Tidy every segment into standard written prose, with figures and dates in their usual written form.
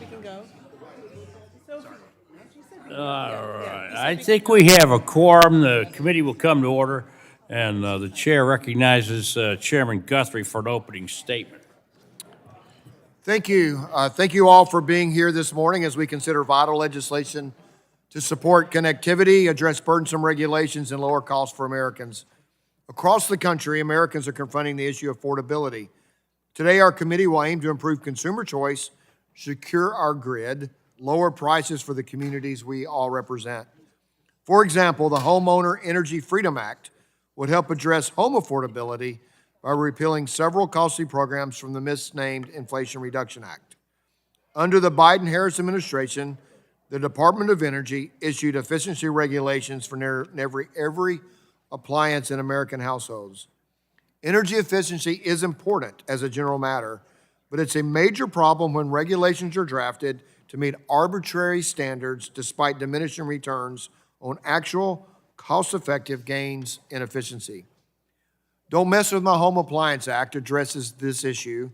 can go. Sophie. All right. I think we have a quorum. The committee will come to order, and the chair recognizes Chairman Guthrie for an opening statement. Thank you. Thank you all for being here this morning as we consider vital legislation to support connectivity, address burdensome regulations, and lower costs for Americans. Across the country, Americans are confronting the issue of affordability. Today, our committee will aim to improve consumer choice, secure our grid, lower prices for the communities we all represent. For example, the Homeowner Energy Freedom Act would help address home affordability by repealing several costly programs from the misnamed Inflation Reduction Act. Under the Biden-Harris administration, the Department of Energy issued efficiency regulations for every appliance in American households. Energy efficiency is important as a general matter, but it's a major problem when regulations are drafted to meet arbitrary standards despite diminishing returns on actual cost-effective gains in efficiency. Don't Mess With My Home Appliance Act addresses this issue,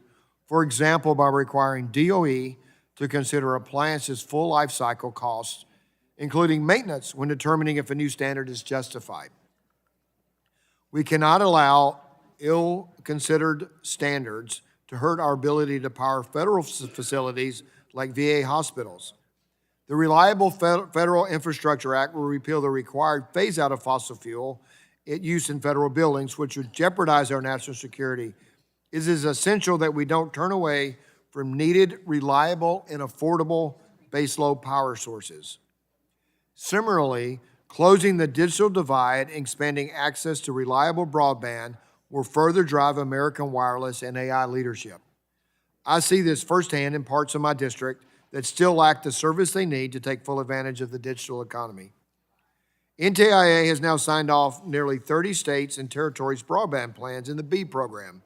for example, by requiring DOE to consider appliances' full life cycle costs, including maintenance, when determining if a new standard is justified. We cannot allow ill-considered standards to hurt our ability to power federal facilities like VA hospitals. The Reliable Federal Infrastructure Act will repeal the required phase-out of fossil fuel use in federal buildings, which would jeopardize our national security. It is essential that we don't turn away from needed, reliable, and affordable baseload power sources. Similarly, closing the digital divide and expanding access to reliable broadband will further drive American wireless and AI leadership. I see this firsthand in parts of my district that still lack the service they need to take full advantage of the digital economy. NTIA has now signed off nearly 30 states and territories' broadband plans in the BEAD program.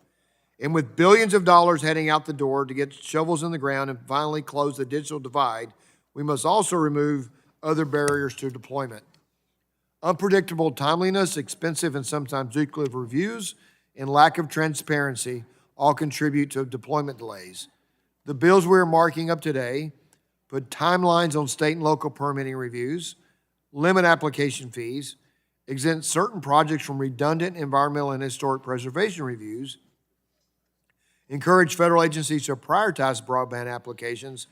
And with billions of dollars heading out the door to get shovels in the ground and finally close the digital divide, we must also remove other barriers to deployment. Unpredictable timeliness, expensive and sometimes duplicative reviews, and lack of transparency all contribute to deployment delays. The bills we're marking up today put timelines on state and local permitting reviews, limit application fees, exempt certain projects from redundant environmental and historic preservation reviews, encourage federal agencies to prioritize broadband applications,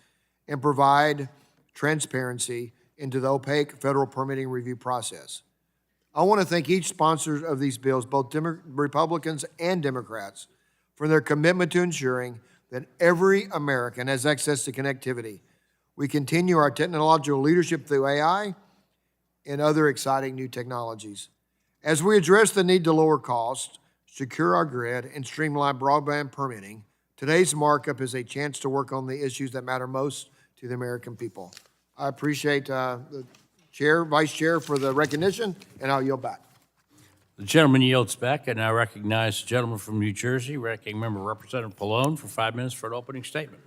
and provide transparency into the opaque federal permitting review process. I want to thank each sponsor of these bills, both Republicans and Democrats, for their commitment to ensuring that every American has access to connectivity. We continue our technological leadership through AI and other exciting new technologies. As we address the need to lower costs, secure our grid, and streamline broadband permitting, today's markup is a chance to work on the issues that matter most to the American people. I appreciate the Chair, Vice Chair for the recognition, and I'll yield back. The gentleman yields back, and I recognize the gentleman from New Jersey, Ranking Member Representative Pallone, for 5 minutes for an opening statement.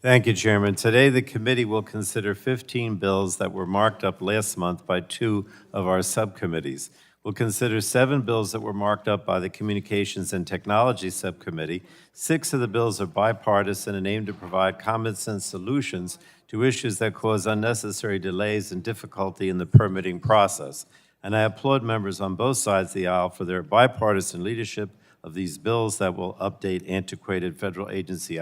Thank you, Chairman. Today, the committee will consider 15 bills that were marked up last month by 2 of our subcommittees. We'll consider 7 bills that were marked up by the Communications and Technology Subcommittee. 6 of the bills are bipartisan and aim to provide common-sense solutions to issues that cause unnecessary delays and difficulty in the permitting process. And I applaud members on both sides of the aisle for their bipartisan leadership of these bills that will update antiquated federal agency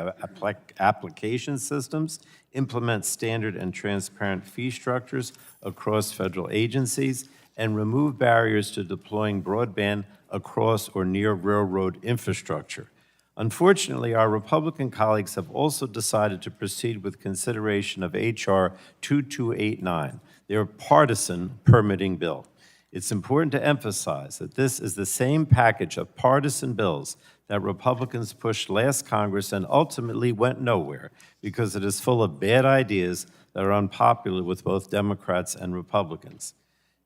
application systems, implement standard and transparent fee structures across federal agencies, and remove barriers to deploying broadband across or near railroad infrastructure. Unfortunately, our Republican colleagues have also decided to proceed with consideration of H.R. 2289, their partisan permitting bill. It's important to emphasize that this is the same package of partisan bills that Republicans pushed last Congress and ultimately went nowhere because it is full of bad ideas that are unpopular with both Democrats and Republicans.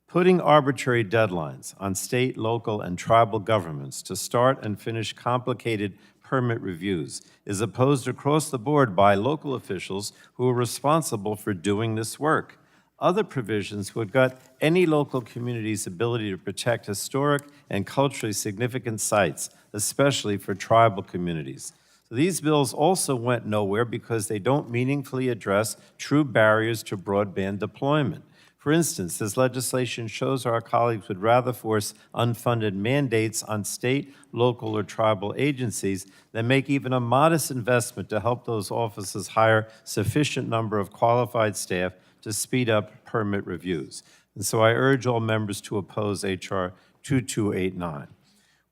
Putting arbitrary deadlines on state, local, and tribal governments to start and finish complicated permit reviews is opposed across the board by local officials who are responsible for doing this work. Other provisions would gut any local community's ability to protect historic and culturally significant sites, especially for tribal communities. So these bills also went nowhere because they don't meaningfully address true barriers to broadband deployment. For instance, this legislation shows our colleagues would rather force unfunded mandates on state, local, or tribal agencies than make even a modest investment to help those offices hire sufficient number of qualified staff to speed up permit reviews. And so I urge all members to oppose H.R. 2289.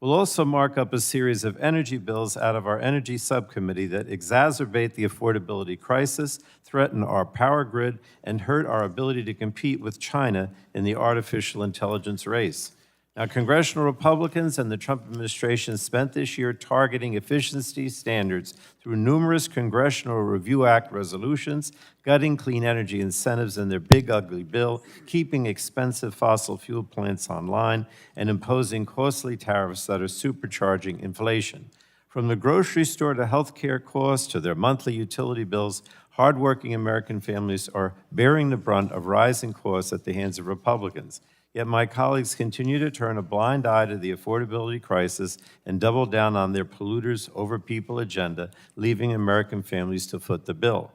We'll also mark up a series of energy bills out of our Energy Subcommittee that exacerbate the affordability crisis, threaten our power grid, and hurt our ability to compete with China in the artificial intelligence race. Now, congressional Republicans and the Trump administration spent this year targeting efficiency standards through numerous Congressional Review Act resolutions, gutting clean energy incentives in their big ugly bill, keeping expensive fossil fuel plants online, and imposing costly tariffs that are supercharging inflation. From the grocery store to health care costs to their monthly utility bills, hardworking American families are bearing the brunt of rising costs at the hands of Republicans. Yet my colleagues continue to turn a blind eye to the affordability crisis and double down on their polluters over people agenda, leaving American families to foot the bill.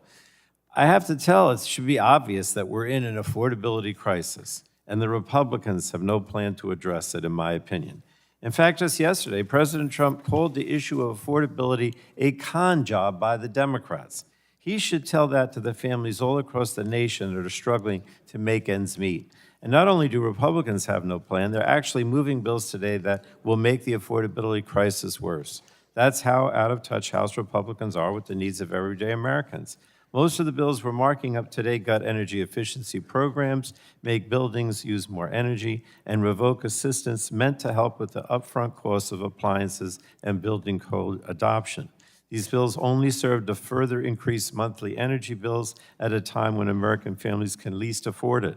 I have to tell, it should be obvious that we're in an affordability crisis, and the Republicans have no plan to address it, in my opinion. In fact, just yesterday, President Trump called the issue of affordability a con job by the Democrats. He should tell that to the families all across the nation that are struggling to make ends meet. And not only do Republicans have no plan, they're actually moving bills today that will make the affordability crisis worse. That's how out of touch House Republicans are with the needs of everyday Americans. Most of the bills we're marking up today gut energy efficiency programs, make buildings use more energy, and revoke assistance meant to help with the upfront costs of appliances and building code adoption. These bills only serve to further increase monthly energy bills at a time when American families can least afford it.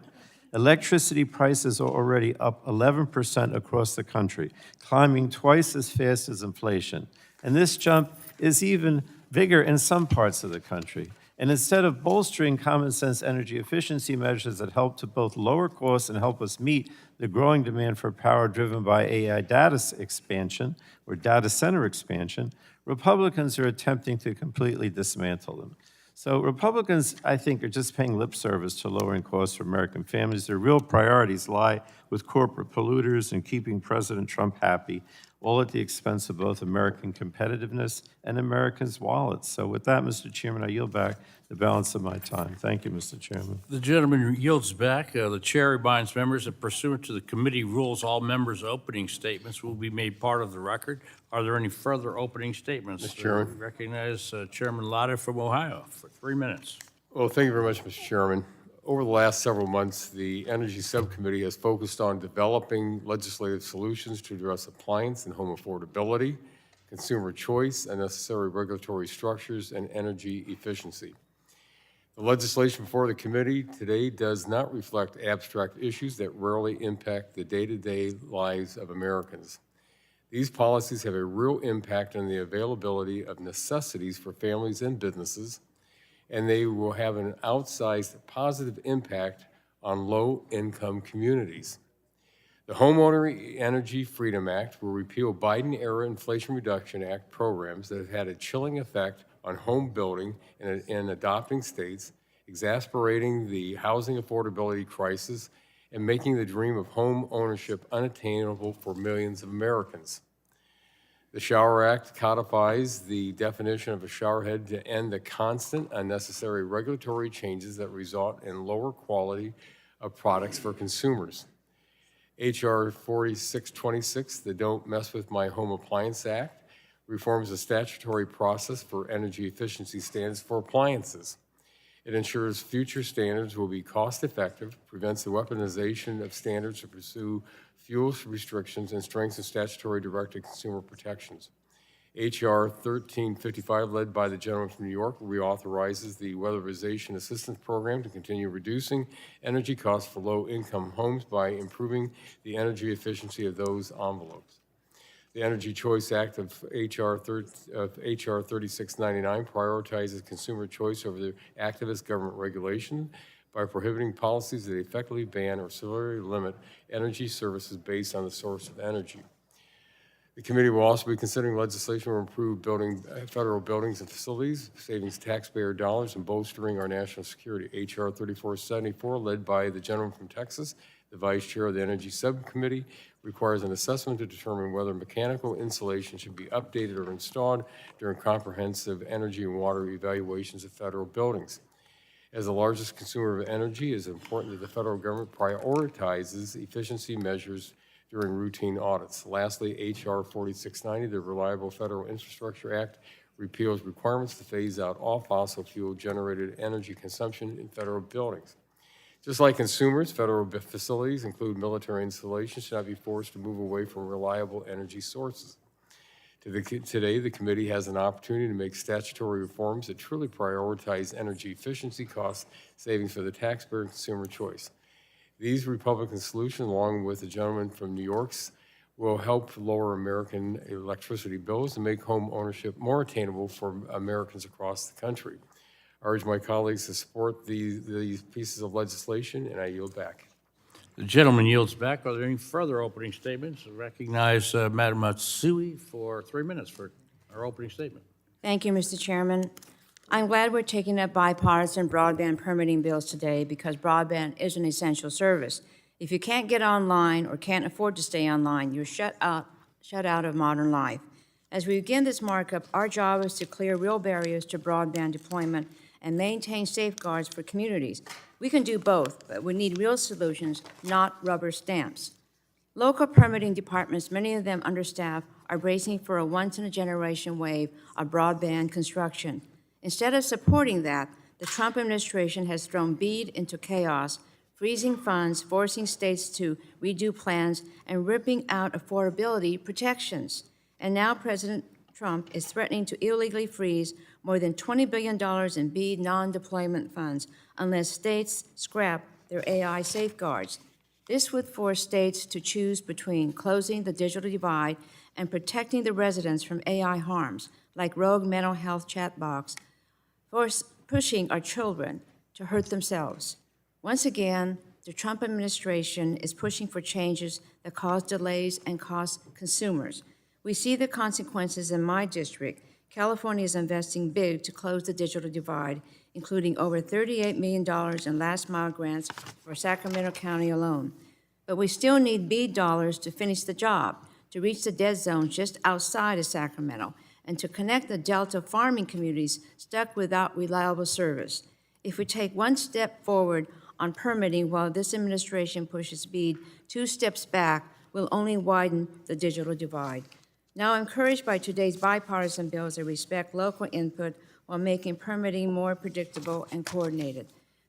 Electricity prices are already up 11% across the country, climbing twice as fast as inflation. And this jump is even bigger in some parts of the country. And instead of bolstering common sense energy efficiency measures that help to both lower costs and help us meet the growing demand for power driven by AI data expansion or data center expansion, Republicans are attempting to completely dismantle them. So Republicans, I think, are just paying lip service to lowering costs for American families. Their real priorities lie with corporate polluters and keeping President Trump happy, all at the expense of both American competitiveness and Americans' wallets. So with that, Mr. Chairman, I yield back the balance of my time. Thank you, Mr. Chairman. The gentleman yields back. The chair reminds members that pursuant to the committee rules, all members' opening statements will be made part of the record. Are there any further opening statements? Mr. Chairman. We recognize Chairman Lotta from Ohio for 3 minutes. Well, thank you very much, Mr. Chairman. Over the last several months, the Energy Subcommittee has focused on developing legislative solutions to address appliance and home affordability, consumer choice, unnecessary regulatory structures, and energy efficiency. The legislation before the committee today does not reflect abstract issues that rarely impact the day-to-day lives of Americans. These policies have a real impact on the availability of necessities for families and businesses, and they will have an outsized positive impact on low-income communities. The Homeowner Energy Freedom Act will repeal Biden-era Inflation Reduction Act programs that have had a chilling effect on home building in adopting states, exacerbating the housing affordability crisis and making the dream of home ownership unattainable for millions of Americans. The Shower Act codifies the definition of a showerhead to end the constant, unnecessary regulatory changes that result in lower quality of products for consumers. H.R. 4626, the Don't Mess With My Home Appliance Act, reforms the statutory process for energy efficiency standards for appliances. It ensures future standards will be cost-effective, prevents the weaponization of standards to pursue fuel restrictions, and strengthens statutory direct-to-consumer protections. H.R. 1355, led by the gentleman from New York, reauthorizes the Weatherization Assistance Program to continue reducing energy costs for low-income homes by improving the energy efficiency of those envelopes. The Energy Choice Act of H.R. 3699 prioritizes consumer choice over the activist government regulation by prohibiting policies that effectively ban or severely limit energy services based on the source of energy. The committee will also be considering legislation to improve federal buildings and facilities, saving taxpayer dollars and bolstering our national security. H.R. 3474, led by the gentleman from Texas, the vice chair of the Energy Subcommittee, requires an assessment to determine whether mechanical insulation should be updated or installed during comprehensive energy and water evaluations of federal buildings. As the largest consumer of energy, it is important that the federal government prioritizes efficiency measures during routine audits. Lastly, H.R. 4690, the Reliable Federal Infrastructure Act, repeals requirements to phase out all fossil fuel-generated energy consumption in federal buildings. Just like consumers, federal facilities, include military installations, should not be forced to move away from reliable energy sources. Today, the committee has an opportunity to make statutory reforms that truly prioritize energy efficiency, cost savings for the taxpayer and consumer choice. These Republican solutions, along with the gentleman from New York's, will help lower American electricity bills and make home ownership more attainable for Americans across the country. I urge my colleagues to support these pieces of legislation, and I yield back. The gentleman yields back. Are there any further opening statements? I recognize Madam Matsui for 3 minutes for our opening statement. Thank you, Mr. Chairman. I'm glad we're taking up bipartisan broadband permitting bills today because broadband is an essential service. If you can't get online or can't afford to stay online, you're shut out of modern life. As we begin this markup, our job is to clear real barriers to broadband deployment and maintain safeguards for communities. We can do both, but we need real solutions, not rubber stamps. Local permitting departments, many of them understaffed, are bracing for a once-in-a-generation wave of broadband construction. Instead of supporting that, the Trump administration has thrown BEAD into chaos, freezing funds, forcing states to redo plans, and ripping out affordability protections. And now President Trump is threatening to illegally freeze more than $20 billion in BEAD non-deployment funds unless states scrap their AI safeguards. This would force states to choose between closing the digital divide and protecting the residents from AI harms, like rogue mental health chatbots, pushing our children to hurt themselves. Once again, the Trump administration is pushing for changes that cause delays and cost consumers. We see the consequences in my district. California is investing big to close the digital divide, including over $38 million in last-mile grants for Sacramento County alone. But we still need BEAD dollars to finish the job, to reach the dead zones just outside of Sacramento, and to connect the Delta farming communities stuck without reliable service. If we take one step forward on permitting while this administration pushes BEAD 2 steps back, we'll only widen the digital divide. Now, I'm encouraged by today's bipartisan bills that respect local input while making permitting more predictable and coordinated.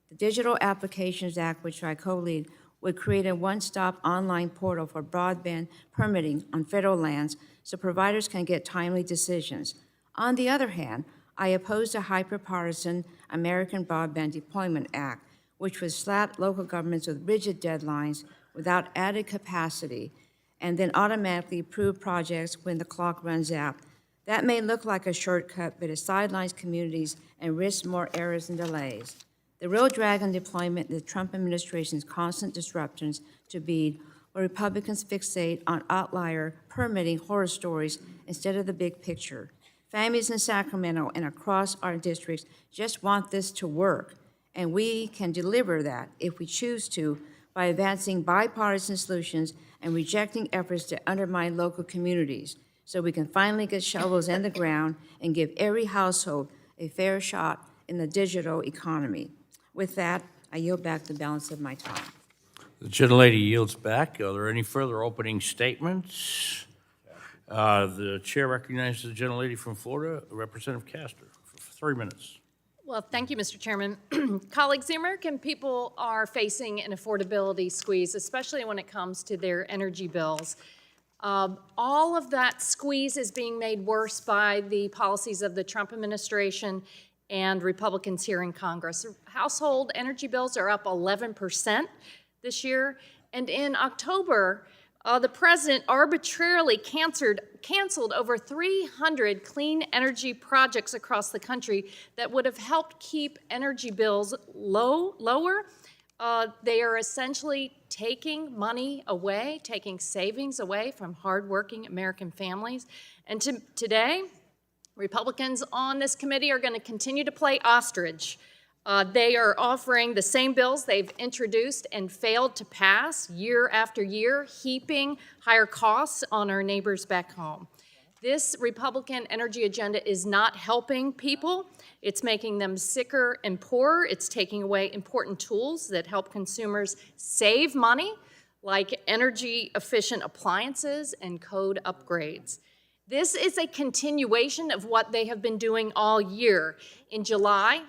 The Digital Applications Act, which I co-lead, would create a one-stop online portal for broadband permitting on federal lands so providers can get timely decisions. On the other hand, I oppose the hyper-partisan American Broadband Deployment Act, which would slap local governments with rigid deadlines without added capacity and then automatically approve projects when the clock runs out. That may look like a shortcut, but it sidelines communities and risks more errors and delays. The real drag on deployment is the Trump administration's constant disruptions to BEAD, where Republicans fixate on outlier permitting horror stories instead of the big picture. Families in Sacramento and across our districts just want this to work, and we can deliver that if we choose to by advancing bipartisan solutions and rejecting efforts to undermine local communities so we can finally get shovels in the ground and give every household a fair shot in the digital economy. With that, I yield back the balance of my time. The gentlelady yields back. Are there any further opening statements? The chair recognizes the gentlelady from Florida, Representative Castor, for 3 minutes. Well, thank you, Mr. Chairman. Colleagues, the American people are facing an affordability squeeze, especially when it comes to their energy bills. All of that squeeze is being made worse by the policies of the Trump administration and Republicans here in Congress. Household energy bills are up 11% this year, and in October, the president arbitrarily canceled over 300 clean energy projects across the country that would have helped keep energy bills lower They are essentially taking money away, taking savings away from hardworking American families. And today, Republicans on this committee are going to continue to play ostrich. They are offering the same bills they've introduced and failed to pass year after year, heaping higher costs on our neighbors back home. This Republican energy agenda is not helping people. It's making them sicker and poorer. It's taking away important tools that help consumers save money, like energy-efficient appliances and code upgrades. This is a continuation of what they have been doing all year. In July,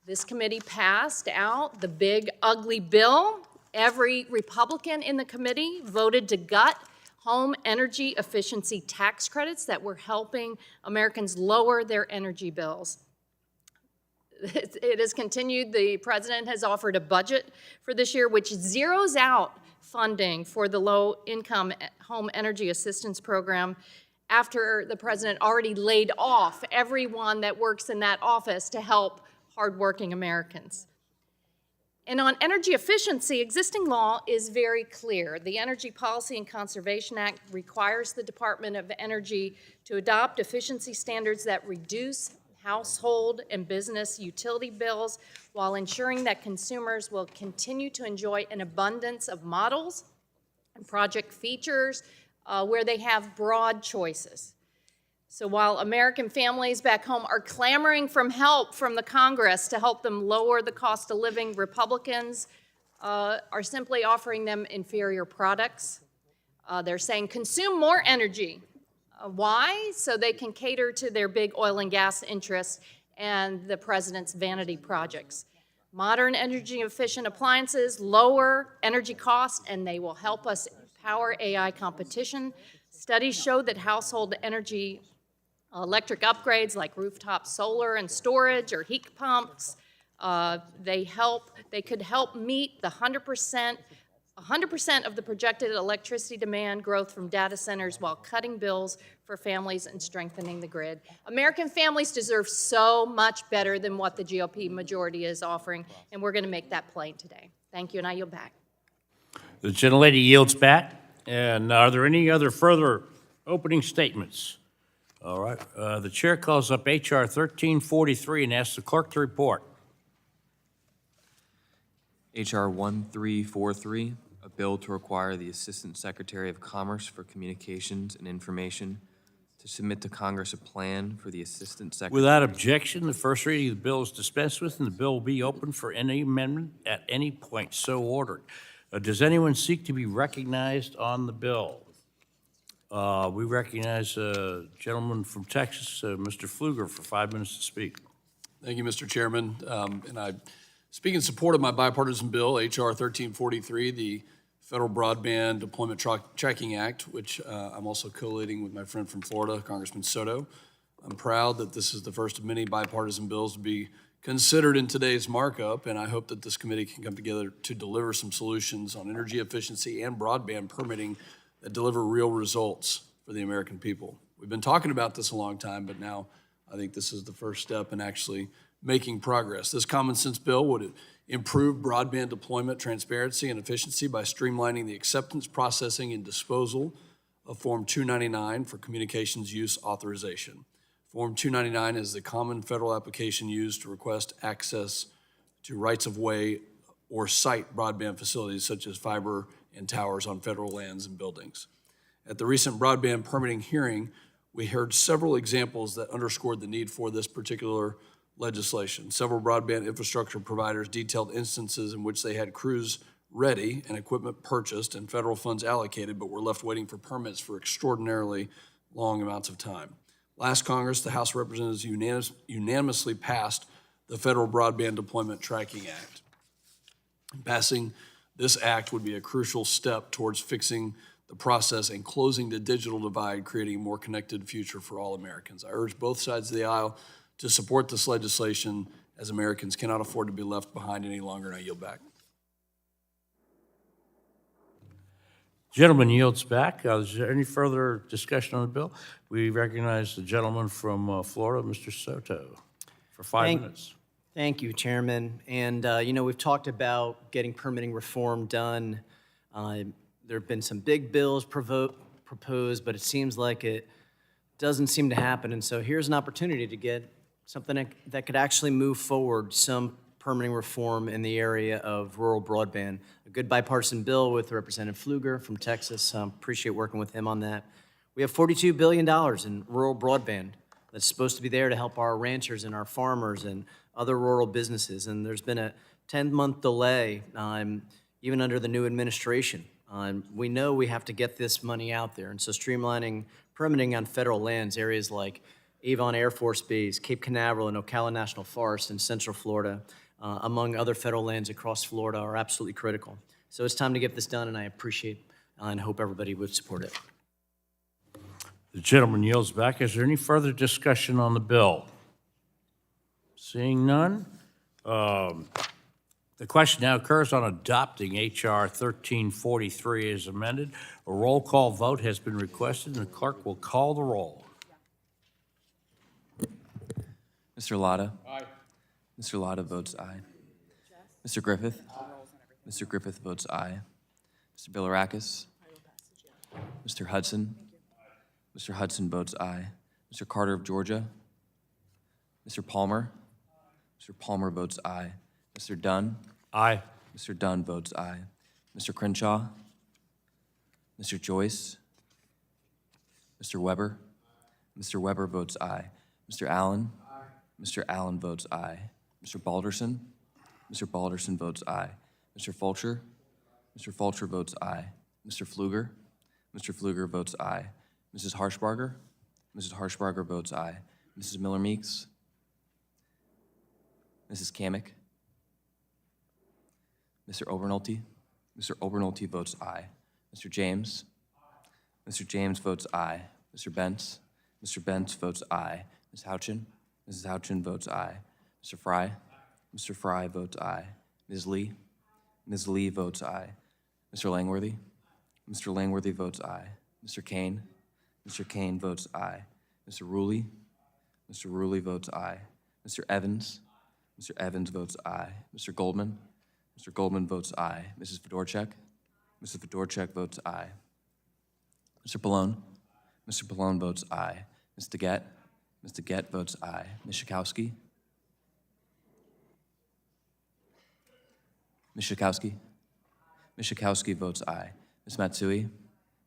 this committee passed out the big, ugly bill. Every Republican in the committee voted to gut home energy efficiency tax credits that were helping Americans lower their energy bills. It has continued. The president has offered a budget for this year which zeroes out funding for the low-income home energy assistance program after the president already laid off everyone that works in that office to help hardworking Americans. And on energy efficiency, existing law is very clear. The Energy Policy and Conservation Act requires the Department of Energy to adopt efficiency standards that reduce household and business utility bills while ensuring that consumers will continue to enjoy an abundance of models and project features where they have broad choices. So while American families back home are clamoring for help from the Congress to help them lower the cost of living, Republicans are simply offering them inferior products. They're saying consume more energy. Why? So they can cater to their big oil and gas interests and the president's vanity projects. Modern energy efficient appliances lower energy costs and they will help us power AI competition. Studies show that household energy electric upgrades like rooftop solar and storage or heat pumps, they could help meet the 100% of the projected electricity demand growth from data centers while cutting bills for families and strengthening the grid. American families deserve so much better than what the GOP majority is offering, and we're going to make that plain today. Thank you, and I yield back. The gentlelady yields back. And are there any other further opening statements? All right. The chair calls up H.R. 1343 and asks the clerk to report. H.R. 1343, a bill to require the Assistant Secretary of Commerce for Communications and Information to submit to Congress a plan for the Assistant Secretary. Without objection, the first reading of the bill is dispensed with, and the bill will be open for any amendment at any point so ordered. Does anyone seek to be recognized on the bill? We recognize a gentleman from Texas, Mr. Pfluger, for 5 minutes to speak. Thank you, Mr. Chairman. And I speak in support of my bipartisan bill, H.R. 1343, the Federal Broadband Deployment Tracking Act, which I'm also co-leading with my friend from Florida, Congressman Soto. I'm proud that this is the first of many bipartisan bills to be considered in today's markup, and I hope that this committee can come together to deliver some solutions on energy efficiency and broadband permitting that deliver real results for the American people. We've been talking about this a long time, but now I think this is the first step in actually making progress. This common sense bill would improve broadband deployment transparency and efficiency by streamlining the acceptance, processing, and disposal of Form 299 for communications use authorization. Form 299 is the common federal application used to request access to rights-of-way or site broadband facilities such as fiber and towers on federal lands and buildings. At the recent broadband permitting hearing, we heard several examples that underscored the need for this particular legislation. Several broadband infrastructure providers detailed instances in which they had crews ready and equipment purchased and federal funds allocated, but were left waiting for permits for extraordinarily long amounts of time. Last Congress, the House of Representatives unanimously passed the Federal Broadband Deployment Tracking Act. Passing this act would be a crucial step towards fixing the process and closing the digital divide, creating a more connected future for all Americans. I urge both sides of the aisle to support this legislation, as Americans cannot afford to be left behind any longer, and I yield back. Gentleman yields back. Is there any further discussion on the bill? We recognize the gentleman from Florida, Mr. Soto, for 5 minutes. Thank you, Chairman. And, we've talked about getting permitting reform done. There have been some big bills proposed, but it seems like it doesn't seem to happen. And so here's an opportunity to get something that could actually move forward some permitting reform in the area of rural broadband. A good bipartisan bill with Representative Pfluger from Texas. Appreciate working with him on that. We have $42 billion in rural broadband that's supposed to be there to help our ranchers and our farmers and other rural businesses. And there's been a 10-month delay, even under the new administration. We know we have to get this money out there. And so streamlining permitting on federal lands, areas like Avon Air Force Base, Cape Canaveral, and Ocala National Forest in Central Florida, among other federal lands across Florida, are absolutely critical. So it's time to get this done, and I appreciate and hope everybody would support it. The gentleman yields back. Is there any further discussion on the bill? Seeing none, the question now occurs on adopting H.R. 1343 as amended. A roll call vote has been requested, and the clerk will call the roll. Mr. Lotta? Aye. Mr. Lotta votes aye. Mr. Griffith? Mr. Griffith votes aye. Mr. Bilirakis? Mr. Hudson? Mr. Hudson votes aye. Mr. Carter of Georgia? Mr. Palmer? Mr. Palmer votes aye. Mr. Dunn? Aye. Mr. Dunn votes aye. Mr. Crenshaw? Mr. Joyce? Mr. Weber? Mr. Weber votes aye. Mr. Allen? Mr. Allen votes aye. Mr. Balderson? Mr. Balderson votes aye. Mr. Fulcher? Mr. Fulcher votes aye. Mr. Pfluger? Mr. Pfluger votes aye. Mrs. Harshbarger? Mrs. Harshbarger votes aye. Mrs. Miller-Meeks? Mrs. Kamick? Mr. Obernolte? Mr. Obernolte votes aye. Mr. James? Mr. James votes aye. Mr. Bentz? Mr. Bentz votes aye. Ms. Houchin? Mrs. Houchin votes aye. Mr. Fry? Mr. Fry votes aye. Ms. Lee? Ms. Lee votes aye. Mr. Langworthy? Mr. Langworthy votes aye. Mr. Kane? Mr. Kane votes aye. Mr. Ruley? Mr. Ruley votes aye. Mr. Evans? Mr. Evans votes aye. Mr. Goldman? Mr. Goldman votes aye. Mrs. Fedorchak? Mrs. Fedorchak votes aye. Mr. Pallone? Mr. Pallone votes aye. Ms. DeGette? Ms. DeGette votes aye. Ms. Schakowsky? Ms. Schakowsky? Ms. Schakowsky votes aye. Ms. Matsui?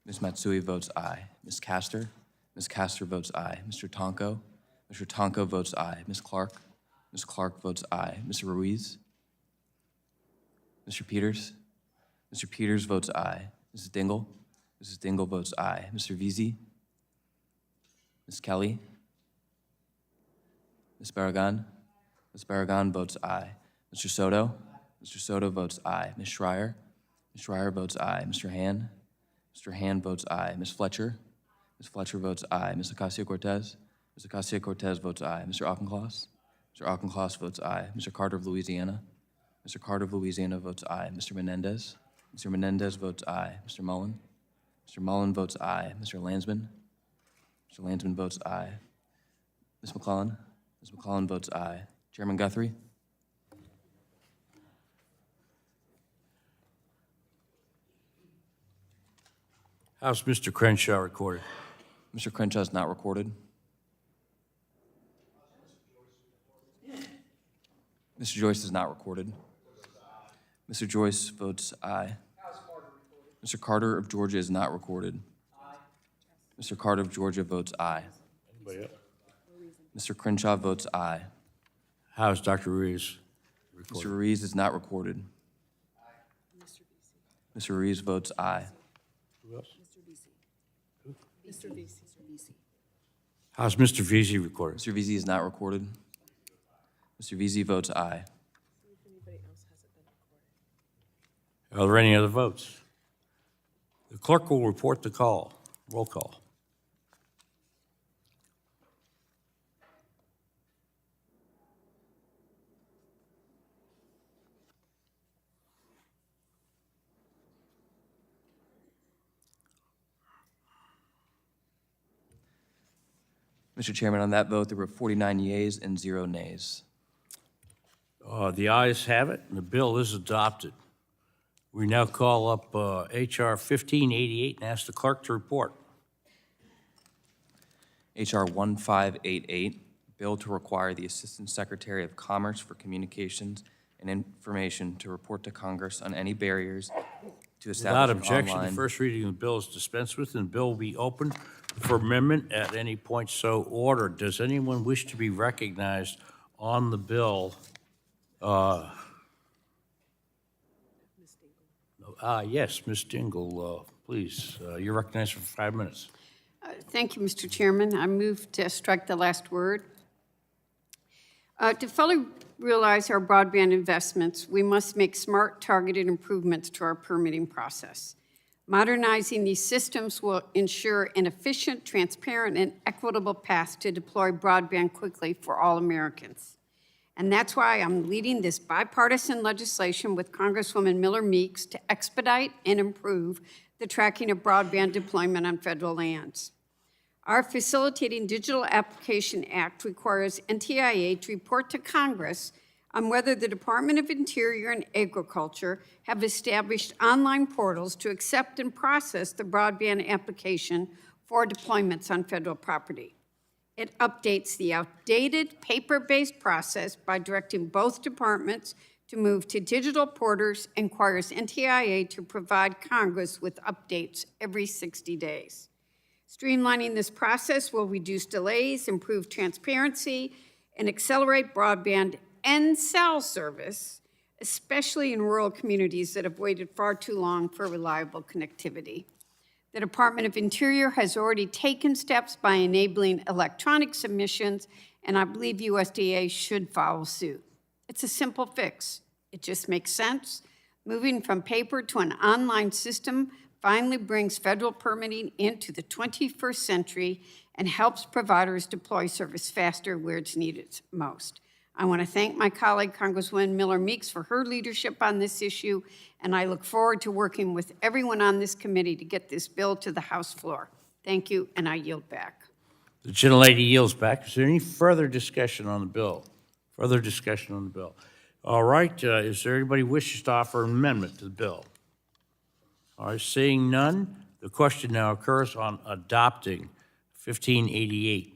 Ms. Matsui votes aye. Ms. Castor? Ms. Castor votes aye. Mr. Tonko? Mr. Tonko votes aye. Ms. Clark? Ms. Clark votes aye. Mr. Ruiz? Mr. Peters? Mr. Peters votes aye. Mrs. Dingell? Mrs. Dingell votes aye. Mr. Veazey? Ms. Kelly? Ms. Barragan? Ms. Barragan votes aye. Mr. Soto? Mr. Soto votes aye. Ms. Schreier? Ms. Schreier votes aye. Mr. Han? Mr. Han votes aye. Ms. Fletcher? Ms. Fletcher votes aye. Ms. Ocasio-Cortez? Ms. Ocasio-Cortez votes aye. Mr. Auchincloss? Mr. Auchincloss votes aye. Mr. Carter of Louisiana? Mr. Carter of Louisiana votes aye. Mr. Menendez? Mr. Menendez votes aye. Mr. Mullen? Mr. Mullen votes aye. Mr. Landsman? Mr. Landsman votes aye. Ms. McClellan? Ms. McClellan votes aye. Chairman Guthrie? How's Mr. Crenshaw recorded? Mr. Crenshaw is not recorded. Mr. Joyce is not recorded. Mr. Joyce votes aye. Mr. Carter of Georgia is not recorded. Mr. Carter of Georgia votes aye. Mr. Crenshaw votes aye. How's Dr. Ruiz Mr. recorded? Ruiz is not recorded. Mr. Ruiz votes aye. Who else? How's Mr. Veazey recorded? Mr. Veazey is not recorded. Mr. Veazey votes aye. Are there any other votes? The clerk will report the call. Roll call. Mr. Chairman, on that vote, there were 49 yeas and 0 nays. The ayes have it, and the bill is adopted. We now call up H.R. 1588 and ask the clerk to report. H.R. 1588, bill to require the Assistant Secretary of Commerce for Communications and Information to report to Congress on any barriers to Without establishing objection, the online. first reading of the bill is dispensed with, and the bill will be open for amendment at any point so ordered. Does anyone wish to be recognized on the bill? Yes, Ms. Dingell, please. You're recognized for 5 minutes. Thank you, Mr. Chairman. I move to strike the last word. To fully realize our broadband investments, we must make smart, targeted improvements to our permitting process. Modernizing these systems will ensure an efficient, transparent, and equitable path to deploy broadband quickly for all Americans. And that's why I'm leading this bipartisan legislation with Congresswoman Miller Meeks to expedite and improve the tracking of broadband deployment on federal lands. Our Facilitating Digital Application Act requires NTIA to report to Congress on whether the Department of Interior and Agriculture have established online portals to accept and process the broadband application for deployments on federal property. It updates the outdated paper-based process by directing both departments to move to digital portals and requires NTIA to provide Congress with updates every 60 days. Streamlining this process will reduce delays, improve transparency, and accelerate broadband and cell service, especially in rural communities that have waited far too long for reliable connectivity. The Department of Interior has already taken steps by enabling electronic submissions, and I believe USDA should follow suit. It's a simple fix. It just makes sense. Moving from paper to an online system finally brings federal permitting into the 21st century and helps providers deploy service faster where it's needed most. I want to thank my colleague, Congresswoman Miller Meeks, for her leadership on this issue, and I look forward to working with everyone on this committee to get this bill to the House floor. Thank you, and I yield back. The gentlelady yields back. Is there any further discussion on the bill? Further discussion on the bill? All right, is there anybody who wishes to offer an amendment to the bill? All right, seeing none, the question now occurs on adopting 1588.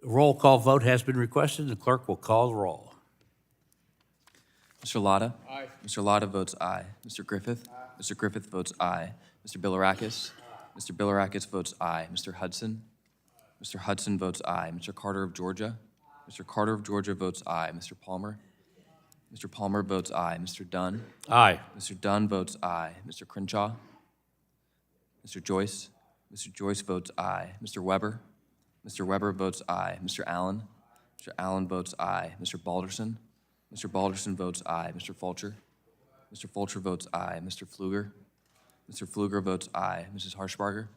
Roll call vote has been requested. The clerk will call the roll. Mr. Latta? Aye. Mr. Latta votes aye. Mr. Griffith? Aye. Mr. Griffith votes aye. Mr. Bilirakis? Aye. Mr. Bilirakis votes aye. Mr. Hudson? Mr. Hudson votes aye. Mr. Carter of Georgia? Mr. Carter of Georgia votes aye. Mr. Palmer? Mr. Palmer votes aye. Mr. Dunn? Aye. Mr. Dunn votes aye. Mr. Crenshaw? Mr. Joyce? Mr. Joyce votes aye. Mr. Weber? Mr. Weber votes aye. Mr. Allen? Mr. Allen votes aye. Mr. Balderson? Mr. Balderson votes aye. Mr. Fulcher? Mr. Fulcher votes aye. Mr. Pfluger? Mr. Pfluger votes aye. Mrs. Harshbarger?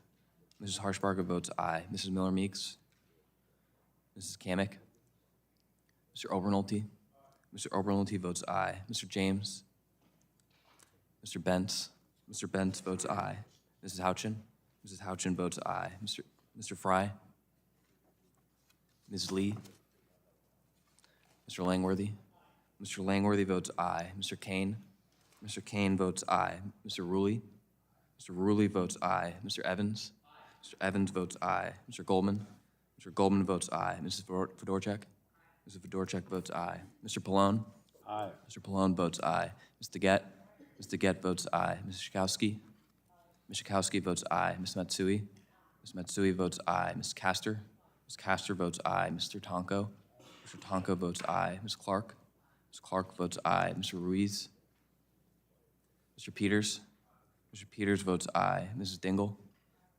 Mrs. Harshbarger votes aye. Mrs. Miller Meeks? Mrs. Kamick? Mr. Obernolte? Mr. Obernolte votes aye. Mr. James? Mr. Bentz? Mr. Bentz votes aye. Mrs. Houchin? Mrs. Houchin votes aye. Mr. Fry? Ms. Lee? Mr. Langworthy? Mr. Langworthy votes aye. Mr. Kane? Mr. Kane votes aye. Mr. Ruley? Mr. Ruley votes aye. Mr. Evans? Mr. Evans votes aye. Mr. Goldman? Mr. Goldman votes aye. Mrs. Fedorchak? Mrs. Fedorchak votes aye. Mr. Pallone? Aye. Mr. Pallone votes aye. Ms. DeGette? Ms. DeGette votes aye. Ms. Schakowsky? Ms. Schakowsky votes aye. Ms. Matsui? Ms. Matsui votes aye. Ms. Castor? Ms. Castor votes aye. Mr. Tonko? Mr. Tonko votes aye. Ms. Clark? Ms. Clark votes aye. Mr. Ruiz? Mr. Peters? Mr. Peters votes aye. Mrs. Dingell?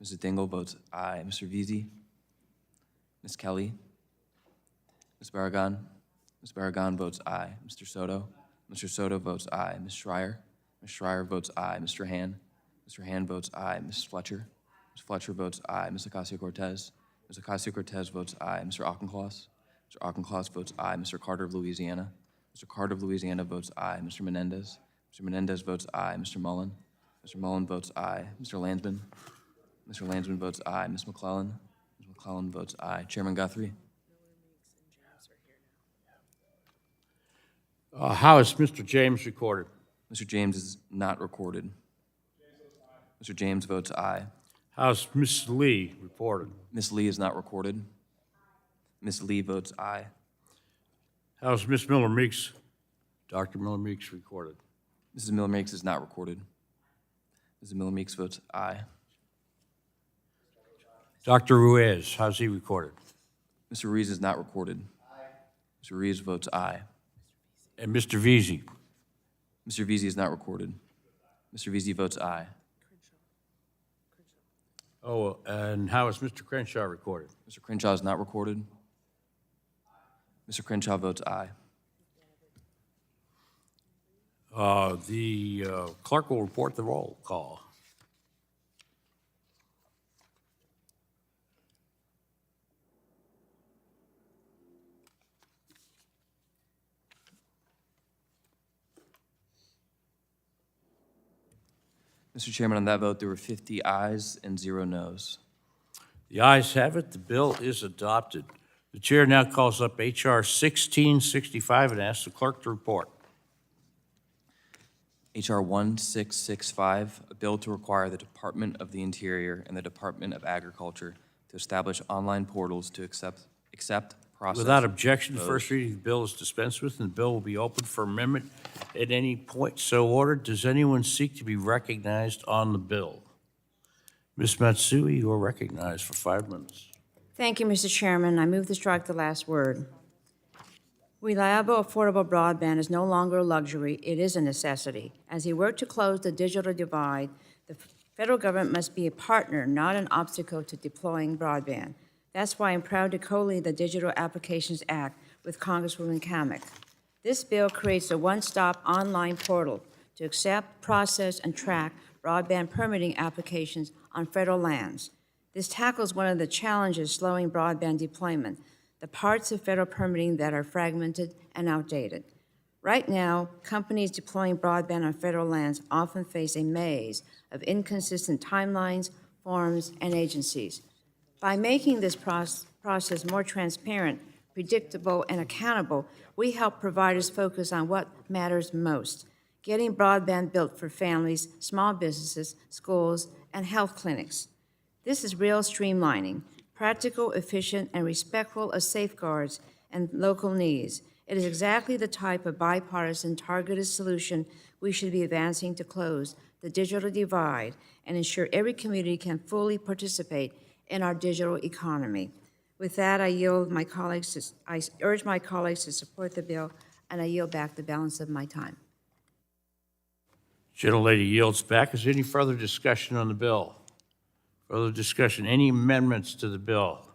Mrs. Dingell votes aye. Mr. Veazey? Ms. Kelly? Ms. Barragan? Ms. Barragan votes aye. Mr. Soto? Mr. Soto votes aye. Ms. Schreier? Ms. Schreier votes aye. Mr. Hand? Mr. Hand votes aye. Ms. Fletcher? Ms. Fletcher votes aye. Ms. Ocasio-Cortez? Ms. Ocasio-Cortez votes aye. Mr. Auchincloss? Mr. Auchincloss votes aye. Mr. Carter of Louisiana? Mr. Carter of Louisiana votes aye. Mr. Menendez? Mr. Menendez votes aye. Mr. Mullen? Mr. Mullen votes aye. Mr. Landsman? Mr. Landsman votes aye. Ms. McClellan? Ms. McClellan votes aye. Chairman Guthrie? How is Mr. James recorded? Mr. James is not recorded. Mr. James votes aye. How is Ms. Lee reported? Ms. Lee is not recorded. Ms. Lee votes aye. How is Ms. Miller Meeks, Dr. Miller Meeks recorded? Mrs. Miller Meeks is not recorded. Mrs. Miller Meeks votes aye. Dr. Ruiz, how's he recorded? Mr. Ruiz is not recorded. Mr. Ruiz votes aye. And Mr. Veazey? Mr. Veazey is not recorded. Mr. Veazey votes aye. Oh, and how is Mr. Crenshaw recorded? Mr. Crenshaw is not recorded. Mr. Crenshaw votes aye. The clerk will report the roll call. Mr. Chairman, on that vote, there were 50 ayes and 0 noes. The ayes have it. The bill is adopted. The chair now calls up H.R. 1665 and asks the clerk to report. H.R. 1665, a bill to require the Department of the Interior and the Department of Agriculture to establish online portals to accept, process. Without objection, the first reading of the bill is dispensed with, and the bill will be open for amendment at any point so ordered. Does anyone seek to be recognized on the bill? Ms. Matsui, you are recognized for 5 minutes. Thank you, Mr. Chairman. I move to strike the last word. Reliable, affordable broadband is no longer a luxury, it is a necessity. As we work to close the digital divide, the federal government must be a partner, not an obstacle to deploying broadband. That's why I'm proud to co-lead the Digital Applications Act with Congresswoman Kamek. This bill creates a one-stop online portal to accept, process, and track broadband permitting applications on federal lands. This tackles one of the challenges slowing broadband deployment, the parts of federal permitting that are fragmented and outdated. Right now, companies deploying broadband on federal lands often face a maze of inconsistent timelines, forms, and agencies. By making this process more transparent, predictable, and accountable, we help providers focus on what matters most, getting broadband built for families, small businesses, schools, and health clinics. This is real streamlining, practical, efficient, and respectful of safeguards and local needs. It is exactly the type of bipartisan targeted solution we should be advancing to close the digital divide and ensure every community can fully participate in our digital economy. With that, I urge my colleagues to support the bill, and I yield back the balance of my time. Gentlelady yields back. Is there any further discussion on the bill? Further discussion? Any amendments to the bill?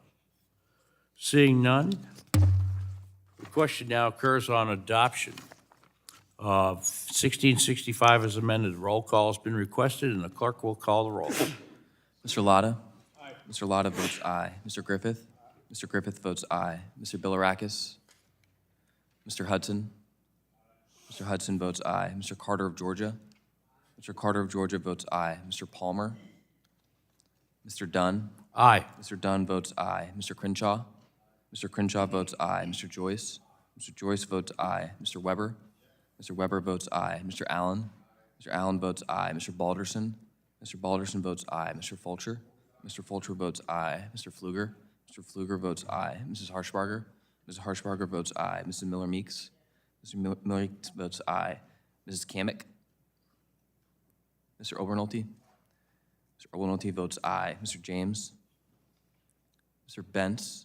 Seeing none, the question now occurs on adoption of 1665 as amended. Roll call has been requested, and the clerk will call the roll. Mr. Latta? Aye. Mr. Latta votes aye. Mr. Griffith? Mr. Griffith votes aye. Mr. Bilirakis? Mr. Hudson? Mr. Hudson votes aye. Mr. Carter of Georgia? Mr. Carter of Georgia votes aye. Mr. Palmer? Mr. Dunn? Aye. Mr. Dunn votes aye. Mr. Crenshaw? Mr. Crenshaw votes aye. Mr. Joyce? Mr. Joyce votes aye. Mr. Weber? Mr. Weber votes aye. Mr. Allen? Mr. Allen votes aye. Mr. Balderson? Mr. Balderson votes aye. Mr. Fulcher? Mr. Fulcher votes aye. Mr. Pfluger? Mr. Pfluger votes aye. Mrs. Harshbarger? Mrs. Harshbarger votes aye. Mrs. Miller Meeks? Mr. Miller Meeks votes aye. Mrs. Kamek? Mr. Obernolte? Mr. Obernolte votes aye. Mr. James? Mr. Bentz?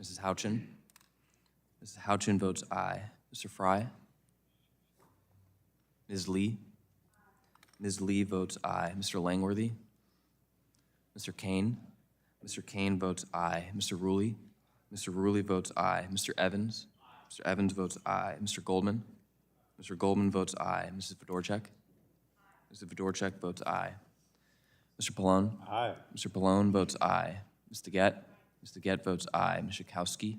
Mrs. Houchin? Mrs. Houchin votes aye. Mr. Fry? Ms. Lee? Ms. Lee votes aye. Mr. Langworthy? Mr. Kane? Mr. Kane votes aye. Mr. Ruley? Mr. Ruley votes aye. Mr. Evans? Mr. Evans votes aye. Mr. Goldman? Mr. Goldman votes aye. Mrs. Fedorchak? Mrs. Fedorchak votes aye. Mr. Pallone? Aye. Mr. Pallone votes aye. Ms. DeGette? Ms. DeGette votes aye. Ms. Schakowsky?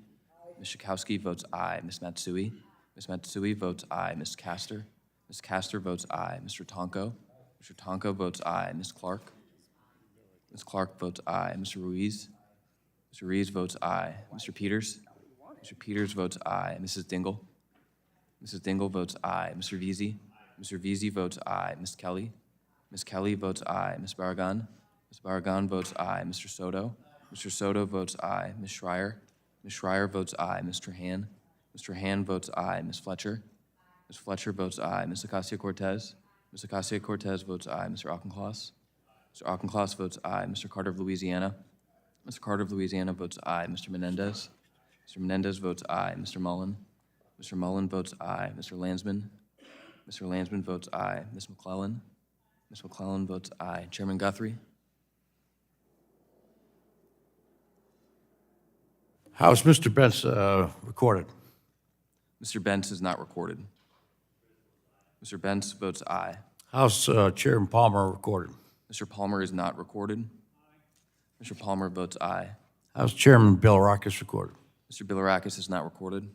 Ms. Schakowsky votes aye. Ms. Matsui? Ms. Matsui votes aye. Ms. Castor? Ms. Castor votes aye. Mr. Tonko? Mr. Tonko votes aye. Ms. Clark? Ms. Clark votes aye. Mr. Ruiz? Mr. Ruiz votes aye. Mr. Peters? Mr. Peters votes aye. Mrs. Dingell? Mrs. Dingell votes aye. Mr. Veazey? Mr. Veazey votes aye. Ms. Kelly? Ms. Kelly votes aye. Ms. Barragan? Ms. Barragan votes aye. Mr. Soto? Mr. Soto votes aye. Ms. Schreier? Ms. Schreier votes aye. Mr. Han? Mr. Han votes aye. Ms. Fletcher? Ms. Fletcher votes aye. Ms. Ocasio-Cortez? Ms. Ocasio-Cortez votes aye. Mr. Auchincloss? Mr. Auchincloss votes aye. Mr. Carter of Louisiana? Mr. Carter of Louisiana votes aye. Mr. Menendez? Mr. Menendez votes aye. Mr. Mullen? Mr. Mullen votes aye. Mr. Landsman? Mr. Landsman votes aye. Ms. McClellan? Ms. McClellan votes aye. Chairman Guthrie? How's Mr. Bentz recorded? Mr. Bentz is not recorded. Mr. Bentz votes aye. How's Chairman Palmer recorded? Mr. Palmer is not recorded. Mr. Palmer votes aye. How's Chairman Bilirakis recorded? Mr. Bilirakis is not recorded.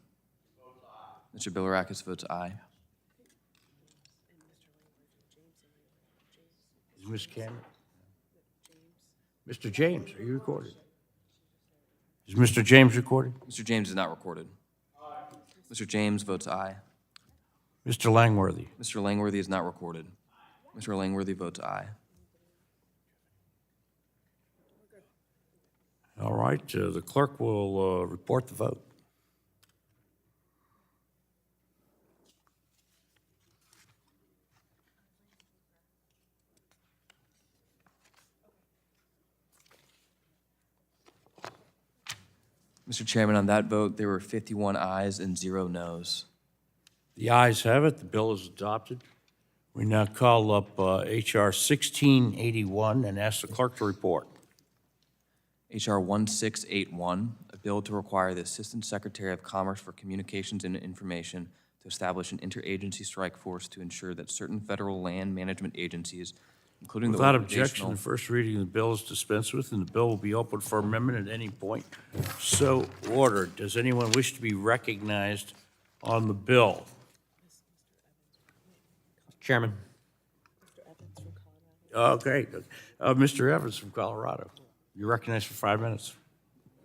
Mr. Bilirakis votes aye. Is Ms. Cameron? Mr. James, are you recorded? Is Mr. James recorded? Mr. James is not recorded. Mr. James votes aye. Mr. Langworthy? Mr. Langworthy is not recorded. Mr. Langworthy votes aye. All right, the clerk will report the vote. Mr. Chairman, on that vote, there were 51 ayes and 0 noes. The ayes have it, the bill is adopted. We now call up H.R. 1681 and ask the clerk to report. H.R. 1681, a bill to require the Assistant Secretary of Commerce for Communications and Information to establish an interagency strike force to ensure that certain federal land management agencies, including the Without objection, organizational... the first reading of the bill is dispensed with, and the bill will be open for amendment at any point. So ordered. Does anyone wish to be recognized on the bill? Chairman. Okay. Mr. Evans from Colorado. You're recognized for 5 minutes.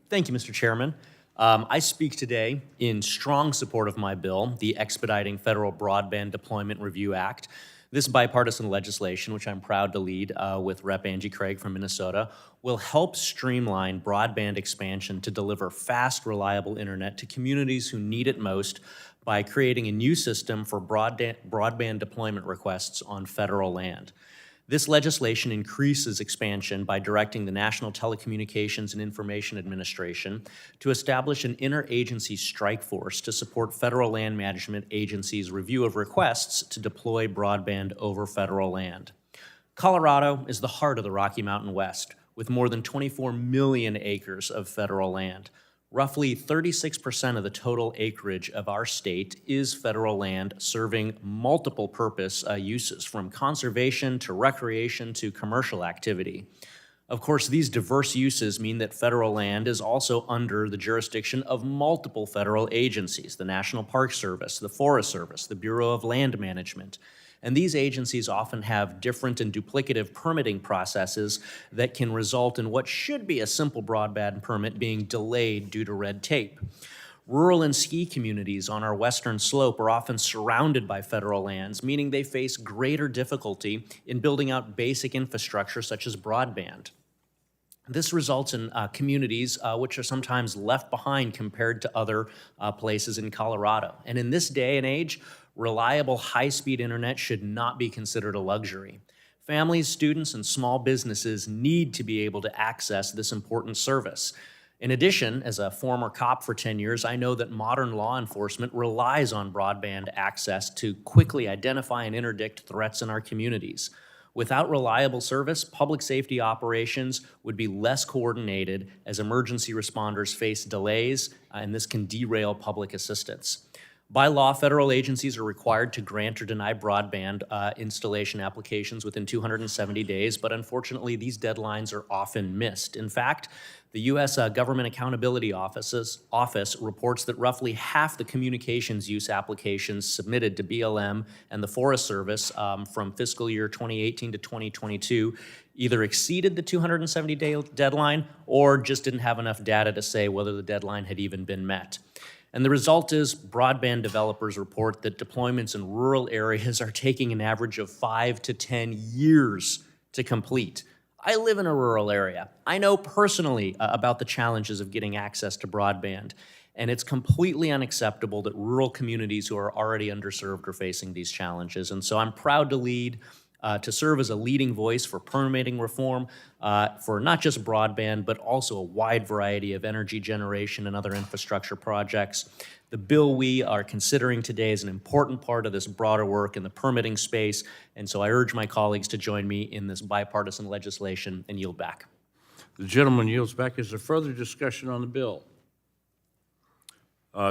Thank you, Mr. Chairman. I speak today in strong support of my bill, the Expediting Federal Broadband Deployment Review Act. This bipartisan legislation, which I'm proud to lead with Rep. Angie Craig from Minnesota, will help streamline broadband expansion to deliver fast, reliable internet to communities who need it most by creating a new system for broadband deployment requests on federal land. This legislation increases expansion by directing the National Telecommunications and Information Administration to establish an interagency strike force to support federal land management agencies' review of requests to deploy broadband over federal land. Colorado is the heart of the Rocky Mountain West, with more than 24 million acres of federal land. Roughly 36% of the total acreage of our state is federal land serving multiple purpose uses, from conservation to recreation to commercial activity. Of course, these diverse uses mean that federal land is also under the jurisdiction of multiple federal agencies: the National Park Service, the Forest Service, the Bureau of Land Management. And these agencies often have different and duplicative permitting processes that can result in what should be a simple broadband permit being delayed due to red tape. Rural and ski communities on our western slope are often surrounded by federal lands, meaning they face greater difficulty in building out basic infrastructure such as broadband. This results in communities which are sometimes left behind compared to other places in Colorado. And in this day and age, reliable high-speed internet should not be considered a luxury. Families, students, and small businesses need to be able to access this important service. In addition, as a former cop for 10 years, I know that modern law enforcement relies on broadband access to quickly identify and interdict threats in our communities. Without reliable service, public safety operations would be less coordinated as emergency responders face delays, and this can derail public assistance. By law, federal agencies are required to grant or deny broadband installation applications within 270 days, but unfortunately, these deadlines are often missed. In fact, the U.S. Government Accountability Office reports that roughly half the communications use applications submitted to BLM and the Forest Service from fiscal year 2018 to 2022 either exceeded the 270-day deadline or just didn't have enough data to say whether the deadline had even been met. And the result is broadband developers report that deployments in rural areas are taking an average of 5 to 10 years to complete. I live in a rural area. I know personally about the challenges of getting access to broadband, and it's completely unacceptable that rural communities who are already underserved are facing these challenges. And so I'm proud to serve as a leading voice for permitting reform for not just broadband, but also a wide variety of energy generation and other infrastructure projects. The bill we are considering today is an important part of this broader work in the permitting space, and so I urge my colleagues to join me in this bipartisan legislation and yield back. The gentleman yields back. Is there further discussion on the bill?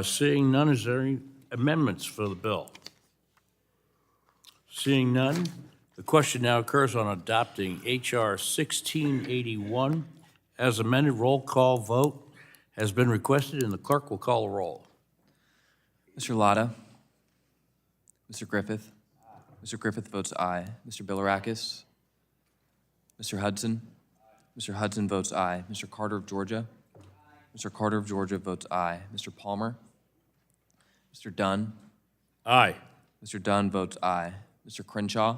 Seeing none, is there any amendments for the bill? Seeing none, the question now occurs on adopting H.R. 1681 as amended. Roll call vote has been requested, and the clerk will call a roll. Mr. Latta? Mr. Griffith? Mr. Griffith votes aye. Mr. Bilirakis? Mr. Hudson? Mr. Hudson votes aye. Mr. Carter of Georgia? Mr. Carter of Georgia votes aye. Mr. Palmer? Mr. Dunn? Aye. Mr. Dunn votes aye. Mr. Crenshaw?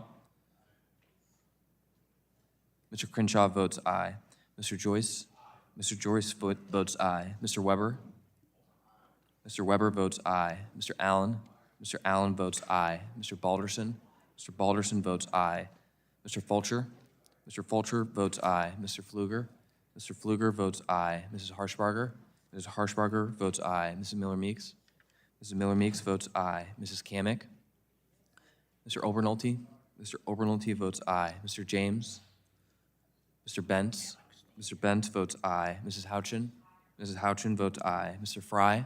Mr. Crenshaw votes aye. Mr. Joyce? Mr. Joyce votes aye. Mr. Weber? Mr. Weber votes aye. Mr. Allen? Mr. Allen votes aye. Mr. Balderson? Mr. Balderson votes aye. Mr. Fulcher? Mr. Fulcher votes aye. Mr. Pfluger? Mr. Pfluger votes aye. Mrs. Harshbarger? Mrs. Harshbarger votes aye. Mrs. Miller-Meeks? Mrs. Miller-Meeks votes aye. Mrs. Kamick? Mr. Obernolte? Mr. Obernolte votes aye. Mr. James? Mr. Bentz? Mr. Bentz votes aye. Mrs. Houchin? Mrs. Houchin votes aye. Mr. Fry?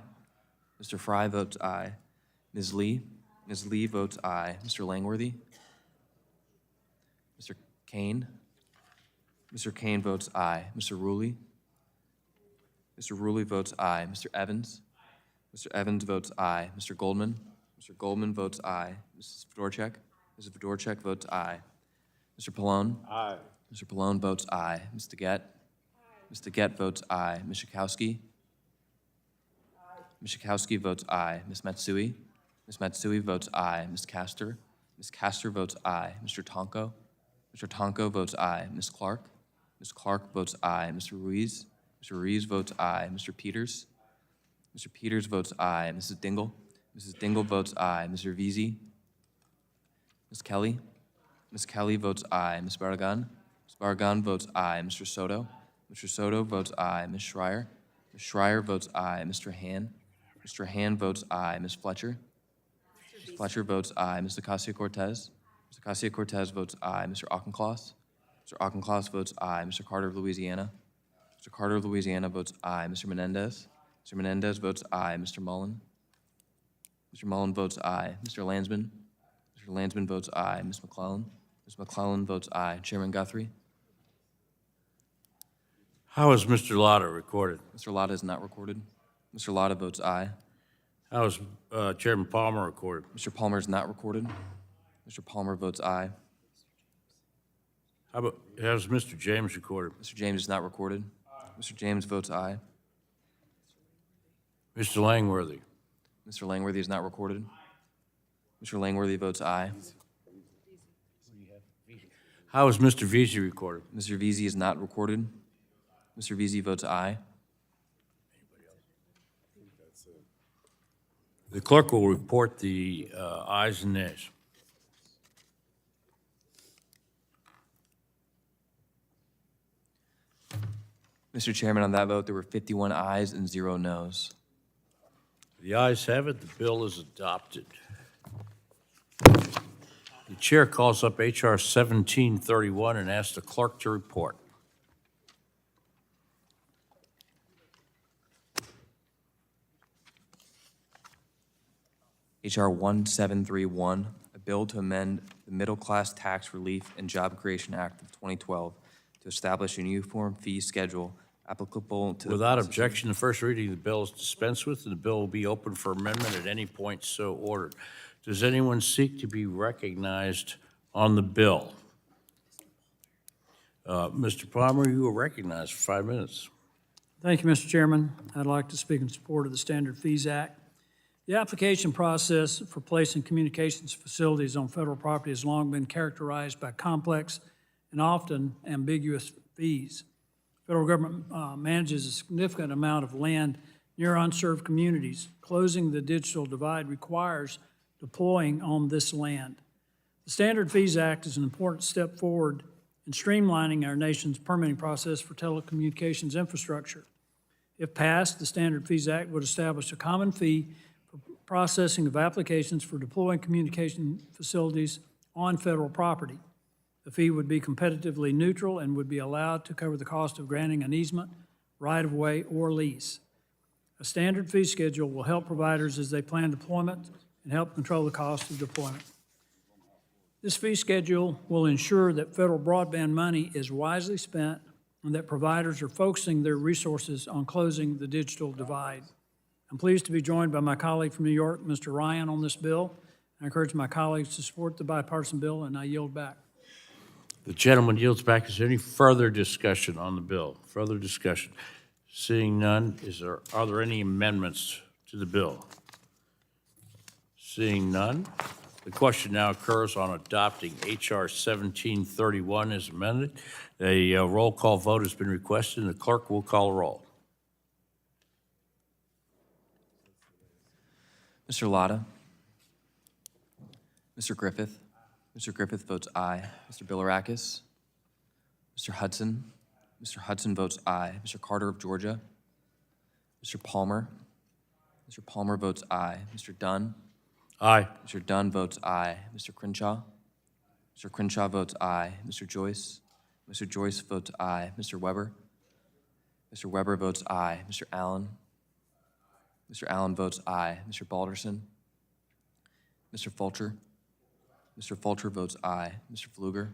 Mr. Fry votes aye. Ms. Lee? Ms. Lee votes aye. Mr. Langworthy? Mr. Kane? Mr. Kane votes aye. Mr. Ruley? Mr. Ruley votes aye. Mr. Evans? Mr. Evans votes aye. Mr. Goldman? Mr. Goldman votes aye. Mrs. Fedorchak? Mrs. Fedorchak votes aye. Mr. Pallone? Aye. Mr. Pallone votes aye. Ms. DeGette? Ms. DeGette votes aye. Ms. Schakowsky? Ms. Schakowsky votes aye. Ms. Matsui? Ms. Matsui votes aye. Ms. Castor? Ms. Castor votes aye. Mr. Tonko? Mr. Tonko votes aye. Ms. Clark? Ms. Clark votes aye. Mr. Ruiz? Mr. Ruiz votes aye. Mr. Peters? Mr. Peters votes aye. Mrs. Dingell? Mrs. Dingell votes aye. Mr. Veazey? Ms. Kelly? Ms. Kelly votes aye. Ms. Barragan? Ms. Barragan votes aye. Mr. Soto? Mr. Soto votes aye. Ms. Schreier? Ms. Schreier votes aye. Mr. Han? Mr. Han votes aye. Ms. Fletcher? Ms. Fletcher votes aye. Ms. Ocasio-Cortez? Ms. Ocasio-Cortez votes aye. Mr. Auchincloss? Mr. Auchincloss votes aye. Mr. Carter of Louisiana? Mr. Carter of Louisiana votes aye. Mr. Menendez? Mr. Menendez votes aye. Mr. Mullen? Mr. Mullen votes aye. Mr. Landsman? Mr. Landsman votes aye. Ms. McClellan? Ms. McClellan votes aye. Chairman Guthrie? How is Mr. Lotta recorded? Mr. Latta is not recorded. Mr. Latta votes aye. How is Chairman Palmer recorded? Mr. Palmer is not recorded. Mr. Palmer votes aye. How's Mr. James recorded? Mr. James is not recorded. Mr. James votes aye. Mr. Langworthy? Mr. Langworthy is not recorded. Mr. Langworthy votes aye. How is Mr. Veazey recorded? Mr. Veazey is not recorded. Mr. Veazey votes aye. The clerk will report the ayes and nays. Mr. Chairman, on that vote, there were 51 ayes and 0 noes. The ayes have it. The bill is adopted. The chair calls up H.R. 1731 and asks the clerk to report. H.R. 1731, a bill to amend the Middle Class Tax Relief and Job Creation Act of 2012 to establish a uniform fee schedule applicable to the... Without objection, the first reading of the bill is dispensed with, and the bill will be open for amendment at any point so ordered. Does anyone seek to be recognized on the bill? Mr. Palmer, you are recognized for 5 minutes. Thank you, Mr. Chairman. I'd like to speak in support of the Standard Fees Act. The application process for placing communications facilities on federal property has long been characterized by complex and often ambiguous fees. Federal government manages a significant amount of land near unserved communities. Closing the digital divide requires deploying on this land. The Standard Fees Act is an important step forward in streamlining our nation's permitting process for telecommunications infrastructure. If passed, the Standard Fees Act would establish a common fee for processing of applications for deploying communication facilities on federal property. The fee would be competitively neutral and would be allowed to cover the cost of granting an easement, right-of-way, or lease. A standard fee schedule will help providers as they plan deployment and help control the cost of deployment. This fee schedule will ensure that federal broadband money is wisely spent and that providers are focusing their resources on closing the digital divide. I'm pleased to be joined by my colleague from New York, Mr. Ryan, on this bill. I encourage my colleagues to support the bipartisan bill, and I yield back. The gentleman yields back. Is there any further discussion on the bill? Further discussion? Seeing none, are there any amendments to the bill? Seeing none, the question now occurs on adopting H.R. 1731 as amended. A roll call vote has been requested, and the clerk will call a roll. Mr. Latta? Mr. Griffith? Mr. Griffith votes aye. Mr. Bilirakis? Mr. Hudson? Mr. Hudson votes aye. Mr. Carter of Georgia? Mr. Palmer? Mr. Palmer votes aye. Mr. Dunn? Aye. Mr. Dunn votes aye. Mr. Crenshaw? Mr. Crenshaw votes aye. Mr. Joyce? Mr. Joyce votes aye. Mr. Weber? Mr. Weber votes aye. Mr. Allen? Mr. Allen votes aye. Mr. Balderson? Mr. Fulcher? Mr. Fulcher votes aye. Mr. Pfluger?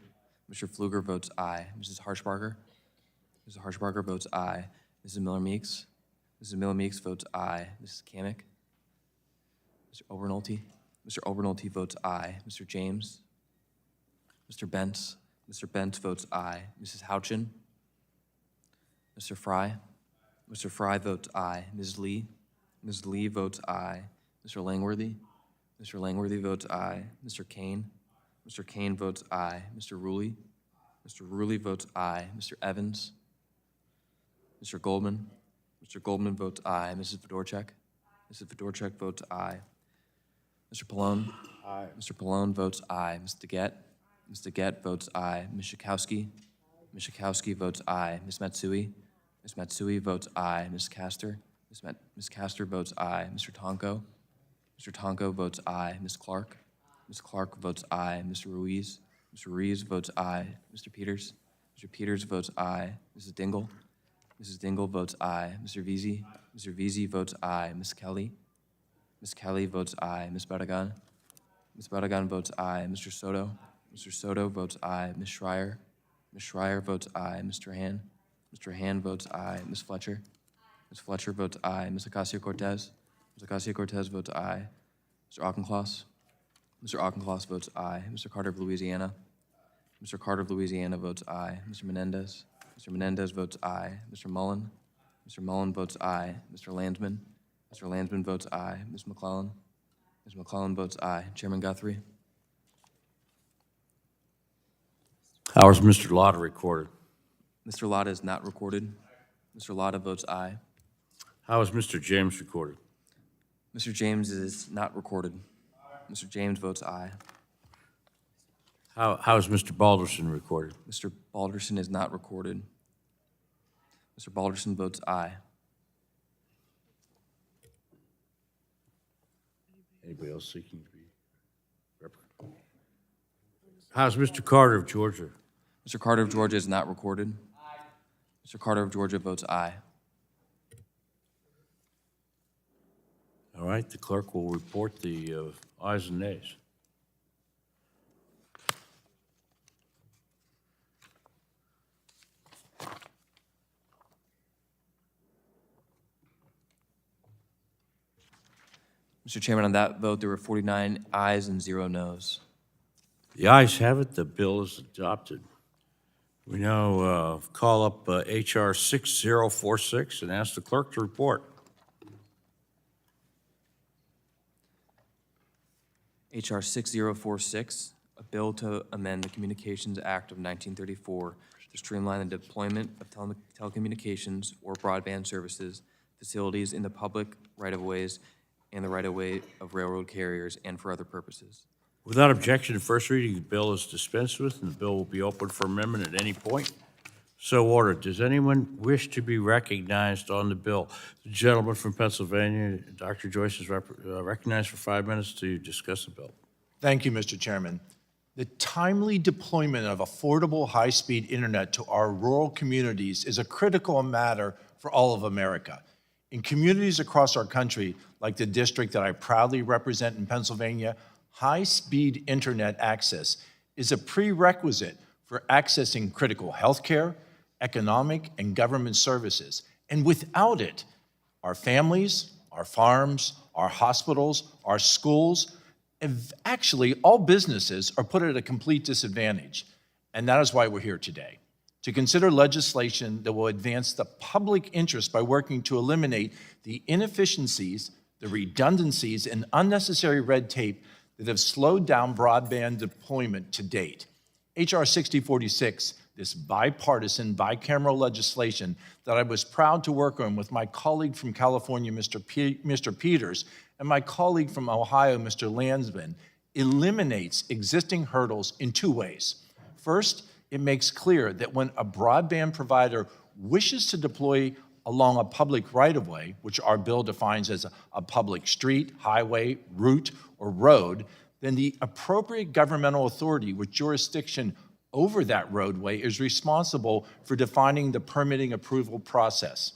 Mr. Pfluger votes aye. Mrs. Harshbarger? Mrs. Harshbarger votes aye. Mrs. Miller-Meeks? Mrs. Miller-Meeks votes aye. Mrs. Kamick? Mr. Obernolte? Mr. Obernolte votes aye. Mr. James? Mr. Bentz? Mr. Bentz votes aye. Mrs. Houchin? Mr. Fry? Mr. Fry votes aye. Mrs. Lee? Mrs. Lee votes aye. Mr. Langworthy? Mr. Langworthy votes aye. Mr. Kane? Mr. Kane votes aye. Mr. Ruley? Mr. Ruley votes aye. Mr. Evans? Mr. Goldman? Mr. Goldman votes aye. Mrs. Fedorchak? Mrs. Fedorchak votes aye. Mr. Pallone? Aye. Mr. Pallone votes aye. Ms. DeGette? Ms. DeGette votes aye. Ms. Schakowsky? Ms. Schakowsky votes aye. Ms. Matsui? Ms. Matsui votes aye. Ms. Castor? Ms. Castor votes aye. Mr. Tonko? Mr. Tonko votes aye. Ms. Clark? Ms. Clark votes aye. Mr. Ruiz? Mr. Ruiz votes aye. Mr. Peters? Mr. Peters votes aye. Mrs. Dingell? Mrs. Dingell votes aye. Mr. Veazey? Mr. Veazey votes aye. Ms. Kelly? Ms. Kelly votes aye. Ms. Barragan? Ms. Barragan votes aye. Mr. Soto? Mr. Soto votes aye. Ms. Schreier? Ms. Schreier votes aye. Mr. Han? Mr. Han votes aye. Ms. Fletcher? Ms. Fletcher votes aye. Ms. Ocasio-Cortez? Ms. Ocasio-Cortez votes aye. Mr. Auchincloss? Mr. Auchincloss votes aye. Mr. Carter of Louisiana? Mr. Carter of Louisiana votes aye. Mr. Menendez? Mr. Menendez votes aye. Mr. Mullen? Mr. Mullen votes aye. Mr. Landsman? Mr. Landsman votes aye. Ms. McClellan? Ms. McClellan votes aye. Chairman Guthrie? How is Mr. Lotta recorded? Mr. Latta is not recorded. Mr. Latta votes aye. How is Mr. James recorded? Mr. James is not recorded. Mr. James votes aye. How is Mr. Balderson recorded? Mr. Balderson is not recorded. Mr. Balderson votes aye. Anybody else seeking to be represented? How's Mr. Carter of Georgia? Mr. Carter of Georgia is not recorded. Mr. Carter of Georgia votes aye. All right, the clerk will report the ayes and nays. Mr. Chairman, on that vote, there were 49 ayes and 0 noes. The ayes have it, the bill is adopted. We now call up H.R. 6046 and ask the clerk to report. H.R. 6046, a bill to amend the Communications Act of 1934 to streamline the deployment of telecommunications or broadband services, facilities in the public right-of-ways and the right-of-way of railroad carriers, and for other purposes. Without objection to first reading, the bill is dispensed with, and the bill will be open for amendment at any point. So ordered. Does anyone wish to be recognized on the bill? The gentleman from Pennsylvania, Dr. Joyce, is recognized for 5 minutes to discuss the bill. Thank you, Mr. Chairman. The timely deployment of affordable high-speed internet to our rural communities is a critical matter for all of America. In communities across our country, like the district that I proudly represent in Pennsylvania, high-speed internet access is a prerequisite for accessing critical healthcare, economic, and government services. And without it, our families, our farms, our hospitals, our schools, actually all businesses are put at a complete disadvantage. And that is why we're here today, to consider legislation that will advance the public interest by working to eliminate the inefficiencies, the redundancies, and unnecessary red tape that have slowed down broadband deployment to date. H.R. 6046, this bipartisan, bicameral legislation that I was proud to work on with my colleague from California, Mr. Peters, and my colleague from Ohio, Mr. Landsman, eliminates existing hurdles in two ways. First, it makes clear that when a broadband provider wishes to deploy along a public right-of-way, which our bill defines as a public street, highway, route, or road, then the appropriate governmental authority with jurisdiction over that roadway is responsible for defining the permitting approval process.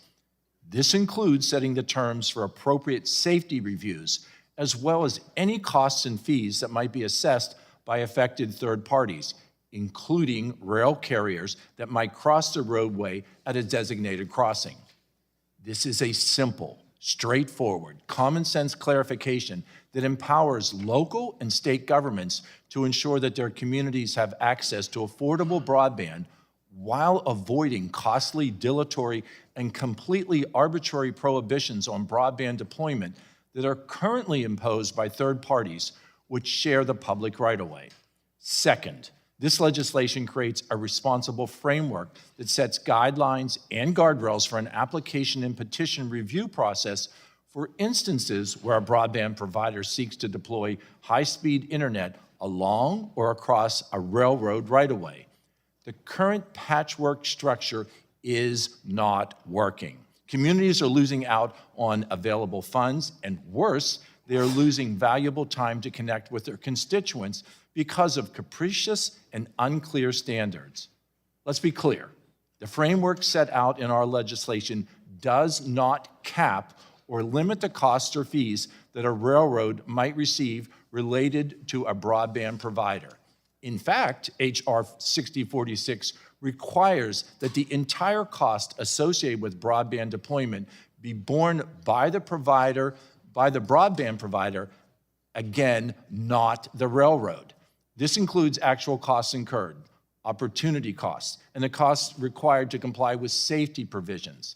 This includes setting the terms for appropriate safety reviews, as well as any costs and fees that might be assessed by affected third parties, including rail carriers that might cross the roadway at a designated crossing. This is a simple, straightforward, common-sense clarification that empowers local and state governments to ensure that their communities have access to affordable broadband while avoiding costly, dilatory, and completely arbitrary prohibitions on broadband deployment that are currently imposed by third parties which share the public right-of-way. Second, this legislation creates a responsible framework that sets guidelines and guardrails for an application and petition review process for instances where a broadband provider seeks to deploy high-speed internet along or across a railroad right-of-way. The current patchwork structure is not working. Communities are losing out on available funds, and worse, they are losing valuable time to connect with their constituents because of capricious and unclear standards. Let's be clear. The framework set out in our legislation does not cap or limit the costs or fees that a railroad might receive related to a broadband provider. In fact, H.R. 6046 requires that the entire cost associated with broadband deployment be borne by the provider, by the broadband provider, again, not the railroad. This includes actual costs incurred, opportunity costs, and the costs required to comply with safety provisions.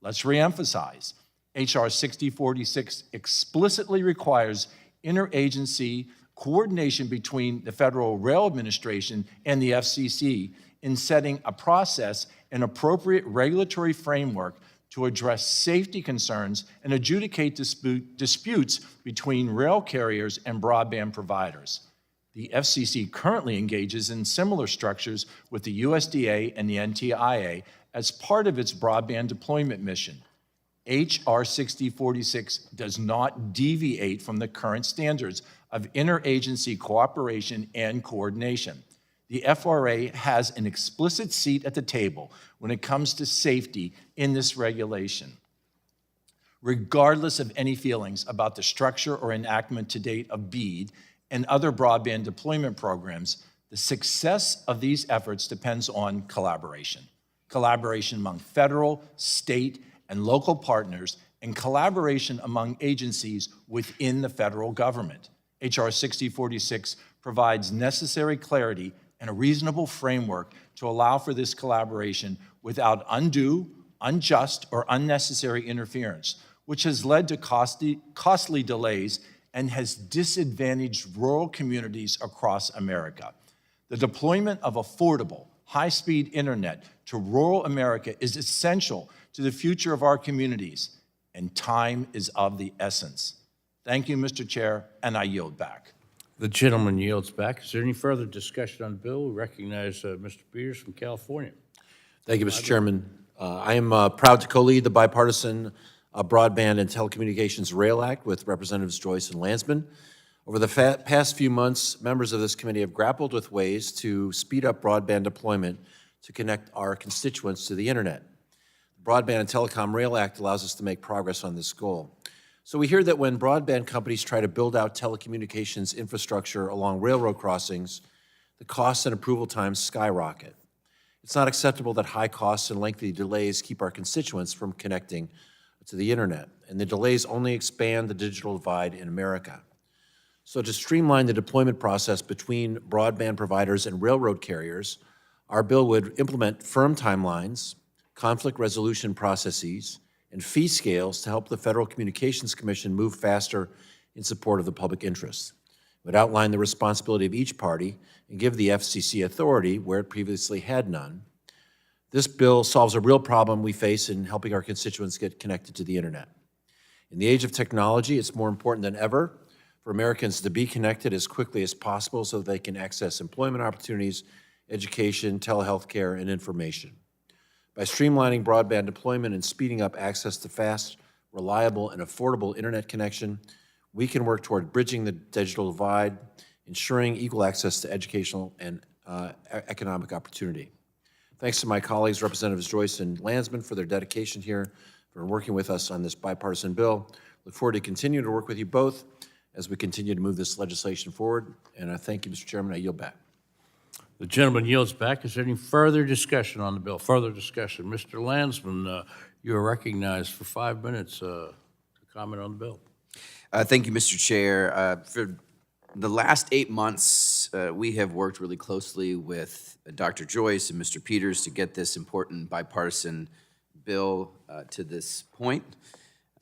Let's reemphasize, H.R. 6046 explicitly requires interagency coordination between the Federal Rail Administration and the FCC in setting a process and appropriate regulatory framework to address safety concerns and adjudicate disputes between rail carriers and broadband providers. The FCC currently engages in similar structures with the USDA and the NTIA as part of its broadband deployment mission. H.R. 6046 does not deviate from the current standards of interagency cooperation and coordination. The FRA has an explicit seat at the table when it comes to safety in this regulation. Regardless of any feelings about the structure or enactment to date of BEAD and other broadband deployment programs, the success of these efforts depends on collaboration. Collaboration among federal, state, and local partners, and collaboration among agencies within the federal government. H.R. 6046 provides necessary clarity and a reasonable framework to allow for this collaboration without undue, unjust, or unnecessary interference, which has led to costly delays and has disadvantaged rural communities across America. The deployment of affordable, high-speed internet to rural America is essential to the future of our communities, and time is of the essence. Thank you, Mr. Chair, and I yield back. The gentleman yields back. Is there any further discussion on the bill? We recognize Mr. Peters from California. Thank you, Mr. Chairman. I am proud to co-lead the bipartisan Broadband and Telecommunications Rail Act with Representatives Joyce and Landsman. Over the past few months, members of this committee have grappled with ways to speed up broadband deployment to connect our constituents to the internet. The Broadband and Telecom Rail Act allows us to make progress on this goal. So we hear that when broadband companies try to build out telecommunications infrastructure along railroad crossings, the costs and approval times skyrocket. It's not acceptable that high costs and lengthy delays keep our constituents from connecting to the internet, and the delays only expand the digital divide in America. So to streamline the deployment process between broadband providers and railroad carriers, our bill would implement firm timelines, conflict resolution processes, and fee scales to help the Federal Communications Commission move faster in support of the public interest. It would outline the responsibility of each party and give the FCC authority where it previously had none. This bill solves a real problem we face in helping our constituents get connected to the internet. In the age of technology, it's more important than ever for Americans to be connected as quickly as possible so that they can access employment opportunities, education, telehealth care, and information. By streamlining broadband deployment and speeding up access to fast, reliable, and affordable internet connection, we can work toward bridging the digital divide, ensuring equal access to educational and economic opportunity. Thanks to my colleagues, Representatives Joyce and Landsman, for their dedication here, for working with us on this bipartisan bill. Look forward to continuing to work with you both as we continue to move this legislation forward. And I thank you, Mr. Chairman. I yield back. The gentleman yields back. Is there any further discussion on the bill? Further discussion. Mr. Landsman, you are recognized for 5 minutes to comment on the bill. Thank you, Mr. Chair. For the last 8 months, we have worked really closely with Dr. Joyce and Mr. Peters to get this important bipartisan bill to this point.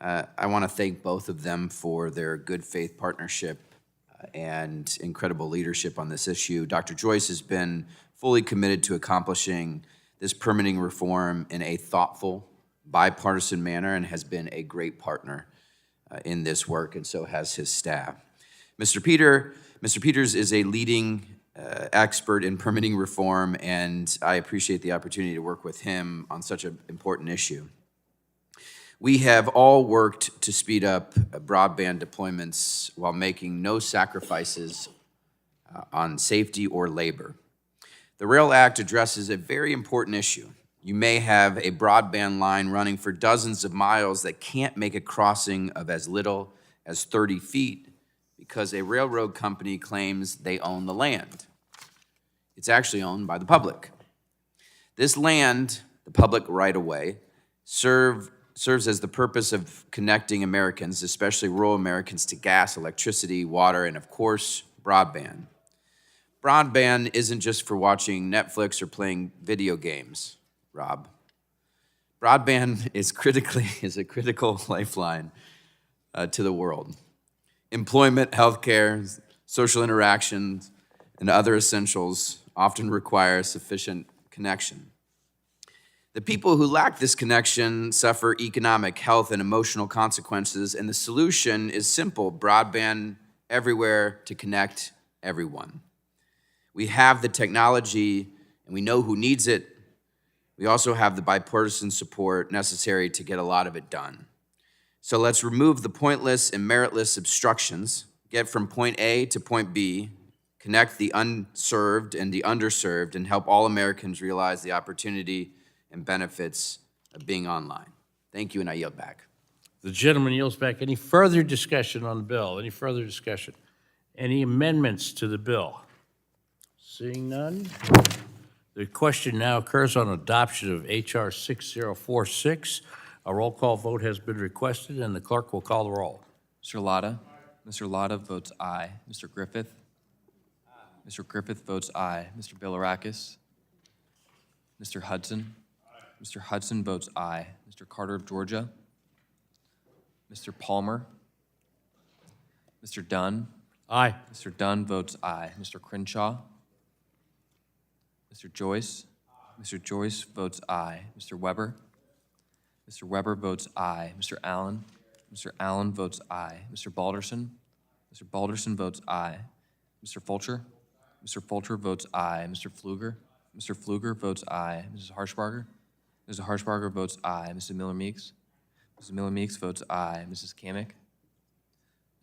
I want to thank both of them for their good faith partnership and incredible leadership on this issue. Dr. Joyce has been fully committed to accomplishing this permitting reform in a thoughtful, bipartisan manner and has been a great partner in this work, and so has his staff. Mr. Peters is a leading expert in permitting reform, and I appreciate the opportunity to work with him on such an important issue. We have all worked to speed up broadband deployments while making no sacrifices on safety or labor. The Rail Act addresses a very important issue. You may have a broadband line running for dozens of miles that can't make a crossing of as little as 30 feet because a railroad company claims they own the land. It's actually owned by the public. This land, the public right-of-way, serves as the purpose of connecting Americans, especially rural Americans, to gas, electricity, water, and of course, broadband. Broadband isn't just for watching Netflix or playing video games, Rob. Broadband is a critical lifeline to the world. Employment, healthcare, social interactions, and other essentials often require sufficient connection. The people who lack this connection suffer economic, health, and emotional consequences, and the solution is simple: broadband everywhere to connect everyone. We have the technology, and we know who needs it. We also have the bipartisan support necessary to get a lot of it done. So let's remove the pointless and meritless obstructions, get from point A to point B, connect the unserved and the underserved, and help all Americans realize the opportunity and benefits of being online. Thank you, and I yield back. The gentleman yields back. Any further discussion on the bill? Any further discussion? Any amendments to the bill? Seeing none, the question now occurs on adoption of H.R. 6046. A roll call vote has been requested, and the clerk will call the roll. Mr. Latta? Mr. Latta votes aye. Mr. Griffith? Mr. Griffith votes aye. Mr. Bilirakis? Mr. Hudson? Mr. Hudson votes aye. Mr. Carter of Georgia? Mr. Palmer? Mr. Dunn. Aye. Mr. Dunn votes aye. Mr. Crenshaw. Mr. Joyce. Mr. Joyce votes aye. Mr. Weber. Mr. Weber votes aye. Mr. Allen. Mr. Allen votes aye. Mr. Balderson. Mr. Balderson votes aye. Mr. Fulcher. Mr. Fulcher votes aye. Mr. Pfluger. Mr. Pfluger votes aye. Mrs. Harshbarger. Mrs. Harshbarger votes aye. Mrs. Miller-Meeks. Mrs. Miller-Meeks votes aye. Mrs. Kamick.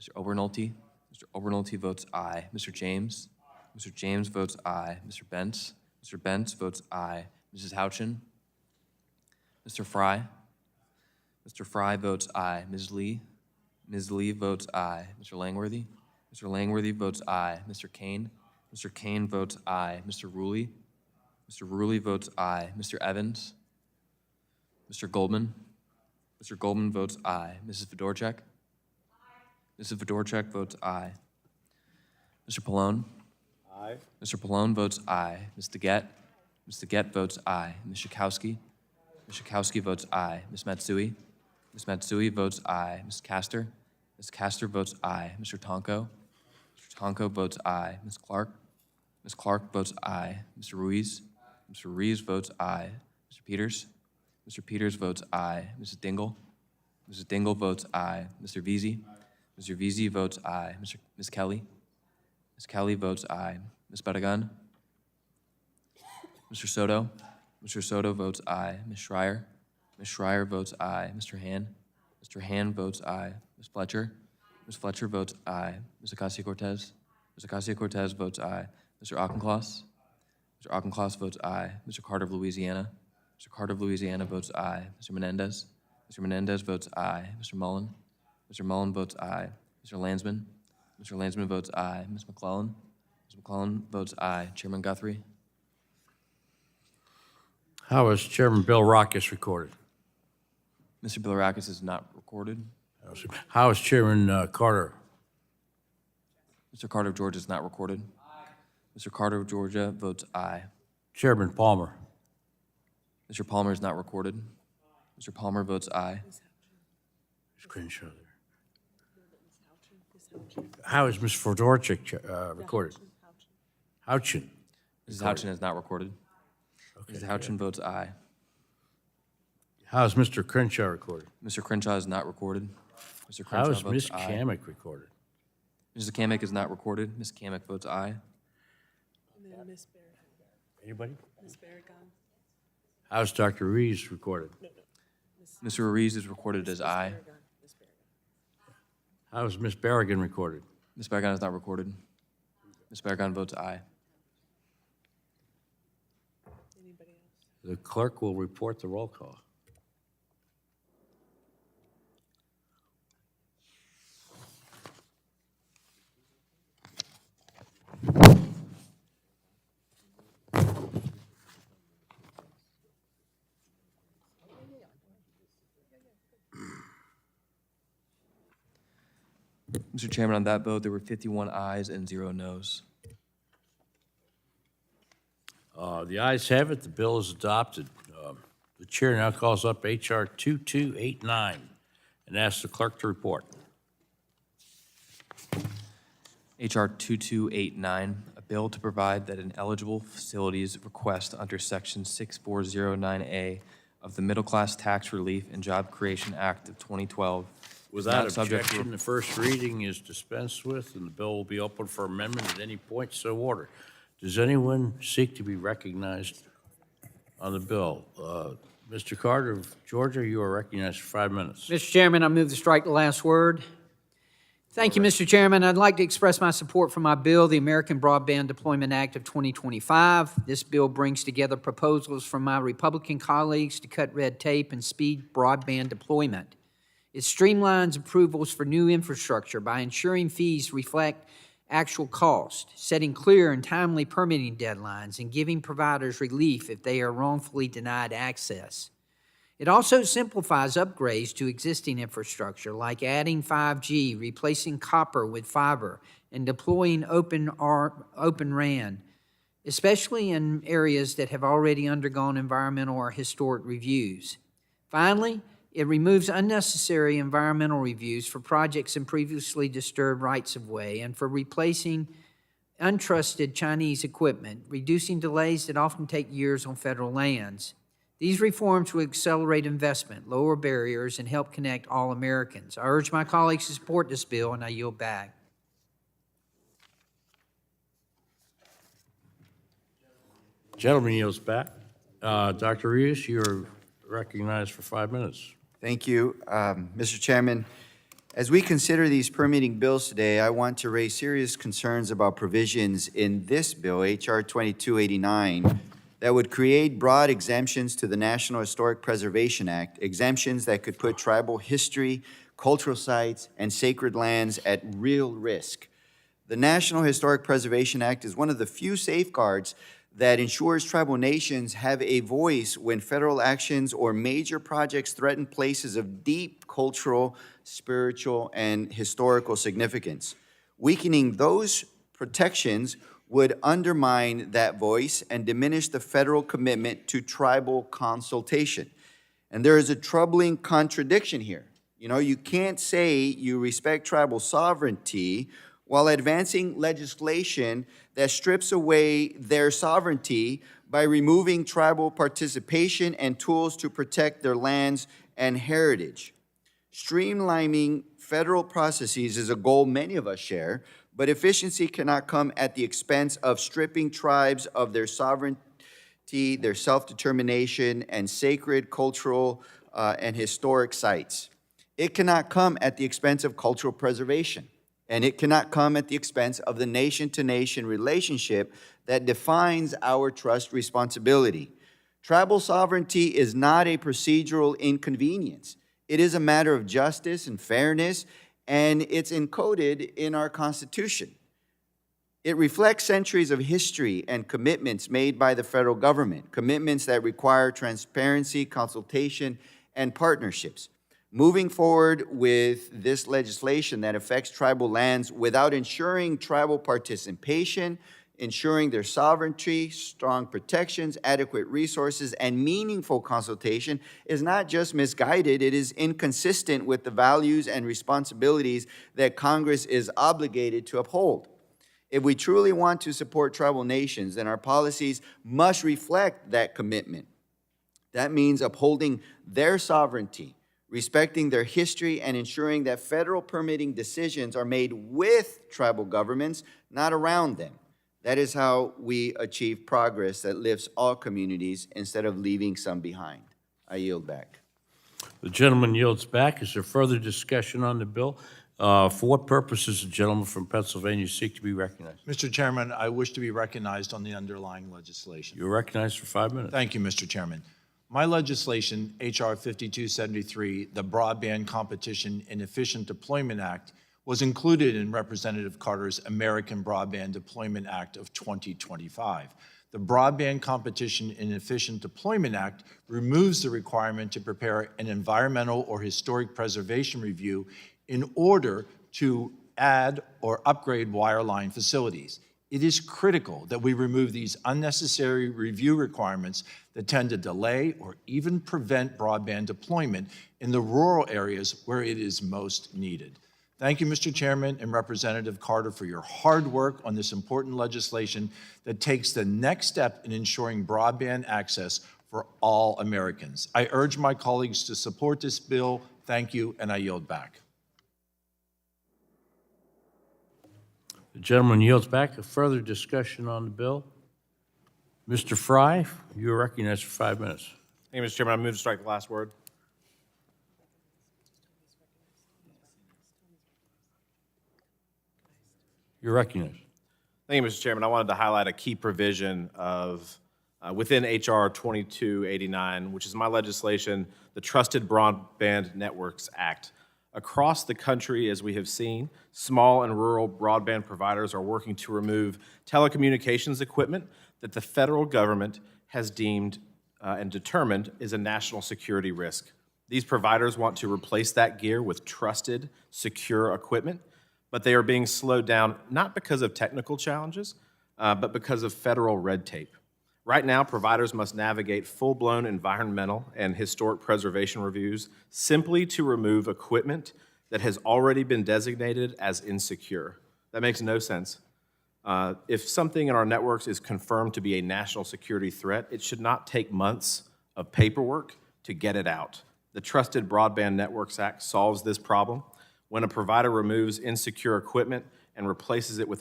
Mr. Obernolte. Mr. Obernolte votes aye. Mr. James. Mr. James votes aye. Mr. Bentz. Mr. Bentz votes aye. Mrs. Houchin. Mr. Fry. Mr. Fry votes aye. Ms. Lee. Ms. Lee votes aye. Mr. Langworthy. Mr. Langworthy votes aye. Mr. Kane. Mr. Kane votes aye. Mr. Ruley. Mr. Ruley votes aye. Mr. Evans. Mr. Goldman. Mr. Goldman votes aye. Mrs. Fedorchak. Mrs. Fedorchak votes aye. Mr. Pallone. Aye. Mr. Pallone votes aye. Ms. DeGette. Ms. DeGette votes aye. Ms. Schakowsky. Ms. Schakowsky votes aye. Ms. Matsui. Ms. Matsui votes aye. Ms. Castor. Ms. Castor votes aye. Mr. Tonko. Mr. Tonko votes aye. Ms. Clark. Ms. Clark votes aye. Mr. Ruiz. Mr. Ruiz votes aye. Mr. Peters. Mr. Peters votes aye. Mrs. Dingell. Mrs. Dingell votes aye. Mr. Veazey. Mr. Veazey votes aye. Ms. Kelly. Ms. Kelly votes aye. Ms. Badagun. Mr. Soto. Mr. Soto votes aye. Ms. Schreier. Ms. Schreier votes aye. Mr. Han. Mr. Han votes aye. Ms. Fletcher. Ms. Fletcher votes aye. Ms. Ocasio-Cortez. Ms. Ocasio-Cortez votes aye. Mr. Auchincloss. Mr. Auchincloss votes aye. Mr. Carter of Louisiana. Mr. Carter of Louisiana votes aye. Mr. Menendez. Mr. Menendez votes aye. Mr. Mullen. Mr. Mullen votes aye. Mr. Landsman. Mr. Landsman votes aye. Ms. McClellan. Ms. McClellan votes aye. Chairman Guthrie. How is Chairman Bill Rockus recorded? Mr. Bilirakis is not recorded. How is Chairman Carter? Mr. Carter of Georgia is not recorded. Mr. Carter of Georgia votes aye. Chairman Palmer? Mr. Palmer is not recorded. Mr. Palmer votes aye. Is Crenshaw there? How is Ms. Fedorchak recorded? Houchin? Mrs. Houchin is not recorded. Mrs. Houchin votes aye. How is Mr. Crenshaw recorded? Mr. Crenshaw is not recorded. Mr. How Crenshaw is votes Ms. aye. Kamick recorded? Mrs. Kamick is not recorded. Ms. Kamick votes aye. Anybody? How is Dr. Reeves recorded? Mr. Ruiz is recorded as aye. How is Ms. Berrigan recorded? Ms. Barragan is not recorded. Ms. Barragan votes aye. The clerk will report the roll call. Mr. Chairman, on that vote, there were 51 ayes and 0 noes. The ayes have it, the bill is adopted. The chair now calls up H.R. 2289 and asks the clerk to report. H.R. 2289, a bill to provide that an eligible facility's request under Section 6409A of the Middle Class Tax Relief and Job Creation Act of 2012 is Without not subject to objection, the first reading is dispensed with, and the bill will be open for amendment at any point so ordered. Does anyone seek to be recognized on the bill? Mr. Carter of Georgia, you are recognized for 5 minutes. Mr. Chairman, I move to strike the last word. Thank you, Mr. Chairman. I'd like to express my support for my bill, the American Broadband Deployment Act of 2025. This bill brings together proposals from my Republican colleagues to cut red tape and speed broadband deployment. It streamlines approvals for new infrastructure by ensuring fees reflect actual cost, setting clear and timely permitting deadlines, and giving providers relief if they are wrongfully denied access. It also simplifies upgrades to existing infrastructure, like adding 5G, replacing copper with fiber, and deploying Open RAN, especially in areas that have already undergone environmental or historic reviews. Finally, It removes unnecessary environmental reviews for projects in previously disturbed rights-of-way and for replacing untrusted Chinese equipment, reducing delays that often take years on federal lands. These reforms will accelerate investment, lower barriers, and help connect all Americans. I urge my colleagues to support this bill, and I yield back. Gentleman yields back. Dr. Rios, you're recognized for 5 minutes. Thank you, Mr. Chairman. As we consider these permitting bills today, I want to raise serious concerns about provisions in this bill, H.R. 2289, that would create broad exemptions to the National Historic Preservation Act, exemptions that could put tribal history, cultural sites, and sacred lands at real risk. The National Historic Preservation Act is one of the few safeguards that ensures tribal nations have a voice when federal actions or major projects threaten places of deep cultural, spiritual, and historical significance. Weakening those protections would undermine that voice and diminish the federal commitment to tribal consultation. And there is a troubling contradiction here. You know, you can't say you respect tribal sovereignty while advancing legislation that strips away their sovereignty by removing tribal participation and tools to protect their lands and heritage. Streamlining federal processes is a goal many of us share, but efficiency cannot come at the expense of stripping tribes of their sovereignty, their self-determination, and sacred cultural and historic sites. It cannot come at the expense of cultural preservation. And it cannot come at the expense of the nation-to-nation relationship that defines our trust responsibility. Tribal sovereignty is not a procedural inconvenience. It is a matter of justice and fairness, and it's encoded in our Constitution. It reflects centuries of history and commitments made by the federal government, commitments that require transparency, consultation, and partnerships. Moving forward with this legislation that affects tribal lands without ensuring tribal participation, ensuring their sovereignty, strong protections, adequate resources, and meaningful consultation is not just misguided, it is inconsistent with the values and responsibilities that Congress is obligated to uphold. If we truly want to support tribal nations, then our policies must reflect that commitment. That means upholding their sovereignty, respecting their history, and ensuring that federal permitting decisions are made with tribal governments, not around them. That is how we achieve progress that lifts all communities instead of leaving some behind. I yield back. The gentleman yields back. Is there further discussion on the bill? For what purposes the gentleman from Pennsylvania seek to be recognized? Mr. Chairman, I wish to be recognized on the underlying legislation. You're recognized for 5 minutes. Thank you, Mr. Chairman. My legislation, H.R. 5273, the Broadband Competition and Efficient Deployment Act, was included in Representative Carter's American Broadband Deployment Act of 2025. The Broadband Competition and Efficient Deployment Act removes the requirement to prepare an environmental or historic preservation review in order to add or upgrade wireline facilities. It is critical that we remove these unnecessary review requirements that tend to delay or even prevent broadband deployment in the rural areas where it is most needed. Thank you, Mr. Chairman and Representative Carter, for your hard work on this important legislation that takes the next step in ensuring broadband access for all Americans. I urge my colleagues to support this bill. Thank you, and I yield back. The gentleman yields back. A further discussion on the bill? Mr. Fry, you are recognized for 5 minutes. Thank you, Mr. Chairman. I move to strike the last word. You're recognized. Thank you, Mr. Chairman. I wanted to highlight a key provision of within H.R. 2289, which is my legislation, the Trusted Broadband Networks Act. Across the country, as we have seen, small and rural broadband providers are working to remove telecommunications equipment that the federal government has deemed and determined is a national security risk. These providers want to replace that gear with trusted, secure equipment, but they are being slowed down not because of technical challenges, but because of federal red tape. Right now, providers must navigate full-blown environmental and historic preservation reviews simply to remove equipment that has already been designated as insecure. That makes no sense. If something in our networks is confirmed to be a national security threat, it should not take months of paperwork to get it out. The Trusted Broadband Networks Act solves this problem. When a provider removes insecure equipment and replaces it with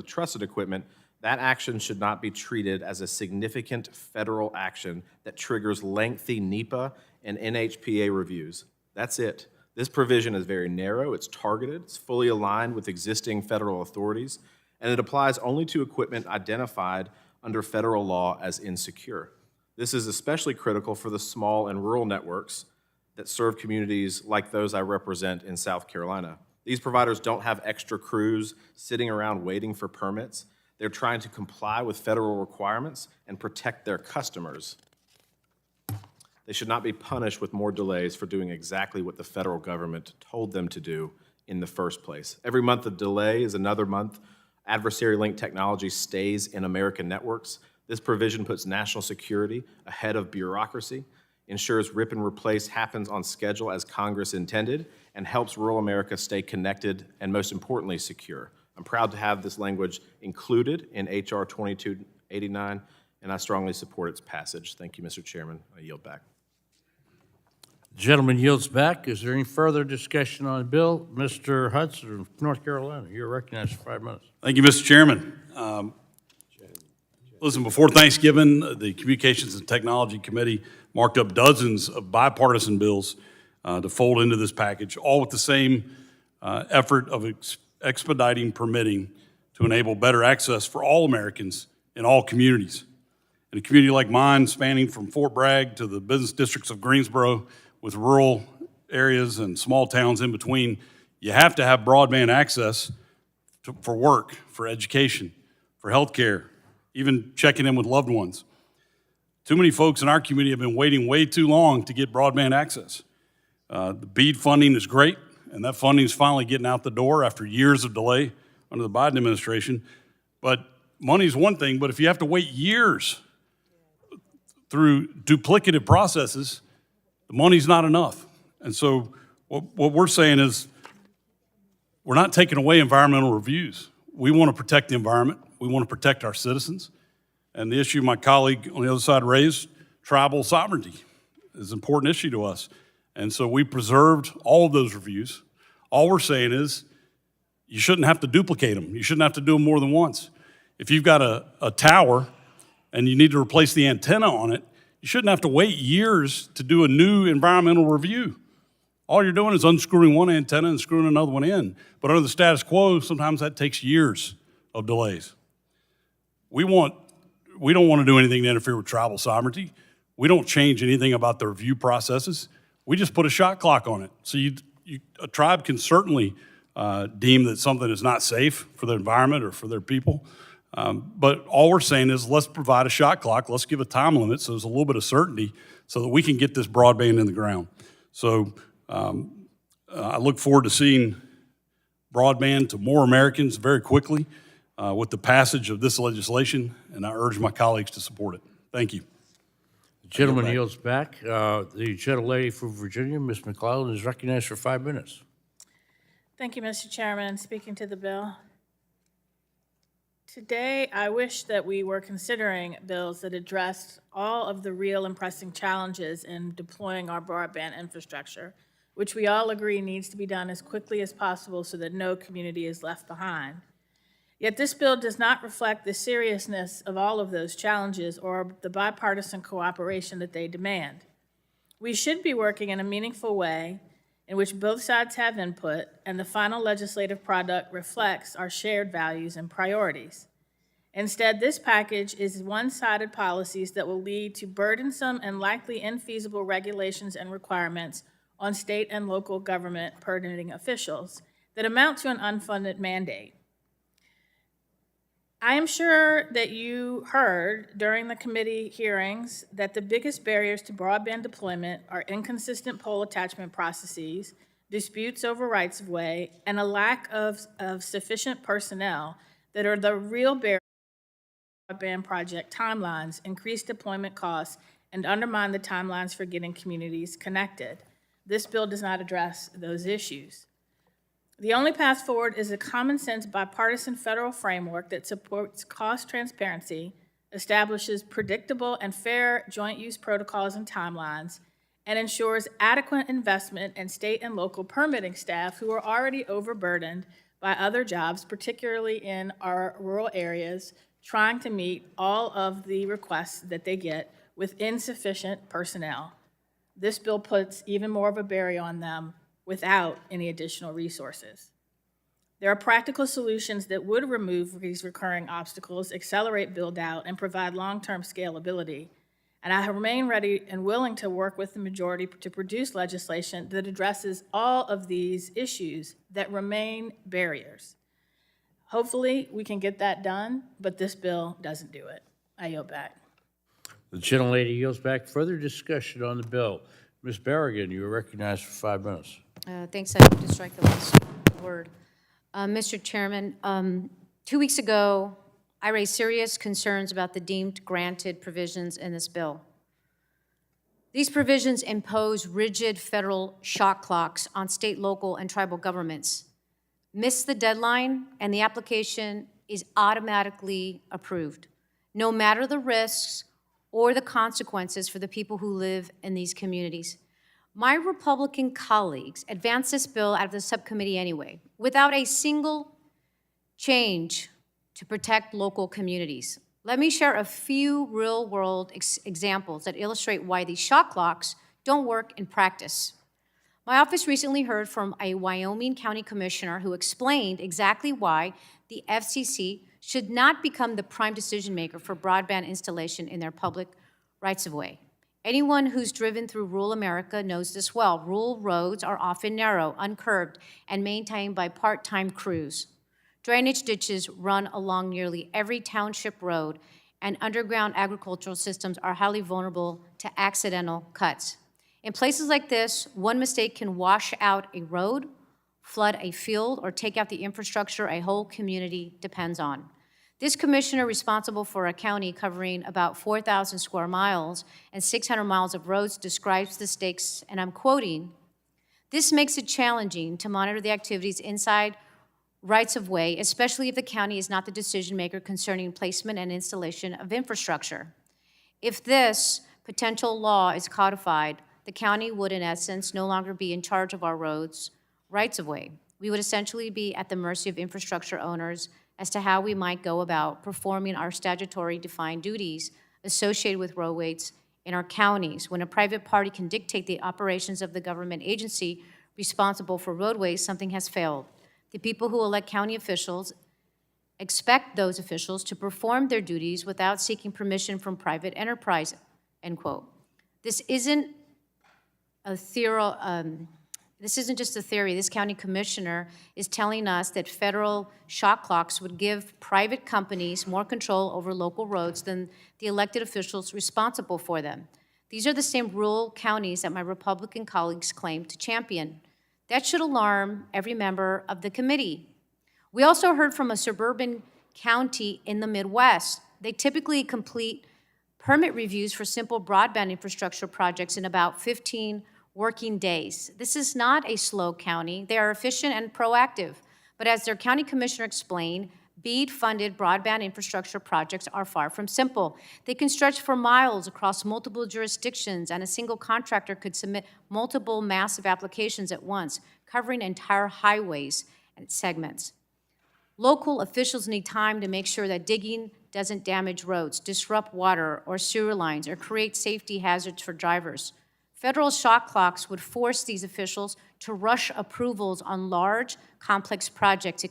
trusted equipment, that action should not be treated as a significant federal action that triggers lengthy NEPA and NHPA reviews. That's it. This provision is very narrow, it's targeted, it's fully aligned with existing federal authorities, and it applies only to equipment identified under federal law as insecure. This is especially critical for the small and rural networks that serve communities like those I represent in South Carolina. These providers don't have extra crews sitting around waiting for permits. They're trying to comply with federal requirements and protect their customers. They should not be punished with more delays for doing exactly what the federal government told them to do in the first place. Every month of delay is another month adversary-linked technology stays in American networks. This provision puts national security ahead of bureaucracy, ensures rip and replace happens on schedule as Congress intended, and helps rural America stay connected and, most importantly, secure. I'm proud to have this language included in H.R. 2289, and I strongly support its passage. Thank you, Mr. Chairman. I yield back. The gentleman yields back. Is there any further discussion on the bill? Mr. Hudson of North Carolina, you're recognized for 5 minutes. Thank you, Mr. Chairman. Listen, before Thanksgiving, the Communications and Technology Committee marked up dozens of bipartisan bills to fold into this package, all with the same effort of expediting permitting to enable better access for all Americans in all communities. In a community like mine, spanning from Fort Bragg to the business districts of Greensboro, with rural areas and small towns in between, you have to have broadband access for work, for education, for healthcare, even checking in with loved ones. Too many folks in our community have been waiting way too long to get broadband access. The BEAD funding is great, and that funding is finally getting out the door after years of delay under the Biden administration. But money is one thing, but if you have to wait years through duplicative processes, the money's not enough. And so what we're saying is we're not taking away environmental reviews. We want to protect the environment. We want to protect our citizens. And the issue my colleague on the other side raised, tribal sovereignty, is an important issue to us. And so we preserved all of those reviews. All we're saying is you shouldn't have to duplicate them. You shouldn't have to do them more than once. If you've got a tower and you need to replace the antenna on it, you shouldn't have to wait years to do a new environmental review. All you're doing is unscrewing one antenna and screwing another one in. But under the status quo, sometimes that takes years of delays. We don't want to do anything to interfere with tribal sovereignty. We don't change anything about the review processes. We just put a shot clock on it. So a tribe can certainly deem that something is not safe for the environment or for their people. But all we're saying is let's provide a shot clock. Let's give a time limit so there's a little bit of certainty so that we can get this broadband in the ground. So I look forward to seeing broadband to more Americans very quickly with the passage of this legislation, and I urge my colleagues to support it. Thank you. The gentleman yields back. The gentlelady from Virginia, Ms. McClellan, is recognized for 5 minutes. Thank you, Mr. Chairman. Speaking to the bill. Today, I wish that we were considering bills that addressed all of the real and pressing challenges in deploying our broadband infrastructure, which we all agree needs to be done as quickly as possible so that no community is left behind. Yet this bill does not reflect the seriousness of all of those challenges or the bipartisan cooperation that they demand. We should be working in a meaningful way in which both sides have input and the final legislative product reflects our shared values and priorities. Instead, this package is one-sided policies that will lead to burdensome and likely infeasible regulations and requirements on state and local government permitting officials that amount to an unfunded mandate. I am sure that you heard during the committee hearings that the biggest barriers to broadband deployment are inconsistent pole attachment processes, disputes over rights of way, and a lack of sufficient personnel that are the real barriers to broadband project timelines, increase deployment costs, and undermine the timelines for getting communities connected. This bill does not address those issues. The only path forward is a common-sense bipartisan federal framework that supports cost transparency, establishes predictable and fair joint-use protocols and timelines, and ensures adequate investment in state and local permitting staff who are already overburdened by other jobs, particularly in our rural areas, trying to meet all of the requests that they get with insufficient personnel. This bill puts even more of a barrier on them without any additional resources. There are practical solutions that would remove these recurring obstacles, accelerate build-out, and provide long-term scalability. And I remain ready and willing to work with the majority to produce legislation that addresses all of these issues that remain barriers. Hopefully, we can get that done, but this bill doesn't do it. I yield back. The gentlelady yields back. Further discussion on the bill. Ms. Berrigan, you are recognized for 5 minutes. Thanks, I have to strike the last word. Mr. Chairman, 2 weeks ago, I raised serious concerns about the deemed granted provisions in this bill. These provisions impose rigid federal shot clocks on state, local, and tribal governments. Miss the deadline, and the application is automatically approved, no matter the risks or the consequences for the people who live in these communities. My Republican colleagues advanced this bill out of the subcommittee anyway, without a single change to protect local communities. Let me share a few real-world examples that illustrate why these shot clocks don't work in practice. My office recently heard from a Wyoming County Commissioner who explained exactly why the FCC should not become the prime decision maker for broadband installation in their public rights-of-way. Anyone who's driven through rural America knows this well. Rural roads are often narrow, uncurbed, and maintained by part-time crews. Drainage ditches run along nearly every township road, and underground agricultural systems are highly vulnerable to accidental cuts. In places like this, one mistake can wash out a road, flood a field, or take out the infrastructure a whole community depends on. This commissioner, responsible for a county covering about 4,000 square miles and 600 miles of roads, describes the stakes, and I'm quoting, "This makes it challenging to monitor the activities inside rights-of-way, especially if the county is not the decision maker concerning placement and installation of infrastructure. If this potential law is codified, the county would, in essence, no longer be in charge of our roads' rights-of-way. We would essentially be at the mercy of infrastructure owners as to how we might go about performing our statutory defined duties associated with roadways in our counties. When a private party can dictate the operations of the government agency responsible for roadways, something has failed. The people who elect county officials expect those officials to perform their duties without seeking permission from private enterprise," end quote. This isn't just a theory. This county commissioner is telling us that federal shot clocks would give private companies more control over local roads than the elected officials responsible for them. These are the same rural counties that my Republican colleagues claim to champion. That should alarm every member of the committee. We also heard from a suburban county in the Midwest. They typically complete permit reviews for simple broadband infrastructure projects in about 15 working days. This is not a slow county. They are efficient and proactive. But as their county commissioner explained, BEAD-funded broadband infrastructure projects are far from simple. They can stretch for miles across multiple jurisdictions, and a single contractor could submit multiple massive applications at once, covering entire highways and segments. Local officials need time to make sure that digging doesn't damage roads, disrupt water or sewer lines, or create safety hazards for drivers. Federal shot clocks would force these officials to rush approvals on large, complex projects,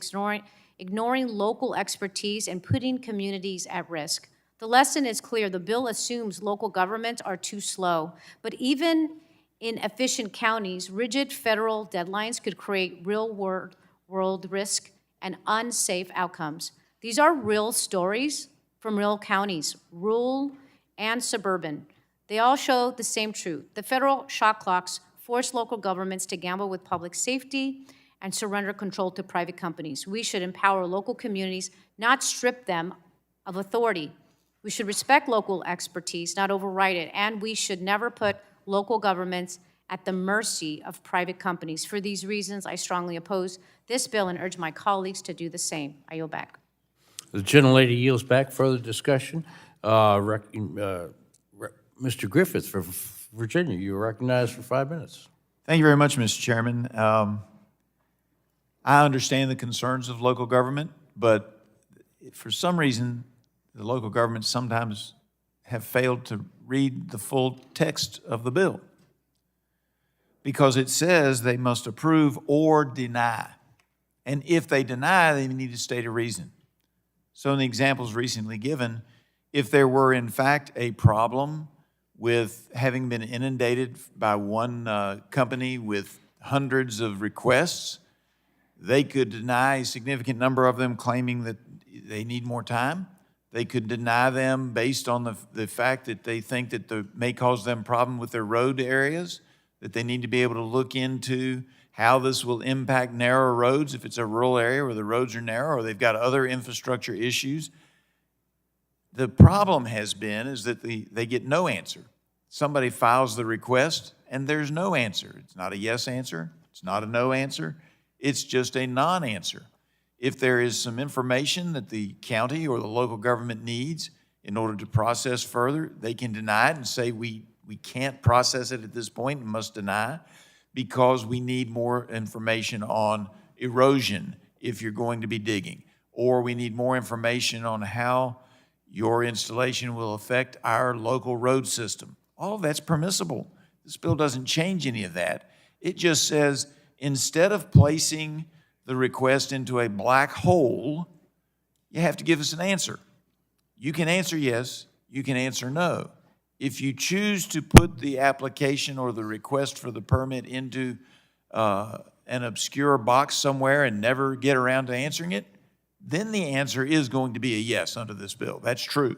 ignoring local expertise and putting communities at risk. The lesson is clear. The bill assumes local governments are too slow. But even in efficient counties, rigid federal deadlines could create real-world risk and unsafe outcomes. These are real stories from real counties, rural and suburban. They all show the same truth. The federal shot clocks force local governments to gamble with public safety and surrender control to private companies. We should empower local communities, not strip them of authority. We should respect local expertise, not override it, and we should never put local governments at the mercy of private companies. For these reasons, I strongly oppose this bill and urge my colleagues to do the same. I yield back. The gentlelady yields back. Further discussion? Mr. Griffith for Virginia, you are recognized for 5 minutes. Thank you very much, Mr. Chairman. I understand the concerns of local government, but for some reason, the local governments sometimes have failed to read the full text of the bill, because it says they must approve or deny. And if they deny, they need to state a reason. So in the examples recently given, if there were in fact a problem with having been inundated by one company with hundreds of requests, they could deny a significant number of them, claiming that they need more time. They could deny them based on the fact that they think that may cause them problem with their road areas, that they need to be able to look into how this will impact narrow roads if it's a rural area where the roads are narrow or they've got other infrastructure issues. The problem has been is that they get no answer. Somebody files the request and there's no answer. It's not a yes answer. It's not a no answer. It's just a non-answer. If there is some information that the county or the local government needs in order to process further, they can deny it and say we can't process it at this point and must deny because we need more information on erosion if you're going to be digging, or we need more information on how your installation will affect our local road system. All of that's permissible. This bill doesn't change any of that. It just says instead of placing the request into a black hole, you have to give us an answer. You can answer yes, you can answer no. If you choose to put the application or the request for the permit into an obscure box somewhere and never get around to answering it, then the answer is going to be a yes under this bill. That's true.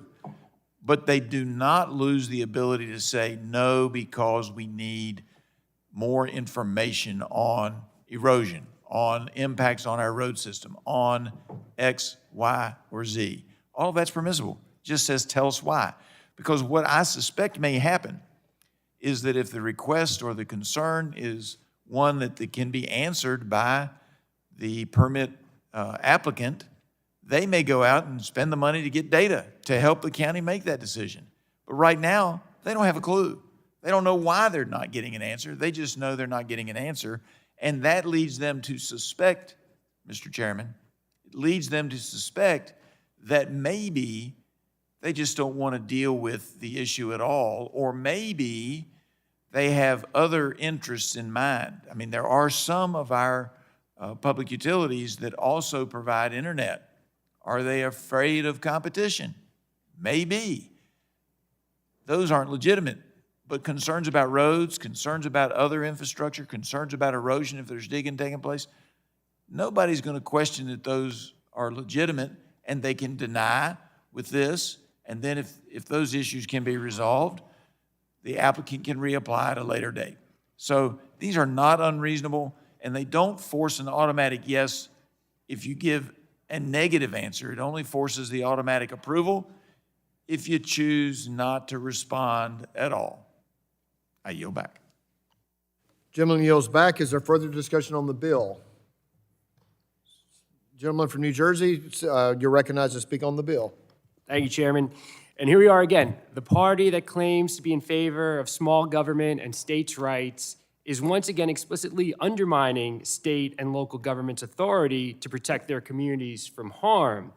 But they do not lose the ability to say no because we need more information on erosion, on impacts on our road system, on X, Y, or Z. All of that's permissible. It just says tell us why. Because what I suspect may happen is that if the request or the concern is one that can be answered by the permit applicant, they may go out and spend the money to get data to help the county make that decision. But right now, they don't have a clue. They don't know why they're not getting an answer. They just know they're not getting an answer. And that leads them to suspect, Mr. Chairman, it leads them to suspect that maybe they just don't want to deal with the issue at all, or maybe they have other interests in mind. I mean, there are some of our public utilities that also provide internet. Are they afraid of competition? Maybe. Those aren't legitimate. But concerns about roads, concerns about other infrastructure, concerns about erosion if there's digging taking place, nobody's going to question that those are legitimate and they can deny with this. And then if those issues can be resolved, the applicant can reapply at a later date. So these are not unreasonable, and they don't force an automatic yes if you give a negative answer. It only forces the automatic approval if you choose not to respond at all. I yield back. Gentleman yields back. Is there further discussion on the bill? Gentleman from New Jersey, you're recognized to speak on the bill. Thank you, Chairman. And here we are again. The party that claims to be in favor of small government and states' rights is once again explicitly undermining state and local government's authority to protect their communities from harm.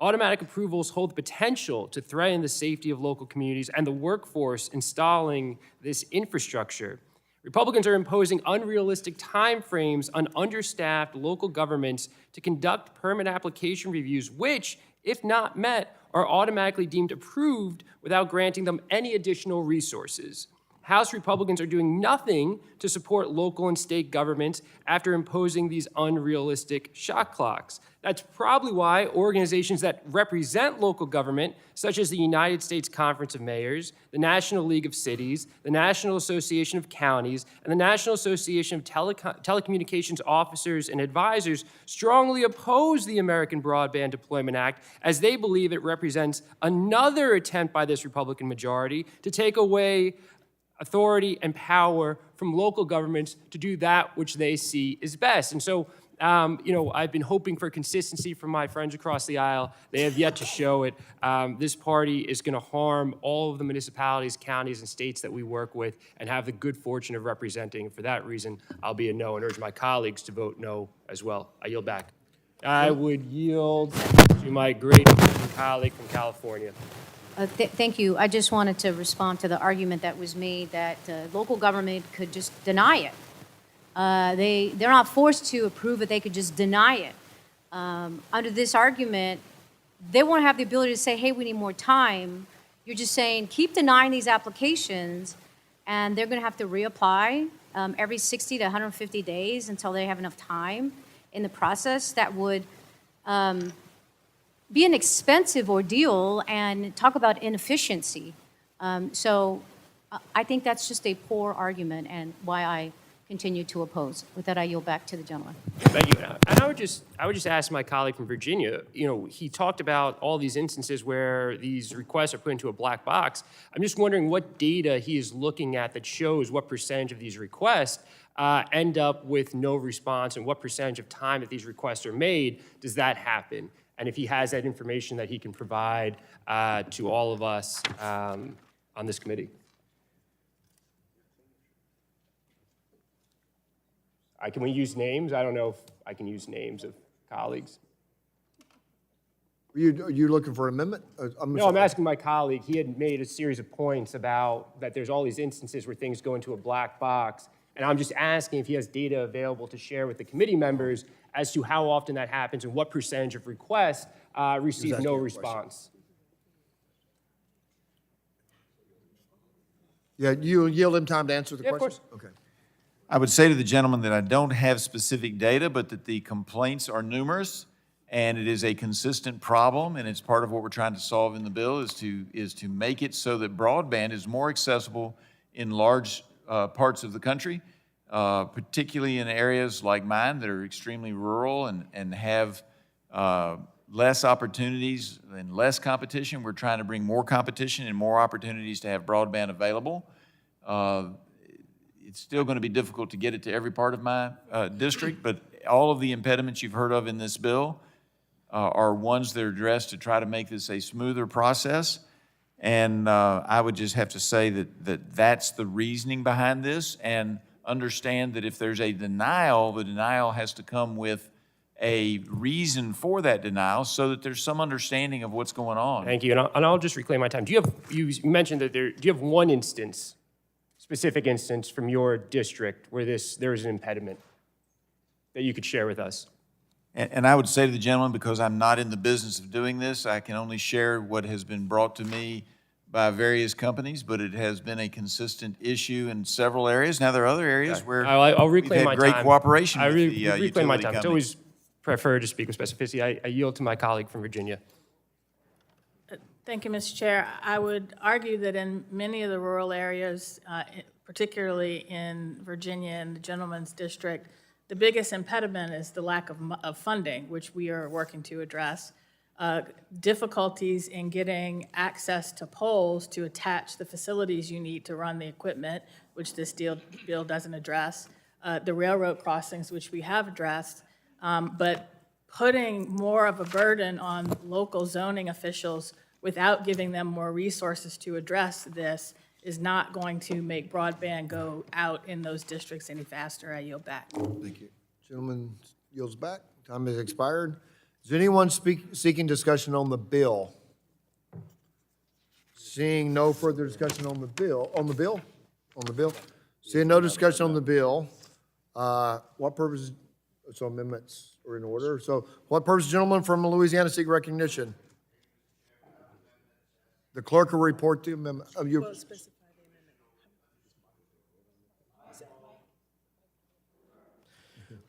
Automatic approvals hold the potential to threaten the safety of local communities and the workforce installing this infrastructure. Republicans are imposing unrealistic timeframes on understaffed local governments to conduct permit application reviews, which, if not met, are automatically deemed approved without granting them any additional resources. House Republicans are doing nothing to support local and state governments after imposing these unrealistic shot clocks. That's probably why organizations that represent local government, such as the United States Conference of Mayors, the National League of Cities, the National Association of Counties, and the National Association of Telecommunications Officers and Advisors, strongly oppose the American Broadband Deployment Act, as they believe it represents another attempt by this Republican majority to take away authority and power from local governments to do that which they see is best. And so, I've been hoping for consistency from my friends across the aisle. They have yet to show it. This party is going to harm all of the municipalities, counties, and states that we work with and have the good fortune of representing. For that reason, I'll be a no and urge my colleagues to vote no as well. I yield back. I would yield to my great colleague from California. Thank you. I just wanted to respond to the argument that was made that local government could just deny it. They're not forced to approve it. They could just deny it. Under this argument, they won't have the ability to say, hey, we need more time. You're just saying, keep denying these applications, and they're going to have to reapply every 60 to 150 days until they have enough time in the process. That would be an expensive ordeal, and talk about inefficiency. So I think that's just a poor argument, and why I continue to oppose. With that, I yield back to the gentleman. Thank you. And I would just ask my colleague from Virginia, he talked about all these instances where these requests are put into a black box. I'm just wondering what data he is looking at that shows what percentage of these requests end up with no response, and what percentage of time that these requests are made does that happen? And if he has that information that he can provide to all of us on this committee. Can we use names? I don't know if I can use names of colleagues. Are you looking for an amendment? No, I'm asking my colleague. He had made a series of points about that there's all these instances where things go into a black box. And I'm just asking if he has data available to share with the committee members as to how often that happens and what percentage of requests receive no response. Yeah, you yield him time to answer the Yeah, question? of course. Okay. I would say to the gentleman that I don't have specific data, but that the complaints are numerous, and it is a consistent problem, and it's part of what we're trying to solve in the bill is to make it so that broadband is more accessible in large parts of the country, particularly in areas like mine that are extremely rural and have less opportunities and less competition. We're trying to bring more competition and more opportunities to have broadband available. It's still going to be difficult to get it to every part of my district, but all of the impediments you've heard of in this bill are ones that are addressed to try to make this a smoother process. And I would just have to say that that's the reasoning behind this, and understand that if there's a denial, the denial has to come with a reason for that denial so that there's some understanding of what's going on. Thank you, and I'll just reclaim my time. You mentioned that do you have one instance, specific instance from your district where there is an impediment that you could share with us? And I would say to the gentleman, because I'm not in the business of doing this, I can only share what has been brought to me by various companies, but it has been a consistent issue in several areas. Now, there are other areas where I'll we've reclaim had my great time. cooperation with the reclaim my utility time. It's companies. always prefer to speak with specificity. I yield to my colleague from Virginia. Thank you, Mr. Chair. I would argue that in many of the rural areas, particularly in Virginia and the gentleman's district, the biggest impediment is the lack of funding, which we are working to address. Difficulties in getting access to poles to attach the facilities you need to run the equipment, which this bill doesn't address. The railroad crossings, which we have addressed, but putting more of a burden on local zoning officials without giving them more resources to address this is not going to make broadband go out in those districts any faster. I yield back. Thank you. Gentleman yields back. Time has expired. Is anyone seeking discussion on the bill? Seeing no further discussion on the bill, Seeing no discussion on the bill, what purpose, so amendments are in order. So what purpose, gentleman from Louisiana, seek recognition? The clerk will report the amendment.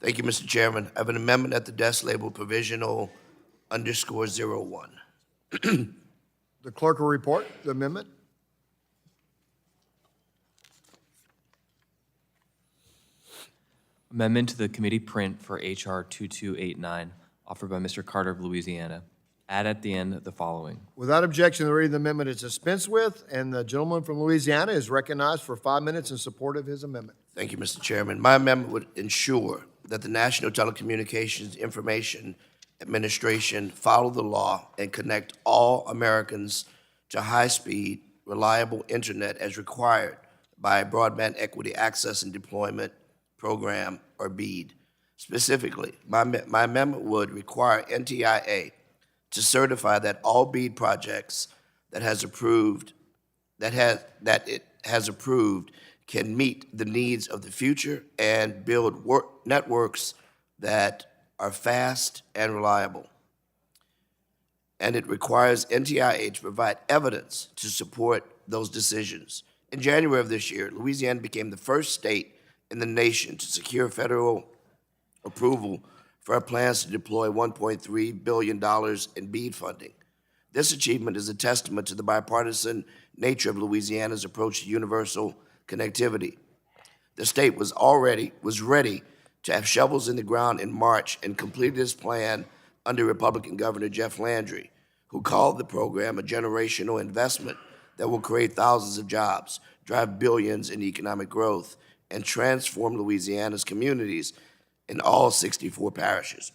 Thank you, Mr. Chairman. I have an amendment at the desk labeled provisional _01. The clerk will report the amendment. Amendment to the committee print for H.R. 2289, offered by Mr. Carter of Louisiana. Add at the end the following. Without objection, the reading of the amendment is dispensed with, and the gentleman from Louisiana is recognized for 5 minutes in support of his amendment. Thank you, Mr. Chairman. My amendment would ensure that the National Telecommunications Information Administration follow the law and connect all Americans to high-speed, reliable internet as required by a Broadband Equity Access and Deployment Program, or BEAD. Specifically, my amendment would require NTIA to certify that all BEAD projects that it has approved can meet the needs of the future and build networks that are fast and reliable. And it requires NTIA to provide evidence to support those decisions. In January of this year, Louisiana became the first state in the nation to secure federal approval for our plans to deploy $1.3 billion in BEAD funding. This achievement is a testament to the bipartisan nature of Louisiana's approach to universal connectivity. The state was ready to have shovels in the ground in March and completed its plan under Republican Governor Jeff Landry, who called the program a generational investment that will create thousands of jobs, drive billions in economic growth, and transform Louisiana's communities in all 64 parishes.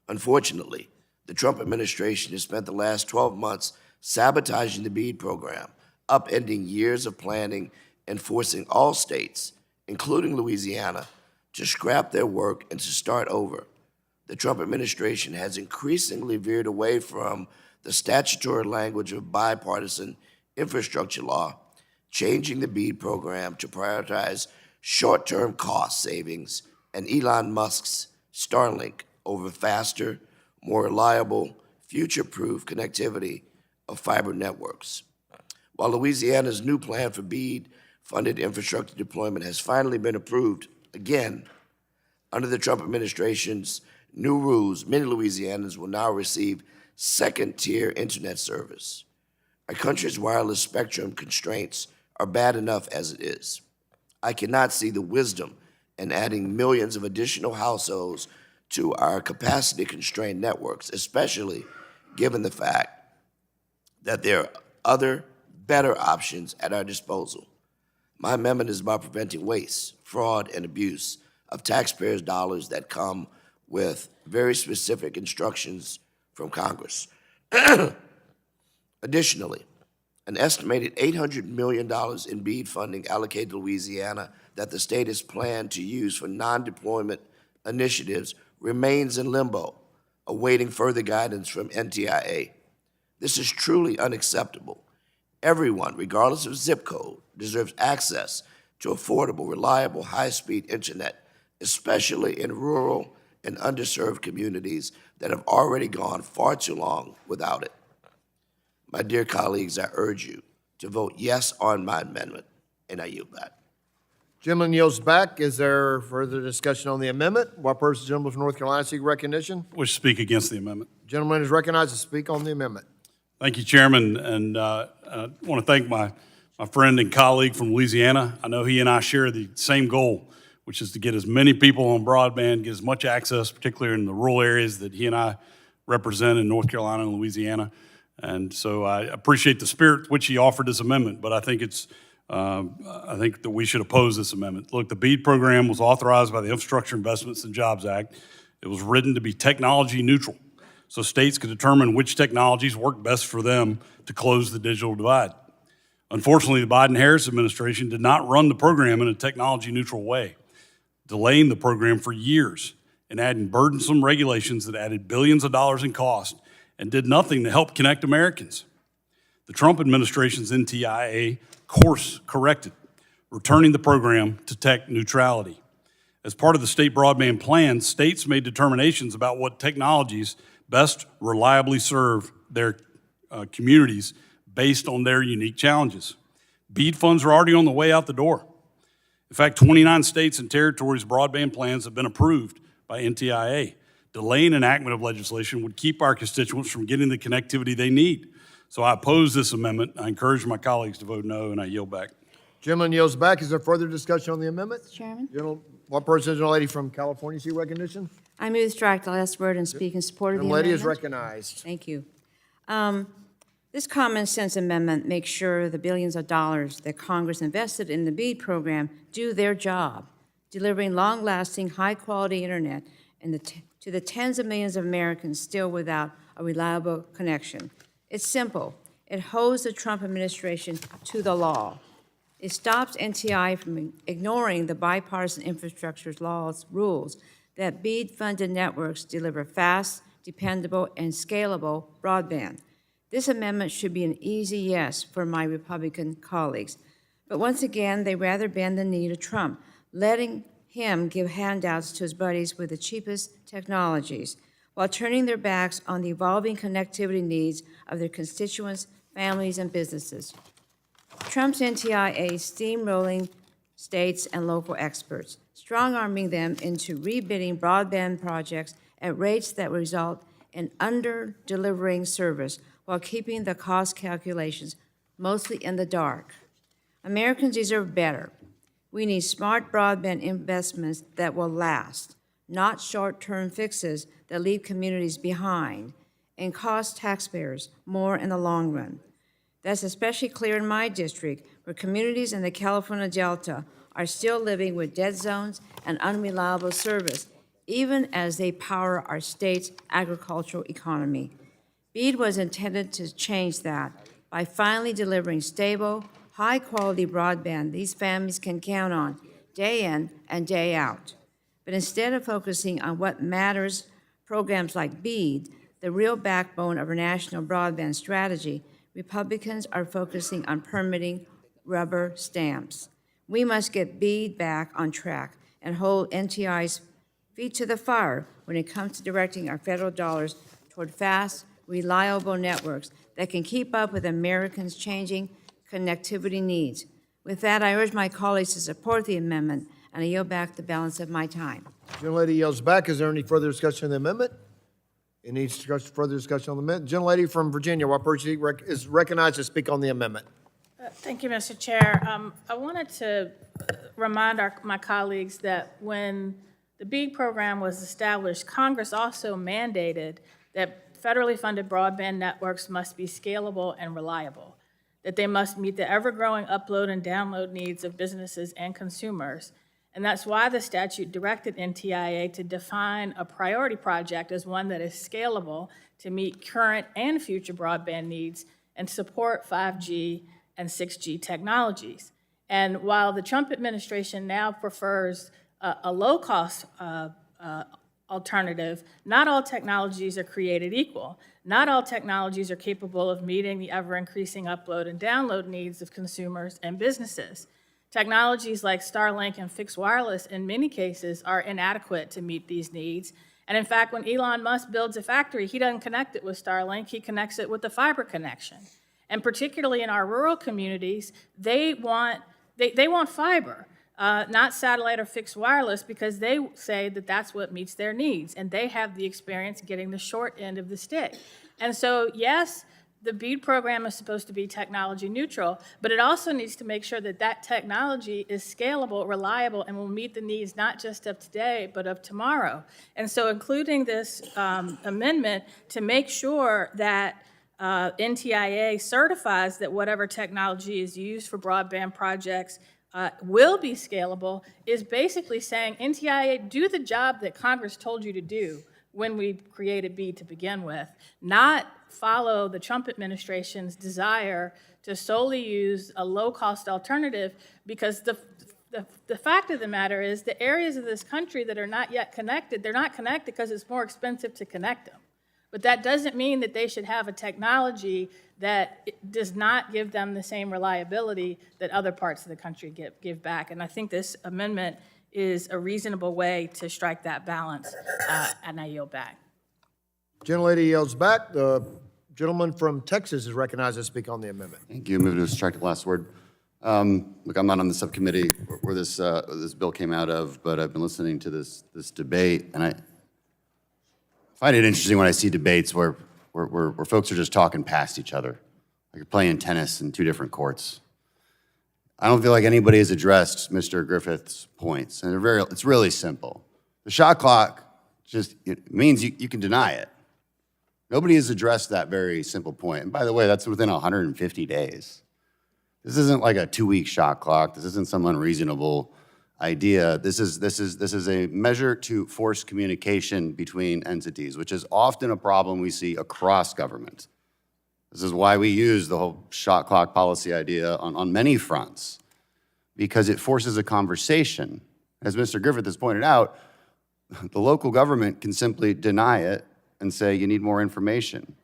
Unfortunately, the Trump administration has spent the last 12 months sabotaging the BEAD program, upending years of planning and forcing all states, including Louisiana, to scrap their work and to start over. The Trump administration has increasingly veered away from the statutory language of bipartisan infrastructure law, changing the BEAD program to prioritize short-term cost savings and Elon Musk's Starlink over faster, more reliable, future-proof connectivity of fiber networks. While Louisiana's new plan for BEAD-funded infrastructure deployment has finally been approved, again, under the Trump administration's new rules, many Louisianans will now receive second-tier internet service. Our country's wireless spectrum constraints are bad enough as it is. I cannot see the wisdom in adding millions of additional households to our capacity-constrained networks, especially given the fact that there are other, better options at our disposal. My amendment is about preventing waste, fraud, and abuse of taxpayers' dollars that come with very specific instructions from Congress. Additionally, an estimated $800 million in BEAD funding allocated to Louisiana that the state has planned to use for non-deployment initiatives remains in limbo, awaiting further guidance from NTIA. This is truly unacceptable. Everyone, regardless of zip code, deserves access to affordable, reliable, high-speed internet, especially in rural and underserved communities that have already gone far too long without it. My dear colleagues, I urge you to vote yes on my amendment, and I yield back. Gentleman yields back. Is there further discussion on the amendment? What purpose, gentleman from North Carolina, seek recognition? Wish to speak against the amendment. Gentleman is recognized to speak on the amendment. Thank you, Chairman, and I want to thank my friend and colleague from Louisiana. I know he and I share the same goal, which is to get as many people on broadband, get as much access, particularly in the rural areas that he and I represent in North Carolina and Louisiana. And so I appreciate the spirit which he offered this amendment, but I think I think that we should oppose this amendment. Look, the BEAD program was authorized by the Infrastructure Investments and Jobs Act. It was written to be technology neutral, so states could determine which technologies work best for them to close the digital divide. Unfortunately, the Biden-Harris administration did not run the program in a technology neutral way, delaying the program for years and adding burdensome regulations that added billions of dollars in cost and did nothing to help connect Americans. The Trump administration's NTIA course corrected, returning the program to tech neutrality. As part of the state broadband plan, states made determinations about what technologies best reliably serve their communities based on their unique challenges. BEAD funds are already on the way out the door. In fact, 29 states and territories' broadband plans have been approved by NTIA. Delaying enactment of legislation would keep our constituents from getting the connectivity they need. So I oppose this amendment. I encourage my colleagues to vote no, and I yield back. Gentleman yields back. Is there further discussion on the amendment? Chairman? One person, lady from California, see recognition? I move to strike the last word and speak in support of the Young amendment. lady is recognized. Thank you. This common sense amendment makes sure the billions of dollars that Congress invested in the BEAD program do their job, delivering long-lasting, high-quality internet to the tens of millions of Americans still without a reliable connection. It's simple. It holds the Trump administration to the law. It stops NTI from ignoring the bipartisan infrastructure law's rules that BEAD-funded networks deliver fast, dependable, and scalable broadband. This amendment should be an easy yes for my Republican colleagues. But once again, they rather bend the knee to Trump, letting him give handouts to his buddies with the cheapest technologies, while turning their backs on the evolving connectivity needs of their constituents, families, and businesses. Trump's NTIA steamrolling states and local experts, strong-arming them into rebidding broadband projects at rates that result in under-delivering service while keeping the cost calculations mostly in the dark. Americans deserve better. We need smart broadband investments that will last, not short-term fixes that leave communities behind and cost taxpayers more in the long run. That's especially clear in my district, where communities in the California Delta are still living with dead zones and unreliable service, even as they power our state's agricultural economy. BEAD was intended to change that by finally delivering stable, high-quality broadband these families can count on day in and day out. But instead of focusing on what matters, programs like BEAD, the real backbone of our national broadband strategy, Republicans are focusing on permitting rubber stamps. We must get BEAD back on track and hold NTI's feet to the fire when it comes to directing our federal dollars toward fast, reliable networks that can keep up with Americans' changing connectivity needs. With that, I urge my colleagues to support the amendment, and I yield back the balance of my time. Gentlelady yields back. Is there any further discussion on the amendment? Any further discussion on the amendment? Gentlelady from Virginia, what person is recognized to speak on the amendment? Thank you, Mr. Chair. I wanted to remind my colleagues that when the BEAD program was established, Congress also mandated that federally funded broadband networks must be scalable and reliable, that they must meet the ever-growing upload and download needs of businesses and consumers. And that's why the statute directed NTIA to define a priority project as one that is scalable to meet current and future broadband needs and support 5G and 6G technologies. And while the Trump administration now prefers a low-cost alternative, not all technologies are created equal. Not all technologies are capable of meeting the ever-increasing upload and download needs of consumers and businesses. Technologies like Starlink and fixed wireless, in many cases, are inadequate to meet these needs. And in fact, when Elon Musk builds a factory, he doesn't connect it with Starlink, he connects it with a fiber connection. And particularly in our rural communities, they want fiber. Not satellite or fixed wireless, because they say that that's what meets their needs, and they have the experience getting the short end of the stick. And so, yes, the BEAD program is supposed to be technology neutral, but it also needs to make sure that that technology is scalable, reliable, and will meet the needs not just of today, but of tomorrow. And so including this amendment to make sure that NTIA certifies that whatever technology is used for broadband projects will be scalable is basically saying, NTIA, do the job that Congress told you to do when we created BEAD to begin with, not follow the Trump administration's desire to solely use a low-cost alternative, because the fact of the matter is the areas of this country that are not yet connected, they're not connected because it's more expensive to connect them. But that doesn't mean that they should have a technology that does not give them the same reliability that other parts of the country give back. And I think this amendment is a reasonable way to strike that balance, and I yield back. Gentlelady yields back. The gentleman from Texas is recognized to speak on the amendment. Thank you. Move to strike the last word. Look, I'm not on the subcommittee where this bill came out of, but I've been listening to this debate, and I find it interesting when I see debates where folks are just talking past each other, like you're playing tennis in two different courts. I don't feel like anybody has addressed Mr. Griffith's points, and it's really simple. The shot clock it means you can deny it. Nobody has addressed that very simple point. And by the way, that's within 150 days. This isn't like a 2-week shot clock. This isn't some unreasonable idea. This is a measure to force communication between entities, which is often a problem we see across government. This is why we use the whole shot clock policy idea on many fronts, because it forces a conversation. As Mr. Griffith has pointed out, the local government can simply deny it and say, you need more information.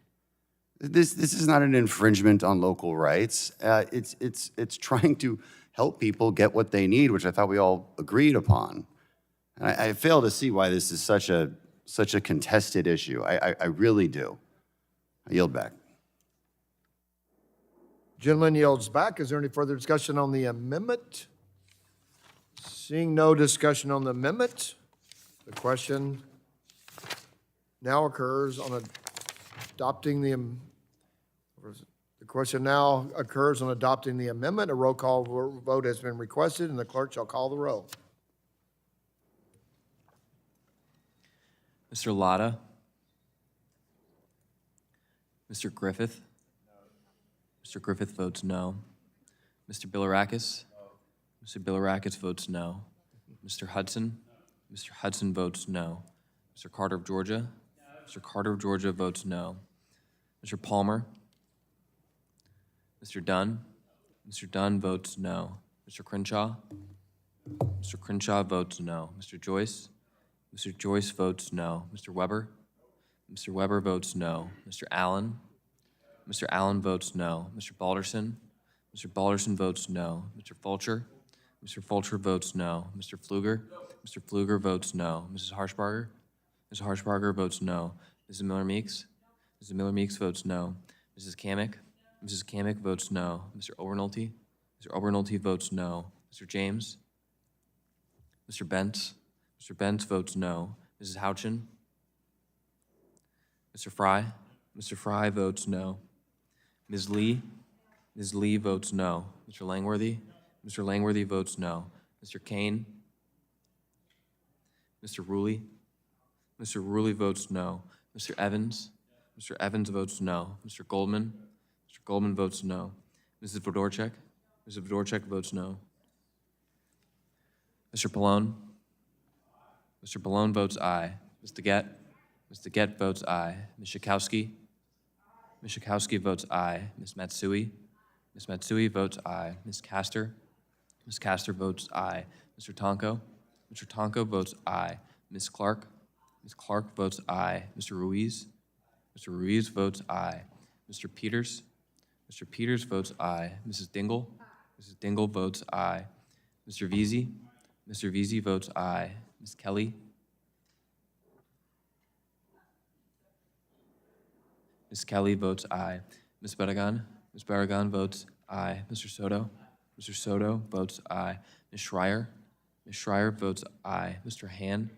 This is not an infringement on local rights. It's trying to help people get what they need, which I thought we all agreed upon. And I fail to see why this is such a contested issue. I really do. I yield back. Gentleman yields back. Is there any further discussion on the amendment? Seeing no discussion on the amendment, the question now occurs on adopting the amendment. A roll call vote has been requested, and the clerk shall call the roll. Mr. Latta? Mr. Griffith? Mr. Griffith votes no. Mr. Bilirakis? Mr. Bilirakis votes no. Mr. Hudson? Mr. Hudson votes no. Mr. Carter of Georgia? Mr. Carter of Georgia votes no. Mr. Palmer? Mr. Dunn? Mr. Dunn votes no. Mr. Crenshaw? Mr. Crenshaw votes no. Mr. Joyce? Mr. Joyce votes no. Mr. Weber? Mr. Weber votes no. Mr. Allen? Mr. Allen votes no. Mr. Balderson? Mr. Balderson votes no. Mr. Fulcher? Mr. Fulcher votes no. Mr. Pfluger? Mr. Pfluger votes no. Mrs. Harshbarger? Mrs. Harshbarger votes no. Mrs. Miller-Meeks? Mrs. Miller-Meeks votes no. Mrs. Kamick? Mrs. Kamick votes no. Mr. Obernolte? Mr. Obernolte votes no. Mr. James? Mr. Bentz? Mr. Bentz votes no. Mrs. Houchin? Mr. Fry? Mr. Fry votes no. Ms. Lee? Ms. Lee votes no. Mr. Langworthy? Mr. Langworthy votes no. Mr. Kane? Mr. Ruley? Mr. Ruley votes no. Mr. Evans? Mr. Evans votes no. Mr. Goldman? Mr. Goldman votes no. Mrs. Fedorchak? Mrs. Fedorchak votes no. Mr. Pallone? Mr. Pallone votes aye. Ms. DeGette? Ms. DeGette votes aye. Ms. Schakowsky? Ms. Schakowsky votes aye. Ms. Matsui? Ms. Matsui votes aye. Ms. Castor? Ms. Castor votes aye. Mr. Tonko? Mr. Tonko votes aye. Ms. Clark? Ms. Clark votes aye. Mr. Ruiz? Mr. Ruiz votes aye. Mr. Peters? Mr. Peters votes aye. Mrs. Dingell? Mrs. Dingell votes aye. Mr. Veazey? Mr. Veazey votes aye. Ms. Kelly? Ms. Kelly votes aye. Ms. Barragan? Ms. Barragan votes aye. Mr. Soto? Mr. Soto votes aye. Ms. Schreier? Ms. Schreier votes aye. Mr. Han?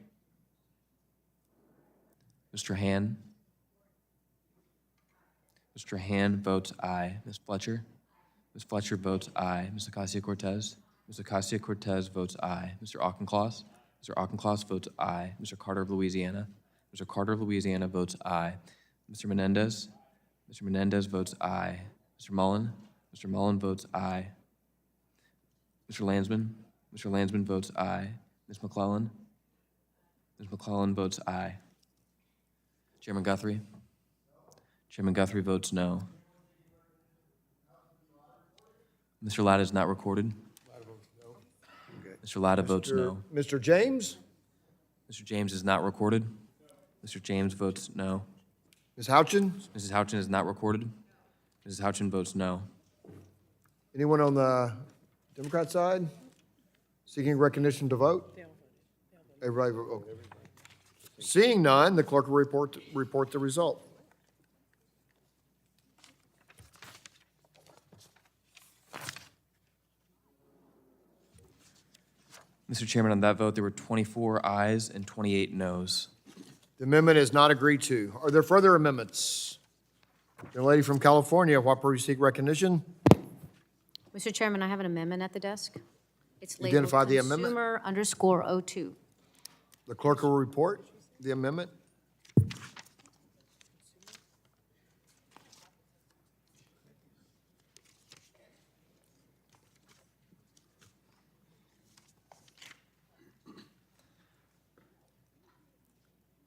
Mr. Han? Mr. Han votes aye. Ms. Fletcher? Ms. Fletcher votes aye. Ms. Ocasio-Cortez? Ms. Ocasio-Cortez votes aye. Mr. Auchincloss? Mr. Auchincloss votes aye. Mr. Carter of Louisiana? Mr. Carter of Louisiana votes aye. Mr. Menendez? Mr. Menendez votes aye. Mr. Mullen? Mr. Mullen votes aye. Mr. Landsman? Mr. Landsman votes aye. Ms. McClellan? Ms. McClellan votes aye. Chairman Guthrie? Chairman Guthrie votes no. Mr. Latta is not recorded. Mr. Latta votes no. Mr. James? Mr. James is not recorded. Mr. James votes no. Ms. Houchin? Mrs. Houchin is not recorded. Mrs. Houchin votes no. Anyone on the Democrat side seeking recognition to vote? Everybody, okay. Seeing none, the clerk will report the result. Mr. Chairman, on that vote, there were 24 ayes and 28 noes. The amendment is not agreed to. Are there further amendments? The lady from California, what you seek recognition? Mr. Chairman, I have an amendment at the desk. It's labeled Identify the amendment. Consumer_02. The clerk will report the amendment.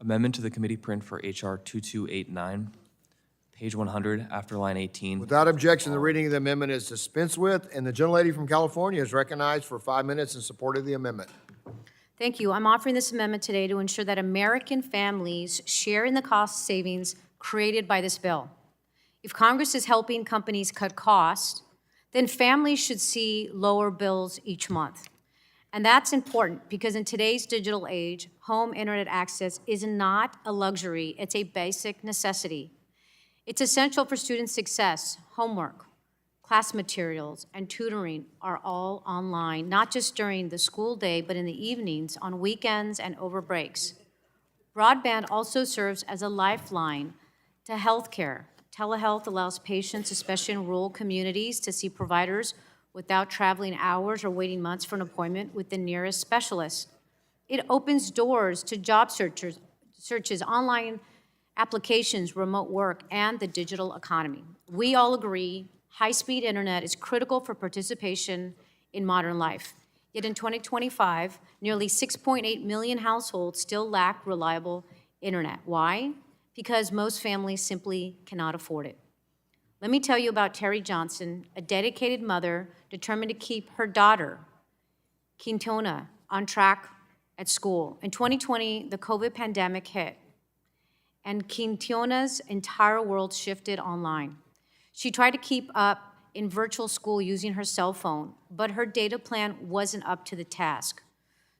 Amendment to the committee print for H.R. 2289, page 100, after line 18. Without objection, the reading of the amendment is dispensed with, and the gentlelady from California is recognized for 5 minutes in support of the amendment. Thank you. I'm offering this amendment today to ensure that American families share in the cost savings created by this bill. If Congress is helping companies cut costs, then families should see lower bills each month. And that's important because in today's digital age, home internet access is not a luxury, it's a basic necessity. It's essential for student success. Homework, class materials, and tutoring are all online, not just during the school day, but in the evenings, on weekends, and over breaks. Broadband also serves as a lifeline to healthcare. Telehealth allows patients, especially in rural communities, to see providers without traveling hours or waiting months for an appointment with the nearest specialist. It opens doors to job searches, online applications, remote work, and the digital economy. We all agree high-speed internet is critical for participation in modern life. Yet in 2025, nearly 6.8 million households still lack reliable internet. Why? Because most families simply cannot afford it. Let me tell you about Terry Johnson, a dedicated mother determined to keep her daughter, Quintona, on track at school. In 2020, the COVID pandemic hit, and Quintona's entire world shifted online. She tried to keep up in virtual school using her cell phone, but her data plan wasn't up to the task.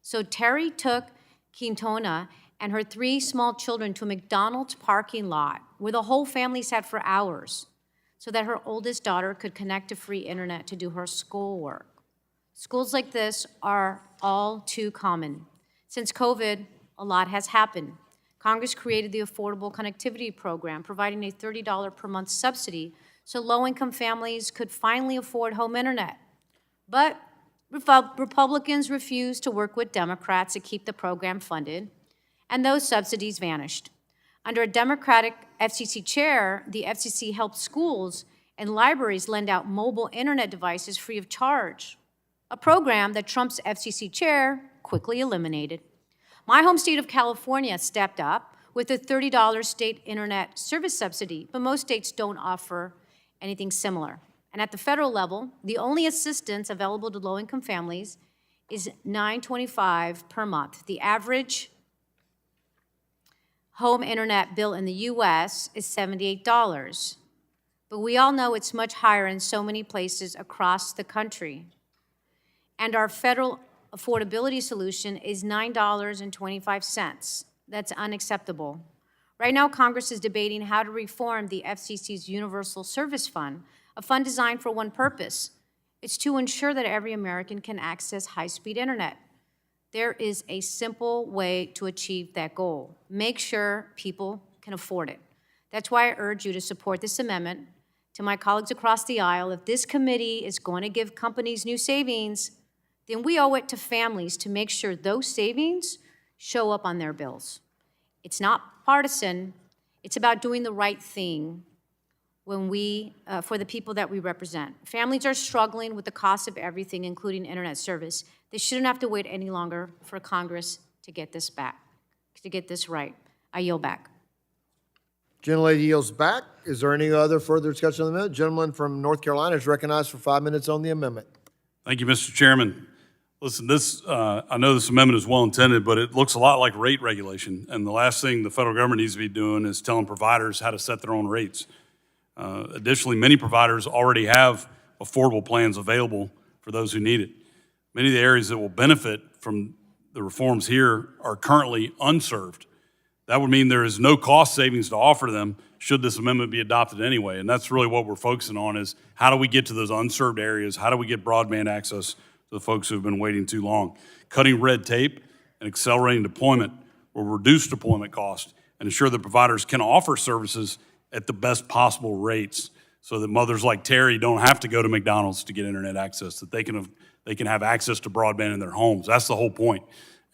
So Terry took Quintona and her 3 small children to a McDonald's parking lot where the whole family sat for hours, so that her oldest daughter could connect to free internet to do her schoolwork. Schools like this are all too common. Since COVID, a lot has happened. Congress created the Affordable Connectivity Program, providing a $30 per month subsidy so low-income families could finally afford home internet. But Republicans refused to work with Democrats to keep the program funded, and those subsidies vanished. Under a Democratic FCC chair, the FCC helped schools and libraries lend out mobile internet devices free of charge, a program that Trump's FCC chair quickly eliminated. My home state of California stepped up with a $30 state internet service subsidy, but most states don't offer anything similar. And at the federal level, the only assistance available to low-income families is $9.25 per month. The average home internet bill in the U.S. is $78, but we all know it's much higher in so many places across the country. And our federal affordability solution is $9.25. That's unacceptable. Right now, Congress is debating how to reform the FCC's Universal Service Fund, a fund designed for one purpose. It's to ensure that every American can access high-speed internet. There is a simple way to achieve that goal. Make sure people can afford it. That's why I urge you to support this amendment. To my colleagues across the aisle, if this committee is going to give companies new savings, then we owe it to families to make sure those savings show up on their bills. It's not partisan. It's about doing the right thing when for the people that we represent. Families are struggling with the cost of everything, including internet service. They shouldn't have to wait any longer for Congress to get this back, to get this right. I yield back. Gentlelady yields back. Is there any other further discussion on the amendment? Gentleman from North Carolina is recognized for 5 minutes on the amendment. Thank you, Mr. Chairman. Listen, I know this amendment is well-intended, but it looks a lot like rate regulation. And the last thing the federal government needs to be doing is telling providers how to set their own rates. Additionally, many providers already have affordable plans available for those who need it. Many of the areas that will benefit from the reforms here are currently unserved. That would mean there is no cost savings to offer them should this amendment be adopted anyway. And that's really what we're focusing on is how do we get to those unserved areas? How do we get broadband access to to the folks who have been waiting too long. Cutting red tape and accelerating deployment will reduce deployment costs and ensure that providers can offer services at the best possible rates so that mothers like Terry don't have to go to McDonald's to get internet access, that they can have access to broadband in their homes. That's the whole point.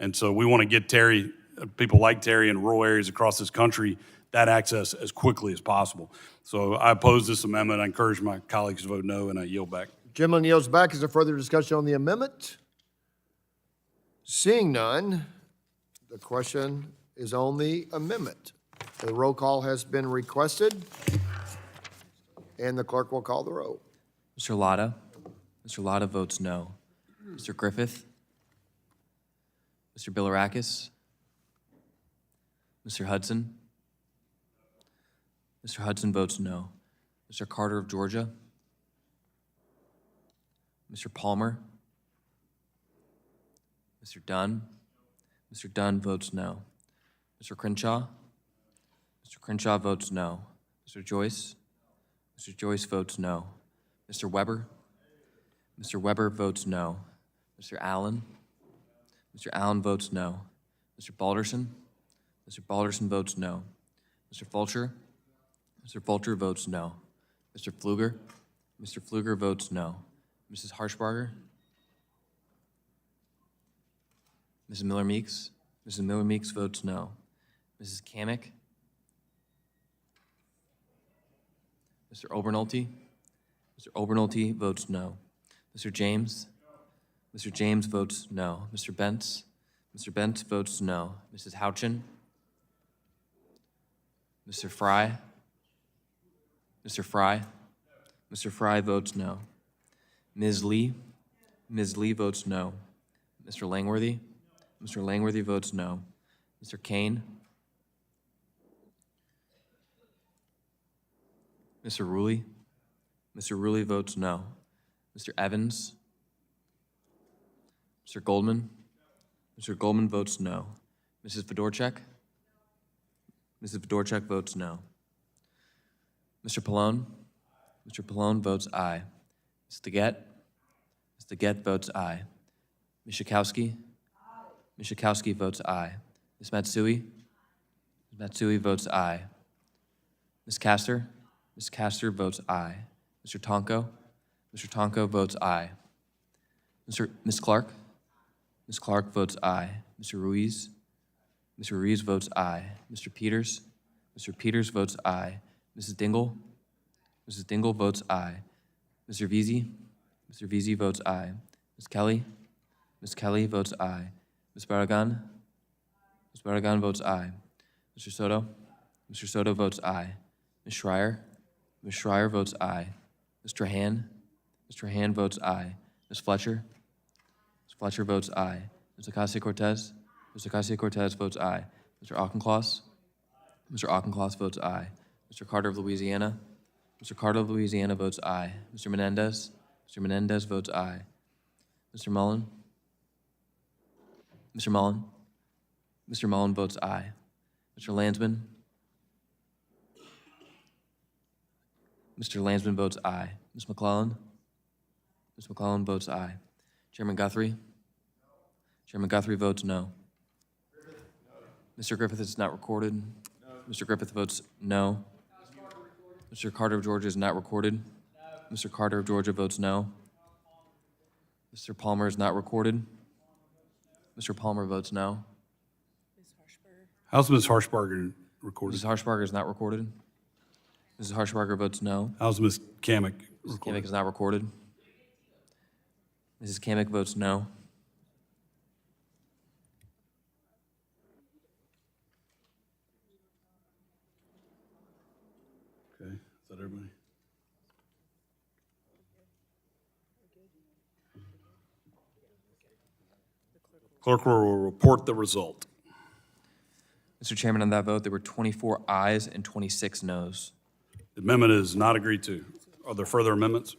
And so we want to get Terry, people like Terry in rural areas across this country, that access as quickly as possible. So I oppose this amendment. I encourage my colleagues to vote no, and I yield back. Gentleman yields back. Is there further discussion on the amendment? Seeing none, the question is on the amendment. The roll call has been requested, and the clerk will call the roll. Mr. Lotta? Mr. Lotta votes no. Mr. Griffith? Mr. Bilirakis? Mr. Hudson? Mr. Hudson votes no. Mr. Carter of Georgia? Mr. Palmer? Mr. Dunn? Mr. Dunn votes no. Mr. Crenshaw? Mr. Crenshaw votes no. Mr. Joyce? Mr. Joyce votes no. Mr. Weber? Mr. Weber votes no. Mr. Allen? Mr. Allen votes no. Mr. Balderson? Mr. Balderson votes no. Mr. Fulcher? Mr. Fulcher votes no. Mr. Pfluger? Mr. Pfluger votes no. Mrs. Harshbarger? Mrs. Miller-Meeks? Mrs. Miller-Meeks votes no. Mrs. Kamick? Mr. Obernolte? Mr. Obernolte votes no. Mr. James? Mr. James votes no. Mr. Bentz? Mr. Bentz votes no. Mrs. Houchin? Mr. Fry? Mr. Fry? Mr. Fry votes no. Ms. Lee? Ms. Lee votes no. Mr. Langworthy? Mr. Langworthy votes no. Mr. Kane? Mr. Ruley? Mr. Ruley votes no. Mr. Evans? Mr. Goldman? Mr. Goldman votes no. Mrs. Fedorchak? Mrs. Fedorchak votes no. Mr. Pallone? Mr. Pallone votes aye. Ms. Deget? Ms. Deget votes aye. Ms. Schakowsky? Ms. Schakowsky votes aye. Ms. Matsui? Ms. Matsui votes aye. Ms. Castor? Ms. Castor votes aye. Mr. Tonko? Mr. Tonko votes aye. Ms. Clark? Ms. Clark votes aye. Mr. Ruiz? Mr. Ruiz votes aye. Mr. Peters? Mr. Peters votes aye. Mrs. Dingell? Mrs. Dingell votes aye. Mr. Veazey? Mr. Veazey votes aye. Ms. Kelly? Ms. Kelly votes aye. Ms. Barragan? Ms. Barragan votes aye. Mr. Soto? Mr. Soto votes aye. Ms. Schreier? Ms. Schreier votes aye. Ms. Trahan? Ms. Trahan votes aye. Ms. Fletcher? Ms. Fletcher votes aye. Ms. Ocasio-Cortez? Ms. Ocasio-Cortez votes aye. Mr. Auchincloss? Mr. Auchincloss votes aye. Mr. Carter of Louisiana? Mr. Carter of Louisiana votes aye. Mr. Menendez? Mr. Menendez votes aye. Mr. Mullen? Mr. Mullen? Mr. Mullen votes aye. Mr. Landsman? Mr. Landsman votes aye. Ms. McClellan? Ms. McClellan votes aye. Chairman Guthrie? Chairman Guthrie votes no. Mr. Griffith is not recorded. Mr. Griffith votes no. Mr. Carter of Georgia is not recorded. Mr. Carter of Georgia votes no. Mr. Palmer is not recorded. Mr. Palmer votes no. How's Ms. Harshbarger recorded? Mrs. Harshbarger is not recorded. Mrs. Harshbarger votes no. How's Ms. Kamick Mrs. recorded? Kamick is not recorded. Mrs. Kamick votes no. Okay, is that everybody? Clerk will report the result. Mr. Chairman, on that vote, there were 24 ayes and 26 noes. The amendment is not agreed to. Are there further amendments?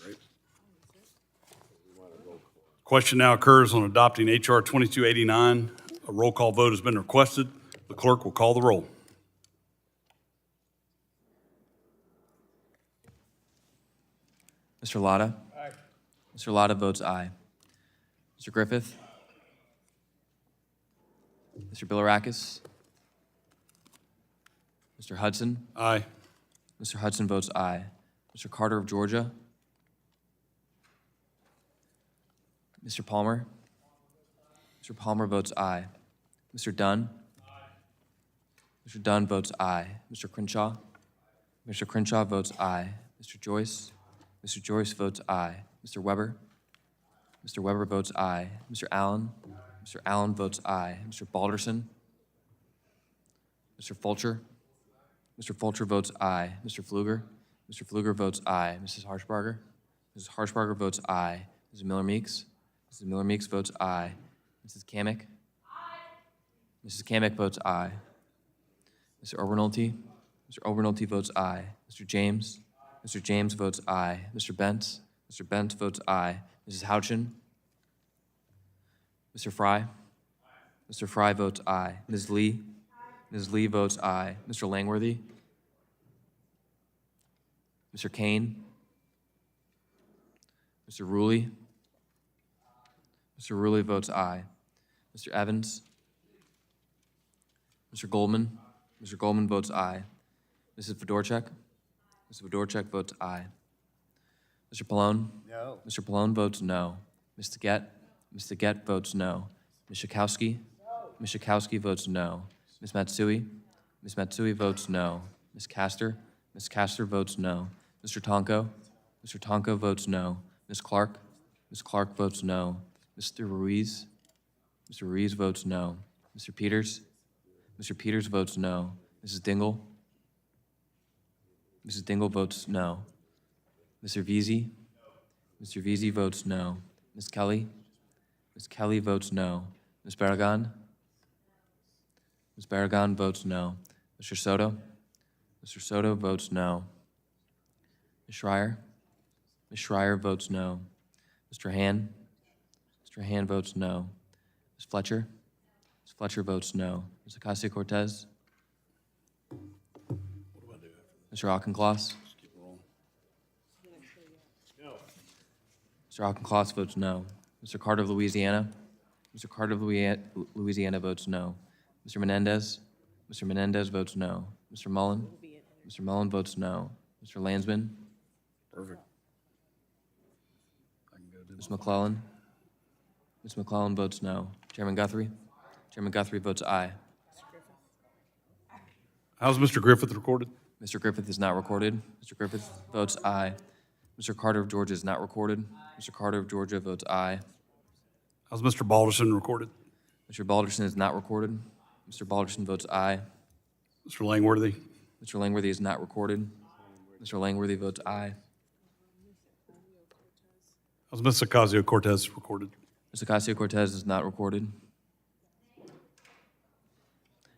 Great. Question now occurs on adopting H.R. 2289. A roll call vote has been requested. The clerk will call the roll. Mr. Lotta? Aye. Mr. Lotta votes aye. Mr. Griffith? Mr. Bilirakis? Mr. Hudson? Aye. Mr. Hudson votes aye. Mr. Carter of Georgia? Mr. Palmer? Mr. Palmer votes aye. Mr. Dunn? Mr. Dunn votes aye. Mr. Crenshaw? Mr. Crenshaw votes aye. Mr. Joyce? Mr. Joyce votes aye. Mr. Weber? Mr. Weber votes aye. Mr. Allen? Mr. Allen votes aye. Mr. Balderson? Mr. Fulcher? Mr. Fulcher votes aye. Mr. Pfluger? Mr. Pfluger votes aye. Mrs. Harshbarger? Mrs. Harshbarger votes aye. Mrs. Miller-Meeks? Mrs. Miller-Meeks votes aye. Mrs. Kamick? Mrs. Kamick votes aye. Mr. Obernolte? Mr. Obernolte votes aye. Mr. James? Mr. James votes aye. Mr. Bentz? Mr. Bentz votes aye. Mrs. Houchin? Mr. Fry? Mr. Fry votes aye. Ms. Lee? Ms. Lee votes aye. Mr. Langworthy? Mr. Kane? Mr. Ruley? Mr. Ruley votes aye. Mr. Evans? Mr. Goldman? Mr. Goldman votes aye. Mrs. Fedorchak? Mrs. Fedorchak votes aye. Mr. Pallone? No. Mr. Pallone votes no. Ms. Taguette? Ms. Taguette votes no. Ms. Schakowsky? Ms. Schakowsky votes no. Ms. Matsui? Ms. Matsui votes no. Ms. Castor? Ms. Castor votes no. Mr. Tonko? Mr. Tonko votes no. Ms. Clark? Ms. Clark votes no. Mr. Ruiz? Mr. Ruiz votes no. Mr. Peters? Mr. Peters votes no. Mrs. Dingell? Mrs. Dingell votes no. Mr. Veazey? Mr. Veazey votes no. Ms. Kelly? Ms. Kelly votes no. Ms. Barragan? Ms. Barragan votes no. Mr. Soto? Mr. Soto votes no. Ms. Schreier? Ms. Schreier votes no. Mr. Han? Mr. Han votes no. Ms. Fletcher? Ms. Fletcher votes no. Ms. Ocasio-Cortez? Mr. Auchincloss? Mr. Auchincloss votes no. Mr. Carter of Louisiana? Mr. Carter of Louisiana votes no. Mr. Menendez? Mr. Menendez votes no. Mr. Mullen? Mr. Mullen votes no. Mr. Landsman? Perfect. Ms. McClellan? Ms. McClellan votes no. Chairman Guthrie? Chairman Guthrie votes aye. How's Mr. Griffith recorded? Mr. Griffith is not recorded. Mr. Griffith votes aye. Mr. Carter of Georgia is not recorded. Mr. Carter of Georgia votes aye. How's Mr. Balderson recorded? Mr. Balderson is not recorded. Mr. Balderson votes aye. Mr. Langworthy? Mr. Langworthy is not recorded. Mr. Langworthy votes aye. How's Ms. Ocasio-Cortez recorded? Ms. Ocasio-Cortez is not recorded.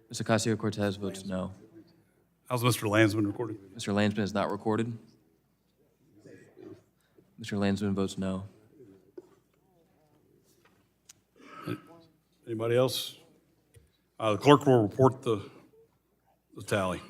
Ms. Ocasio-Cortez votes no. How's Mr. Landsman recorded? Mr. Landsman is not recorded. Mr. Landsman votes no. Anybody else? The clerk will report the tally.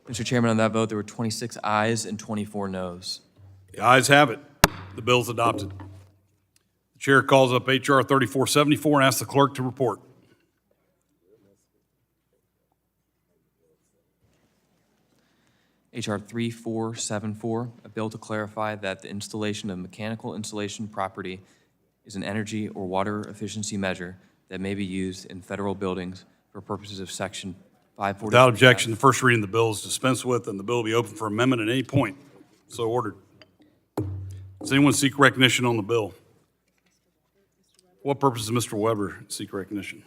Mr. Chairman, on that vote, there were 26 ayes and 24 noes. The ayes have it. The bill is adopted. The chair calls up H.R. 3474 and asks the clerk to report. H.R. 3474, a bill to clarify that the installation of mechanical insulation property is an energy or water efficiency measure that may be used in federal buildings for purposes of Section 540. Without objection, the first reading of the bill is dispensed with, and the bill will be open for amendment at any point. So ordered. Does anyone seek recognition on the bill? For what purpose does Mr. Weber seek recognition?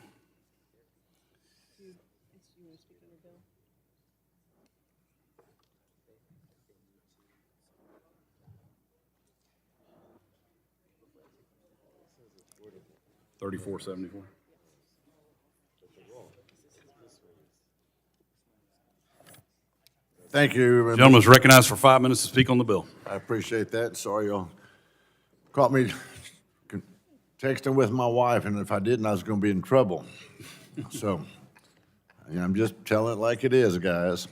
$34.74. Thank you. Gentleman is recognized for 5 minutes to speak on the bill. I appreciate that. Sorry y'all caught me texting with my wife, and if I didn't, I was going to be in trouble. So, I'm just telling it like it is, guys.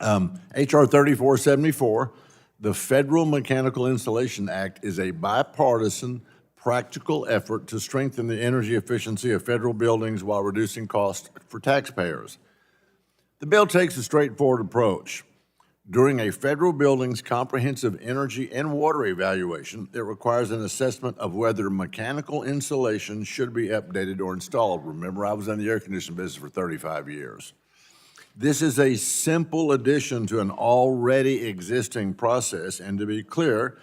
HR 3474, the Federal Mechanical Installation Act, is a bipartisan, practical effort to strengthen the energy efficiency of federal buildings while reducing costs for taxpayers. The bill takes a straightforward approach. During a federal building's comprehensive energy and water evaluation, it requires an assessment of whether mechanical insulation should be updated or installed. Remember, I was in the air conditioning business for 35 years. This is a simple addition to an already existing process, and to be clear,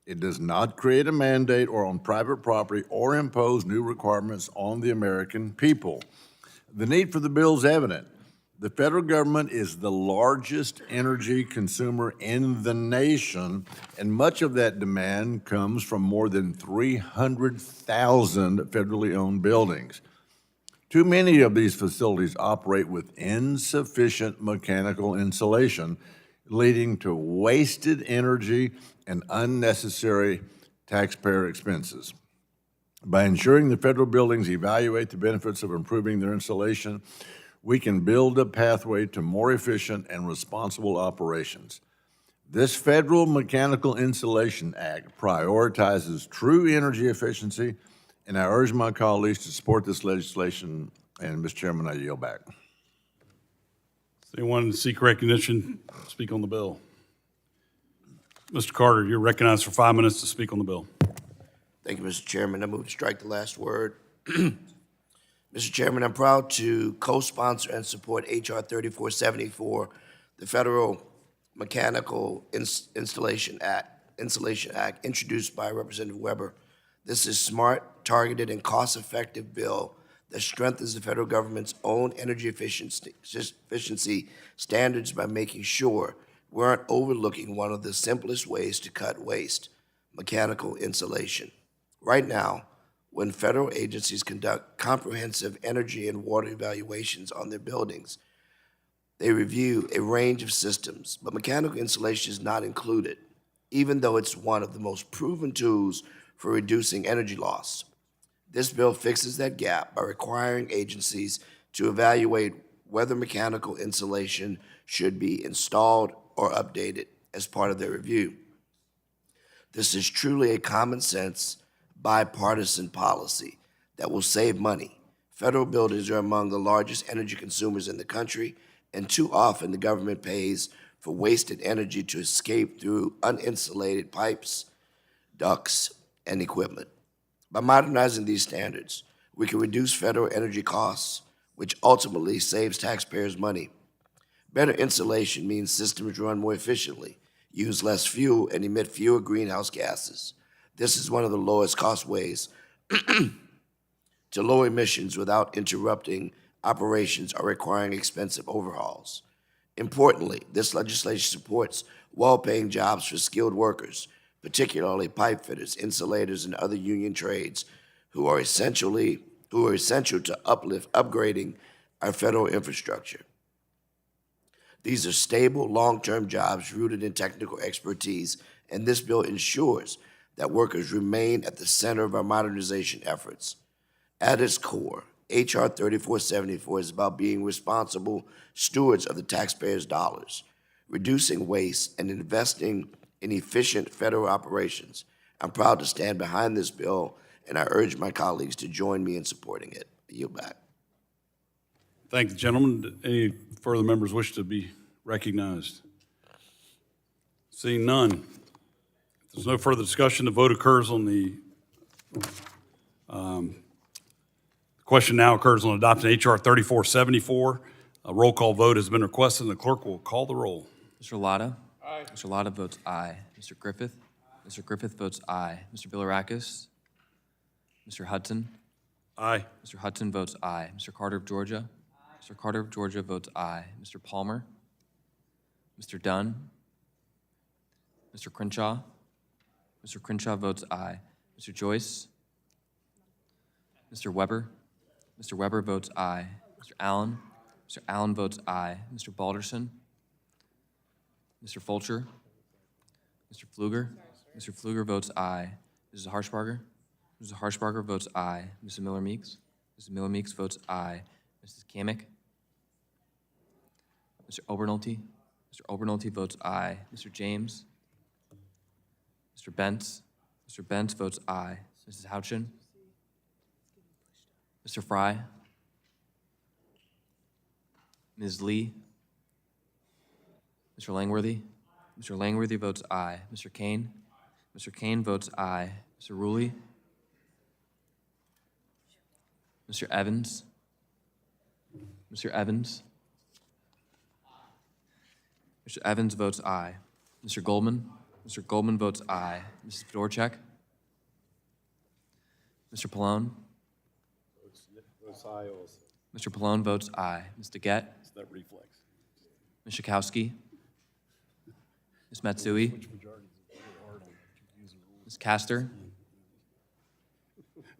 it does not create a mandate or on private property or impose new requirements on the American people. The need for the bill is evident. The federal government is the largest energy consumer in the nation, and much of that demand comes from more than 300,000 federally owned buildings. Too many of these facilities operate with insufficient mechanical insulation, leading to wasted energy and unnecessary taxpayer expenses. By ensuring the federal buildings evaluate the benefits of improving their insulation, we can build a pathway to more efficient and responsible operations. This Federal Mechanical Insulation Act prioritizes true energy efficiency, and I urge my colleagues to support this legislation. And, Mr. Chairman, I yield back. Does anyone seek recognition to speak on the bill? Mr. Carter, you're recognized for 5 minutes to speak on the bill. Thank you, Mr. Chairman. I move to strike the last word. Mr. Chairman, I'm proud to co-sponsor and support H.R. 3474, the Federal Mechanical Insulation Act, introduced by Representative Weber. This is smart, targeted, and cost-effective bill that strengthens the federal government's own energy efficiency standards by making sure we aren't overlooking one of the simplest ways to cut waste, mechanical insulation. Right now, when federal agencies conduct comprehensive energy and water evaluations on their buildings, they review a range of systems, but mechanical insulation is not included, even though it's one of the most proven tools for reducing energy loss. This bill fixes that gap by requiring agencies to evaluate whether mechanical insulation should be installed or updated as part of their review. This is truly a common sense, bipartisan policy that will save money. Federal buildings are among the largest energy consumers in the country, and too often the government pays for wasted energy to escape through uninsulated pipes, ducts, and equipment. By modernizing these standards, we can reduce federal energy costs, which ultimately saves taxpayers money. Better insulation means systems run more efficiently, use less fuel, and emit fewer greenhouse gases. This is one of the lowest cost ways to lower emissions without interrupting operations or requiring expensive overhauls. Importantly, this legislation supports well-paying jobs for skilled workers, particularly pipe fitters, insulators, and other union trades who are essential to upgrading our federal infrastructure. These are stable, long-term jobs rooted in technical expertise, and this bill ensures that workers remain at the center of our modernization efforts. At its core, H.R. 3474 is about being responsible stewards of the taxpayers' dollars, reducing waste, and investing in efficient federal operations. I'm proud to stand behind this bill, and I urge my colleagues to join me in supporting it. I yield back. Thank the gentleman. Any further members wish to be recognized? Seeing none. If there's no further discussion, the vote occurs on the question now occurs on adopting H.R. 3474. A roll call vote has been requested, and the clerk will call the roll. Mr. Latta? Aye. Mr. Latta votes aye. Mr. Griffith? Mr. Griffith votes aye. Mr. Bilirakis? Mr. Hudson? Aye. Mr. Hudson votes aye. Mr. Carter of Georgia? Mr. Carter of Georgia votes aye. Mr. Palmer? Mr. Dunn? Mr. Crenshaw? Mr. Crenshaw votes aye. Mr. Joyce? Mr. Weber? Mr. Weber votes aye. Mr. Allen? Mr. Allen votes aye. Mr. Balderson? Mr. Fulcher? Mr. Pfluger? Mr. Pfluger votes aye. Mrs. Harshbarger? Mrs. Harshbarger votes aye. Mrs. Miller Meeks? Mrs. Miller Meeks votes aye. Mrs. Kamick? Mr. Obernolte? Mr. Obernolte votes aye. Mr. James? Mr. Bentz? Mr. Bentz votes aye. Mrs. Houchin? Mr. Fry? Ms. Lee? Mr. Langworthy? Mr. Langworthy votes aye. Mr. Kane? Mr. Kane votes aye. Mr. Rulli? Mr. Evans? Mr. Evans? Mr. Evans votes aye. Mr. Goldman? Mr. Goldman votes aye. Mrs. Fedorchak? Mr. Pallone? Mr. Pallone votes aye. Ms. DeGette? It's that reflex. Ms. Schakowsky? Ms. Matsui? Ms. Castor?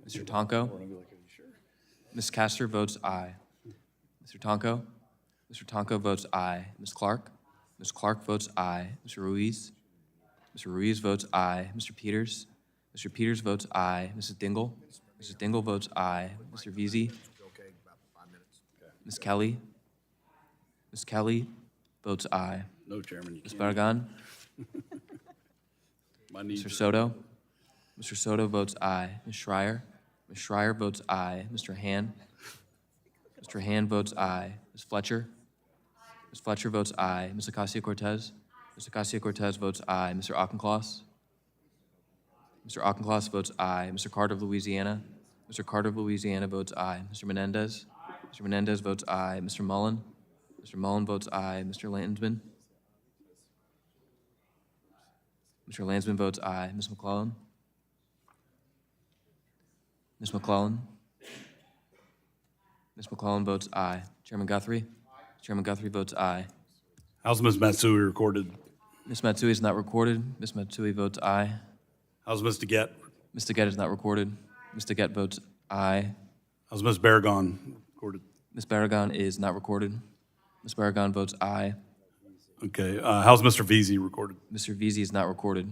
Mr. Tonko? Ms. Castor votes aye. Mr. Tonko? Mr. Tonko votes aye. Ms. Clark? Ms. Clark votes aye. Mr. Ruiz? Mr. Ruiz votes aye. Mr. Peters? Mr. Peters votes aye. Mrs. Dingell? Mrs. Dingell votes aye. Mr. Veazey? Ms. Kelly? Ms. Kelly votes aye. No, Chairman, you Ms. can't. Barragan? My knees Mr. are- Soto? Mr. Soto votes aye. Ms. Schreier? Ms. Schreier votes aye. Mr. Han? Mr. Han votes aye. Ms. Fletcher? Ms. Fletcher votes aye. Ms. Ocasio-Cortez? Ms. Ocasio-Cortez votes aye. Mr. Auchincloss? Mr. Auchincloss votes aye. Mr. Carter of Louisiana? Mr. Carter of Louisiana votes aye. Mr. Menendez? Mr. Menendez votes aye. Mr. Mullen? Mr. Mullen votes aye. Mr. Landsman? Mr. Landsman votes aye. Ms. McClellan? Ms. McClellan? Ms. McClellan votes aye. Chairman Guthrie? Chairman Guthrie votes aye. How's Ms. Matsui recorded? Ms. Matsui is not recorded. Ms. Matsui votes aye. How's Ms. DeGette? Ms. DeGette is not recorded. Ms. DeGette votes aye. How's Ms. Barragan recorded? Ms. Barragan is not recorded. Ms. Barragan votes aye. Okay, how's Mr. Veazey recorded? Mr. Veazey is not recorded.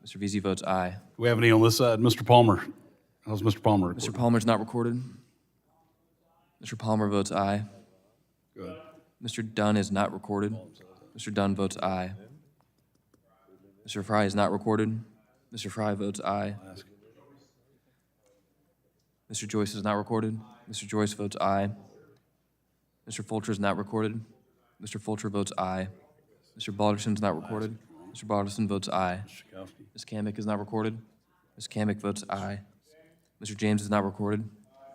Mr. Veazey votes aye. Do we have any on this side? Mr. Palmer? How's Mr. Palmer recorded? Mr. Palmer is not recorded. Mr. Palmer votes aye. Go ahead. Mr. Dunn is not recorded. Mr. Dunn votes aye. Mr. Fry is not recorded. Mr. Fry votes aye. Mr. Joyce is not recorded. Mr. Joyce votes aye. Mr. Fulcher is not recorded. Mr. Fulcher votes aye. Mr. Balderson is not recorded. Mr. Balderson votes aye. Ms. Kamick is not recorded. Ms. Kamick votes aye. Mr. James is not recorded.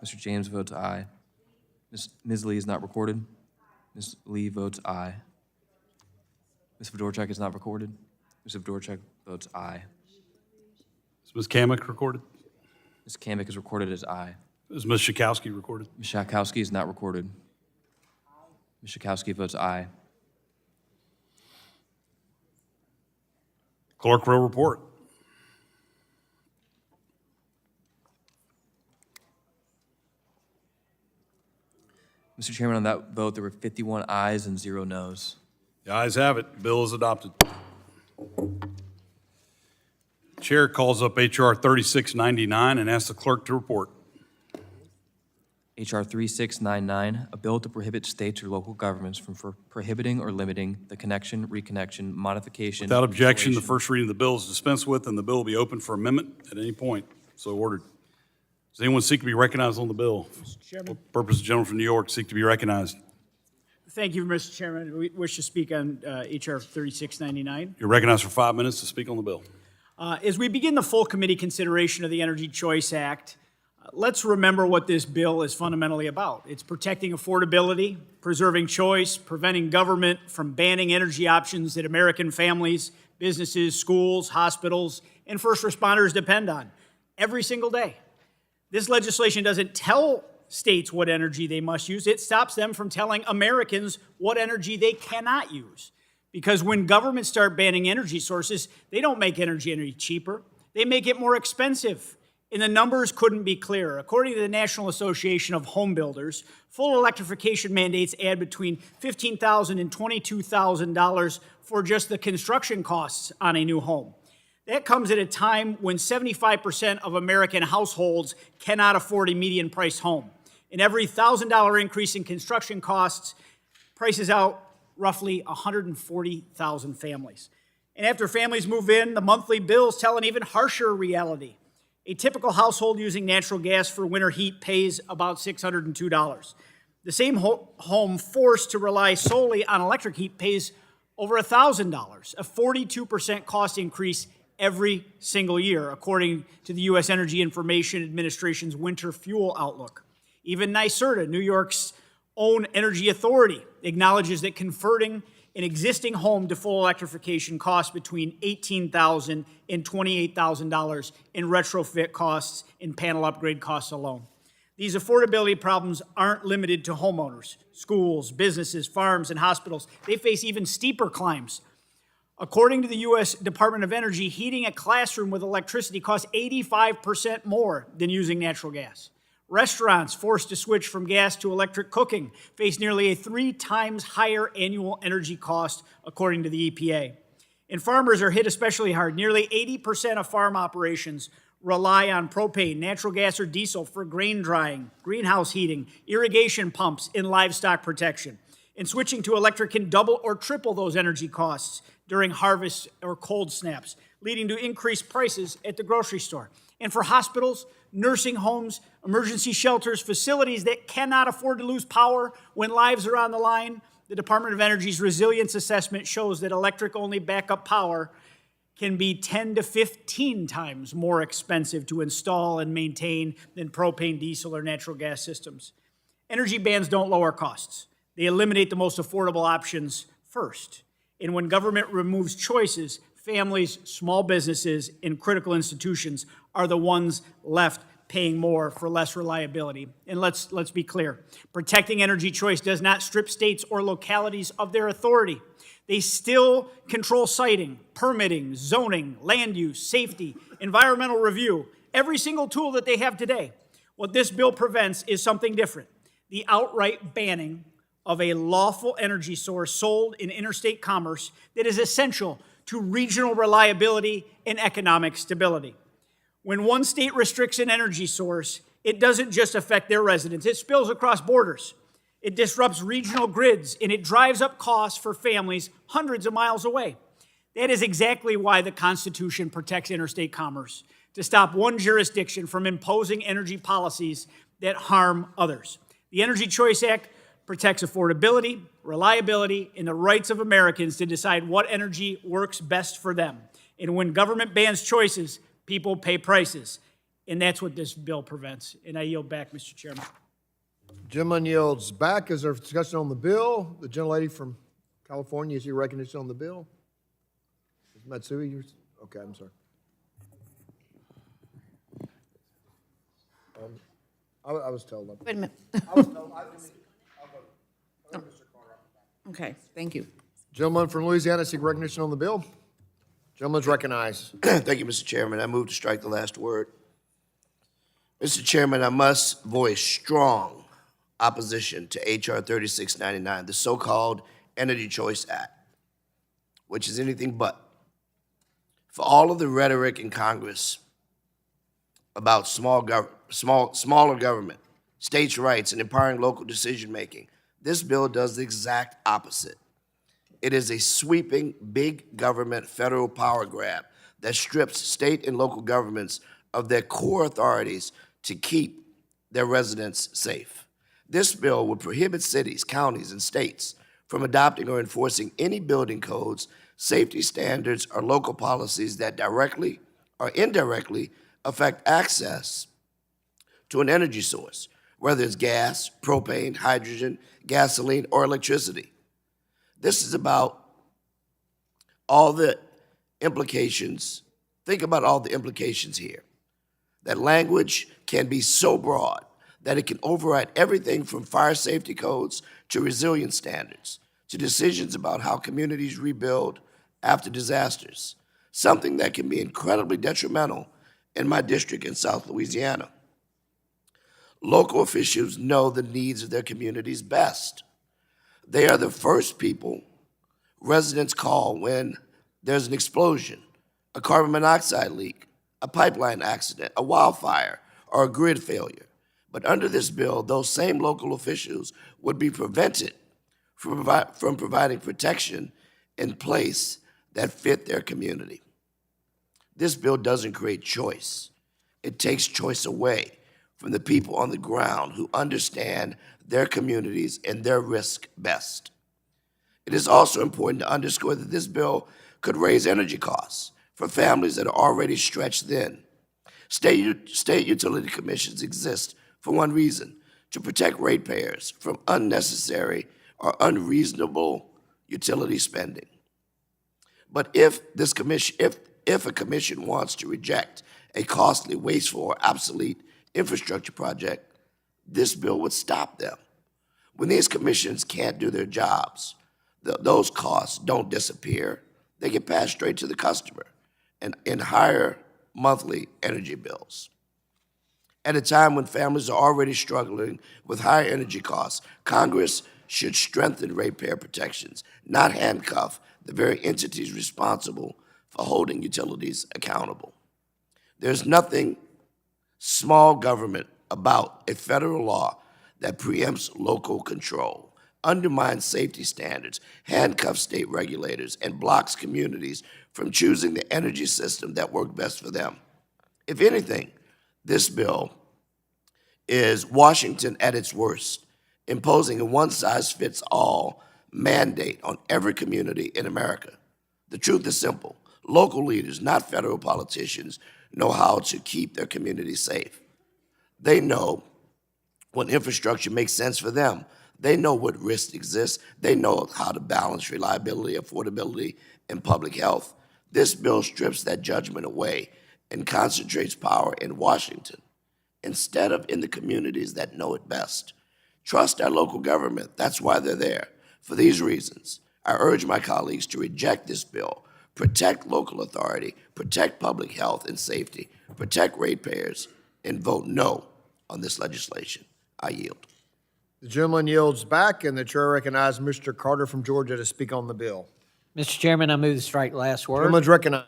Mr. James votes aye. Ms. Lee is not recorded. Ms. Lee votes aye. Ms. Fedorchak is not recorded. Ms. Fedorchak votes aye. Is Ms. Kamick recorded? Ms. Kamick is recorded as aye. Is Ms. Schakowsky recorded? Ms. Schakowsky is not recorded. Ms. Schakowsky votes aye. Clerk will report. Mr. Chairman, on that vote, there were 51 ayes and 0 noes. The ayes have it. Bill is adopted. Chair calls up H.R. 3699 and asks the clerk to report. H.R. 3699, a bill to prohibit states or local governments from prohibiting or limiting the connection, reconnection, modification. Without objection, the installation- first reading of the bill is dispensed with, and the bill will be open for amendment at any point. So ordered. Does anyone seek to be recognized on the bill? Mr. Chairman. For purpose, the gentleman from New York seek to be recognized. Thank you, Mr. Chairman. We wish to speak on H.R. 3699. You're recognized for 5 minutes to speak on the bill. As we begin the full committee consideration of the Energy Choice Act, let's remember what this bill is fundamentally about. It's protecting affordability, preserving choice, preventing government from banning energy options that American families, businesses, schools, hospitals, and first responders depend on every single day. This legislation doesn't tell states what energy they must use. It stops them from telling Americans what energy they cannot use. Because when governments start banning energy sources, they don't make energy any cheaper. They make it more expensive. And the numbers couldn't be clearer. According to the National Association of Home Builders, full electrification mandates add between $15,000 and $22,000 for just the construction costs on a new home. That comes at a time when 75% of American households cannot afford a median priced home. And every $1,000 increase in construction costs prices out roughly 140,000 families. And after families move in, the monthly bills tell an even harsher reality. A typical household using natural gas for winter heat pays about $602. The same home forced to rely solely on electric heat pays over $1,000, a 42% cost increase every single year, according to the U.S. Energy Information Administration's winter fuel outlook. Even NYSERDA, New York's own energy authority, acknowledges that converting an existing home to full electrification costs between $18,000 and $28,000 in retrofit costs and panel upgrade costs alone. These affordability problems aren't limited to homeowners. Schools, businesses, farms, and hospitals, they face even steeper climbs. According to the U.S. Department of Energy, heating a classroom with electricity costs 85% more than using natural gas. Restaurants forced to switch from gas to electric cooking face nearly a 3 times higher annual energy cost, according to the EPA. And farmers are hit especially hard. Nearly 80% of farm operations rely on propane, natural gas, or diesel for grain drying, greenhouse heating, irrigation pumps, and livestock protection. And switching to electric can double or triple those energy costs during harvest or cold snaps, leading to increased prices at the grocery store. And for hospitals, nursing homes, emergency shelters, facilities that cannot afford to lose power when lives are on the line, the Department of Energy's resilience assessment shows that electric-only backup power can be 10 to 15 times more expensive to install and maintain than propane, diesel, or natural gas systems. Energy bans don't lower costs. They eliminate the most affordable options first. And when government removes choices, families, small businesses, and critical institutions are the ones left paying more for less reliability. And let's be clear. Protecting energy choice does not strip states or localities of their authority. They still control siting, permitting, zoning, land use, safety, environmental review, every single tool that they have today. What this bill prevents is something different: the outright banning of a lawful energy source sold in interstate commerce that is essential to regional reliability and economic stability. When one state restricts an energy source, it doesn't just affect their residents, it spills across borders. It disrupts regional grids, and it drives up costs for families hundreds of miles away. That is exactly why the Constitution protects interstate commerce, to stop one jurisdiction from imposing energy policies that harm others. The Energy Choice Act protects affordability, reliability, and the rights of Americans to decide what energy works best for them. And when government bans choices, people pay prices. And that's what this bill prevents. And I yield back, Mr. Chairman. Gentleman yields back. Is there discussion on the bill? The gentlelady from California, is your recognition on the bill? Is Matsui yours? Okay, I'm sorry. I was told. Wait a minute. I was told. Okay, thank you. Gentleman from Louisiana, seek recognition on the bill. Gentleman's recognized. Thank you, Mr. Chairman. I move to strike the last word. Mr. Chairman, I must voice strong opposition to H.R. 3699, the so-called Energy Choice Act, which is anything but. For all of the rhetoric in Congress about smaller government, states' rights, and empowering local decision-making, this bill does the exact opposite. It is a sweeping, big government federal power grab that strips state and local governments of their core authorities to keep their residents safe. This bill would prohibit cities, counties, and states from adopting or enforcing any building codes, safety standards, or local policies that directly or indirectly affect access to an energy source, whether it's gas, propane, hydrogen, gasoline, or electricity. This is about all the implications. Think about all the implications here. That language can be so broad that it can override everything from fire safety codes to resilience standards, to decisions about how communities rebuild after disasters, something that can be incredibly detrimental in my district in South Louisiana. Local officials know the needs of their communities best. They are the first people residents call when there's an explosion, a carbon monoxide leak, a pipeline accident, a wildfire, or a grid failure. But under this bill, those same local officials would be prevented from providing protection in place that fit their community. This bill doesn't create choice. It takes choice away from the people on the ground who understand their communities and their risk best. It is also important to underscore that this bill could raise energy costs for families that are already stretched thin. State utility commissions exist for one reason: to protect ratepayers from unnecessary or unreasonable utility spending. But if a commission wants to reject a costly, wasteful, or obsolete infrastructure project, this bill would stop them. When these commissions can't do their jobs, those costs don't disappear. They get passed straight to the customer and in higher monthly energy bills. At a time when families are already struggling with higher energy costs, Congress should strengthen ratepayer protections, not handcuff the very entities responsible for holding utilities accountable. There's nothing small government about a federal law that preempts local control, undermines safety standards, handcuffs state regulators, and blocks communities from choosing the energy system that works best for them. If anything, this bill is Washington at its worst, imposing a one-size-fits-all mandate on every community in America. The truth is simple. Local leaders, not federal politicians, know how to keep their communities safe. They know when infrastructure makes sense for them. They know what risks exist. They know how to balance reliability, affordability, and public health. This bill strips that judgment away and concentrates power in Washington instead of in the communities that know it best. Trust our local government. That's why they're there. For these reasons, I urge my colleagues to reject this bill, protect local authority, protect public health and safety, protect ratepayers, and vote no on this legislation. I yield. The gentleman yields back, and the chair recognizes Mr. Carter from Georgia to speak on the bill. Mr. Chairman, I move to strike last word. Gentleman's recognized.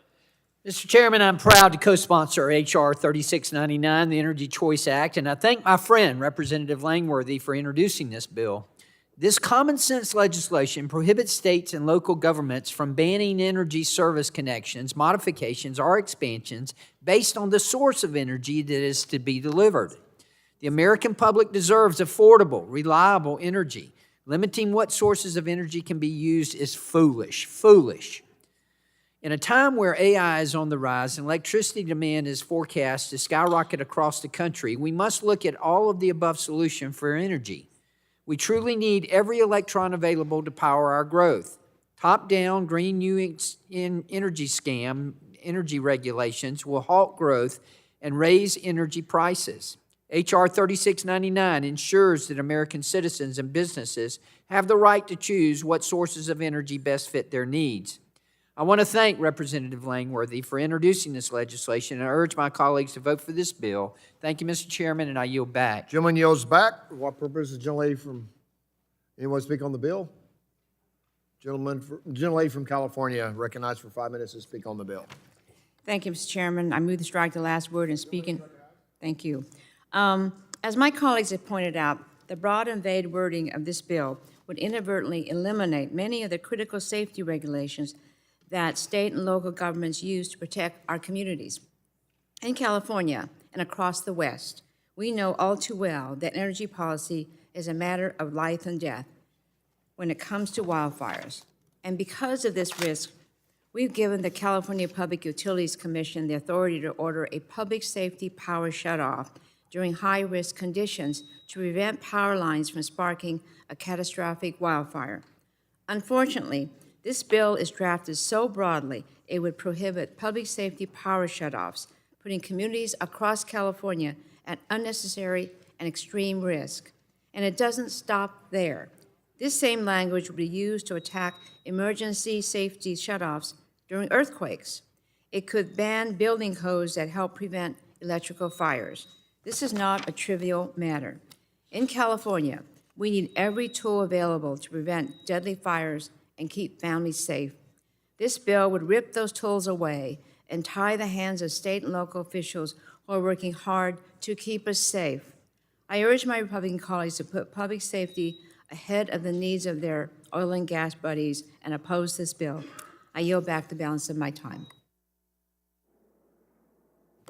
Mr. Chairman, I'm proud to co-sponsor H.R. 3699, the Energy Choice Act, and I thank my friend, Representative Langworthy, for introducing this bill. This common-sense legislation prohibits states and local governments from banning energy service connections, modifications, or expansions based on the source of energy that is to be delivered. The American public deserves affordable, reliable energy. Limiting what sources of energy can be used is foolish. In a time where AI is on the rise and electricity demand is forecast to skyrocket across the country, we must look at all of the above solutions for energy. We truly need every electron available to power our growth. Top-down green new energy regulations will halt growth and raise energy prices. H.R. 3699 ensures that American citizens and businesses have the right to choose what sources of energy best fit their needs. I want to thank Representative Langworthy for introducing this legislation, and I urge my colleagues to vote for this bill. Thank you, Mr. Chairman, and I yield back. Gentleman yields back. For what purpose is the gentlelady from, anyone speak on the bill? Gentlelady from California recognized for 5 minutes to speak on the bill. Thank you, Mr. Chairman. I move to strike the last word in speaking. Thank you. As my colleagues have pointed out, the broad and vague wording of this bill would inadvertently eliminate many of the critical safety regulations that state and local governments use to protect our communities. In California and across the West, we know all too well that energy policy is a matter of life and death when it comes to wildfires. And because of this risk, we've given the California Public Utilities Commission the authority to order a public safety power shutoff during high-risk conditions to prevent power lines from sparking a catastrophic wildfire. Unfortunately, this bill is drafted so broadly it would prohibit public safety power shutoffs, putting communities across California at unnecessary and extreme risk. And it doesn't stop there. This same language would be used to attack emergency safety shutoffs during earthquakes. It could ban building codes that help prevent electrical fires. This is not a trivial matter. In California, we need every tool available to prevent deadly fires and keep families safe. This bill would rip those tools away and tie the hands of state and local officials who are working hard to keep us safe. I urge my Republican colleagues to put public safety ahead of the needs of their oil and gas buddies and oppose this bill. I yield back the balance of my time.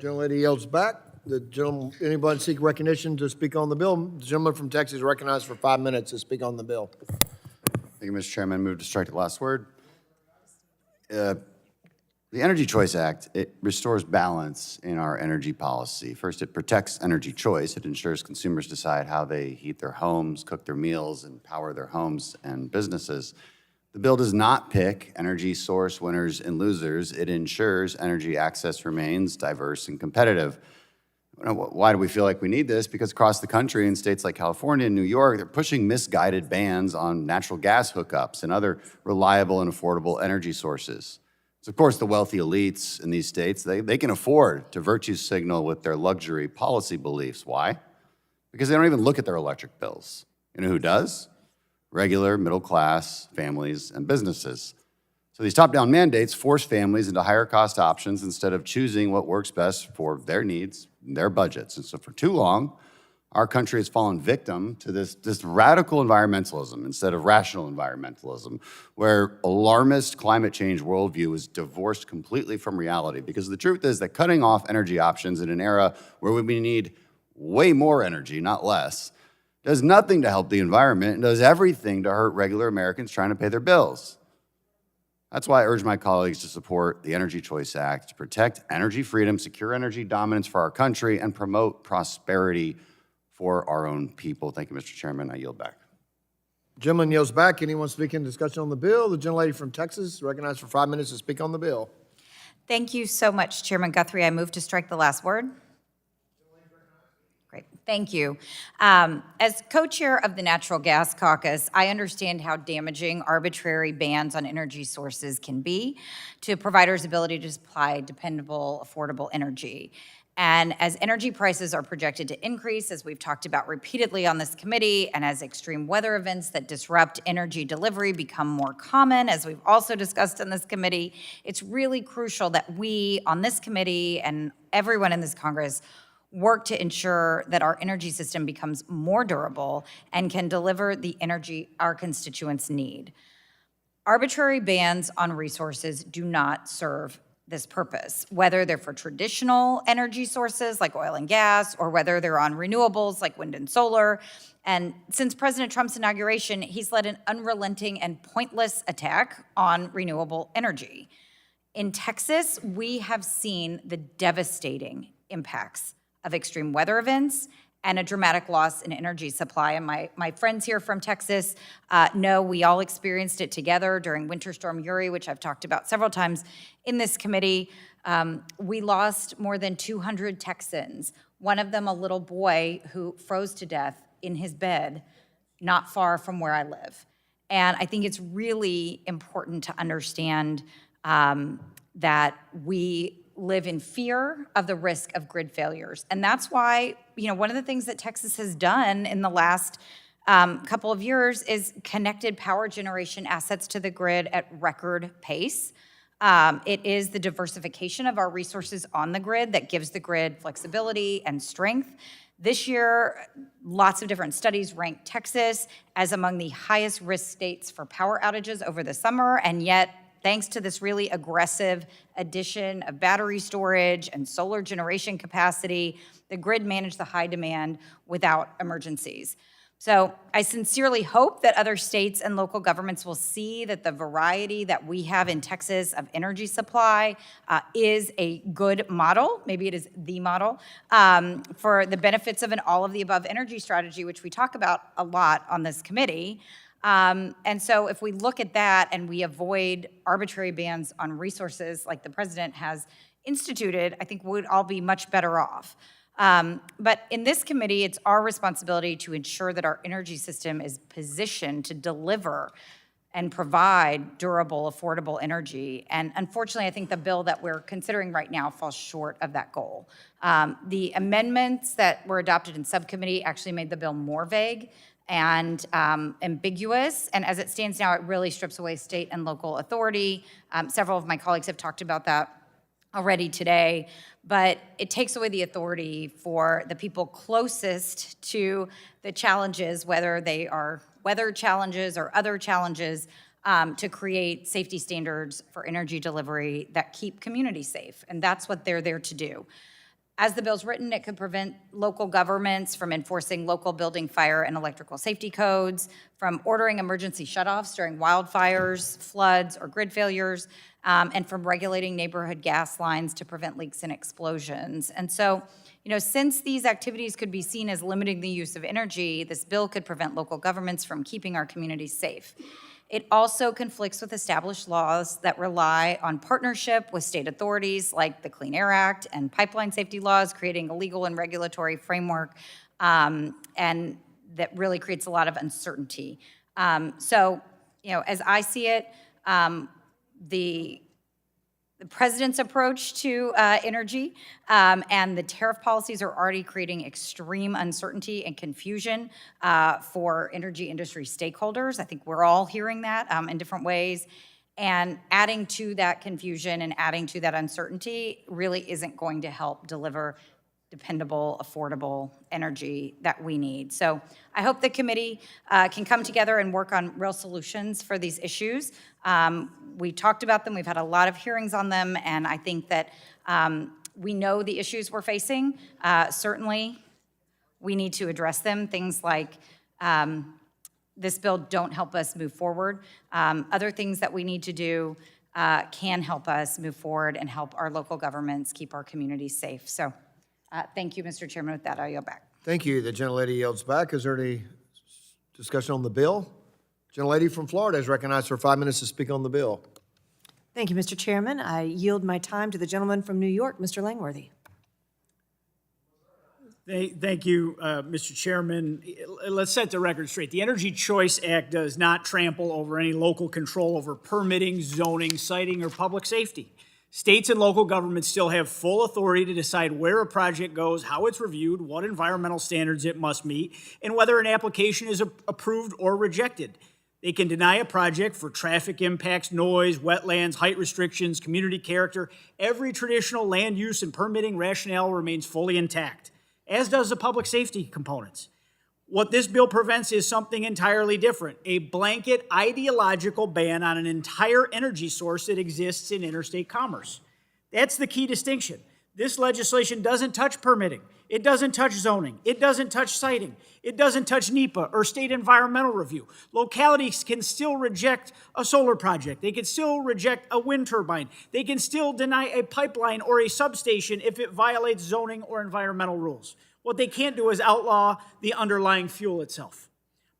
Gentlelady yields back. The gentleman, anybody seek recognition to speak on the bill? The gentleman from Texas is recognized for 5 minutes to speak on the bill. Thank you, Mr. Chairman. Move to strike the last word. The Energy Choice Act, it restores balance in our energy policy. First, it protects energy choice. It ensures consumers decide how they heat their homes, cook their meals, and power their homes and businesses. The bill does not pick energy source winners and losers. It ensures energy access remains diverse and competitive. Why do we feel like we need this? Because across the country, in states like California and New York, they're pushing misguided bans on natural gas hookups and other reliable and affordable energy sources. So, of course, the wealthy elites in these states, they can afford to virtue signal with their luxury policy beliefs. Why? Because they don't even look at their electric bills. You know who does? Regular middle-class families and businesses. So these top-down mandates force families into higher-cost options instead of choosing what works best for their needs and their budgets. And so for too long, our country has fallen victim to this radical environmentalism instead of rational environmentalism, where alarmist climate change worldview is divorced completely from reality. Because the truth is that cutting off energy options in an era where we need way more energy, not less, does nothing to help the environment and does everything to hurt regular Americans trying to pay their bills. That's why I urge my colleagues to support the Energy Choice Act to protect energy freedom, secure energy dominance for our country, and promote prosperity for our own people. Thank you, Mr. Chairman. I yield back. Gentleman yields back. Anyone speaking in discussion on the bill? The gentlelady from Texas, recognized for 5 minutes to speak on the bill. Thank you so much, Chairman Guthrie. I move to strike the last word. Great, thank you. As co-chair of the Natural Gas Caucus, I understand how damaging arbitrary bans on energy sources can be to providers' ability to supply dependable, affordable energy. And as energy prices are projected to increase, as we've talked about repeatedly on this committee, and as extreme weather events that disrupt energy delivery become more common, as we've also discussed in this committee, it's really crucial that we on this committee and everyone in this Congress work to ensure that our energy system becomes more durable and can deliver the energy our constituents need. Arbitrary bans on resources do not serve this purpose, whether they're for traditional energy sources like oil and gas, or whether they're on renewables like wind and solar. And since President Trump's inauguration, he's led an unrelenting and pointless attack on renewable energy. In Texas, we have seen the devastating impacts of extreme weather events and a dramatic loss in energy supply. And my friends here from Texas know we all experienced it together during Winter Storm Uri, which I've talked about several times in this committee. We lost more than 200 Texans, one of them a little boy who froze to death in his bed not far from where I live. And I think it's really important to understand that we live in fear of the risk of grid failures. And that's why, one of the things that Texas has done in the last couple of years is connected power generation assets to the grid at record pace. It is the diversification of our resources on the grid that gives the grid flexibility and strength. This year, lots of different studies ranked Texas as among the highest risk states for power outages over the summer, and yet, thanks to this really aggressive addition of battery storage and solar generation capacity, the grid managed the high demand without emergencies. So I sincerely hope that other states and local governments will see that the variety that we have in Texas of energy supply is a good model, maybe it is the model, for the benefits of an all-of-the-above energy strategy, which we talk about a lot on this committee. And so if we look at that and we avoid arbitrary bans on resources like the president has instituted, I think we'd all be much better off. But in this committee, it's our responsibility to ensure that our energy system is positioned to deliver and provide durable, affordable energy. And unfortunately, I think the bill that we're considering right now falls short of that goal. The amendments that were adopted in subcommittee actually made the bill more vague and ambiguous, and as it stands now, it really strips away state and local authority. Several of my colleagues have talked about that. already today, but it takes away the authority for the people closest to the challenges, whether they are weather challenges or other challenges, to create safety standards for energy delivery that keep communities safe. And that's what they're there to do. As the bill's written, it could prevent local governments from enforcing local building, fire, and electrical safety codes, from ordering emergency shutoffs during wildfires, floods, or grid failures, and from regulating neighborhood gas lines to prevent leaks and explosions. And so, since these activities could be seen as limiting the use of energy, this bill could prevent local governments from keeping our communities safe. It also conflicts with established laws that rely on partnership with state authorities like the Clean Air Act and pipeline safety laws, creating a legal and regulatory framework, and that really creates a lot of uncertainty. So, as I see it, the president's approach to energy and the tariff policies are already creating extreme uncertainty and confusion for energy industry stakeholders. I think we're all hearing that in different ways. And adding to that confusion and adding to that uncertainty really isn't going to help deliver dependable, affordable energy that we need. So I hope the committee can come together and work on real solutions for these issues. We talked about them, we've had a lot of hearings on them, and I think that we know the issues we're facing. Certainly, we need to address them. Things like this bill don't help us move forward. Other things that we need to do can help us move forward and help our local governments keep our communities safe. So thank you, Mr. Chairman. With that, I yield back. Thank you. The gentlelady yields back. Is there any discussion on the bill? Gentlelady from Florida is recognized for 5 minutes to speak on the bill. Thank you, Mr. Chairman. I yield my time to the gentleman from New York, Mr. Langworthy. Thank you, Mr. Chairman. Let's set the record straight. The Energy Choice Act does not trample over any local control over permitting, zoning, siting, or public safety. States and local governments still have full authority to decide where a project goes, how it's reviewed, what environmental standards it must meet, and whether an application is approved or rejected. They can deny a project for traffic impacts, noise, wetlands, height restrictions, community character. Every traditional land use and permitting rationale remains fully intact, as does the public safety components. What this bill prevents is something entirely different, a blanket ideological ban on an entire energy source that exists in interstate commerce. That's the key distinction. This legislation doesn't touch permitting. It doesn't touch zoning. It doesn't touch siting. It doesn't touch NEPA or state environmental review. Localities can still reject a solar project. They can still reject a wind turbine. They can still deny a pipeline or a substation if it violates zoning or environmental rules. What they can't do is outlaw the underlying fuel itself.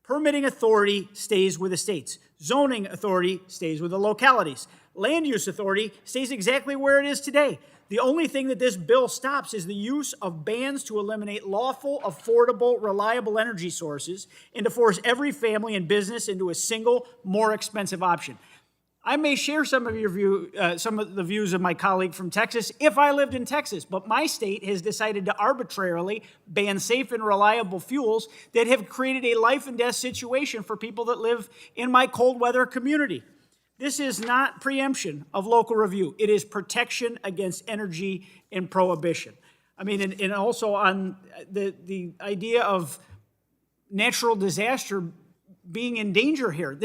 Permitting authority stays with the states. Zoning authority stays with the localities. Land use authority stays exactly where it is today. The only thing that this bill stops is the use of bans to eliminate lawful, affordable, reliable energy sources and to force every family and business into a single, more expensive option. I may share some of the views of my colleague from Texas if I lived in Texas, but my state has decided to arbitrarily ban safe and reliable fuels that have created a life and death situation for people that live in my cold weather community. This is not preemption of local review. It is protection against energy and prohibition. I mean, and also on the idea of natural disaster being in danger here.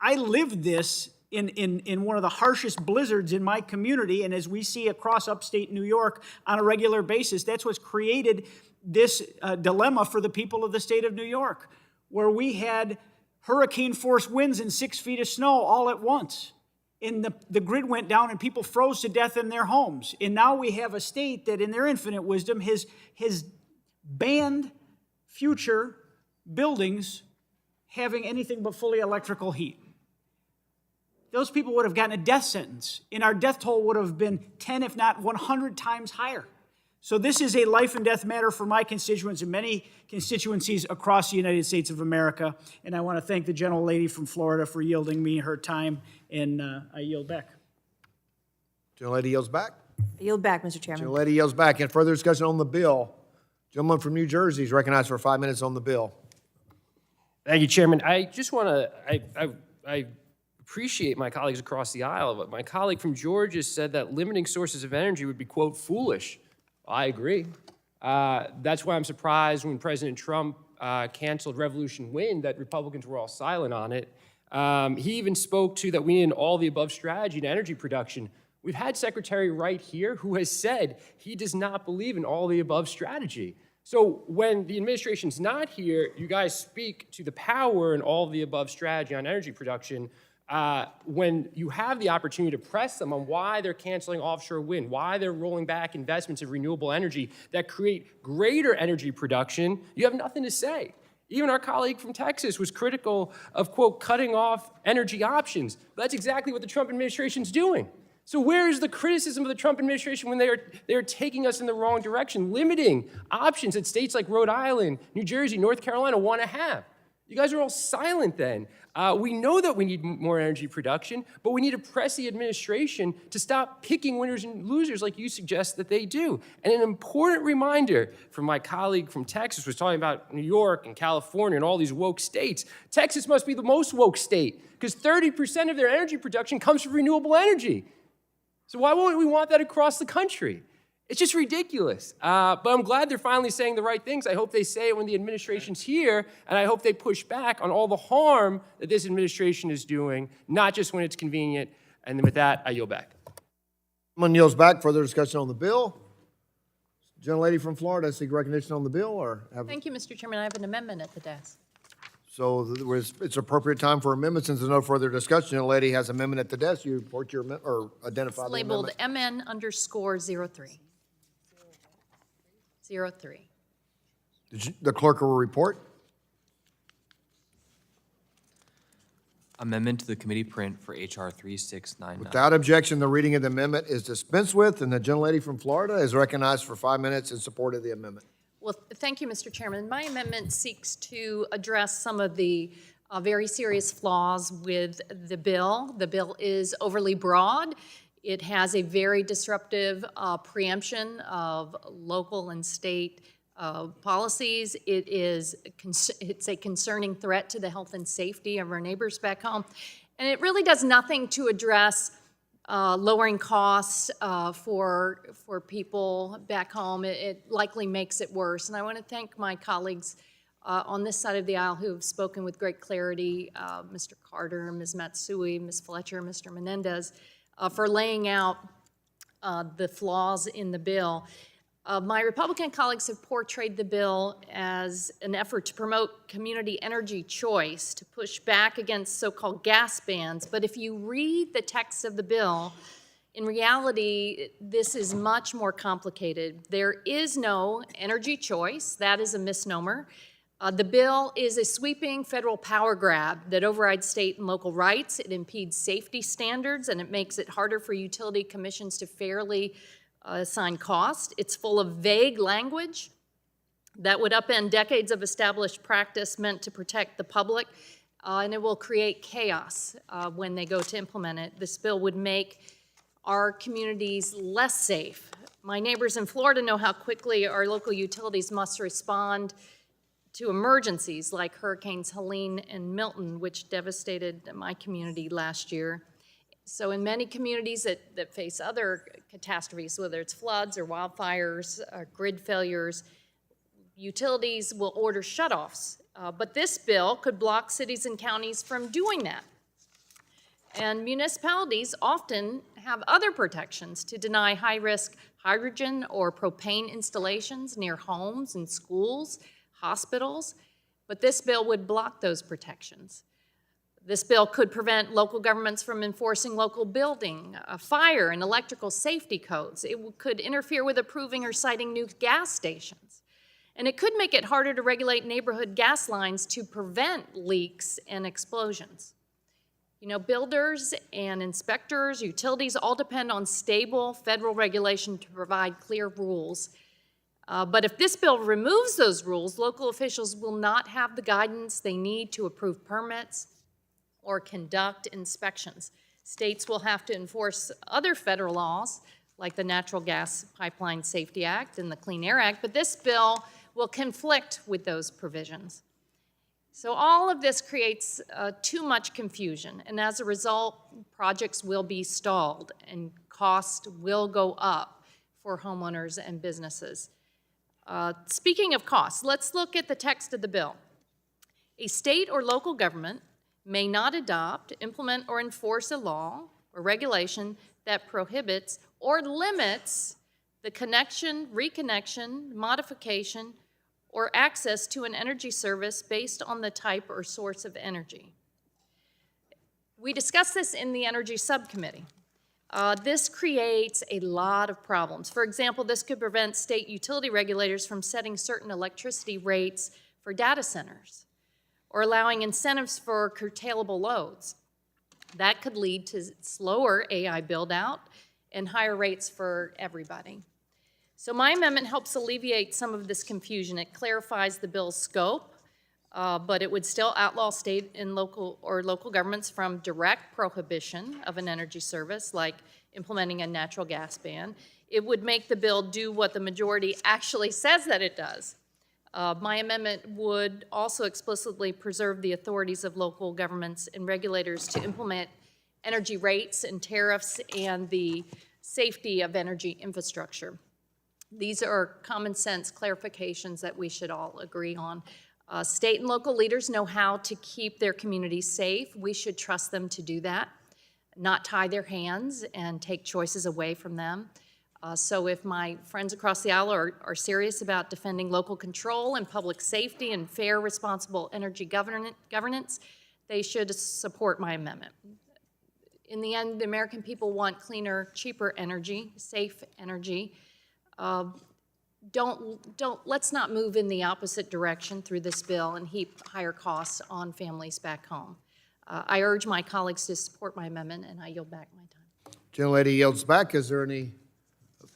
I lived this in one of the harshest blizzards in my community, and as we see across upstate New York on a regular basis, that's what's created this dilemma for the people of the state of New York, where we had hurricane-force winds and 6 feet of snow all at once. And the grid went down and people froze to death in their homes. And now we have a state that in their infinite wisdom has banned future buildings having anything but fully electrical heat. Those people would have gotten a death sentence, and our death toll would have been 10, if not 100 times higher. So this is a life and death matter for my constituents and many constituencies across the United States of America. And I want to thank the gentlelady from Florida for yielding me her time, and I yield back. Gentlelady yields back. I yield back, Mr. Chairman. Gentlelady yields back. And further discussion on the bill. Gentleman from New Jersey is recognized for 5 minutes on the bill. Thank you, Chairman. I just want to, I appreciate my colleagues across the aisle, but my colleague from Georgia said that limiting sources of energy would be, quote, foolish. I agree. That's why I'm surprised when President Trump canceled Revolution Wind that Republicans were all silent on it. He even spoke to that we need an all-the-above strategy in energy production. We've had Secretary Wright here who has said he does not believe in all-the-above strategy. So when the administration's not here, you guys speak to the power and all-the-above strategy on energy production. When you have the opportunity to press them on why they're canceling offshore wind, why they're rolling back investments in renewable energy that create greater energy production, you have nothing to say. Even our colleague from Texas was critical of, quote, cutting off energy options. But that's exactly what the Trump administration's doing. So where is the criticism of the Trump administration when they are taking us in the wrong direction, limiting options that states like Rhode Island, New Jersey, North Carolina want to have? You guys are all silent then. We know that we need more energy production, but we need to press the administration to stop picking winners and losers like you suggest that they do. And an important reminder from my colleague from Texas was talking about New York and California and all these woke states. Texas must be the most woke state because 30% of their energy production comes from renewable energy. So why won't we want that across the country? It's just ridiculous. But I'm glad they're finally saying the right things. I hope they say it when the administration's here, and I hope they push back on all the harm that this administration is doing, not just when it's convenient. And then with that, I yield back. Someone yields back. Further discussion on the bill? Gentlelady from Florida, seek recognition on the bill, or have? Thank you, Mr. Chairman. I have an amendment at the desk. So it's appropriate time for amendments. Since there's no further discussion, the lady has amendment at the desk. You report your or identify the amendment. Labeled MN_03. 03. The clerk will report. Amendment to the committee print for HR 3699. Without objection, the reading of the amendment is dispensed with, and the gentlelady from Florida is recognized for 5 minutes in support of the amendment. Well, thank you, Mr. Chairman. My amendment seeks to address some of the very serious flaws with the bill. The bill is overly broad. It has a very disruptive preemption of local and state policies. It's a concerning threat to the health and safety of our neighbors back home. And it really does nothing to address lowering costs for people back home. It likely makes it worse. And I want to thank my colleagues on this side of the aisle who have spoken with great clarity, Mr. Carter, Ms. Matsui, Ms. Fletcher, Mr. Menendez, for laying out the flaws in the bill. My Republican colleagues have portrayed the bill as an effort to promote community energy choice, to push back against so-called gas bans. But if you read the text of the bill, in reality, this is much more complicated. There is no energy choice. That is a misnomer. The bill is a sweeping federal power grab that overrides state and local rights. It impedes safety standards, and it makes it harder for utility commissions to fairly assign cost. It's full of vague language that would upend decades of established practice meant to protect the public, and it will create chaos when they go to implement it. This bill would make our communities less safe. My neighbors in Florida know how quickly our local utilities must respond to emergencies like Hurricanes Helene and Milton, which devastated my community last year. So in many communities that face other catastrophes, whether it's floods or wildfires or grid failures, utilities will order shutoffs. But this bill could block cities and counties from doing that. And municipalities often have other protections to deny high-risk hydrogen or propane installations near homes and schools, hospitals, but this bill would block those protections. This bill could prevent local governments from enforcing local building, fire, and electrical safety codes. It could interfere with approving or citing new gas stations. And it could make it harder to regulate neighborhood gas lines to prevent leaks and explosions. You know, builders and inspectors, utilities all depend on stable federal regulation to provide clear rules. But if this bill removes those rules, local officials will not have the guidance they need to approve permits or conduct inspections. States will have to enforce other federal laws, like the Natural Gas Pipeline Safety Act and the Clean Air Act, but this bill will conflict with those provisions. So all of this creates too much confusion, and as a result, projects will be stalled and cost will go up for homeowners and businesses. Speaking of costs, let's look at the text of the bill. A state or local government may not adopt, implement, or enforce a law or regulation that prohibits or limits the connection, reconnection, modification, or access to an energy service based on the type or source of energy. We discussed this in the Energy Subcommittee. This creates a lot of problems. For example, this could prevent state utility regulators from setting certain electricity rates for data centers or allowing incentives for curtailable loads. That could lead to slower AI build-out and higher rates for everybody. So my amendment helps alleviate some of this confusion. It clarifies the bill's scope, but it would still outlaw state and local governments from direct prohibition of an energy service, like implementing a natural gas ban. It would make the bill do what the majority actually says that it does. My amendment would also explicitly preserve the authorities of local governments and regulators to implement energy rates and tariffs and the safety of energy infrastructure. These are common sense clarifications that we should all agree on. State and local leaders know how to keep their communities safe. We should trust them to do that, not tie their hands and take choices away from them. So if my friends across the aisle are serious about defending local control and public safety and fair, responsible energy governance, they should support my amendment. In the end, the American people want cleaner, cheaper energy, safe energy. Let's not move in the opposite direction through this bill and heap higher costs on families back home. I urge my colleagues to support my amendment, and I yield back my time. Gentlelady yields back. Is there any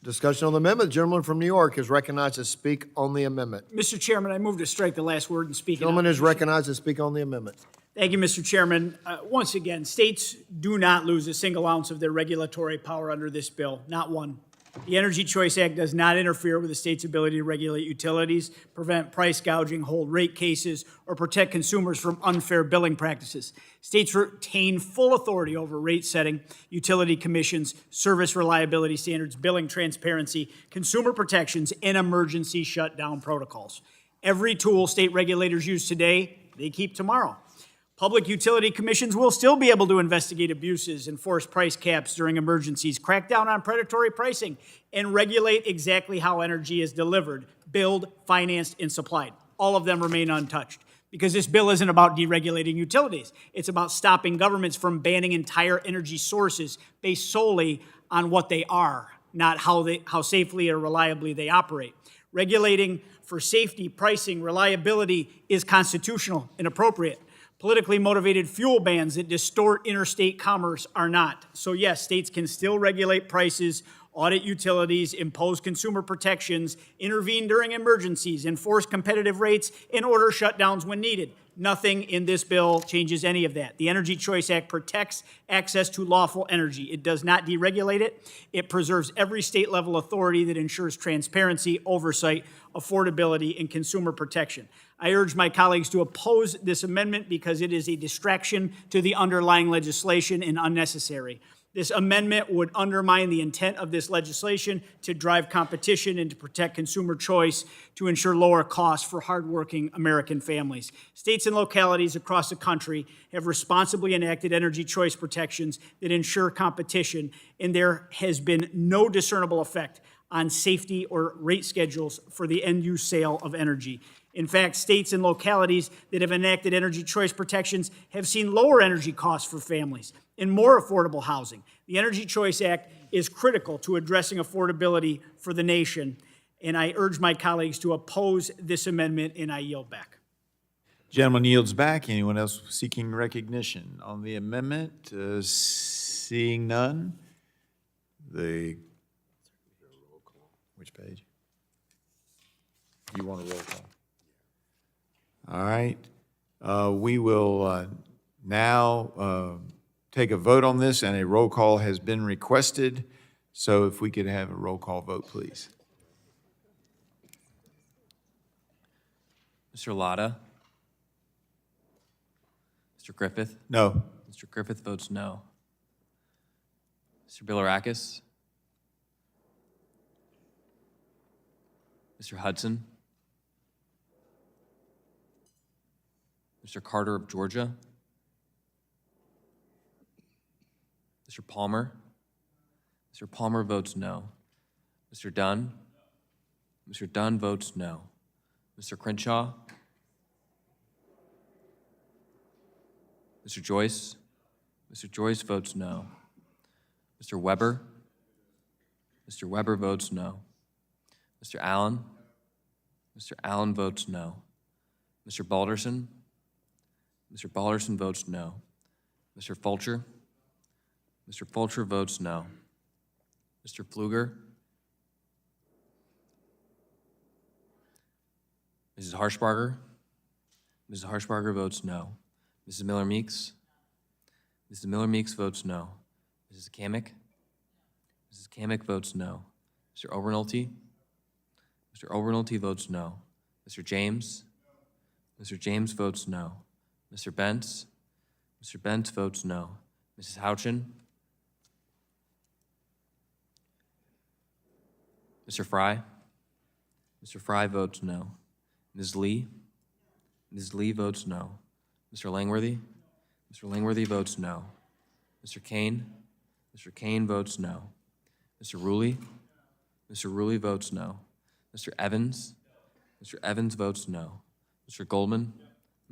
discussion on the amendment? The gentleman from New York is recognized to speak on the amendment. Mr. Chairman, I move to strike the last word and speak. Gentleman is recognized to speak on the amendment. Thank you, Mr. Chairman. Once again, states do not lose a single ounce of their regulatory power under this bill, not one. The Energy Choice Act does not interfere with the state's ability to regulate utilities, prevent price gouging, hold rate cases, or protect consumers from unfair billing practices. States retain full authority over rate setting, utility commissions, service reliability standards, billing transparency, consumer protections, and emergency shutdown protocols. Every tool state regulators use today, they keep tomorrow. Public utility commissions will still be able to investigate abuses, enforce price caps during emergencies, crack down on predatory pricing, and regulate exactly how energy is delivered, billed, financed, and supplied. All of them remain untouched because this bill isn't about deregulating utilities. It's about stopping governments from banning entire energy sources based solely on what they are, not how safely or reliably they operate. Regulating for safety, pricing, reliability is constitutional and appropriate. Politically motivated fuel bans that distort interstate commerce are not. So yes, states can still regulate prices, audit utilities, impose consumer protections, intervene during emergencies, enforce competitive rates, and order shutdowns when needed. Nothing in this bill changes any of that. The Energy Choice Act protects access to lawful energy. It does not deregulate it. It preserves every state-level authority that ensures transparency, oversight, affordability, and consumer protection. I urge my colleagues to oppose this amendment because it is a distraction to the underlying legislation and unnecessary. This amendment would undermine the intent of this legislation to drive competition and to protect consumer choice to ensure lower costs for hardworking American families. States and localities across the country have responsibly enacted energy choice protections that ensure competition, and there has been no discernible effect on safety or rate schedules for the end-use sale of energy. In fact, states and localities that have enacted energy choice protections have seen lower energy costs for families and more affordable housing. The Energy Choice Act is critical to addressing affordability for the nation, and I urge my colleagues to oppose this amendment, and I yield back. Gentleman yields back. Anyone else seeking recognition on the amendment? Seeing none, which page? You want a roll call? All right. We will now take a vote on this, and a roll call has been requested. So if we could have a roll call vote, please. Mr. Latta, Mr. Griffith? No. Mr. Griffith votes no. Mr. Bilirakis? Mr. Hudson? Mr. Carter of Georgia? Mr. Palmer? Mr. Palmer votes no. Mr. Dunn? Mr. Dunn votes no. Mr. Crenshaw? Mr. Joyce? Mr. Joyce votes no. Mr. Weber? Mr. Weber votes no. Mr. Allen? Mr. Allen votes no. Mr. Balderson? Mr. Balderson votes no. Mr. Fulcher? Mr. Fulcher votes no. Mr. Pfluger? Mrs. Harshbarger? Mrs. Harshbarger votes no. Mrs. Miller Meeks? Mrs. Miller Meeks votes no. Mrs. Kamick? Mrs. Kamick votes no. Mr. Obernolte? Mr. Obernolte votes no. Mr. James? Mr. James votes no. Mr. Bentz? Mr. Bentz votes no. Mrs. Houchin? Mr. Fry? Mr. Fry votes no. Ms. Lee? Ms. Lee votes no. Mr. Langworthy? Mr. Langworthy votes no. Mr. Kane? Mr. Kane votes no. Mr. Ruley? Mr. Ruley votes no. Mr. Evans? Mr. Evans votes no. Mr. Goldman?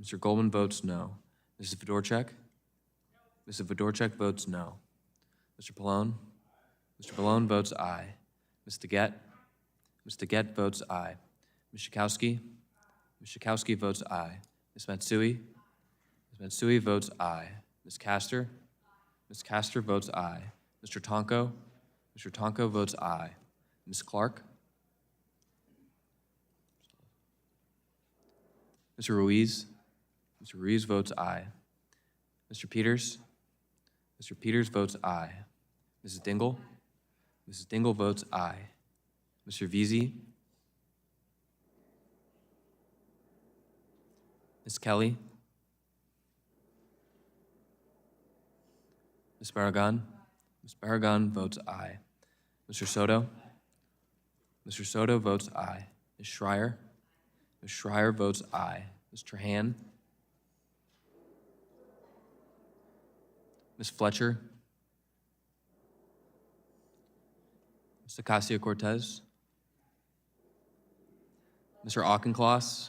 Mr. Goldman votes no. Mrs. Fedorchak? Mrs. Fedorchak votes no. Mr. Pallone? Mr. Pallone votes aye. Ms. DeGette? Ms. DeGette votes aye. Ms. Schakowsky? Ms. Schakowsky votes aye. Ms. Matsui? Ms. Matsui votes aye. Ms. Castor? Ms. Castor votes aye. Mr. Tonko? Mr. Tonko votes aye. Ms. Clark? Mr. Ruiz? Mr. Ruiz votes aye. Mr. Peters? Mr. Peters votes aye. Mrs. Dingell? Mrs. Dingell votes aye. Mr. Veazey? Ms. Kelly? Ms. Barragan? Ms. Barragan votes aye. Mr. Soto? Mr. Soto votes aye. Ms. Schreier? Ms. Schreier votes aye. Ms. Trahan? Ms. Fletcher? Ms. Ocasio-Cortez? Mr. Auchincloss?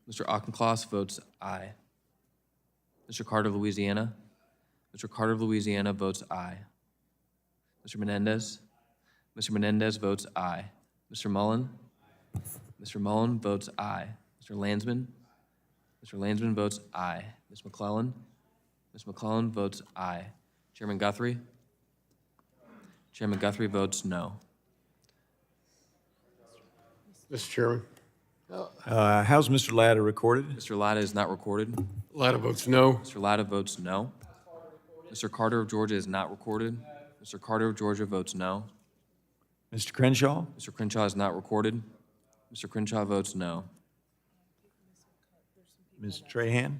Mr. Auchincloss votes aye. Mr. Carter of Louisiana? Mr. Carter of Louisiana votes aye. Mr. Menendez? Mr. Menendez votes aye. Mr. Mullen? Mr. Mullen votes aye. Mr. Landsman? Mr. Landsman votes aye. Ms. McClellan? Ms. McClellan votes aye. Chairman Guthrie? Chairman Guthrie votes no. Mr. Chairman. How's Mr. Latta recorded? Mr. Latta is not recorded. Latta votes no. Mr. Latta votes no. Mr. Carter of Georgia is not recorded. Mr. Carter of Georgia votes no. Mr. Crenshaw? Mr. Crenshaw is not recorded. Mr. Crenshaw votes no. Ms. Trahan?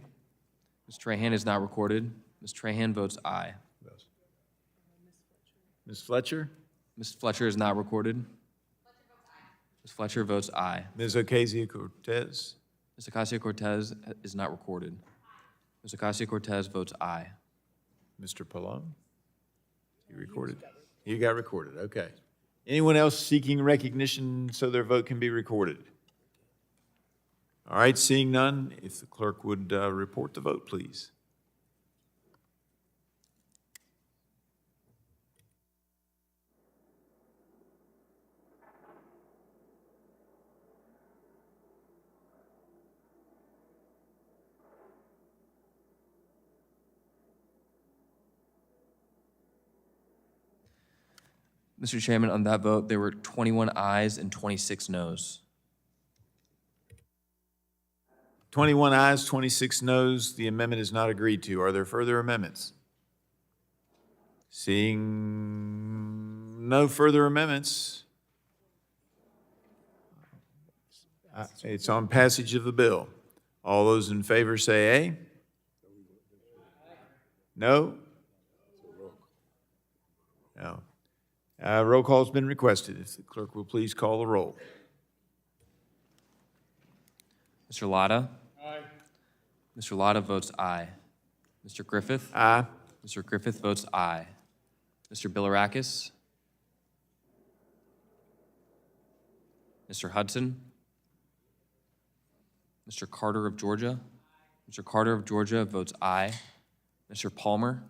Ms. Trahan is not recorded. Ms. Trahan votes aye. Ms. Fletcher? Ms. Fletcher is not recorded. Ms. Fletcher votes aye. Ms. Ocasio-Cortez? Ms. Ocasio-Cortez is not recorded. Ms. Ocasio-Cortez votes aye. Mr. Pallone? You recorded? You got recorded, okay. Anyone else seeking recognition so their vote can be recorded? All right, seeing none, if the clerk would report the vote, please. Mr. Chairman, on that vote, there were 21 ayes and 26 noes. 21 ayes, 26 noes. The amendment is not agreed to. Are there further amendments? Seeing no further amendments, it's on passage of the bill. All those in favor say aye. No? No. Roll call's been requested. If the clerk will please call the roll. Mr. Lotta? Aye. Mr. Lotta votes aye. Mr. Griffith? Aye. Mr. Griffith votes aye. Mr. Bilirakis? Mr. Hudson? Mr. Carter of Georgia? Mr. Carter of Georgia votes aye. Mr. Palmer?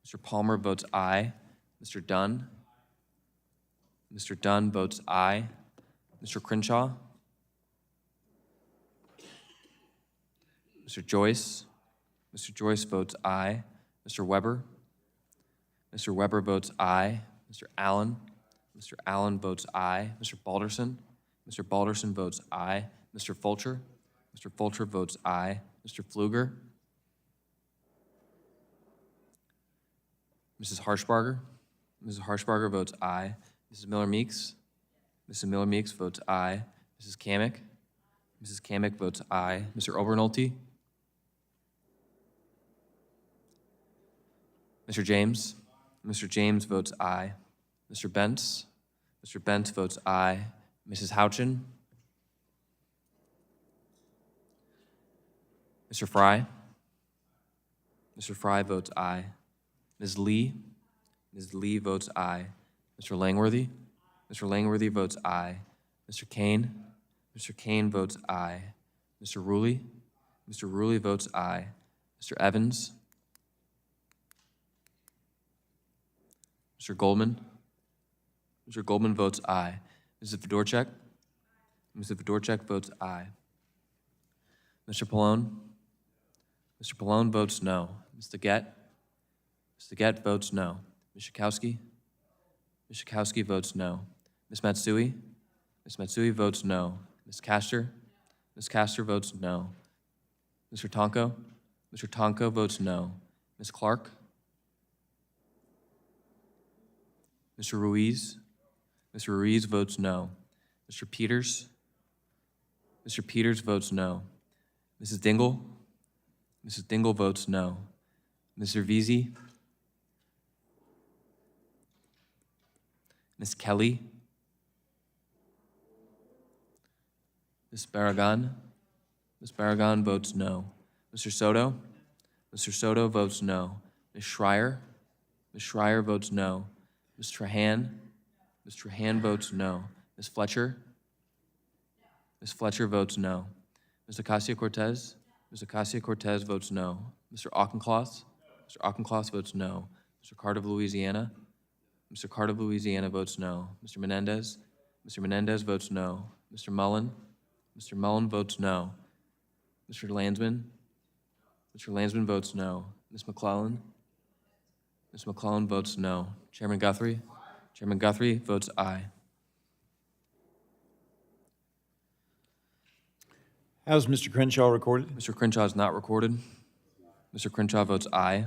Mr. Palmer votes aye. Mr. Dunn? Mr. Dunn votes aye. Mr. Crenshaw? Mr. Joyce? Mr. Joyce votes aye. Mr. Weber? Mr. Weber votes aye. Mr. Allen? Mr. Allen votes aye. Mr. Balderson? Mr. Balderson votes aye. Mr. Fulcher? Mr. Fulcher votes aye. Mr. Pfluger? Mrs. Harshbarger? Mrs. Harshbarger votes aye. Mrs. Miller-Meeks? Mrs. Miller-Meeks votes aye. Mrs. Kamick? Mrs. Kamick votes aye. Mr. Obernolte? Mr. James? Mr. James votes aye. Mr. Bentz? Mr. Bentz votes aye. Mrs. Houchin? Mr. Fry? Mr. Fry votes aye. Ms. Lee? Ms. Lee votes aye. Mr. Langworthy? Mr. Langworthy votes aye. Mr. Kane? Mr. Kane votes aye. Mr. Ruley? Mr. Ruley votes aye. Mr. Evans? Mr. Goldman? Mr. Goldman votes aye. Mrs. Fedorchak? Mrs. Fedorchak votes aye. Mr. Pallone? Mr. Pallone votes no. Mr. Gett? Mr. Gett votes no. Ms. Schakowsky? Ms. Schakowsky votes no. Ms. Matsui? Ms. Matsui votes no. Ms. Castor? Ms. Castor votes no. Mr. Tonko? Mr. Tonko votes no. Ms. Clark? Mr. Ruiz? Mr. Ruiz votes no. Mr. Peters? Mr. Peters votes no. Mrs. Dingell? Mrs. Dingell votes no. Mr. Veazey? Ms. Kelly? Ms. Barragan? Ms. Barragan votes no. Mr. Soto? Mr. Soto votes no. Ms. Schreier? Ms. Schreier votes no. Ms. Trahan? Ms. Trahan votes no. Ms. Fletcher? Ms. Fletcher votes no. Ms. Ocasio-Cortez? Ms. Ocasio-Cortez votes no. Mr. Auchincloss? Mr. Auchincloss votes no. Mr. Carter of Louisiana? Mr. Carter of Louisiana votes no. Mr. Menendez? Mr. Menendez votes no. Mr. Mullen? Mr. Mullen votes no. Mr. Landsman? Mr. Landsman votes no. Ms. McClellan? Ms. McClellan votes no. Chairman Guthrie? Chairman Guthrie votes aye. How's Mr. Crenshaw recorded? Mr. Crenshaw is not recorded. Mr. Crenshaw votes aye.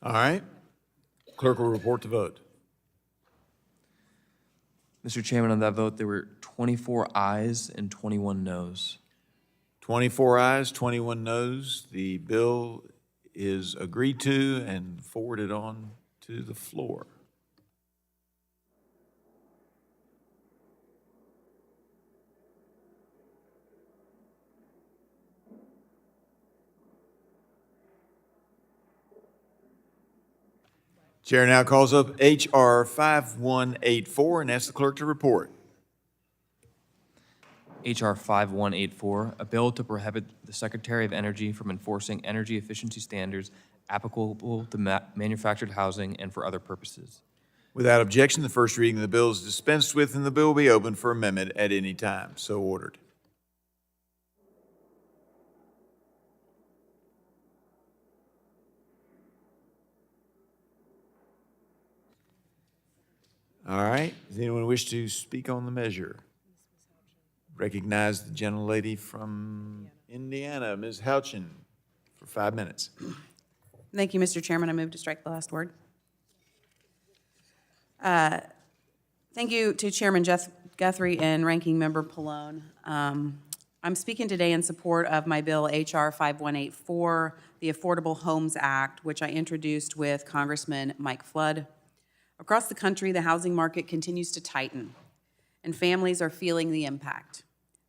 All right. Clerk will report the vote. Mr. Chairman, on that vote, there were 24 ayes and 21 noes. 24 ayes, 21 noes. The bill is agreed to and forwarded on to the floor. Chair now calls up H.R. 5184 and asks the clerk to report. H.R. 5184, a bill to prohibit the Secretary of Energy from enforcing energy efficiency standards applicable to manufactured housing and for other purposes. Without objection, the first reading of the bill is dispensed with, and the bill will be open for amendment at any time. So ordered. All right. Does anyone wish to speak on the measure? Recognize the gentlelady from Indiana, Ms. Houchin, for 5 minutes. Thank you, Mr. Chairman. I move to strike the last word. Thank you to Chairman Guthrie and Ranking Member Pallone. I'm speaking today in support of my bill, H.R. 5184, the Affordable Homes Act, which I introduced with Congressman Mike Flood. Across the country, the housing market continues to tighten, and families are feeling the impact.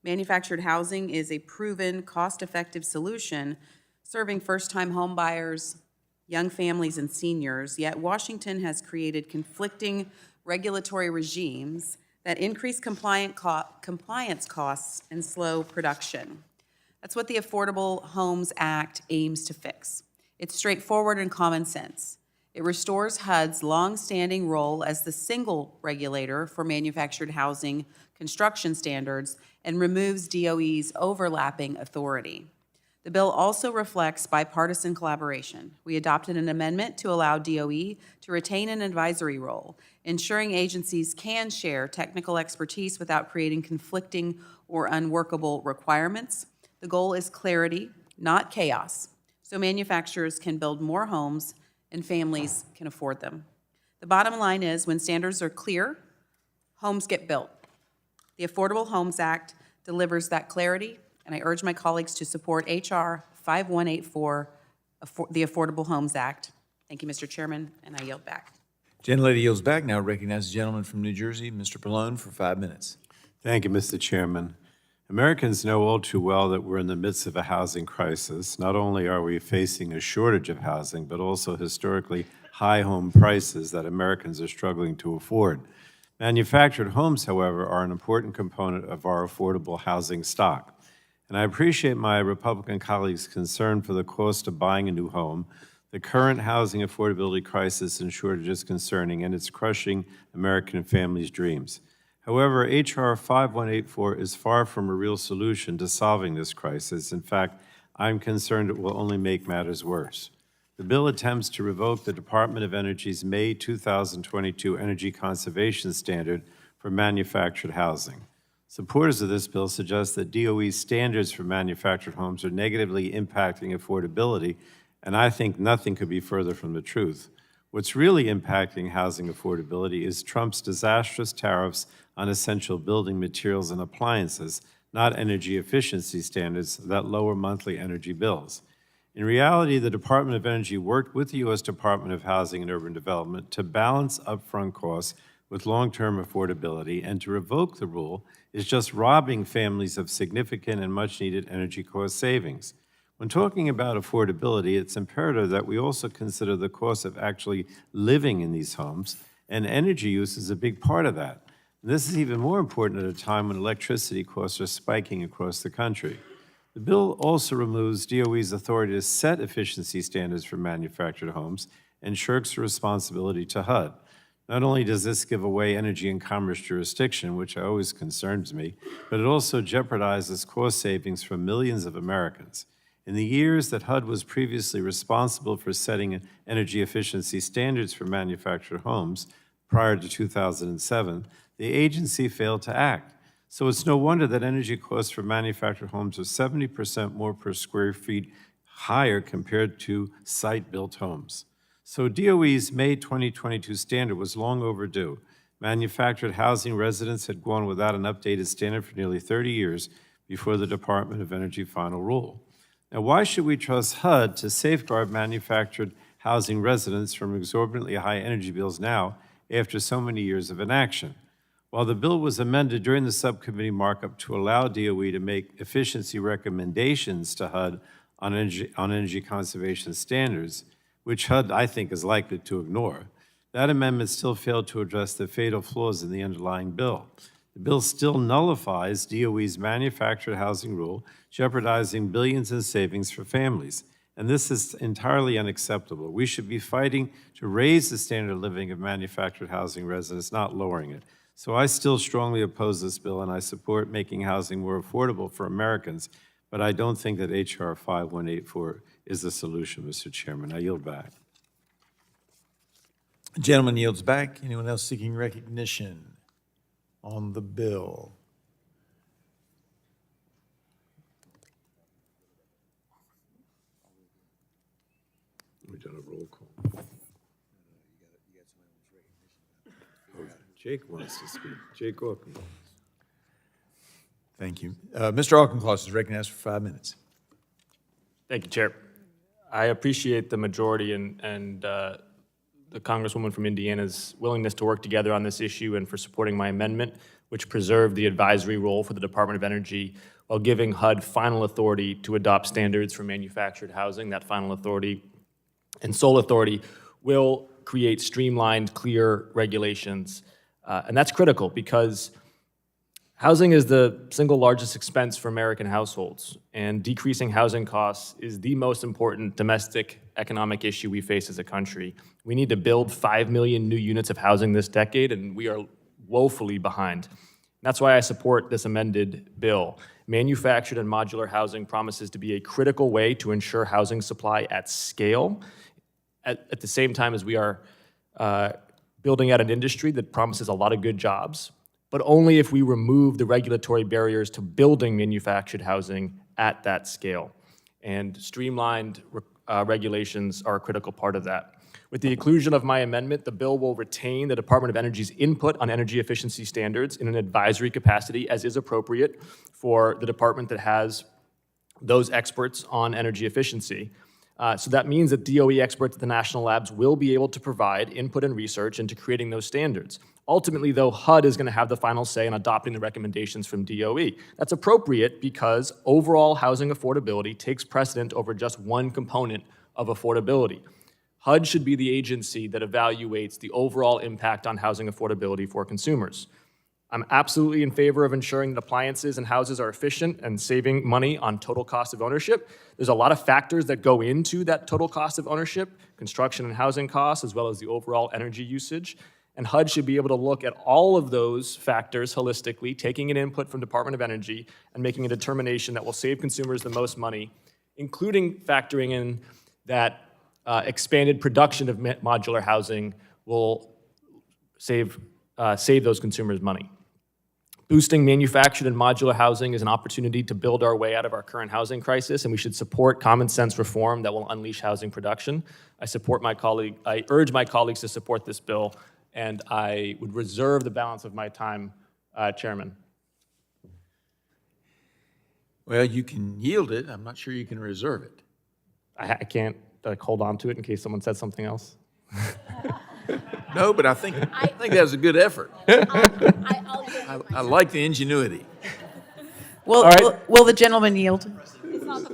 Manufactured housing is a proven, cost-effective solution serving first-time home buyers, young families, and seniors, yet Washington has created conflicting regulatory regimes that increase compliance costs and slow production. That's what the Affordable Homes Act aims to fix. It's straightforward and common sense. It restores HUD's long-standing role as the single regulator for manufactured housing construction standards and removes DOE's overlapping authority. The bill also reflects bipartisan collaboration. We adopted an amendment to allow DOE to retain an advisory role, ensuring agencies can share technical expertise without creating conflicting or unworkable requirements. The goal is clarity, not chaos, so manufacturers can build more homes and families can afford them. The bottom line is, when standards are clear, homes get built. The Affordable Homes Act delivers that clarity, and I urge my colleagues to support H.R. 5184, the Affordable Homes Act. Thank you, Mr. Chairman, and I yield back. Gentlelady yields back. Now recognize the gentleman from New Jersey, Mr. Pallone, for 5 minutes. Thank you, Mr. Chairman. Americans know all too well that we're in the midst of a housing crisis. Not only are we facing a shortage of housing, but also historically high home prices that Americans are struggling to afford. Manufactured homes, however, are an important component of our affordable housing stock. And I appreciate my Republican colleagues' concern for the cost of buying a new home. The current housing affordability crisis and shortage is concerning, and it's crushing American families' dreams. However, H.R. 5184 is far from a real solution to solving this crisis. In fact, I'm concerned it will only make matters worse. The bill attempts to revoke the Department of Energy's May 2022 Energy Conservation Standard for manufactured housing. Supporters of this bill suggest that DOE's standards for manufactured homes are negatively impacting affordability, and I think nothing could be further from the truth. What's really impacting housing affordability is Trump's disastrous tariffs on essential building materials and appliances, not energy efficiency standards that lower monthly energy bills. In reality, the Department of Energy worked with the U.S. Department of Housing and Urban Development to balance upfront costs with long-term affordability, and to revoke the rule is just robbing families of significant and much-needed energy cost savings. When talking about affordability, it's imperative that we also consider the cost of actually living in these homes, and energy use is a big part of that. And this is even more important at a time when electricity costs are spiking across the country. The bill also removes DOE's authority to set efficiency standards for manufactured homes and shirks the responsibility to HUD. Not only does this give away energy and commerce jurisdiction, which always concerns me, but it also jeopardizes cost savings for millions of Americans. In the years that HUD was previously responsible for setting energy efficiency standards for manufactured homes prior to 2007, the agency failed to act. So it's no wonder that energy costs for manufactured homes are 70% more per square feet higher compared to site-built homes. So DOE's May 2022 standard was long overdue. Manufactured housing residents had gone without an updated standard for nearly 30 years before the Department of Energy final rule. Now, why should we trust HUD to safeguard manufactured housing residents from exorbitantly high energy bills now after so many years of inaction? While the bill was amended during the subcommittee markup to allow DOE to make efficiency recommendations to HUD on energy conservation standards, which HUD, I think, is likely to ignore, That amendment still failed to address the fatal flaws in the underlying bill. The bill still nullifies DOE's manufactured housing rule, jeopardizing billions in savings for families. And this is entirely unacceptable. We should be fighting to raise the standard of living of manufactured housing residents, not lowering it. So I still strongly oppose this bill, and I support making housing more affordable for Americans, but I don't think that H.R. 5184 is the solution, Mr. Chairman. I yield back. Gentleman yields back. Anyone else seeking recognition on the bill? We done a roll call. Oh, Jake wants to speak. Jake Auchincloss. Thank you. Mr. Auchincloss is recognized for 5 minutes. Thank you, Chair. I appreciate the majority and the Congresswoman from Indiana's willingness to work together on this issue and for supporting my amendment, which preserved the advisory role for the Department of Energy while giving HUD final authority to adopt standards for manufactured housing. That final authority and sole authority will create streamlined, clear regulations. And that's critical because housing is the single largest expense for American households, and decreasing housing costs is the most important domestic economic issue we face as a country. We need to build 5 million new units of housing this decade, and we are woefully behind. That's why I support this amended bill. Manufactured and modular housing promises to be a critical way to ensure housing supply at scale, at the same time as we are building out an industry that promises a lot of good jobs, but only if we remove the regulatory barriers to building manufactured housing at that scale. And streamlined regulations are a critical part of that. With the inclusion of my amendment, the bill will retain the Department of Energy's input on energy efficiency standards in an advisory capacity, as is appropriate for the department that has those experts on energy efficiency. So that means that DOE experts at the national labs will be able to provide input and research into creating those standards. Ultimately, though, HUD is going to have the final say in adopting the recommendations from DOE. That's appropriate because overall housing affordability takes precedent over just one component of affordability. HUD should be the agency that evaluates the overall impact on housing affordability for consumers. I'm absolutely in favor of ensuring that appliances and houses are efficient and saving money on total cost of ownership. There's a lot of factors that go into that total cost of ownership, construction and housing costs, as well as the overall energy usage. And HUD should be able to look at all of those factors holistically, taking an input from Department of Energy and making a determination that will save consumers the most money, including factoring in that expanded production of modular housing will save those consumers money. Boosting manufactured and modular housing is an opportunity to build our way out of our current housing crisis, and we should support common sense reform that will unleash housing production. I urge my colleagues to support this bill, and I would reserve the balance of my time, Chairman. Well, you can yield it. I'm not sure you can reserve it. I can't hold on to it in case someone said something else. No, but I think that was a good effort. I like the ingenuity. Will the gentleman yield?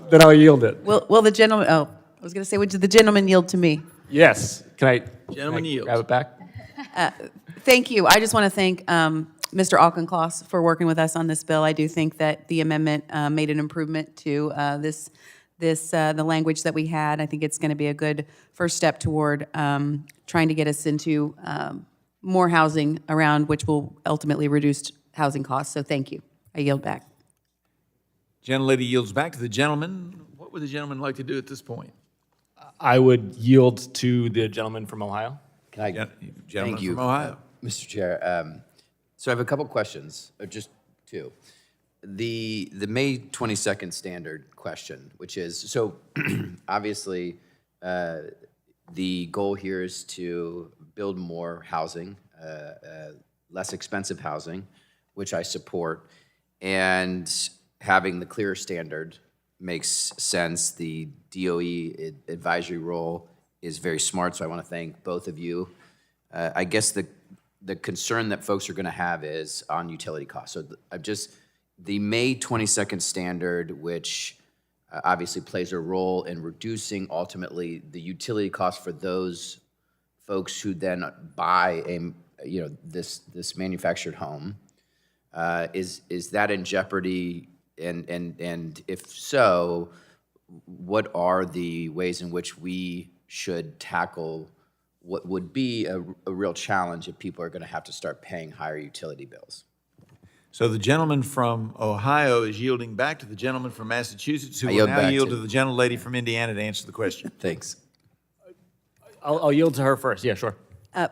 Then I'll yield it. Will the gentleman, I was going to say, would the gentleman yield to me? Yes. Can I yield. grab it back? Thank you. I just want to thank Mr. Auchincloss for working with us on this bill. I do think that the amendment made an improvement to the language that we had. I think it's going to be a good first step toward trying to get us into more housing around, which will ultimately reduce housing costs. So thank you. I yield back. Gentlelady yields back to the gentleman. What would the gentleman like to do at this point? I would yield to the gentleman from Ohio. Gentleman from Ohio. Mr. Chair. So I have a couple questions, or just two. The May 22nd standard question, which is, so obviously the goal here is to build more housing, less expensive housing, which I support, and having the clear standard makes sense. The DOE advisory role is very smart, so I want to thank both of you. I guess the concern that folks are going to have is on utility costs. So the May 22nd standard, which obviously plays a role in reducing ultimately the utility costs for those folks who then buy this manufactured home. Is that in jeopardy? And if so, what are the ways in which we should tackle what would be a real challenge if people are going to have to start paying higher utility bills? So the gentleman from Ohio is yielding back to the gentleman from Massachusetts, who I will yield now back yield to- to the gentlelady from Indiana to answer the question. Thanks. I'll yield to her first. Yeah, sure. I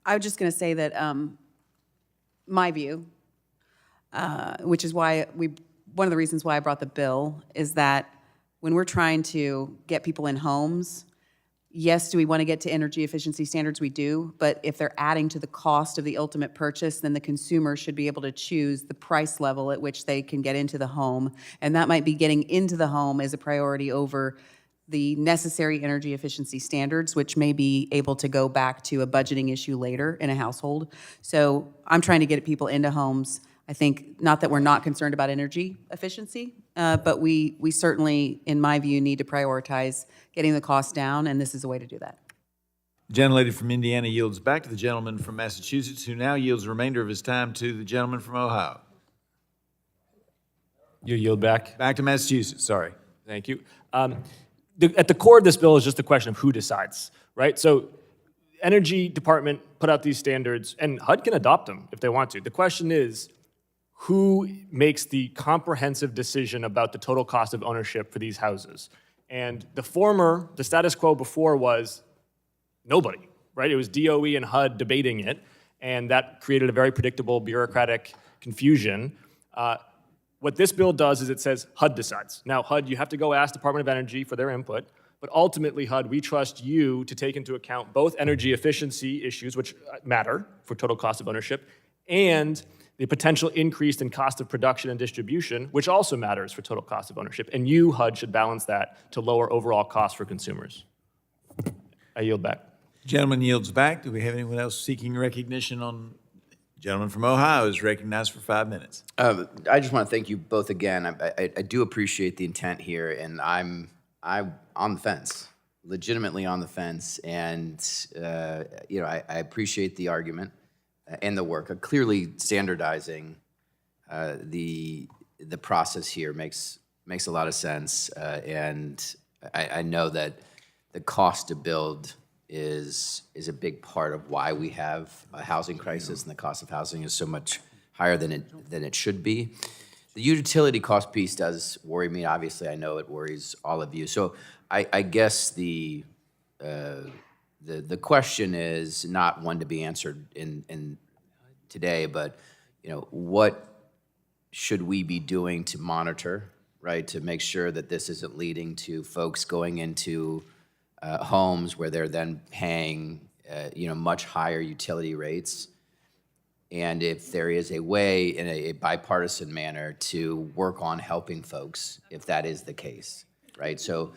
was just going to say that my view, which is why one of the reasons why I brought the bill, is that when we're trying to get people in homes, yes, do we want to get to energy efficiency standards? We do, but if they're adding to the cost of the ultimate purchase, then the consumer should be able to choose the price level at which they can get into the home, and that might be getting into the home as a priority over the necessary energy efficiency standards, which may be able to go back to a budgeting issue later in a household. So I'm trying to get people into homes. I think, not that we're not concerned about energy efficiency, but we certainly, in my view, need to prioritize getting the cost down, and this is a way to do that. The gentlelady from Indiana yields back to the gentleman from Massachusetts, who now yields the remainder of his time to the gentleman from Ohio. You yield back? Back to Massachusetts, sorry. Thank you. At the core of this bill is just a question of who decides, right? So Energy Department put out these standards, and HUD can adopt them if they want to. The question is, who makes the comprehensive decision about the total cost of ownership for these houses? And the status quo before was nobody, right? It was DOE and HUD debating it, and that created a very predictable bureaucratic confusion. What this bill does is it says HUD decides. Now, HUD, you have to go ask Department of Energy for their input, but ultimately, HUD, we trust you to take into account both energy efficiency issues, which matter for total cost of ownership, and the potential increase in cost of production and distribution, which also matters for total cost of ownership. And you, HUD, should balance that to lower overall costs for consumers. I yield back. Gentleman yields back. Do we have anyone else seeking recognition on? Gentleman from Ohio is recognized for 5 minutes. I just want to thank you both again. I do appreciate the intent here, and I'm on the fence, legitimately on the fence, and I appreciate the argument and the work. Clearly, standardizing the process here makes a lot of sense, and I know that the cost to build is a big part of why we have a housing crisis, and the cost of housing is so much higher than it should be. The utility cost piece does worry me. Obviously, I know it worries all of you. So I guess the question is not one to be answered in today, but what should we be doing to monitor, right, to make sure that this isn't leading to folks going into homes where they're then paying much higher utility rates, and if there is a way in a bipartisan manner to work on helping folks if that is the case, right? So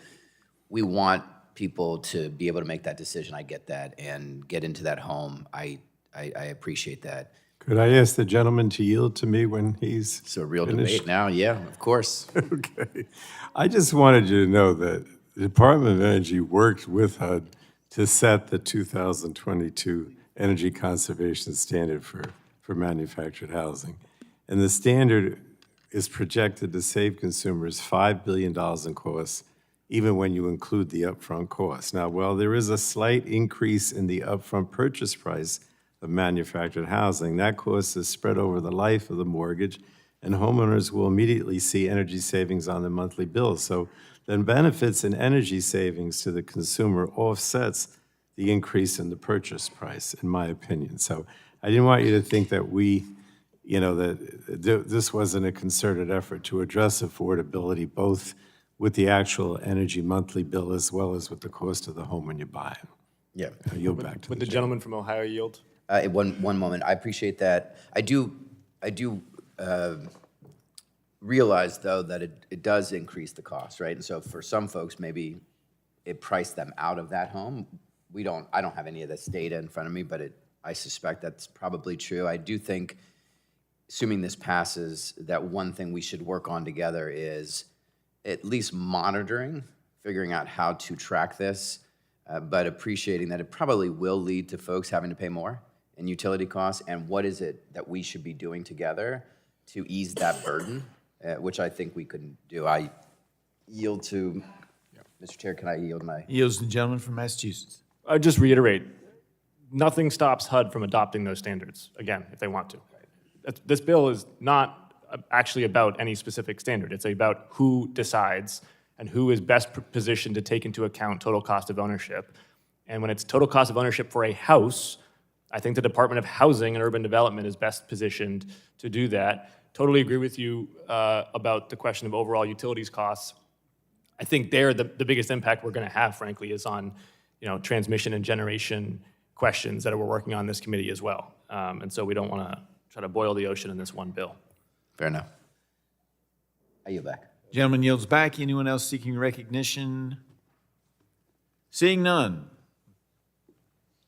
we want people to be able to make that decision. I get that, and get into that home. I appreciate that. Could I ask the gentleman to yield to me when he's It's a real finished? debate now. Yeah, of course. Okay. I just wanted you to know that the Department of Energy worked with HUD to set the 2022 energy conservation standard for manufactured housing. And the standard is projected to save consumers $5 billion in costs, even when you include the upfront costs. Now, while there is a slight increase in the upfront purchase price of manufactured housing, that cost is spread over the life of the mortgage, and homeowners will immediately see energy savings on their monthly bills. So then benefits and energy savings to the consumer offsets the increase in the purchase price, in my opinion. So I didn't want you to think that that this wasn't a concerted effort to address affordability, both with the actual energy monthly bill as well as with the cost of the home when you buy it. Yeah. I yield back to Would the gentleman from Ohio yield? One moment. I appreciate that. I do realize, though, that it does increase the cost, right? And so for some folks, maybe it priced them out of that home. I don't have any of this data in front of me, but I suspect that's probably true. I do think, assuming this passes, that one thing we should work on together is at least monitoring, figuring out how to track this. but appreciating that it probably will lead to folks having to pay more in utility costs, and what is it that we should be doing together to ease that burden, which I think we can do. I yield to, Mr. Chair, can I yield my? Yields the gentleman from Massachusetts. I just reiterate, nothing stops HUD from adopting those standards, again, if they want to. This bill is not actually about any specific standard. It's about who decides and who is best positioned to take into account total cost of ownership. And when it's total cost of ownership for a house, I think the Department of Housing and Urban Development is best positioned to do that. Totally agree with you about the question of overall utilities costs. I think there the biggest impact we're going to have, frankly, is on transmission and generation questions that we're working on in this committee as well. And so we don't want to try to boil the ocean in this one bill. Fair enough. I yield back. Gentleman yields back. Anyone else seeking recognition? Seeing none,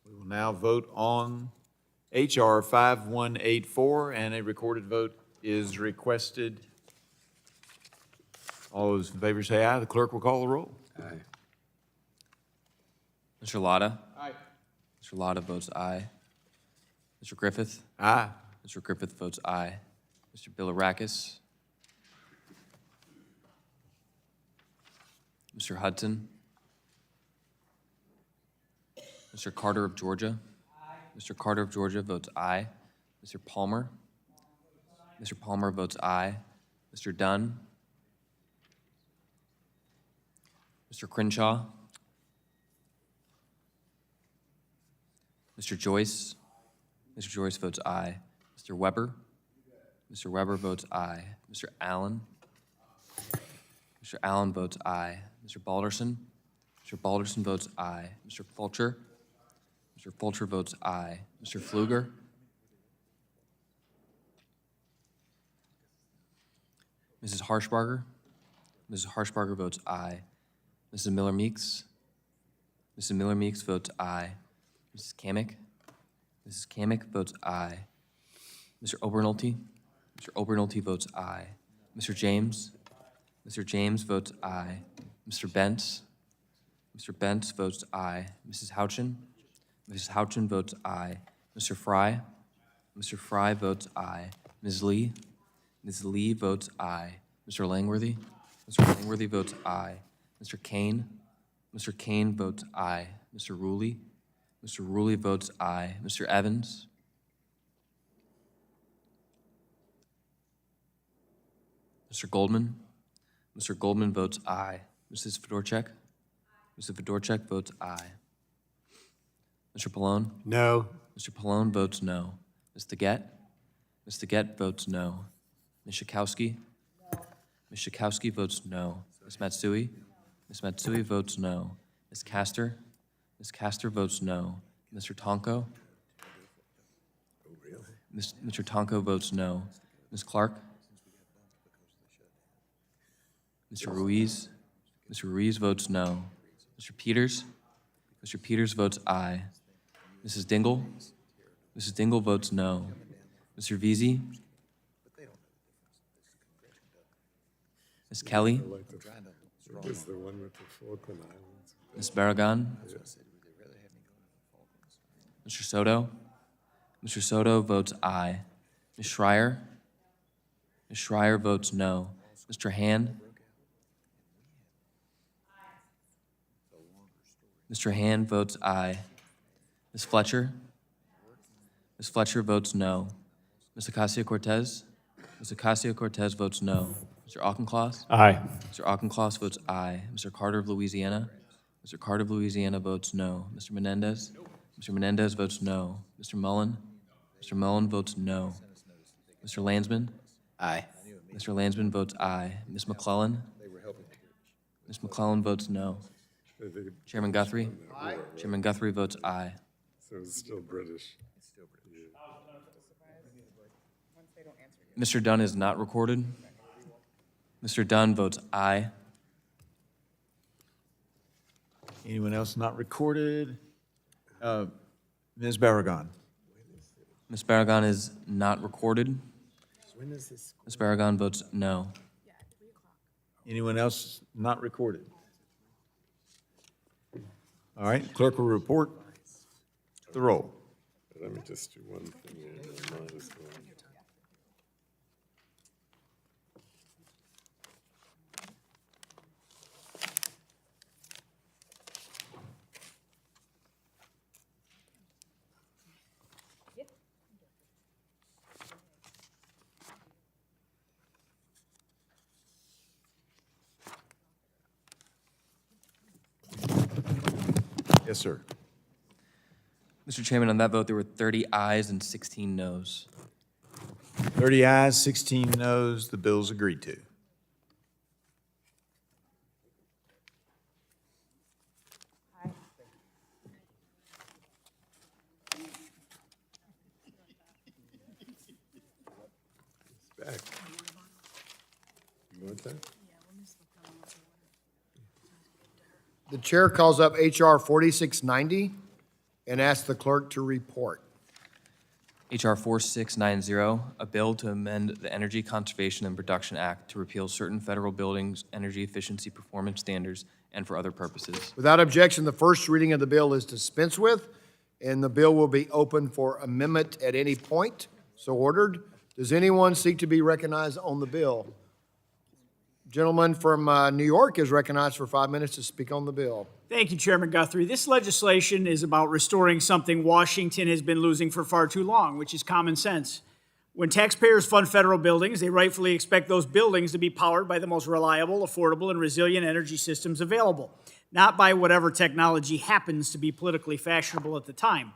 we will now vote on H.R. 5184, and a recorded vote is requested. All those in favor say aye. The clerk will call the roll. Aye. Mr. Lotta? Aye. Mr. Lotta votes aye. Mr. Griffith? Aye. Mr. Griffith votes aye. Mr. Bilirakis? Mr. Hudson? Mr. Carter of Georgia? Aye. Mr. Carter of Georgia votes aye. Mr. Palmer? Mr. Palmer votes aye. Mr. Dunn? Mr. Crenshaw? Mr. Joyce? Mr. Joyce votes aye. Mr. Weber? Mr. Weber votes aye. Mr. Allen? Mr. Allen votes aye. Mr. Balderson? Mr. Balderson votes aye. Mr. Fulcher? Mr. Fulcher votes aye. Mr. Pfluger? Mrs. Harshbarger? Mrs. Harshbarger votes aye. Mrs. Miller-Meeks? Mrs. Miller-Meeks votes aye. Mrs. Kamick? Mrs. Kamick votes aye. Mr. Obernolte? Mr. Obernolte votes aye. Mr. James? Mr. James votes aye. Mr. Bentz? Mr. Bentz votes aye. Mrs. Houchin? Mrs. Houchin votes aye. Mr. Fry? Mr. Fry votes aye. Ms. Lee? Ms. Lee votes aye. Mr. Langworthy? Mr. Langworthy votes aye. Mr. Kane? Mr. Kane votes aye. Mr. Ruley? Mr. Ruley votes aye. Mr. Evans? Mr. Goldman? Mr. Goldman votes aye. Mrs. Fedorchak? Mrs. Fedorchak votes aye. Mr. Pallone? No. Mr. Pallone votes no. Ms. Teget? Ms. Teget votes no. Ms. Schakowsky? Ms. Schakowsky votes no. Ms. Matsui? Ms. Matsui votes no. Ms. Castor? Ms. Castor votes no. Mr. Tonko? Mr. Tonko votes no. Ms. Clark? Mr. Ruiz? Mr. Ruiz votes no. Mr. Peters? Mr. Peters votes aye. Mrs. Dingell? Mrs. Dingell votes no. Mr. Veazey? Ms. Kelly? Ms. Barragan? Mr. Soto? Mr. Soto votes aye. Ms. Schreier? Ms. Schreier votes no. Mr. Hand? Mr. Hand votes aye. Ms. Fletcher? Ms. Fletcher votes no. Ms. Ocasio-Cortez? Ms. Ocasio-Cortez votes no. Mr. Auchincloss? Aye. Mr. Auchincloss votes aye. Mr. Carter of Louisiana? Mr. Carter of Louisiana votes no. Mr. Menendez? Mr. Menendez votes no. Mr. Mullen? Mr. Mullen votes no. Mr. Landsman? Aye. Mr. Landsman votes aye. Ms. McClellan? Ms. McClellan votes no. Chairman Guthrie? Aye. Chairman Guthrie votes aye. So it's still British. Mr. Dunn is not recorded. Mr. Dunn votes aye. Anyone else not recorded? Ms. Barragan? Ms. Barragan is not recorded. Ms. Barragan votes no. Anyone else not recorded? All right, clerk will report the roll. Let me just do one thing here. Mine is going. Yes, sir. Mr. Chairman, on that vote, there were 30 ayes and 16 noes. 30 ayes, 16 noes, the bill's agreed to. Back. You want that? The chair calls up HR 4690 and asks the clerk to report. H.R. 4690, a bill to amend the Energy Conservation and Production Act to repeal certain federal buildings' energy efficiency performance standards and for other purposes. Without objection, the first reading of the bill is dispensed with, and the bill will be open for amendment at any point. So ordered. Does anyone seek to be recognized on the bill? Gentleman from New York is recognized for 5 minutes to speak on the bill. Thank you, Chairman Guthrie. This legislation is about restoring something Washington has been losing for far too long, which is common sense. When taxpayers fund federal buildings, they rightfully expect those buildings to be powered by the most reliable, affordable, and resilient energy systems available, not by whatever technology happens to be politically fashionable at the time.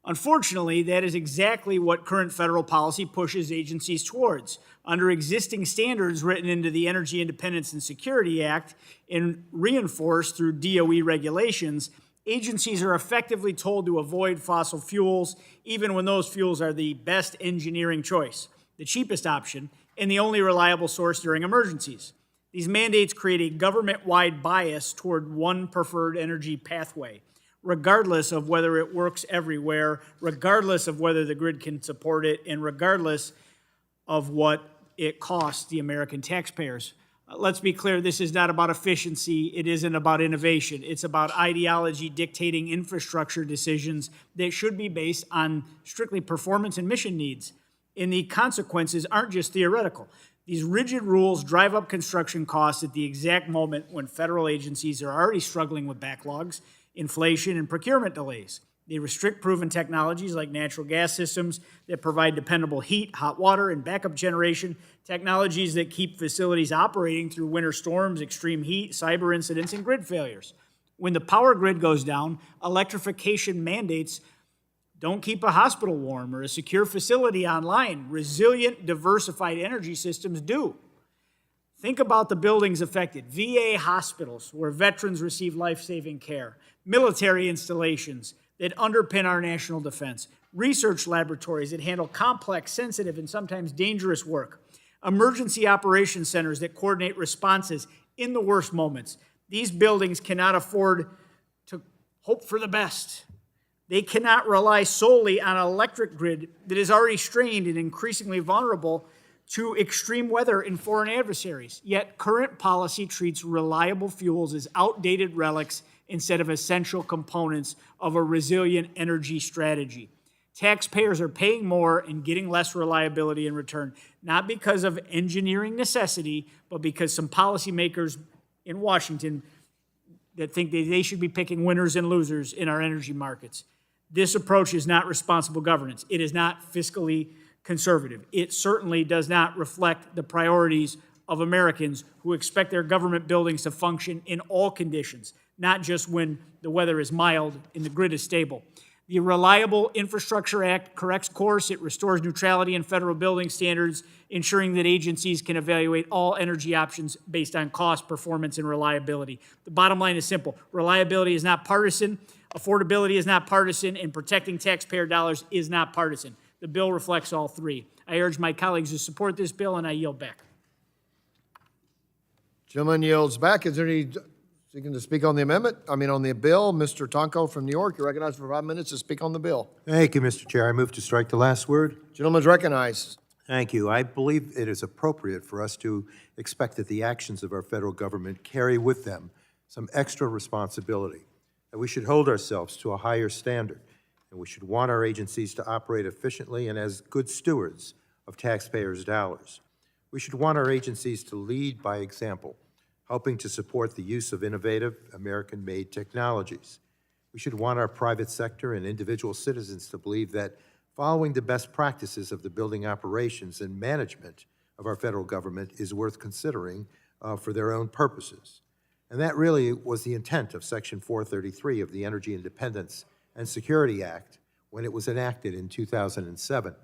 Unfortunately, that is exactly what current federal policy pushes agencies towards. Under existing standards written into the Energy Independence and Security Act and reinforced through DOE regulations, agencies are effectively told to avoid fossil fuels, even when those fuels are the best engineering choice, the cheapest option, and the only reliable source during emergencies. These mandates create a government-wide bias toward one preferred energy pathway, regardless of whether it works everywhere, regardless of whether the grid can support it, and regardless of what it costs the American taxpayers. Let's be clear, this is not about efficiency, it isn't about innovation. It's about ideology dictating infrastructure decisions that should be based on strictly performance and mission needs. And the consequences aren't just theoretical. These rigid rules drive up construction costs at the exact moment when federal agencies are already struggling with backlogs, inflation, and procurement delays. They restrict proven technologies like natural gas systems that provide dependable heat, hot water, and backup generation, technologies that keep facilities operating through winter storms, extreme heat, cyber incidents, and grid failures. When the power grid goes down, electrification mandates don't keep a hospital warm or a secure facility online. Resilient, diversified energy systems do. Think about the buildings affected. VA hospitals, where veterans receive life-saving care. Military installations that underpin our national defense. Research laboratories that handle complex, sensitive, and sometimes dangerous work. Emergency operations centers that coordinate responses in the worst moments. These buildings cannot afford to hope for the best. They cannot rely solely on an electric grid that is already strained and increasingly vulnerable to extreme weather and foreign adversaries. Yet current policy treats reliable fuels as outdated relics instead of essential components of a resilient energy strategy. Taxpayers are paying more and getting less reliability in return, not because of engineering necessity, but because some policymakers in Washington that think they should be picking winners and losers in our energy markets. This approach is not responsible governance. It is not fiscally conservative. It certainly does not reflect the priorities of Americans who expect their government buildings to function in all conditions, not just when the weather is mild and the grid is stable. The Reliable Infrastructure Act corrects course. It restores neutrality in federal building standards, ensuring that agencies can evaluate all energy options based on cost, performance, and reliability. The bottom line is simple. Reliability is not partisan, affordability is not partisan, and protecting taxpayer dollars is not partisan. The bill reflects all three. I urge my colleagues to support this bill, and I yield back. Gentleman yields back. Is there any seeking to speak on the amendment? On the bill? Mr. Tonko from New York, you're recognized for 5 minutes to speak on the bill. Thank you, Mr. Chair. I move to strike the last word. Gentleman's recognized. Thank you. I believe it is appropriate for us to expect that the actions of our federal government carry with them some extra responsibility. that we should hold ourselves to a higher standard, and we should want our agencies to operate efficiently and as good stewards of taxpayers' dollars. We should want our agencies to lead by example, helping to support the use of innovative, American-made technologies. We should want our private sector and individual citizens to believe that following the best practices of the building operations and management of our federal government is worth considering for their own purposes. And that really was the intent of Section 433 of the Energy Independence and Security Act when it was enacted in 2007.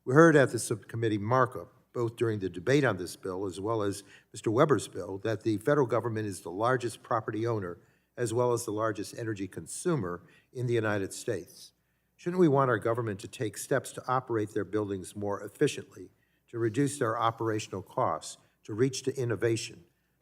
We heard at the subcommittee markup, both during the debate on this bill as well as Mr. Weber's bill, that the federal government is the largest property owner as well as the largest energy consumer in the United States. Shouldn't we want our government to take steps to operate their buildings more efficiently, to reduce their operational costs, to reach to innovation?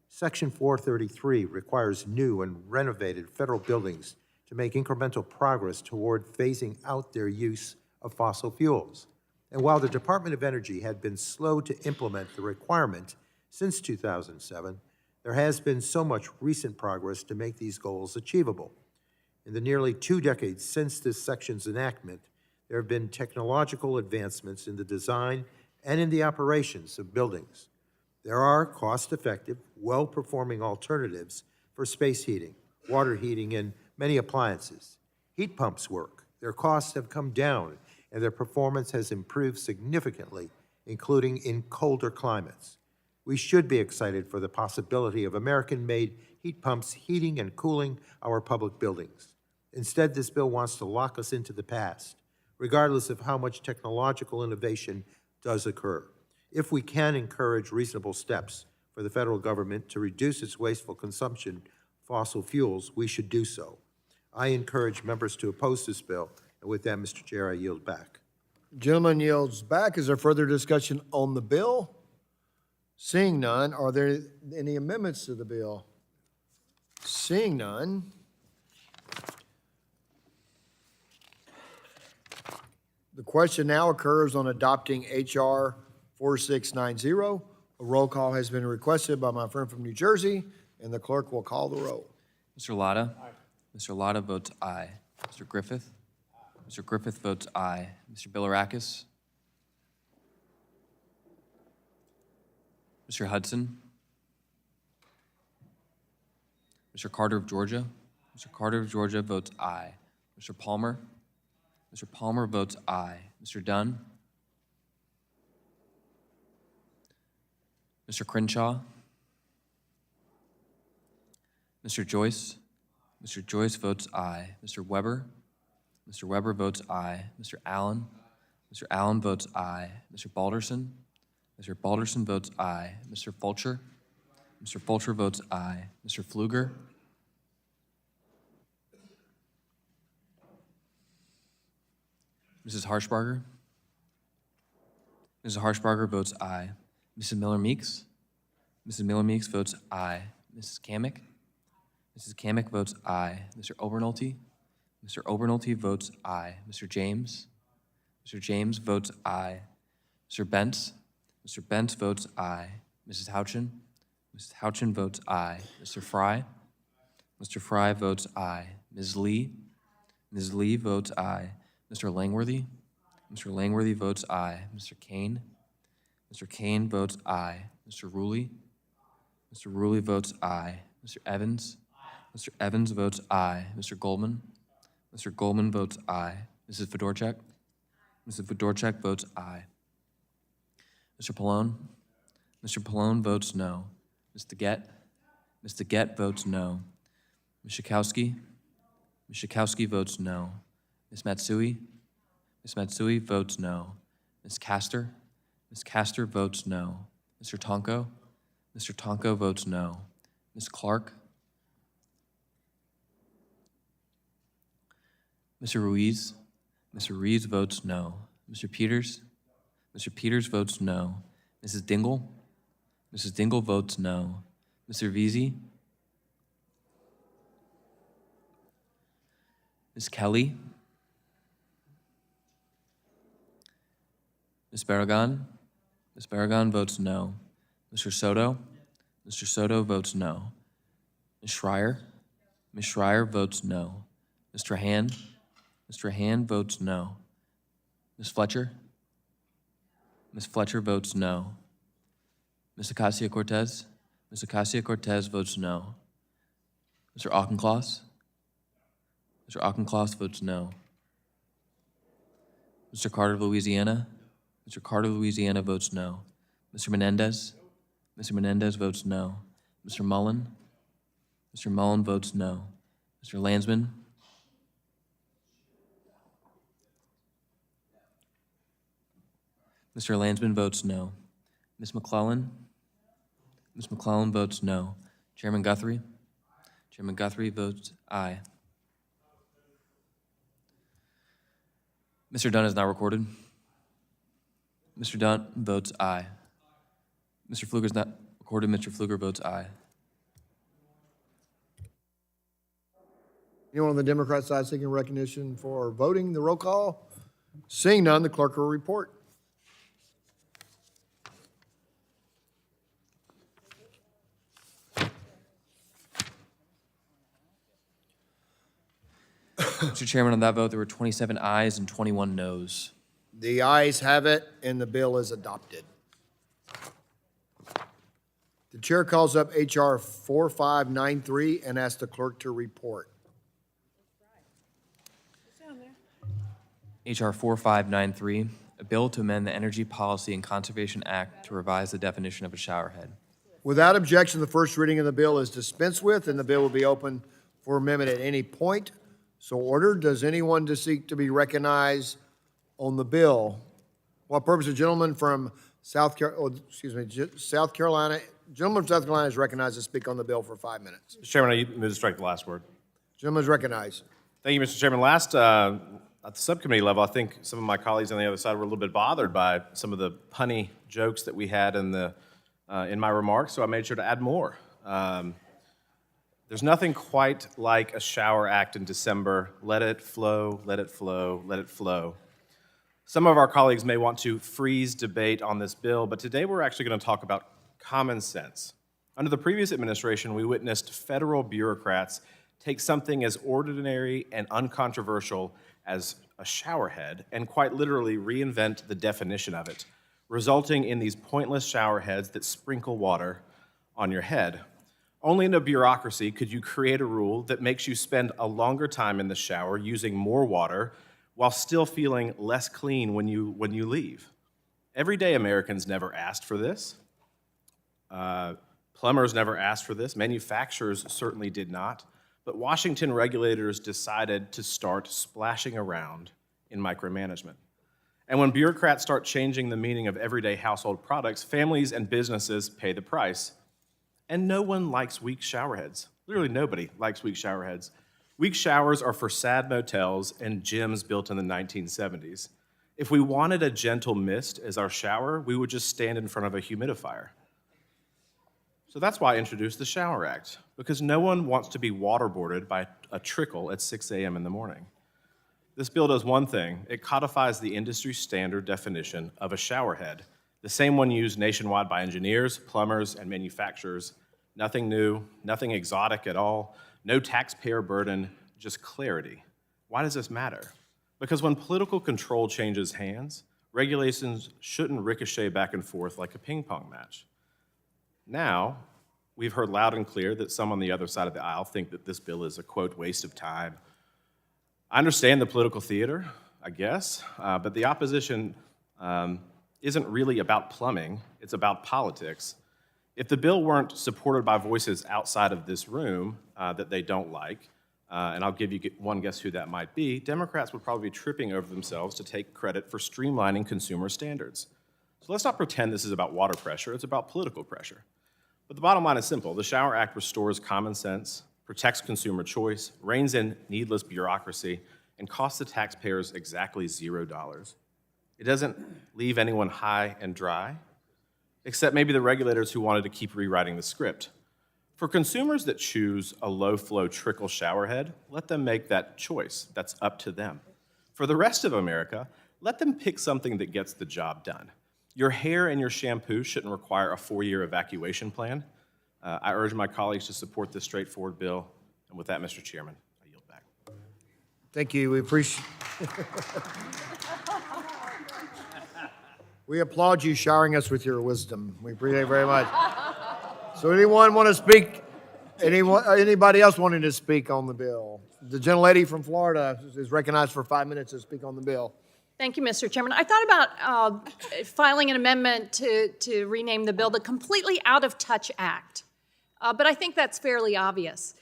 Section 433 requires new and renovated federal buildings to make incremental progress toward phasing out their use of fossil fuels. And while the Department of Energy had been slow to implement the requirement since 2007, there has been so much recent progress to make these goals achievable. In the nearly 2 decades since this section's enactment, there have been technological advancements in the design and in the operations of buildings. There are cost-effective, well-performing alternatives for space heating, water heating, and many appliances. Heat pumps work. Their costs have come down, and their performance has improved significantly, including in colder climates. We should be excited for the possibility of American-made heat pumps heating and cooling our public buildings. Instead, this bill wants to lock us into the past, regardless of how much technological innovation does occur. If we can encourage reasonable steps for the federal government to reduce its wasteful consumption of fossil fuels, we should do so. I encourage members to oppose this bill, and with that, Mr. Chair, I yield back. Gentleman yields back. Is there further discussion on the bill? Seeing none, are there any amendments to the bill? Seeing none. The question now occurs on adopting H.R. 4690. A roll call has been requested by my friend from New Jersey, and the clerk will call the roll. Mr. Latta? Mr. Latta votes aye. Mr. Griffith? Mr. Griffith votes aye. Mr. Bilirakis? Mr. Hudson? Mr. Carter of Georgia? Mr. Carter of Georgia votes aye. Mr. Palmer? Mr. Palmer votes aye. Mr. Dunn? Mr. Crenshaw? Mr. Joyce? Mr. Joyce votes aye. Mr. Weber? Mr. Weber votes aye. Mr. Allen? Mr. Allen votes aye. Mr. Balderson? Mr. Balderson votes aye. Mr. Fulcher? Mr. Fulcher votes aye. Mr. Pfluger? Mrs. Harshbarger? Mrs. Harshbarger votes aye. Mrs. Miller-Meeks? Mrs. Miller-Meeks votes aye. Mrs. Kamick? Mrs. Kamick votes aye. Mr. Obernolte? Mr. Obernolte votes aye. Mr. James? Mr. James votes aye. Mr. Bentz? Mr. Bentz votes aye. Mrs. Houchin? Mrs. Houchin votes aye. Mr. Fry? Mr. Fry votes aye. Ms. Lee? Ms. Lee votes aye. Mr. Langworthy? Mr. Langworthy votes aye. Mr. Kane? Mr. Kane votes aye. Mr. Ruley? Mr. Ruley votes aye. Mr. Evans? Mr. Evans votes aye. Mr. Goldman? Mr. Goldman votes aye. Mrs. Fedorchak? Mrs. Fedorchak votes aye. Mr. Pallone? Mr. Pallone votes no. Ms. DeGette? Ms. DeGette votes no. Ms. Schakowsky? Ms. Schakowsky votes no. Ms. Matsui? Ms. Matsui votes no. Ms. Castor? Ms. Castor votes no. Mr. Tonko? Mr. Tonko votes no. Ms. Clark? Mr. Ruiz? Mr. Ruiz votes no. Mr. Peters? Mr. Peters votes no. Mrs. Dingell? Mrs. Dingell votes no. Mr. Veazey? Ms. Kelly? Ms. Barragan? Ms. Barragan votes no. Mr. Soto? Mr. Soto votes no. Ms. Schreier? Ms. Schreier votes no. Mr. Hand? Mr. Hand votes no. Ms. Fletcher? Ms. Fletcher votes no. Ms. Ocasio-Cortez? Ms. Ocasio-Cortez votes no. Mr. Auchincloss? Mr. Auchincloss votes no. Mr. Carter of Louisiana? Mr. Carter of Louisiana votes no. Mr. Menendez? Mr. Menendez votes no. Mr. Mullen? Mr. Mullen votes no. Mr. Landsman? Mr. Landsman votes no. Ms. McClellan? Ms. McClellan votes no. Chairman Guthrie? Chairman Guthrie votes aye. Mr. Dunn is now recorded. Mr. Dunn votes aye. Mr. Pfluger is not recorded. Mr. Pfluger votes aye. Anyone on the Democrat side seeking recognition for voting? The roll call? Seeing none, the clerk will report. Mr. Chairman, on that vote, there were 27 ayes and 21 noes. The ayes have it, and the bill is adopted. The chair calls up H.R. 4593 and asks the clerk to report. H.R. 4593, a bill to amend the Energy Policy and Conservation Act to revise the definition of a showerhead. Without objection, the first reading of the bill is dispensed with, and the bill will be open for amendment at any point. So ordered. Does anyone seek to be recognized on the bill? What purpose? The gentleman from South Carolina is recognized to speak on the bill for 5 minutes. Mr. Chairman, I move to strike the last word. Gentleman is recognized. Thank you, Mr. Chairman. Last, at the subcommittee level, I think some of my colleagues on the other side were a little bit bothered by some of the punny jokes that we had in my remarks, so I made sure to add more. There's nothing quite like a shower act in December. Let it flow, let it flow, let it flow. Some of our colleagues may want to freeze debate on this bill, but today we're actually going to talk about common sense. Under the previous administration, we witnessed federal bureaucrats take something as ordinary and uncontroversial as a showerhead and quite literally reinvent the definition of it, resulting in these pointless showerheads that sprinkle water on your head. Only in a bureaucracy could you create a rule that makes you spend a longer time in the shower using more water while still feeling less clean when you leave. Everyday Americans never asked for this. Plumbers never asked for this. Manufacturers certainly did not. But Washington regulators decided to start splashing around in micromanagement. And when bureaucrats start changing the meaning of everyday household products, families and businesses pay the price. And no one likes weak showerheads. Literally nobody likes weak showerheads. Weak showers are for sad motels and gyms built in the 1970s. If we wanted a gentle mist as our shower, we would just stand in front of a humidifier. So that's why I introduced the Shower Act, because no one wants to be waterboarded by a trickle at 6 a.m. in the morning. This bill does one thing. It codifies the industry standard definition of a showerhead, the same one used nationwide by engineers, plumbers, and manufacturers. Nothing new, nothing exotic at all, no taxpayer burden, just clarity. Why does this matter? Because when political control changes hands, regulations shouldn't ricochet back and forth like a ping pong match. Now, we've heard loud and clear that some on the other side of the aisle think that this bill is a, quote, waste of time. I understand the political theater, I guess, but the opposition isn't really about plumbing, it's about politics. If the bill weren't supported by voices outside of this room that they don't like, and I'll give you one guess who that might be, Democrats would probably be tripping over themselves to take credit for streamlining consumer standards. So let's not pretend this is about water pressure, it's about political pressure. But the bottom line is simple. The Shower Act restores common sense, protects consumer choice, reins in needless bureaucracy, and costs the taxpayers exactly $0. It doesn't leave anyone high and dry, except maybe the regulators who wanted to keep rewriting the script. For consumers that choose a low-flow trickle showerhead, let them make that choice. That's up to them. For the rest of America, let them pick something that gets the job done. Your hair and your shampoo shouldn't require a 4-year evacuation plan. I urge my colleagues to support this straightforward bill. And with that, Mr. Chairman, I yield back. Thank you. We appreciate. We applaud you showering us with your wisdom. We appreciate it very much. So anyone want to speak? Anybody else wanting to speak on the bill? The gentlelady from Florida is recognized for 5 minutes to speak on the bill. Thank you, Mr. Chairman. I thought about filing an amendment to rename the bill the Completely Out of Touch Act, but I think that's fairly obvious.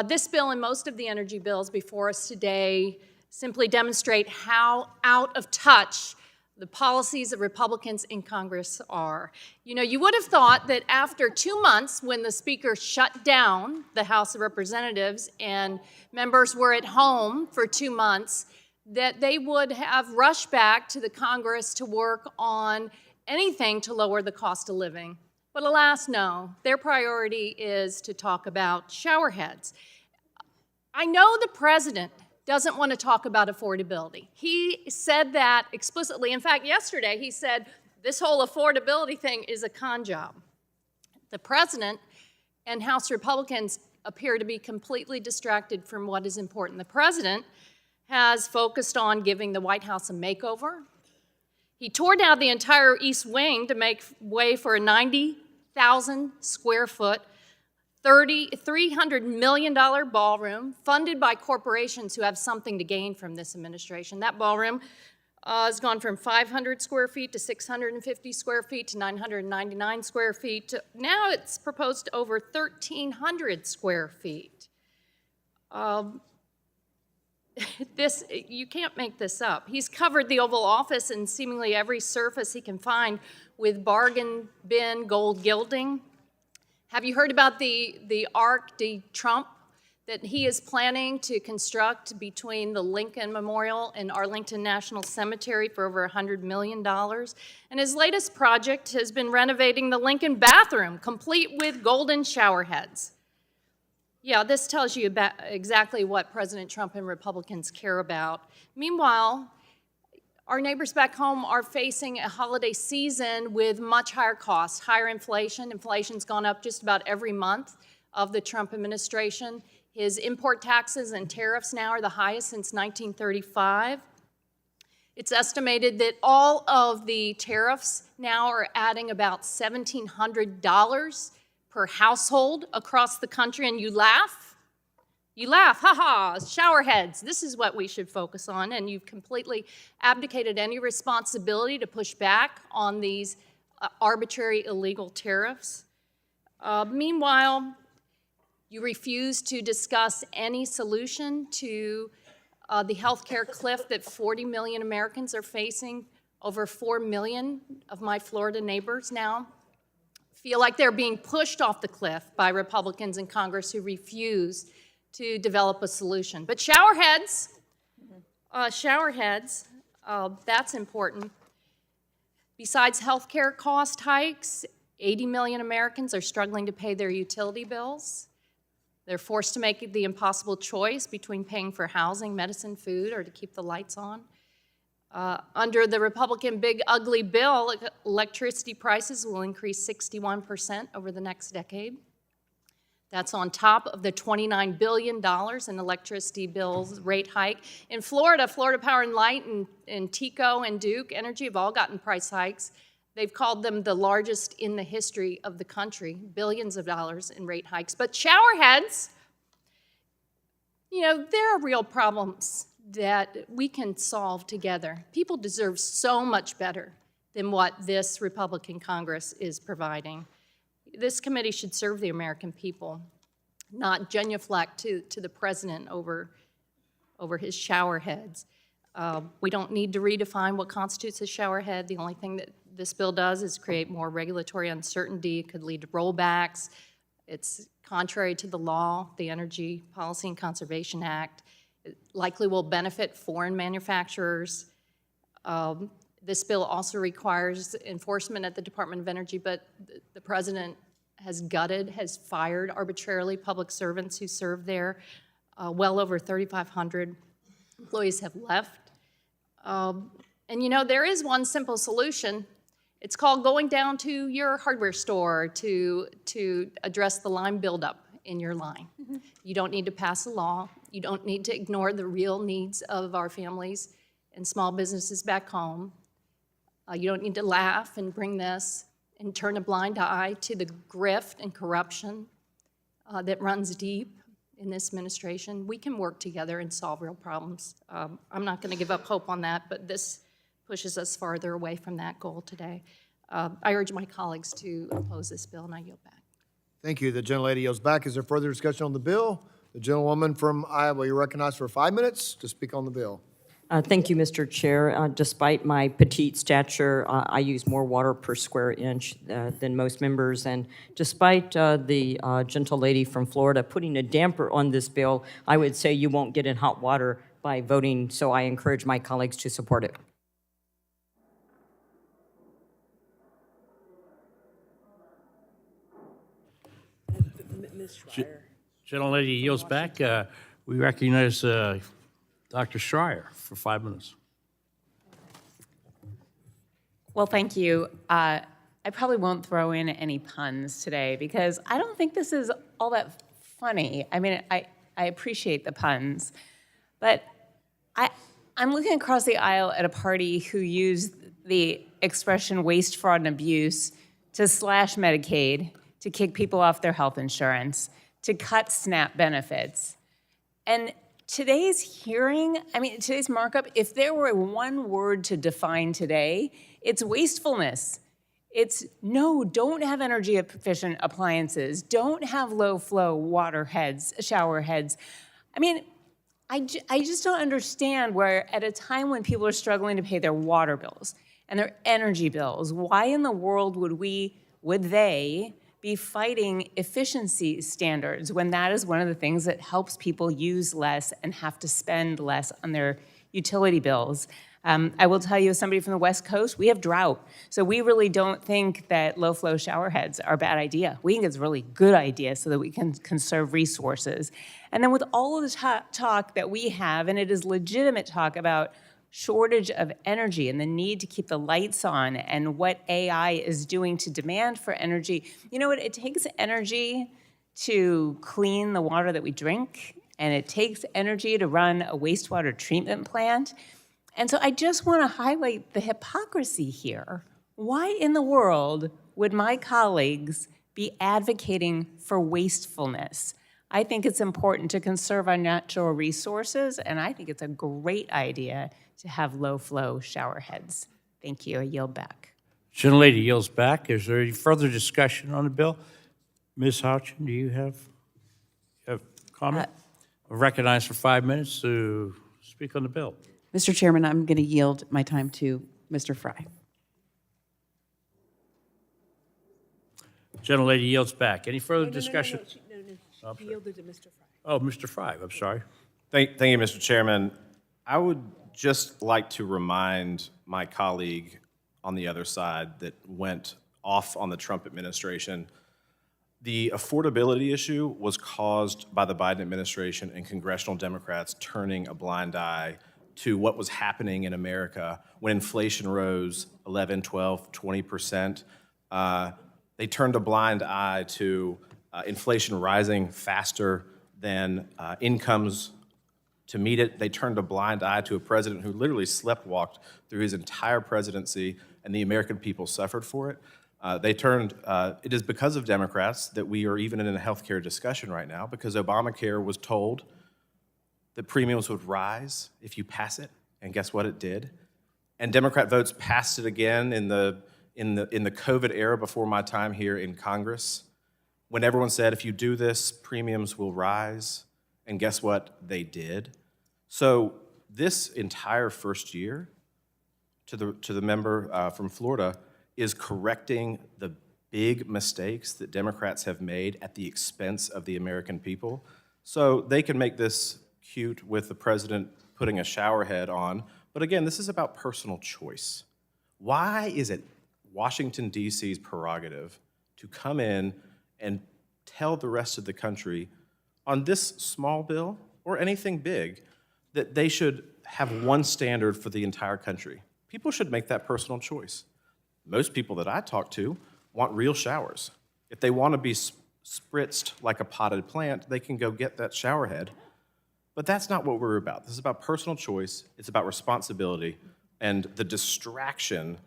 This bill and most of the energy bills before us today simply demonstrate how out of touch the policies of Republicans in Congress are. You know, you would have thought that after 2 months, when the Speaker shut down the House of Representatives and members were at home for 2 months, that they would have rushed back to the Congress to work on anything to lower the cost of living. But alas, no. Their priority is to talk about showerheads. I know the President doesn't want to talk about affordability. He said that explicitly. In fact, yesterday he said this whole affordability thing is a con job. The President and House Republicans appear to be completely distracted from what is important. The President has focused on giving the White House a makeover. He tore down the entire East Wing to make way for a 90,000 square foot, $300 million ballroom funded by corporations who have something to gain from this administration. That ballroom has gone from 500 square feet to 650 square feet to 999 square feet. Now it's proposed to over 1,300 square feet. You can't make this up. He's covered the Oval Office and seemingly every surface he can find with bargain bin gold gilding. Have you heard about the Arc de Trump that he is planning to construct between the Lincoln Memorial and Arlington National Cemetery for over $100 million? And his latest project has been renovating the Lincoln bathroom, complete with golden shower heads. Yeah, this tells you about exactly what President Trump and Republicans care about. Meanwhile, our neighbors back home are facing a holiday season with much higher costs, higher inflation. Inflation's gone up just about every month of the Trump administration. His import taxes and tariffs now are the highest since 1935. It's estimated that all of the tariffs now are adding about $1,700 per household across the country, and you laugh. You laugh, ha-ha, shower heads. This is what we should focus on, and you've completely abdicated any responsibility to push back on these arbitrary illegal tariffs. Meanwhile, you refuse to discuss any solution to the healthcare cliff that 40 million Americans are facing. Over 4 million of my Florida neighbors now feel like they're being pushed off the cliff by Republicans in Congress who refuse to develop a solution. But showerheads, that's important. Besides healthcare cost hikes, 80 million Americans are struggling to pay their utility bills. They're forced to make the impossible choice between paying for housing, medicine, food, or to keep the lights on. Under the Republican Big Ugly Bill, electricity prices will increase 61% over the next decade. That's on top of the $29 billion in electricity bills rate hike. In Florida, Florida Power and Light and TECO and Duke Energy have all gotten price hikes. They've called them the largest in the history of the country, billions of dollars in rate hikes. But showerheads, you know, there are real problems that we can solve together. People deserve so much better than what this Republican Congress is providing. This committee should serve the American people, not genuflect to the president over his shower heads. We don't need to redefine what constitutes a shower head. The only thing that this bill does is create more regulatory uncertainty. It could lead to rollbacks. It's contrary to the law, the Energy Policy and Conservation Act. It likely will benefit foreign manufacturers. This bill also requires enforcement at the Department of Energy, but the president has fired arbitrarily public servants who serve there. Well over 3,500 employees have left. And you know, there is one simple solution. It's called going down to your hardware store to address the line buildup in your line. You don't need to pass a law. You don't need to ignore the real needs of our families and small businesses back home. You don't need to laugh and bring this and turn a blind eye to the grift and corruption that runs deep in this administration. We can work together and solve real problems. I'm not going to give up hope on that, but this pushes us farther away from that goal today. I urge my colleagues to oppose this bill, and I yield back. Thank you. The gentlelady yields back. Is there further discussion on the bill? The gentlewoman from Iowa, you're recognized for 5 minutes to speak on the bill. Thank you, Mr. Chair. Despite my petite stature, I use more water per square inch than most members. And despite the gentle lady from Florida putting a damper on this bill, I would say you won't get in hot water by voting, so I encourage my colleagues to support it. Gentlelady yields back. We recognize Dr. Schreier for 5 minutes. Well, thank you. I probably won't throw in any puns today because I don't think this is all that funny. I mean, I appreciate the puns, but I'm looking across the aisle at a party who used the expression waste, fraud, and abuse to slash Medicaid, to kick people off their health insurance, to cut SNAP benefits. And today's hearing, today's markup, if there were one word to define today, it's wastefulness. It's no, don't have energy efficient appliances. Don't have low flow water heads, shower heads. I just don't understand where at a time when people are struggling to pay their water bills and their energy bills, why in the world would they be fighting efficiency standards when that is one of the things that helps people use less and have to spend less on their utility bills. I will tell you, as somebody from the West Coast, we have drought. So we really don't think that low-flow shower heads are a bad idea. We think it's a really good idea so that we can conserve resources. And then with all of the talk that we have, and it is legitimate talk about shortage of energy and the need to keep the lights on and what AI is doing to demand for energy. You know what? It takes energy to clean the water that we drink, and it takes energy to run a wastewater treatment plant. And so I just want to highlight the hypocrisy here. Why in the world would my colleagues be advocating for wastefulness? I think it's important to conserve our natural resources, and I think it's a great idea to have low-flow shower heads. Thank you. I yield back. Gentlelady yields back. Is there any further discussion on the bill? Ms. Houchin, do you have comment? Recognized for 5 minutes to speak on the bill. Mr. Chairman, I'm going to yield my time to Mr. Fry. Gentlelady yields back. Any further discussion? No. She yielded to Mr. Fry. Oh, Mr. Fry, I'm sorry. Thank you, Mr. Chairman. I would just like to remind my colleague on the other side that went off on the Trump administration, the affordability issue was caused by the Biden administration and congressional Democrats turning a blind eye to what was happening in America when inflation rose 11, 12, 20%. They turned a blind eye to inflation rising faster than incomes to meet it. They turned a blind eye to a president who literally sleptwalked through his entire presidency, and the American people suffered for it. It is because of Democrats that we are even in a healthcare discussion right now, because Obamacare was told that premiums would rise if you pass it, and guess what it did? And Democrat votes passed it again in the COVID era before my time here in Congress, when everyone said, if you do this, premiums will rise, and guess what? They did. So this entire first year, to the member from Florida, is correcting the big mistakes that Democrats have made at the expense of the American people. So they can make this cute with the president putting a shower head on, but again, this is about personal choice. Why is it Washington, D.C.'s prerogative to come in and tell the rest of the country on this small bill or anything big that they should have one standard for the entire country? People should make that personal choice. Most people that I talk to want real showers. If they want to be spritzed like a potted plant, they can go get that shower head. But that's not what we're about. This is about personal choice. It's about responsibility and the distraction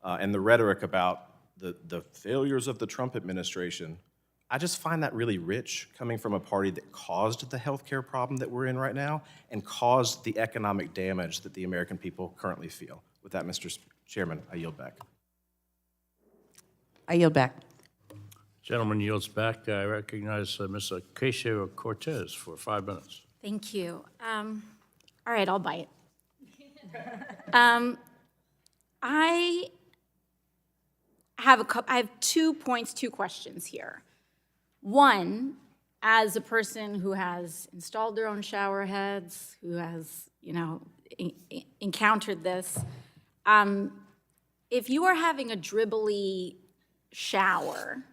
and the rhetoric about the failures of the Trump administration. I just find that really rich coming from a party that caused the healthcare problem that we're in right now and caused the economic damage that the American people currently feel. With that, Mr. Chairman, I yield back. I yield back. Gentleman yields back. I recognize Ms. Ocasio-Cortez for 5 minutes. Thank you. All right, I'll bite. I have 2 points, 2 questions here. One, as a person who has installed their own shower heads, who has, encountered this, if you are having a dribbly shower,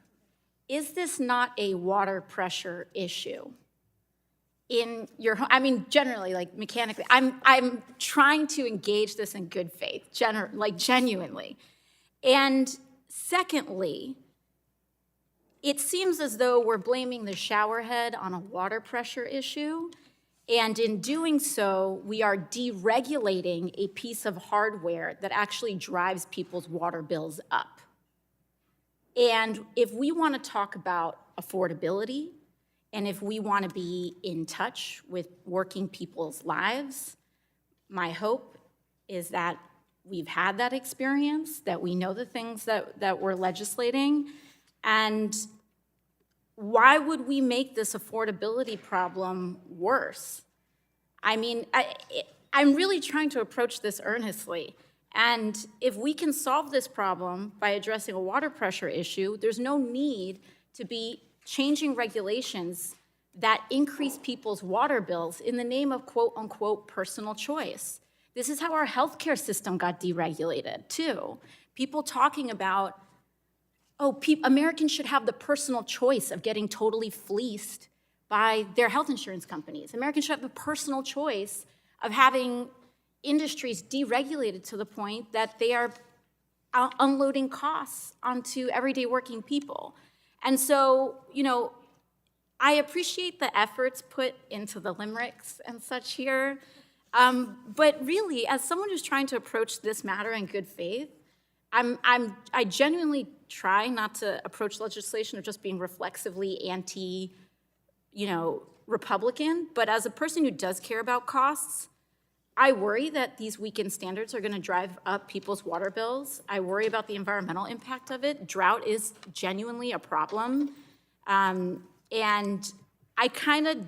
is this not a water pressure issue in your home? I mean, generally, like mechanically, I'm trying to engage this in good faith, genuinely. And secondly, it seems as though we're blaming the shower head on a water pressure issue, and in doing so, we are deregulating a piece of hardware that actually drives people's water bills up. And if we want to talk about affordability, and if we want to be in touch with working people's lives, my hope is that we've had that experience, that we know the things that we're legislating, and why would we make this affordability problem worse? I mean, I'm really trying to approach this earnestly. And if we can solve this problem by addressing a water pressure issue, there's no need to be changing regulations that increase people's water bills in the name of quote unquote personal choice. This is how our healthcare system got deregulated too. People talking about, Americans should have the personal choice of getting totally fleeced by their health insurance companies. Americans should have the personal choice of having industries deregulated to the point that they are unloading costs onto everyday working people. And so, I appreciate the efforts put into the limericks and such here, but really, as someone who's trying to approach this matter in good faith, I genuinely try not to approach legislation of just being reflexively Republican, but as a person who does care about costs, I worry that these weakened standards are going to drive up people's water bills. I worry about the environmental impact of it. Drought is genuinely a problem. And I kind of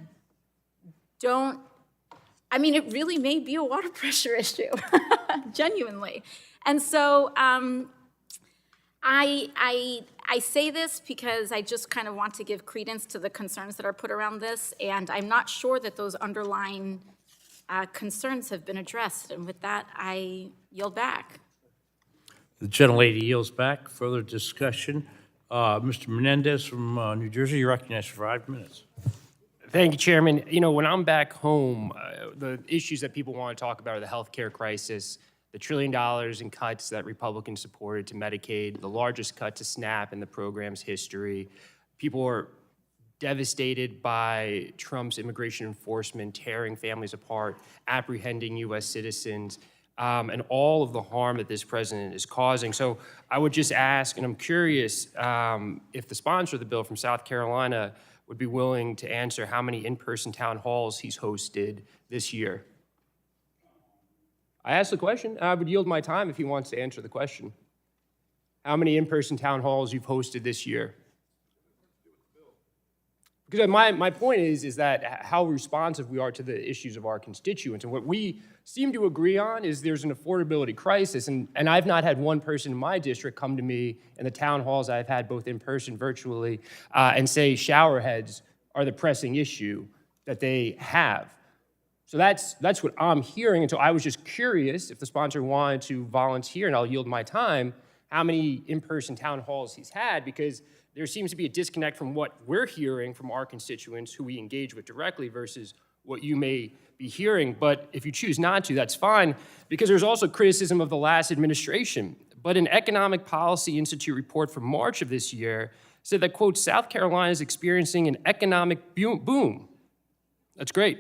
don't, it really may be a water pressure issue, genuinely. And so I say this because I just kind of want to give credence to the concerns that are put around this, and I'm not sure that those underlying concerns have been addressed. And with that, I yield back. The gentlelady yields back. Further discussion. Mr. Menendez from New Jersey, you're recognized for 5 minutes. Thank you, Chairman. When I'm back home, the issues that people want to talk about are the healthcare crisis, the $1 trillion in cuts that Republicans supported to Medicaid, the largest cut to SNAP in the program's history. People are devastated by Trump's immigration enforcement, tearing families apart, apprehending U.S. citizens, and all of the harm that this president is causing. So I would just ask, and I'm curious if the sponsor of the bill from South Carolina would be willing to answer how many in-person town halls he's hosted this year. I asked the question. I would yield my time if he wants to answer the question. How many in-person town halls you've hosted this year? Because my point is that how responsive we are to the issues of our constituents. And what we seem to agree on is there's an affordability crisis. And I've not had one person in my district come to me in the town halls I've had both in person, virtually, and say shower heads are the pressing issue that they have. So that's what I'm hearing. And so I was just curious if the sponsor wanted to volunteer, and I'll yield my time, how many in-person town halls he's had, because there seems to be a disconnect from what we're hearing from our constituents who we engage with directly versus what you may be hearing. But if you choose not to, that's fine, because there's also criticism of the last administration. But an Economic Policy Institute report from March of this year said that, quote, South Carolina is experiencing an economic boom. That's great.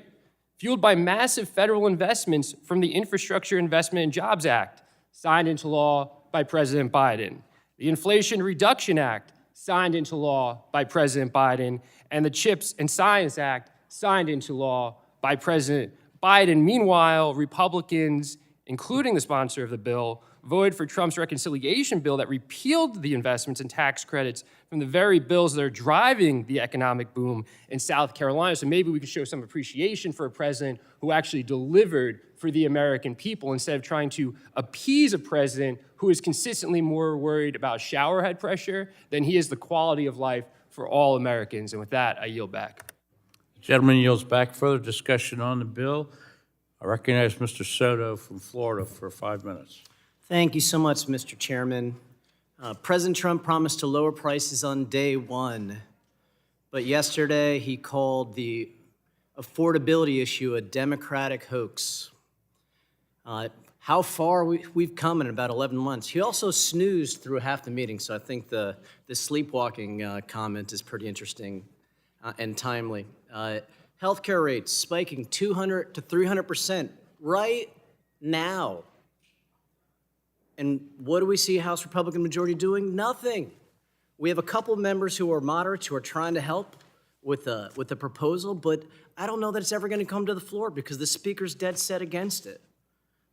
Fueled by massive federal investments from the Infrastructure Investment and Jobs Act, signed into law by President Biden, the Inflation Reduction Act, signed into law by President Biden, and the CHIPS and Science Act, signed into law by President Biden. Meanwhile, Republicans, including the sponsor of the bill, voted for Trump's reconciliation bill that repealed the investments and tax credits from the very bills that are driving the economic boom in South Carolina. So maybe we could show some appreciation for a president who actually delivered for the American people instead of trying to appease a president who is consistently more worried about showerhead pressure than he is the quality of life for all Americans. And with that, I yield back. Gentleman yields back. Further discussion on the bill. I recognize Mr. Soto from Florida for 5 minutes. Thank you so much, Mr. Chairman. President Trump promised to lower prices on day one, but yesterday he called the affordability issue a Democratic hoax. How far we've come in about 11 months. He also snoozed through half the meeting, so I think the sleepwalking comment is pretty interesting and timely. Healthcare rates spiking 200 to 300% right now. And what do we see House Republican majority doing? Nothing. We have a couple members who are moderates who are trying to help with the proposal, but I don't know that it's ever going to come to the floor because the speaker's dead set against it.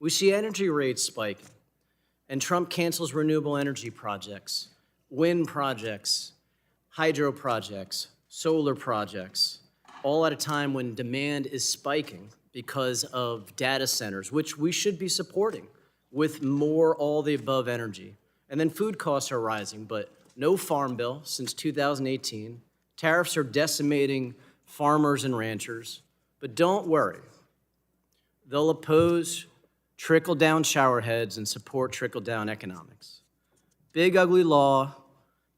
We see energy rates spiking, and Trump cancels renewable energy projects, wind projects, hydro projects, solar projects, all at a time when demand is spiking because of data centers, which we should be supporting with more all the above energy. And then food costs are rising, but no farm bill since 2018. Tariffs are decimating farmers and ranchers. But don't worry, they'll oppose trickle-down showerheads and support trickle-down economics. Big ugly law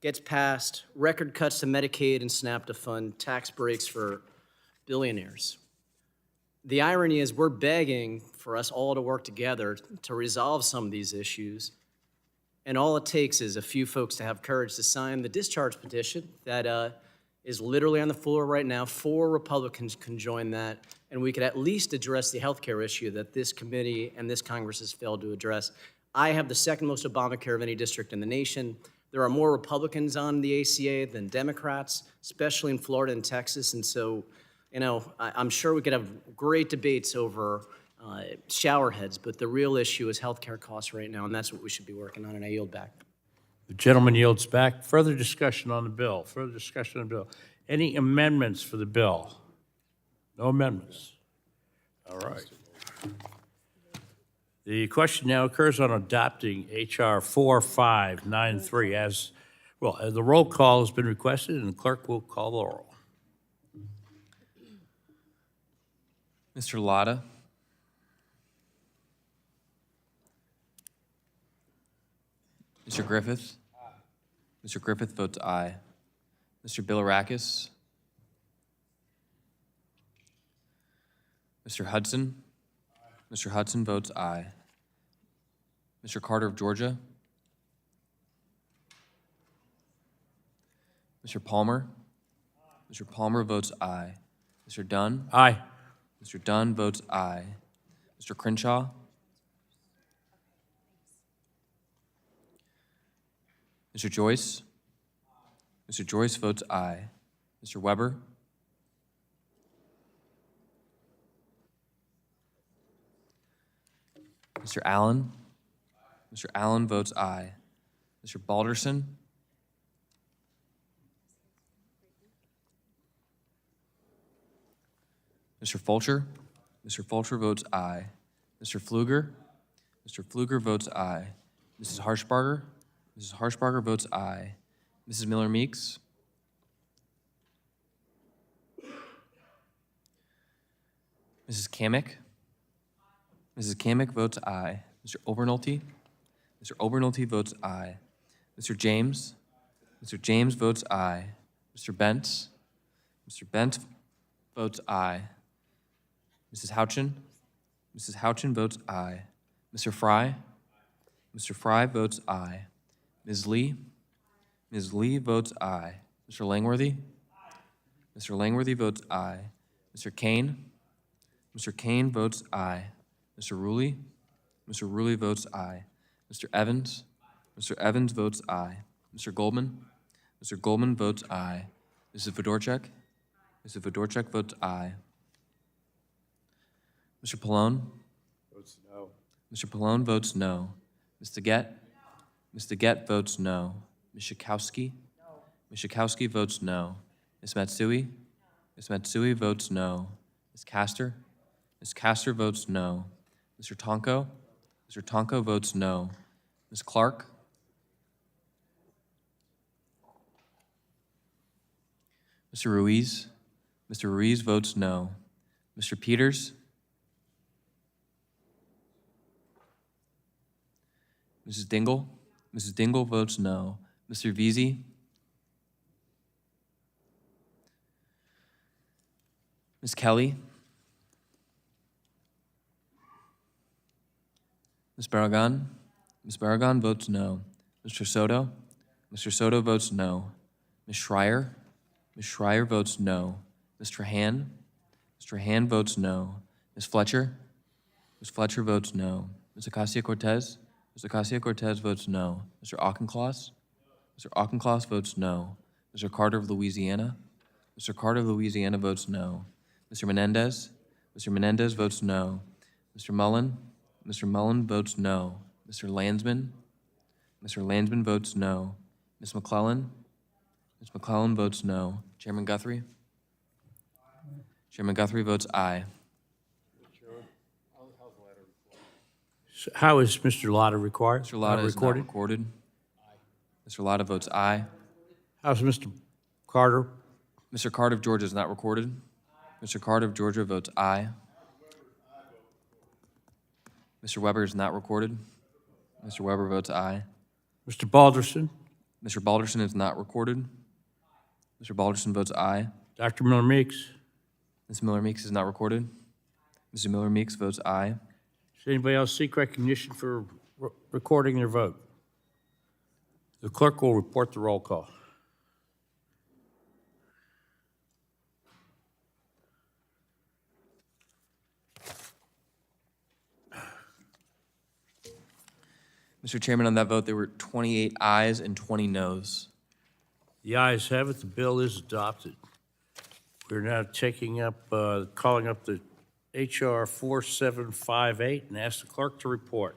gets passed, record cuts to Medicaid and SNAP to fund tax breaks for billionaires. The irony is we're begging for us all to work together to resolve some of these issues, and all it takes is a few folks to have courage to sign the discharge petition that is literally on the floor right now. 4 Republicans can join that, and we could at least address the healthcare issue that this committee and this Congress has failed to address. I have the second most Obamacare of any district in the nation. There are more Republicans on the ACA than Democrats, especially in Florida and Texas, and so I'm sure we could have great debates over showerheads, but the real issue is healthcare costs right now, and that's what we should be working on, and I yield back. The gentleman yields back. Further discussion on the bill. Further discussion on the bill. Any amendments for the bill? No amendments. All right. The question now occurs on adopting H.R. 4593 as, well, the roll call has been requested, and the clerk will call the roll. Mr. Latta. Mr. Griffith. Mr. Griffith votes aye. Mr. Bilirakis. Mr. Hudson. Mr. Hudson votes aye. Mr. Carter of Georgia. Mr. Palmer. Mr. Palmer votes aye. Mr. Dunn. Aye. Mr. Dunn votes aye. Mr. Crenshaw. Mr. Joyce. Mr. Joyce votes aye. Mr. Weber. Mr. Allen. Mr. Allen votes aye. Mr. Balderson. Mr. Fulcher. Mr. Fulcher votes aye. Mr. Pfluger. Mr. Pfluger votes aye. Mrs. Harshbarger. Mrs. Harshbarger votes aye. Mrs. Miller Meeks. Mrs. Kamick. Mrs. Kamick votes aye. Mr. Obernolte. Mr. Obernolte votes aye. Mr. James. Mr. James votes aye. Mr. Bentz. Mr. Bentz votes aye. Mrs. Houchin. Mrs. Houchin votes aye. Mr. Fry. Mr. Fry votes aye. Ms. Lee. Ms. Lee votes aye. Mr. Langworthy? Mr. Langworthy votes aye. Mr. Kane? Mr. Kane votes aye. Mr. Rulli? Mr. Rulli votes aye. Mr. Evans? Mr. Evans votes aye. Mr. Goldman? Mr. Goldman votes aye. Mrs. Fedorchak? Mrs. Fedorchak votes aye. Mr. Pallone? Votes no. Mr. Pallone votes no. Ms. Deget? Ms. Deget votes no. Ms. Schakowsky? Ms. Schakowsky votes no. Ms. Matsui? Ms. Matsui votes no. Ms. Castor? Ms. Castor votes no. Mr. Tonko? Mr. Tonko votes no. Ms. Clark? Mr. Ruiz? Mr. Ruiz votes no. Mr. Peters? Mrs. Dingell? Mrs. Dingell votes no. Mr. Veazey? Ms. Kelly? Ms. Barragan? Ms. Barragan votes no. Mr. Soto? Mr. Soto votes no. Ms. Schreier? Ms. Schreier votes no. Mr. Han? Mr. Han votes no. Ms. Fletcher? Ms. Fletcher votes no. Ms. Ocasio-Cortez? Ms. Ocasio-Cortez votes no. Mr. Auchincloss? Mr. Auchincloss votes no. Mr. Carter of Louisiana? Mr. Carter of Louisiana votes no. Mr. Menendez? Mr. Menendez votes no. Mr. Mullen? Mr. Mullen votes no. Mr. Landsman? Mr. Landsman votes no. Ms. McClellan? Ms. McClellan votes no. Chairman Guthrie? Chairman Guthrie votes aye. How is Mr. Lotta required? Mr. Lotta is not recorded. Mr. Lotta votes aye. How's Mr. Carter? Mr. Carter of Georgia is not recorded. Mr. Carter of Georgia votes aye. Mr. Weber is not recorded. Mr. Weber votes aye. Mr. Balderson? Mr. Balderson is not recorded. Mr. Balderson votes aye. Dr. Miller Meeks? Ms. Miller Meeks is not recorded. Mr. Miller Meeks votes aye. Does anybody else seek recognition for recording their vote? The clerk will report the roll call. Mr. Chairman, on that vote, there were 28 ayes and 20 noes. The ayes have it, the bill is adopted. We're now taking up, calling up the HR 4758 and ask the clerk to report.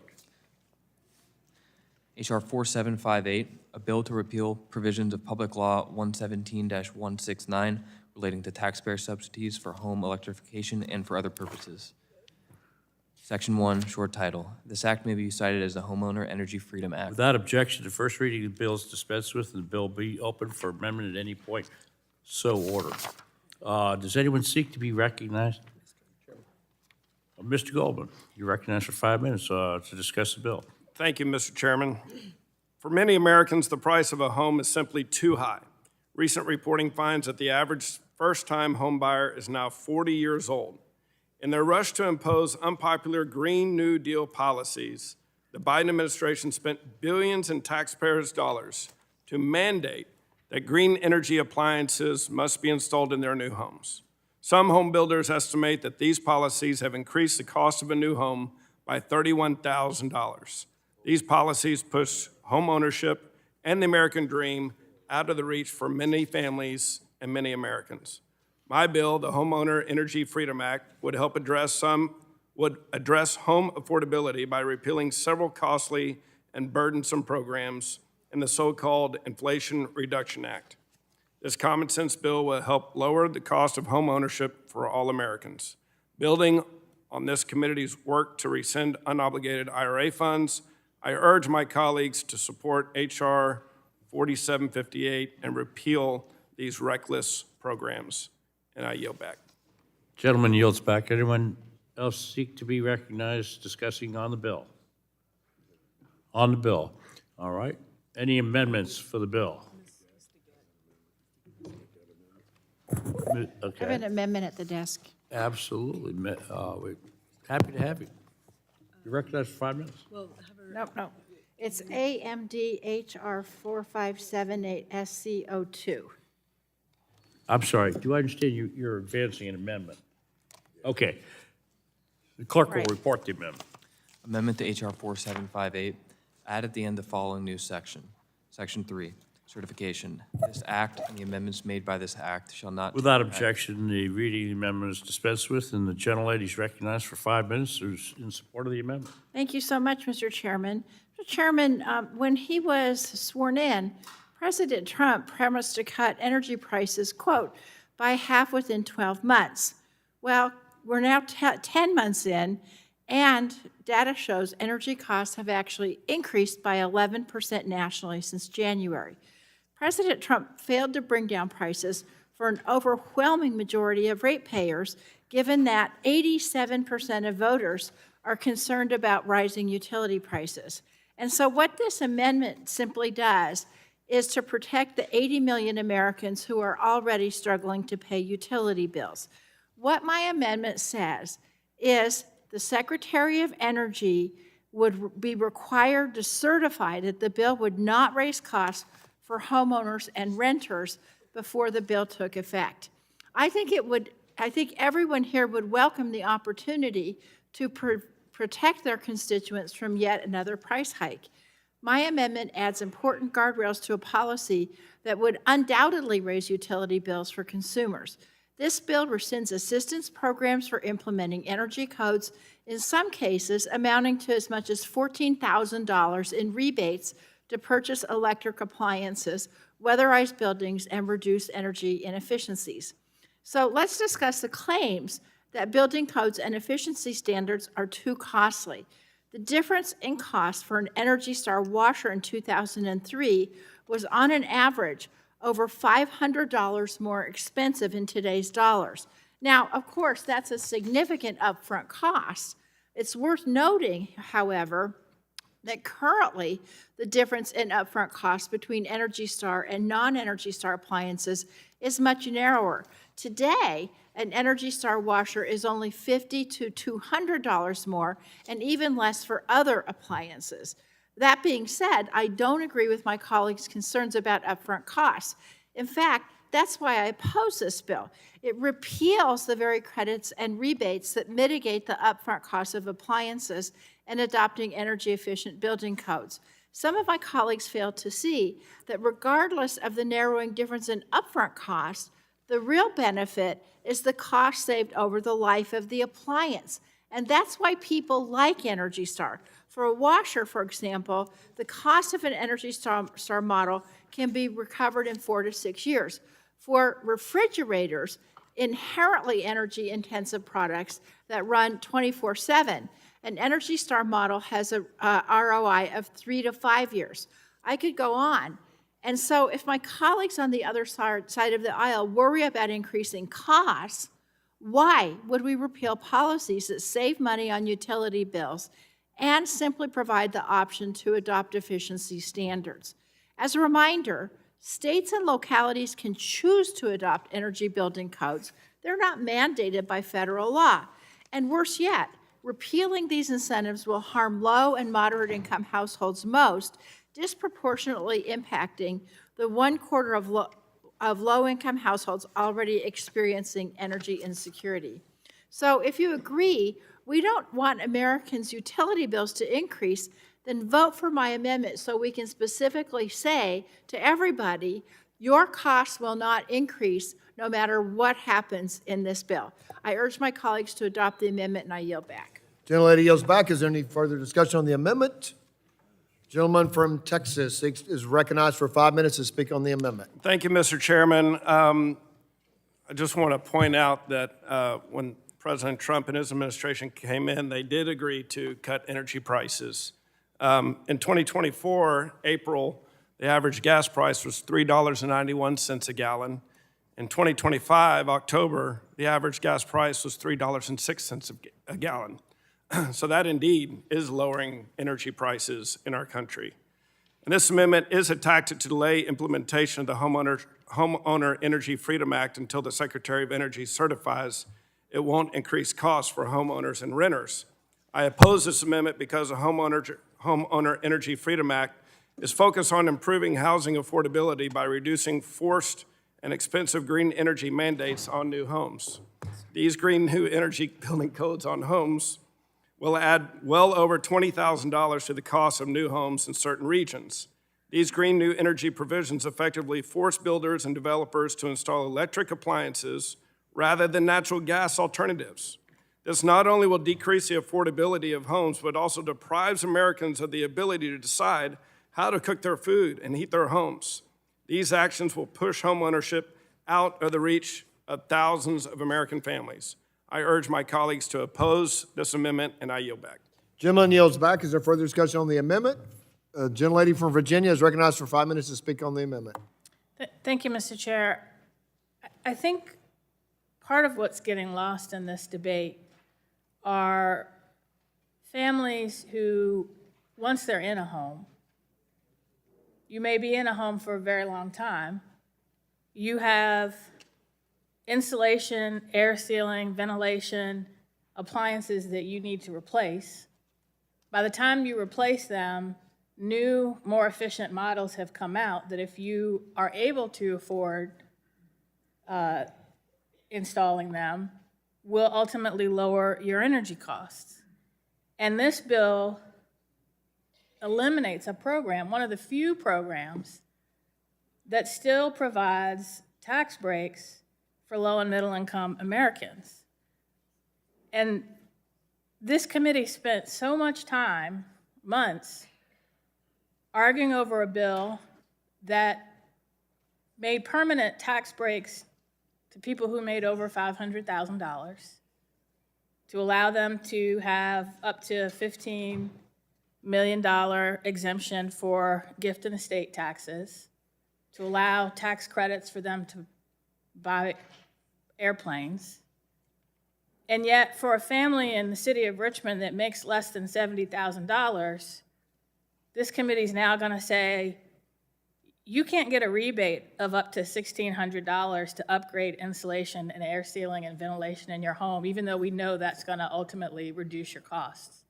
HR 4758, a bill to repeal provisions of Public Law 117-169 relating to taxpayer subsidies for home electrification and for other purposes. Section 1, short title. This act may be cited as the Homeowner Energy Freedom Act. Without objection, the first reading of the bill is dispensed with, and the bill be open for amendment at any point. So ordered. Does anyone seek to be recognized? Mr. Goldman, you're recognized for 5 minutes to discuss the bill. Thank you, Mr. Chairman. For many Americans, the price of a home is simply too high. Recent reporting finds that the average first-time home buyer is now 40 years old. In their rush to impose unpopular Green New Deal policies, the Biden administration spent billions in taxpayers' dollars to mandate that green energy appliances must be installed in their new homes. Some home builders estimate that these policies have increased the cost of a new home by $31,000. These policies push home ownership and the American dream out of the reach for many families and many Americans. My bill, the Homeowner Energy Freedom Act, would address home affordability by repealing several costly and burdensome programs in the so-called Inflation Reduction Act. This common sense bill will help lower the cost of home ownership for all Americans. Building on this committee's work to rescind unobligated IRA funds, I urge my colleagues to support HR 4758 and repeal these reckless programs. And I yield back. Gentleman yields back. Anyone else seek to be recognized discussing on the bill? On the bill. All right. Any amendments for the bill? I have an amendment at the desk. Absolutely. We're happy to have you. You're recognized for 5 minutes. No. It's AMD HR 4578 SCO2. I'm sorry, do I understand you're advancing an amendment? Okay. The clerk will report the amendment. Amendment to H.R. 4758, add at the end the following new section. Section 3, certification. This act and the amendments made by this act shall not... Without objection, the reading of the amendment is dispensed with, and the gentlelady is recognized for 5 minutes. Who's in support of the amendment? Thank you so much, Mr. Chairman. Mr. Chairman, when he was sworn in, President Trump promised to cut energy prices, quote, by half within 12 months. Well, we're now 10 months in, and data shows energy costs have actually increased by 11% nationally since January. President Trump failed to bring down prices for an overwhelming majority of ratepayers, given that 87% of voters are concerned about rising utility prices. And so what this amendment simply does is to protect the 80 million Americans who are already struggling to pay utility bills. What my amendment says is the Secretary of Energy would be required to certify that the bill would not raise costs for homeowners and renters before the bill took effect. I think everyone here would welcome the opportunity to protect their constituents from yet another price hike. My amendment adds important guardrails to a policy that would undoubtedly raise utility bills for consumers. This bill rescinds assistance programs for implementing energy codes, in some cases amounting to as much as $14,000 in rebates to purchase electric appliances, weatherize buildings, and reduce energy inefficiencies. So let's discuss the claims that building codes and efficiency standards are too costly. The difference in cost for an Energy Star washer in 2003 was on an average over $500 more expensive in today's dollars. Now, of course, that's a significant upfront cost. It's worth noting, however, that currently the difference in upfront costs between Energy Star and non-Energy Star appliances is much narrower. Today, an Energy Star washer is only $50 to $200 more, and even less for other appliances. That being said, I don't agree with my colleagues' concerns about upfront costs. In fact, that's why I oppose this bill. It repeals the very credits and rebates that mitigate the upfront costs of appliances and adopting energy-efficient building codes. Some of my colleagues fail to see that regardless of the narrowing difference in upfront costs, the real benefit is the cost saved over the life of the appliance. And that's why people like Energy Star. For a washer, for example, the cost of an Energy Star model can be recovered in 4 to 6 years. For refrigerators, inherently energy-intensive products that run 24/7, an Energy Star model has a ROI of 3 to 5 years. I could go on. And so if my colleagues on the other side of the aisle worry about increasing costs, why would we repeal policies that save money on utility bills and simply provide the option to adopt efficiency standards? As a reminder, states and localities can choose to adopt energy building codes. They're not mandated by federal law. And worse yet, repealing these incentives will harm low and moderate income households most, disproportionately impacting the 1/4 of low-income households already experiencing energy insecurity. So if you agree, we don't want Americans' utility bills to increase, then vote for my amendment so we can specifically say to everybody, your costs will not increase no matter what happens in this bill. I urge my colleagues to adopt the amendment, and I yield back. Gentlelady yields back. Is there any further discussion on the amendment? Gentleman from Texas is recognized for 5 minutes to speak on the amendment. Thank you, Mr. Chairman. I just want to point out that when President Trump and his administration came in, they did agree to cut energy prices. In 2024, April, the average gas price was $3.91 a gallon. In 2025, October, the average gas price was $3.06 a gallon. So that indeed is lowering energy prices in our country. And this amendment is a tactic to delay implementation of the Homeowner Energy Freedom Act until the Secretary of Energy certifies it won't increase costs for homeowners and renters. I oppose this amendment because the Homeowner Energy Freedom Act is focused on improving housing affordability by reducing forced and expensive green energy mandates on new homes. These green new energy building codes on homes will add well over $20,000 to the cost of new homes in certain regions. These green new energy provisions effectively force builders and developers to install electric appliances rather than natural gas alternatives. This not only will decrease the affordability of homes, but also deprives Americans of the ability to decide how to cook their food and heat their homes. These actions will push homeownership out of the reach of thousands of American families. I urge my colleagues to oppose this amendment, and I yield back. Gentleman yields back. Is there further discussion on the amendment? Gentlelady from Virginia is recognized for 5 minutes to speak on the amendment. Thank you, Mr. Chair. I think part of what's getting lost in this debate are families who, once they're in a home, you may be in a home for a very long time, you have insulation, air sealing, ventilation, appliances that you need to replace. By the time you replace them, new, more efficient models have come out that if you are able to afford installing them, will ultimately lower your energy costs. And this bill eliminates a program, one of the few programs that still provides tax breaks for low and middle income Americans. And this committee spent so much time, months, arguing over a bill that made permanent tax breaks to people who made over $500,000, to allow them to have up to $15 million exemption for gift and estate taxes, to allow tax credits for them to buy airplanes. And yet, for a family in the city of Richmond that makes less than $70,000, this committee is now going to say, you can't get a rebate of up to $1,600 to upgrade insulation and air sealing and ventilation in your home, even though we know that's going to ultimately reduce your costs.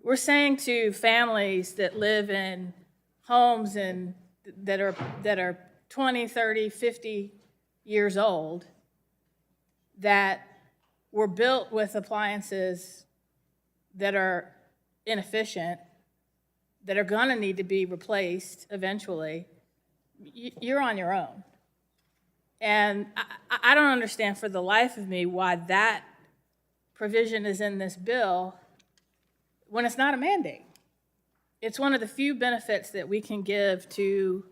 We're saying to families that live in homes that are 20, 30, 50 years old, that were built with appliances that are inefficient, that are going to need to be replaced eventually, you're on your own. And I don't understand for the life of me why that provision is in this bill when it's not a mandate. It's one of the few benefits that we can give to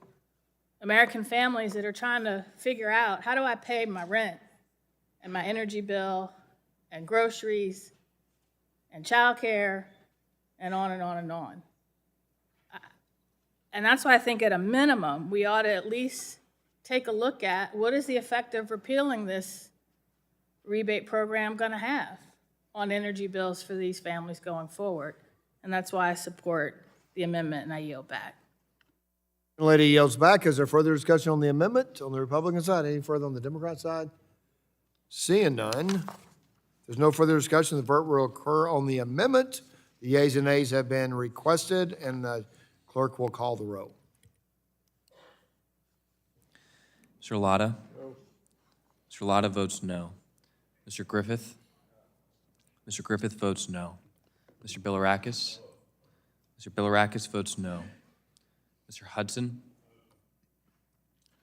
American families that are trying to figure out, how do I pay my rent and my energy bill and groceries and childcare and on and on and on. And that's why I think at a minimum, we ought to at least take a look at what is the effect of repealing this rebate program going to have on energy bills for these families going forward. And that's why I support the amendment, and I yield back. The lady yields back. Is there further discussion on the amendment on the Republican side? Any further on the Democrat side? Seeing none, there's no further discussion. The vote will occur on the amendment. The yeas and nays have been requested, and the clerk will call the roll. Mr. Latta? No. Mr. Latta votes no. Mr. Griffith? Mr. Griffith votes no. Mr. Bilirakis? Mr. Bilirakis votes no. Mr. Hudson?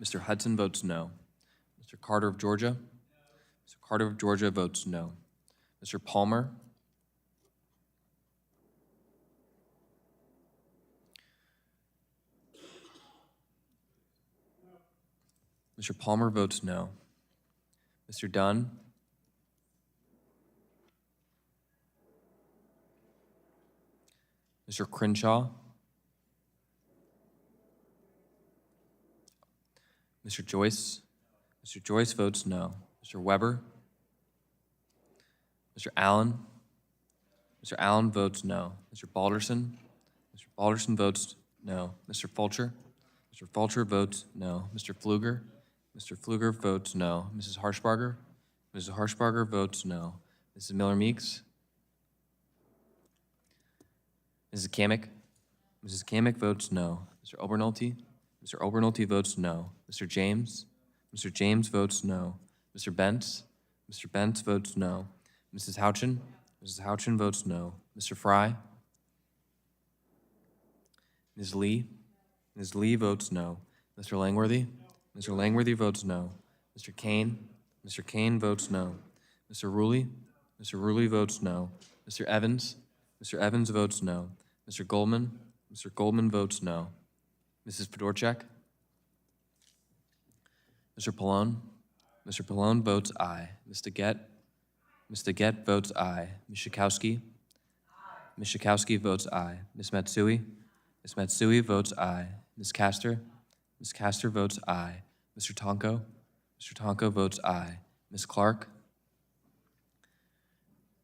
Mr. Hudson votes no. Mr. Carter of Georgia? Mr. Carter of Georgia votes no. Mr. Palmer? Mr. Palmer votes no. Mr. Dunn? Mr. Crenshaw? Mr. Joyce? Mr. Joyce votes no. Mr. Weber? Mr. Allen? Mr. Allen votes no. Mr. Balderson? Mr. Balderson votes no. Mr. Fulcher? Mr. Fulcher votes no. Mr. Pfluger? Mr. Pfluger votes no. Mrs. Harshbarger? Mrs. Harshbarger votes no. Mrs. Miller-Meeks? Mrs. Kamick? Mrs. Kamick votes no. Mr. Obernolte? Mr. Obernolte votes no. Mr. James? Mr. James votes no. Mr. Bentz? Mr. Bentz votes no. Mrs. Houchin? Mrs. Houchin votes no. Mr. Fry? Ms. Lee? Ms. Lee votes no. Mr. Langworthy? Mr. Langworthy votes no. Mr. Kane? Mr. Kane votes no. Mr. Ruley? Mr. Ruley votes no. Mr. Evans? Mr. Evans votes no. Mr. Goldman? Mr. Goldman votes no. Mrs. Fedorchak? Mr. Pallone? Mr. Pallone votes aye. Ms. DeGette? Ms. DeGette votes aye. Ms. Schakowsky? Ms. Schakowsky votes aye. Ms. Matsui? Ms. Matsui votes aye. Ms. Castor? Ms. Castor votes aye. Mr. Tonko? Mr. Tonko votes aye. Ms. Clark?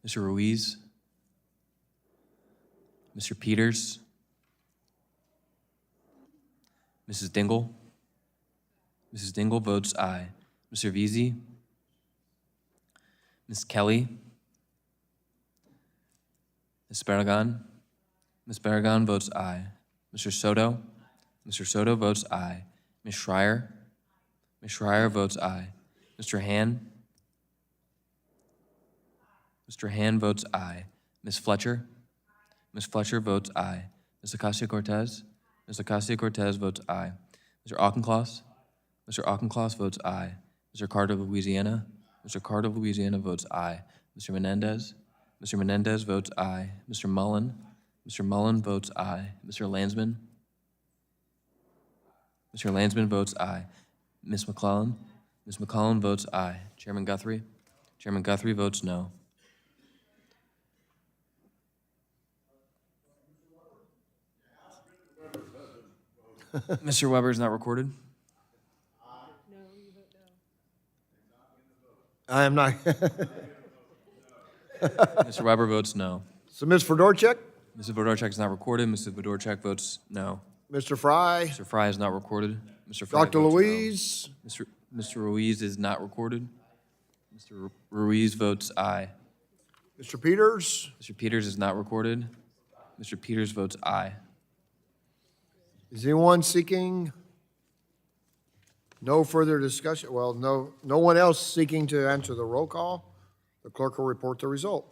Mr. Ruiz? Mr. Peters? Mrs. Dingell? Mrs. Dingell votes aye. Mr. Veazey? Ms. Kelly? Ms. Barragan? Ms. Barragan votes aye. Mr. Soto? Mr. Soto votes aye. Ms. Schreier? Ms. Schreier votes aye. Mr. Han? Mr. Han votes aye. Ms. Fletcher? Ms. Fletcher votes aye. Ms. Ocasio-Cortez? Ms. Ocasio-Cortez votes aye. Mr. Auchincloss? Mr. Auchincloss votes aye. Mr. Carter, Louisiana? Mr. Carter, Louisiana votes aye. Mr. Menendez? Mr. Menendez votes aye. Mr. Mullen? Mr. Mullen votes aye. Mr. Landsman? Mr. Landsman votes aye. Ms. McClellan? Ms. McClellan votes aye. Chairman Guthrie? Chairman Guthrie votes no. Mr. Weber is not recorded. I am not. Mr. Weber votes no. So Ms. Fedorchak? Mrs. Fedorchak is not recorded. Mrs. Fedorchak votes no. Mr. Fry? Mr. Fry is not recorded. Mr. Fry Dr. votes no. Louise? Mr. Ruiz is not recorded. Mr. Ruiz votes aye. Mr. Peters? Mr. Peters is not recorded. Mr. Peters votes aye. Is anyone seeking? No further discussion? Well, no one else seeking to answer the roll call? The clerk will report the result.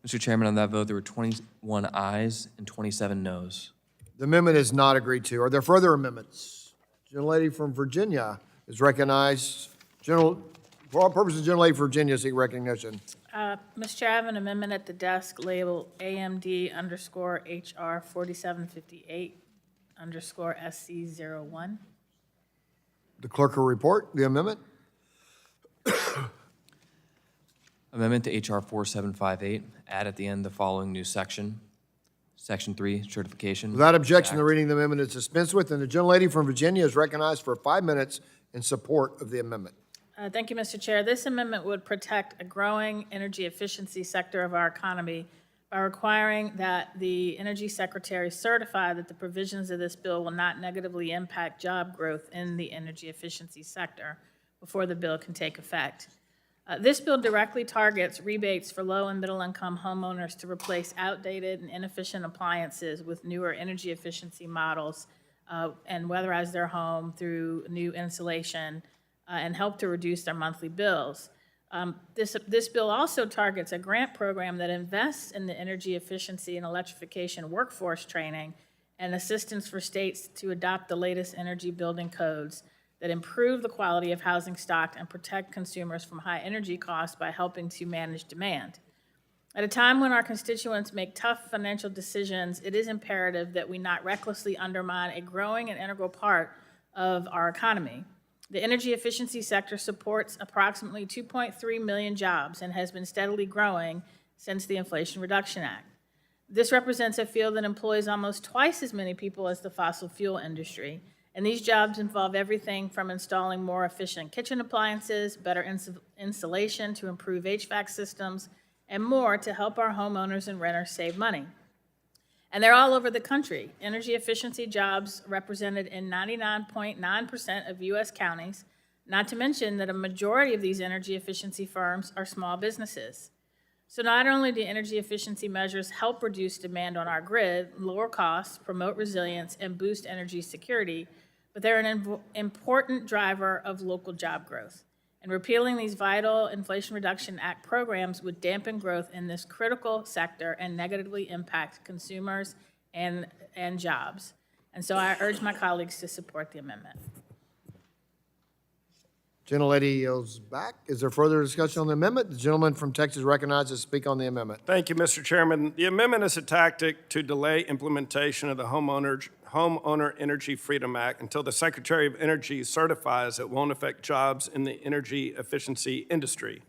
Mr. Chairman, on that vote, there were 21 ayes and 27 noes. The amendment is not agreed to. Are there further amendments? Gentlelady from Virginia is recognized. For all purposes, gentlelady from Virginia seek recognition. Mr. Chair, I have an amendment at the desk labeled AMD_HR 4758_SC01. The clerk will report the amendment. Amendment to HR 4758, add at the end the following new section. Section 3, certification. Without objection, the reading of the amendment is dispensed with, and the gentlelady from Virginia is recognized for 5 minutes in support of the amendment. Thank you, Mr. Chair. This amendment would protect a growing energy efficiency sector of our economy by requiring that the Energy Secretary certify that the provisions of this bill will not negatively impact job growth in the energy efficiency sector before the bill can take effect. This bill directly targets rebates for low and middle income homeowners to replace outdated and inefficient appliances with newer energy efficiency models and weatherize their home through new insulation and help to reduce their monthly bills. This bill also targets a grant program that invests in the energy efficiency and electrification workforce training and assistance for states to adopt the latest energy building codes that improve the quality of housing stock and protect consumers from high energy costs by helping to manage demand. At a time when our constituents make tough financial decisions, it is imperative that we not recklessly undermine a growing and integral part of our economy. The energy efficiency sector supports approximately 2.3 million jobs and has been steadily growing since the Inflation Reduction Act. This represents a field that employs almost twice as many people as the fossil fuel industry, and these jobs involve everything from installing more efficient kitchen appliances, better insulation to improve HVAC systems, and more to help our homeowners and renters save money. And they're all over the country. Energy efficiency jobs represented in 99.9% of U.S. counties, Not to mention that a majority of these energy efficiency firms are small businesses. So not only do energy efficiency measures help reduce demand on our grid, lower costs, promote resilience, and boost energy security, but they're an important driver of local job growth. And repealing these vital Inflation Reduction Act programs would dampen growth in this critical sector and negatively impact consumers and jobs. And so I urge my colleagues to support the amendment. Gentlelady yields back. Is there further discussion on the amendment? The gentleman from Texas recognized to speak on the amendment. Thank you, Mr. Chairman. The amendment is a tactic to delay implementation of the Homeowner Energy Freedom Act until the Secretary of Energy certifies it won't affect jobs in the energy efficiency industry.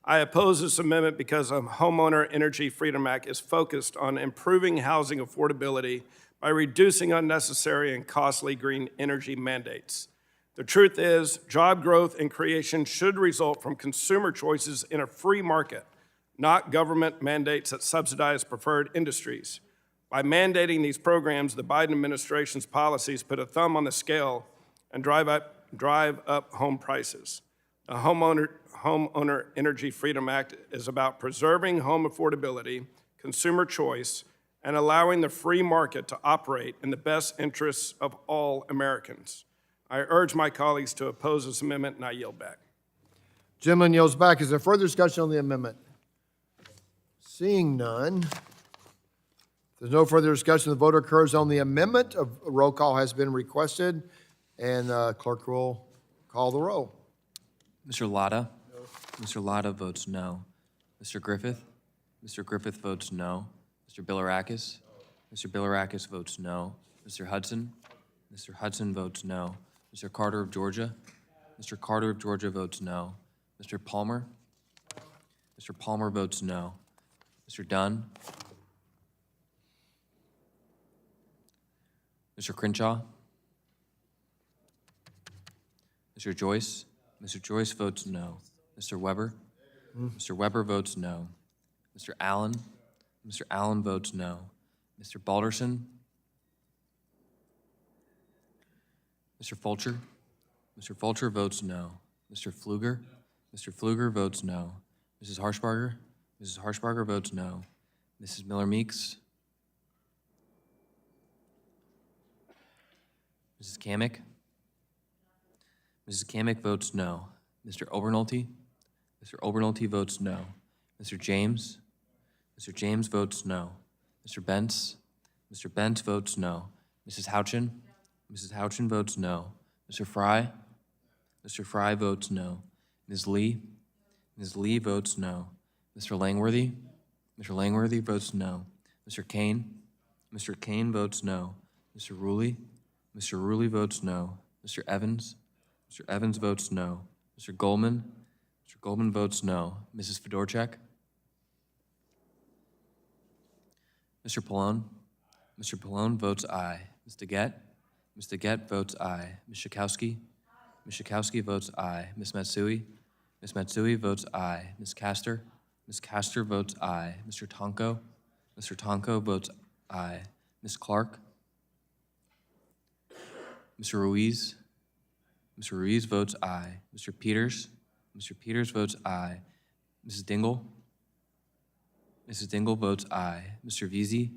I oppose this amendment because the Homeowner Energy Freedom Act is focused on improving housing affordability by reducing unnecessary and costly green energy mandates. The truth is, job growth and creation should result from consumer choices in a free market, not government mandates that subsidize preferred industries. By mandating these programs, the Biden administration's policies put a thumb on the scale and drive up home prices. The Homeowner Energy Freedom Act is about preserving home affordability, consumer choice, and allowing the free market to operate in the best interests of all Americans. I urge my colleagues to oppose this amendment, and I yield back. Gentleman yields back. Is there further discussion on the amendment? Seeing none. If there's no further discussion, the vote occurs on the amendment. A roll call has been requested, and clerk will call the roll. Mr. Latta? No. Mr. Latta votes no. Mr. Griffith? Mr. Griffith votes no. Mr. Bilirakis? Mr. Bilirakis votes no. Mr. Hudson? Mr. Hudson votes no. Mr. Carter of Georgia? Mr. Carter of Georgia votes no. Mr. Palmer? Mr. Palmer votes no. Mr. Dunn? Mr. Crenshaw? Mr. Joyce? Mr. Joyce votes no. Mr. Weber? Mr. Weber votes no. Mr. Allen? Mr. Allen votes no. Mr. Balderson? Mr. Fulcher? Mr. Fulcher votes no. Mr. Pfluger? Mr. Pfluger votes no. Mrs. Harshbarger? Mrs. Harshbarger votes no. Mrs. Miller-Meeks? Mrs. Kamick? Mrs. Kamick votes no. Mr. Obernolte? Mr. Obernolte votes no. Mr. James? Mr. James votes no. Mr. Bentz? Mr. Bentz votes no. Mrs. Houchin? Mrs. Houchin votes no. Mr. Fry? Mr. Fry votes no. Ms. Lee? Ms. Lee votes no. Mr. Langworthy? Mr. Langworthy votes no. Mr. Kane? Mr. Kane votes no. Mr. Ruley? Mr. Ruley votes no. Mr. Evans? Mr. Evans votes no. Mr. Goldman? Mr. Goldman votes no. Mrs. Fedorchak? Mr. Pallone? Mr. Pallone votes aye. Ms. DeGette? Ms. DeGette votes aye. Ms. Schakowsky? Ms. Schakowsky votes aye. Ms. Matsui? Ms. Matsui votes aye. Ms. Castor? Ms. Castor votes aye. Mr. Tonko? Mr. Tonko votes aye. Ms. Clark? Mr. Ruiz? Mr. Ruiz votes aye. Mr. Peters? Mr. Peters votes aye. Mrs. Dingell? Mrs. Dingell votes aye. Mr. Veazey?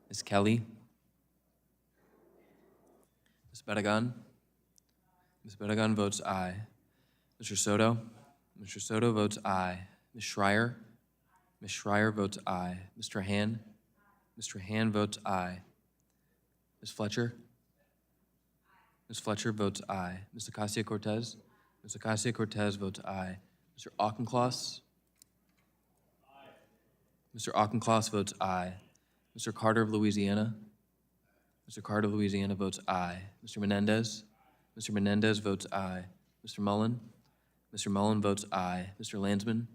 Ms. Kelly? Ms. Bedegan? Ms. Bedegan votes aye. Mr. Soto? Mr. Soto votes aye. Ms. Schreier? Ms. Schreier votes aye. Mr. Han? Mr. Han votes aye. Ms. Fletcher? Ms. Fletcher votes aye. Ms. Acacia-Cortez? Ms. Acacia-Cortez votes aye. Mr. Auchincloss? Mr. Auchincloss votes aye. Mr. Carter of Louisiana? Mr. Carter of Louisiana votes aye. Mr. Menendez? Mr. Menendez votes aye. Mr. Mullen? Mr. Mullen votes aye. Mr. Landsman?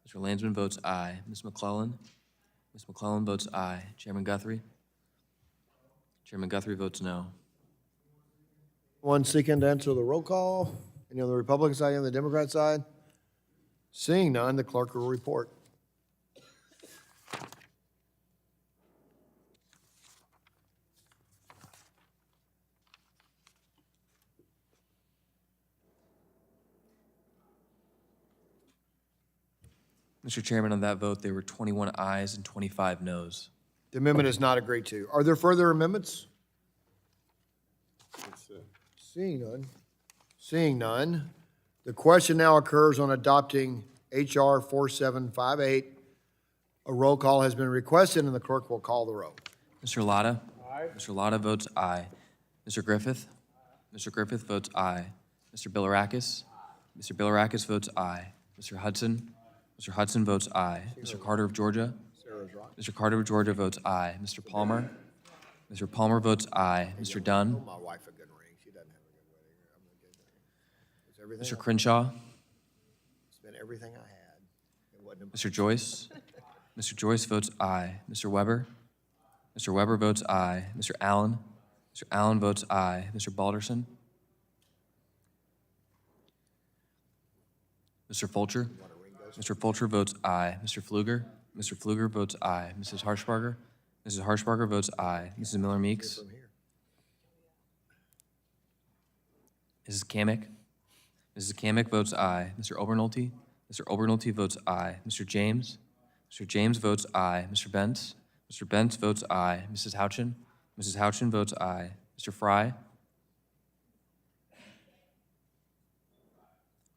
Mr. Landsman votes aye. Ms. McClellan? Ms. McClellan votes aye. Chairman Guthrie? Chairman Guthrie votes no. One seeking to answer the roll call. Any on the Republican side, any on the Democrat side? Seeing none, the clerk will report. Mr. Chairman, on that vote, there were 21 ayes and 25 noes. The amendment is not agreed to. Are there further amendments? Seeing none, the question now occurs on adopting H.R. 4758. A roll call has been requested, and the clerk will call the roll. Mr. Lotta? Aye. Mr. Lotta votes aye. Mr. Griffith? Mr. Griffith votes aye. Mr. Bilirakis? Mr. Bilirakis votes aye. Mr. Hudson? Mr. Hudson votes aye. Mr. Carter of Georgia? Mr. Carter of Georgia votes aye. Mr. Palmer? Mr. Palmer votes aye. Mr. Dunn? My wife a good ring. She doesn't have a good wedding ring. I'm gonna get that. It's everything. Mr. Crenshaw? It's been everything I had. It wasn't. Mr. Joyce? Mr. Joyce votes aye. Mr. Weber? Mr. Weber votes aye. Mr. Allen? Mr. Allen votes aye. Mr. Balderson? Mr. Fulcher? Mr. Fulcher votes aye. Mr. Pfluger? Mr. Pfluger votes aye. Mrs. Harshbarger? Mrs. Harshbarger votes aye. Mrs. Miller Meeks? Mrs. Kamick? Mrs. Kamick votes aye. Mr. Obernolte? Mr. Obernolte votes aye. Mr. James? Mr. James votes aye. Mr. Bentz? Mr. Bentz votes aye. Mrs. Houchin? Mrs. Houchin votes aye. Mr. Fry?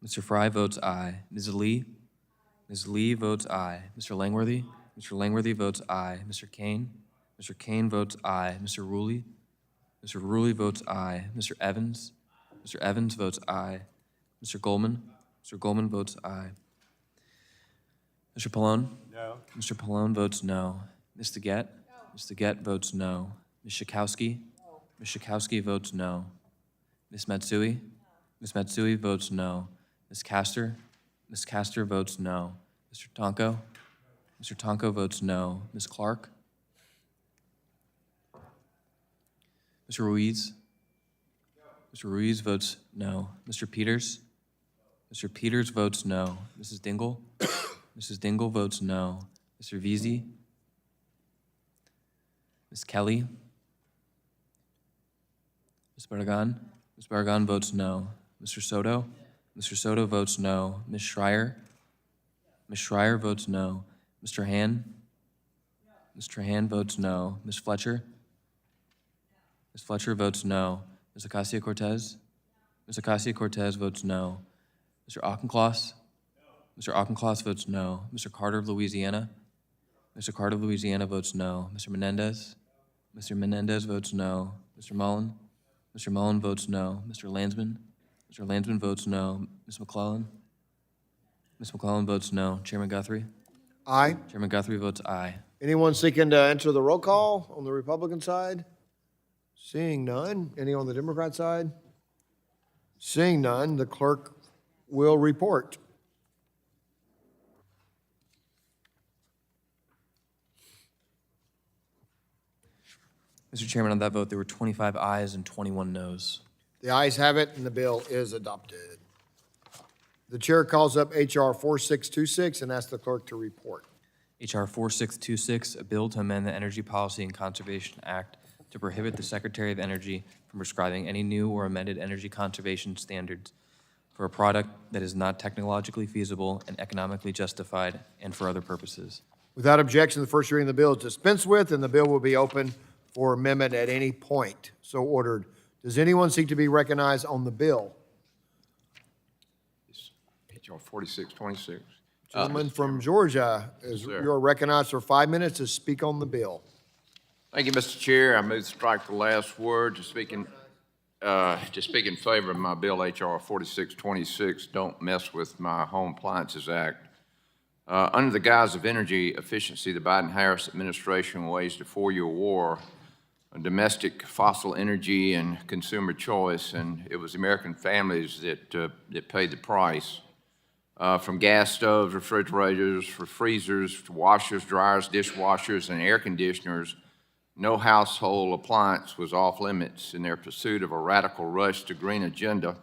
Mr. Fry votes aye. Mrs. Lee? Ms. Lee votes aye. Mr. Langworthy? Mr. Langworthy votes aye. Mr. Kane? Mr. Kane votes aye. Mr. Ruley? Mr. Ruley votes aye. Mr. Evans? Mr. Evans votes aye. Mr. Goldman? Mr. Goldman votes aye. Mr. Pallone? No. Mr. Pallone votes no. Ms. DeGette? Ms. DeGette votes no. Ms. Schakowsky? Ms. Schakowsky votes no. Ms. Matsui? Ms. Matsui votes no. Ms. Castor? Ms. Castor votes no. Mr. Tonko? Mr. Tonko votes no. Ms. Clark? Mr. Ruiz? Mr. Ruiz votes no. Mr. Peters? Mr. Peters votes no. Mrs. Dingell? Mrs. Dingell votes no. Mr. Veazey? Ms. Kelly? Ms. Barragan? Ms. Barragan votes no. Mr. Soto? Mr. Soto votes no. Ms. Schreier? Ms. Schreier votes no. Mr. Han? Mr. Han votes no. Ms. Fletcher? Ms. Fletcher votes no. Ms. Ocasio-Cortez? Ms. Ocasio-Cortez votes no. Mr. Auchincloss? Mr. Auchincloss votes no. Mr. Carter of Louisiana? Mr. Carter of Louisiana votes no. Mr. Menendez? Mr. Menendez votes no. Mr. Mullen? Mr. Mullen votes no. Mr. Landsman? Mr. Landsman votes no. Ms. McClellan? Ms. McClellan votes no. Chairman Guthrie? Aye. Chairman Guthrie votes aye. Anyone seeking to enter the roll call on the Republican side? Seeing none. Any on the Democrat side? Seeing none, the clerk will report. Mr. Chairman, on that vote, there were 25 ayes and 21 noes. The ayes have it, and the bill is adopted. The chair calls up H.R. 4626 and asks the clerk to report. H.R. 4626, a bill to amend the Energy Policy and Conservation Act to prohibit the Secretary of Energy from prescribing any new or amended energy conservation standards for a product that is not technologically feasible and economically justified and for other purposes. Without objection, the first reading of the bill is dispensed with, and the bill will be open for amendment at any point. So ordered. Does anyone seek to be recognized on the bill? H.R. 4626. Gentleman from Georgia, you are recognized for 5 minutes to speak on the bill. Thank you, Mr. Chair. I move to strike the last word to speak in favor of my bill, H.R. 4626. Don't mess with my Home Appliances Act. Under the guise of energy efficiency, the Biden-Harris administration waged a 4-year war on domestic fossil energy and consumer choice, and it was American families that paid the price. From gas stoves, refrigerators, freezers, to washers, dryers, dishwashers, and air conditioners, no household appliance was off limits in their pursuit of a radical rush to green agenda,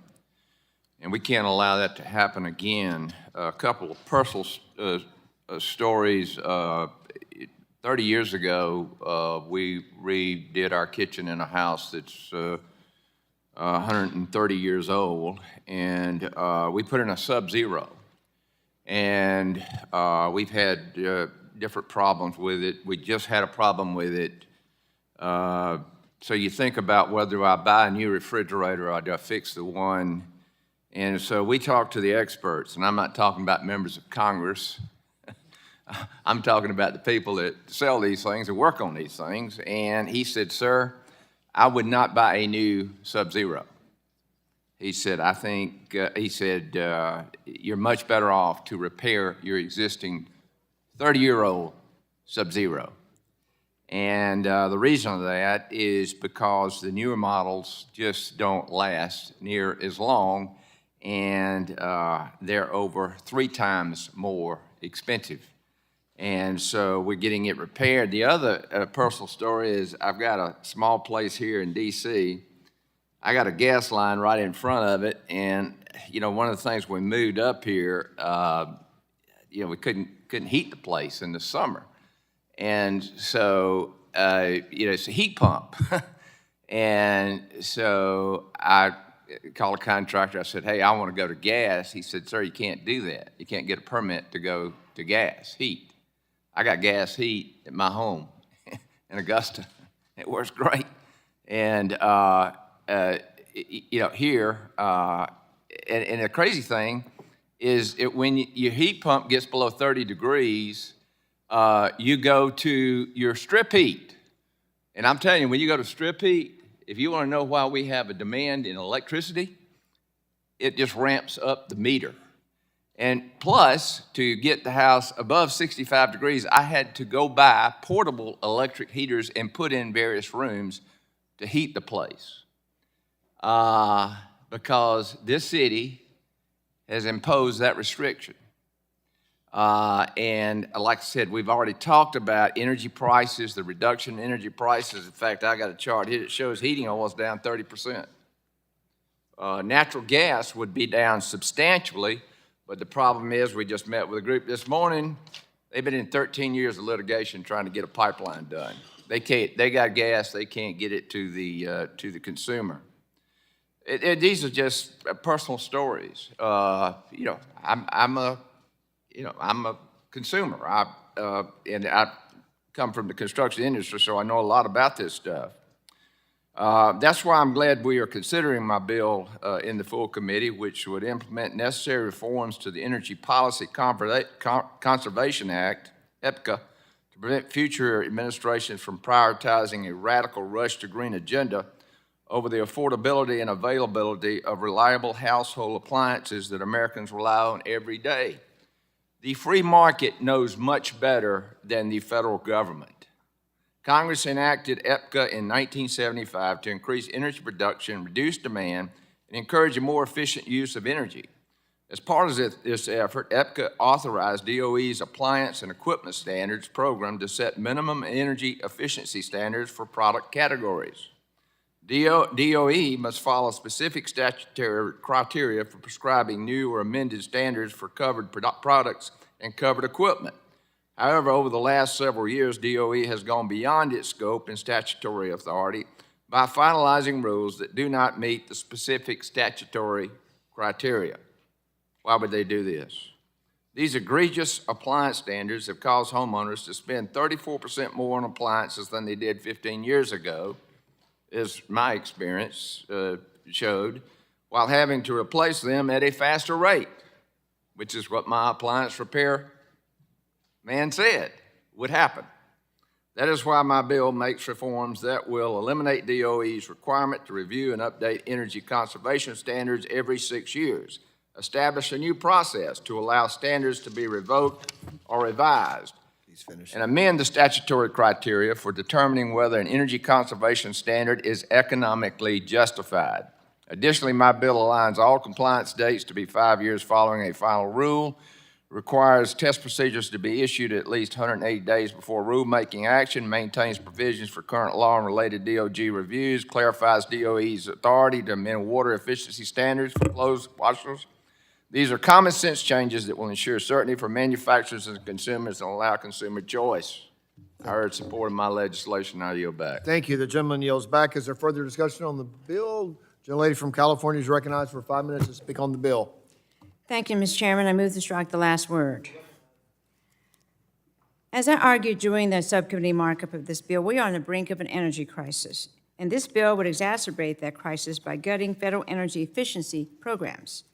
and we can't allow that to happen again. A couple of personal stories. 30 years ago, we redid our kitchen in a house that's 130 years old, and we put in a Sub-Zero. And we've had different problems with it. We just had a problem with it. So you think about whether I buy a new refrigerator or do I fix the one. And so we talked to the experts, and I'm not talking about members of Congress. I'm talking about the people that sell these things and work on these things. And he said, sir, I would not buy a new Sub-Zero. He said, I think, you're much better off to repair your existing 30-year-old Sub-Zero. And the reason of that is because the newer models just don't last near as long, and they're over 3 times more expensive. And so we're getting it repaired. The other personal story is I've got a small place here in D.C. I got a gas line right in front of it, and one of the things when we moved up here, we couldn't heat the place in the summer, and so it's a heat pump, and so I called a contractor. I said, "Hey, I want to go to gas." He said, "Sir, you can't do that. You can't get a permit to go to gas heat." I got gas heat at my home in Augusta. It works great, and here, and the crazy thing is when your heat pump gets below 30 degrees, you go to your strip heat. And I'm telling you, when you go to strip heat, if you want to know why we have a demand in electricity, it just ramps up the meter. And plus, to get the house above 65 degrees, I had to go buy portable electric heaters and put in various rooms to heat the place. Because this city has imposed that restriction. And like I said, we've already talked about energy prices, the reduction in energy prices. In fact, I got a chart here that shows heating oil is down 30%. Natural gas would be down substantially, but the problem is we just met with a group this morning. They've been in 13 years of litigation trying to get a pipeline done. They got gas, they can't get it to the consumer. These are just personal stories. I'm a consumer. And I come from the construction industry, so I know a lot about this stuff. That's why I'm glad we are considering my bill in the full committee, which would implement necessary reforms to the Energy Policy Conservation Act, EPCA, to prevent future administrations from prioritizing a radical rush to green agenda over the affordability and availability of reliable household appliances that Americans rely on every day. The free market knows much better than the federal government. Congress enacted EPCA in 1975 to increase energy production, reduce demand, and encourage a more efficient use of energy. As part of this effort, EPCA authorized DOE's Appliance and Equipment Standards program to set minimum energy efficiency standards for product categories. DOE must follow specific statutory criteria for prescribing new or amended standards for covered products and covered equipment. However, over the last several years, DOE has gone beyond its scope and statutory authority by finalizing rules that do not meet the specific statutory criteria. Why would they do this? These egregious appliance standards have caused homeowners to spend 34% more on appliances than they did 15 years ago, as my experience showed, while having to replace them at a faster rate, which is what my appliance repair man said would happen. That is why my bill makes reforms that will eliminate DOE's requirement to review and update energy conservation standards every 6 years, establish a new process to allow standards to be revoked or revised, and amend the statutory criteria for determining whether an energy conservation standard is economically justified. Additionally, my bill aligns all compliance dates to be 5 years following a final rule, requires test procedures to be issued at least 180 days before rulemaking action, maintains provisions for current law and related DOG reviews, clarifies DOE's authority to amend water efficiency standards for clothes washers. These are common sense changes that will ensure certainty for manufacturers and consumers and allow consumer choice. I urge support of my legislation. I yield back. Thank you. The gentleman yields back. Is there further discussion on the bill? Gentlelady from California is recognized for 5 minutes to speak on the bill. Thank you, Mr. Chairman. I move to strike the last word. As I argued during the subcommittee markup of this bill, we are on the brink of an energy crisis, and this bill would exacerbate that crisis by gutting federal energy efficiency programs.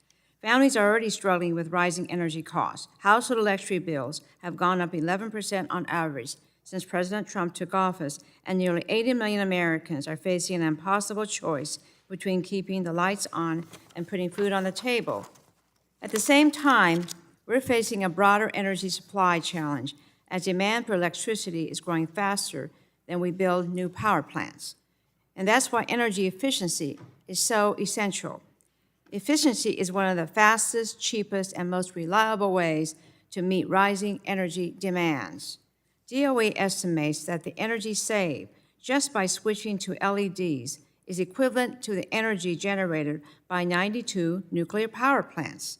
Families are already struggling with rising energy costs. Household electric bills have gone up 11% on average since President Trump took office, and nearly 80 million Americans are facing an impossible choice between keeping the lights on and putting food on the table. At the same time, we're facing a broader energy supply challenge as demand for electricity is growing faster than we build new power plants. And that's why energy efficiency is so essential. Efficiency is one of the fastest, cheapest, and most reliable ways to meet rising energy demands. DOE estimates that the energy saved just by switching to LEDs is equivalent to the energy generated by 92 nuclear power plants.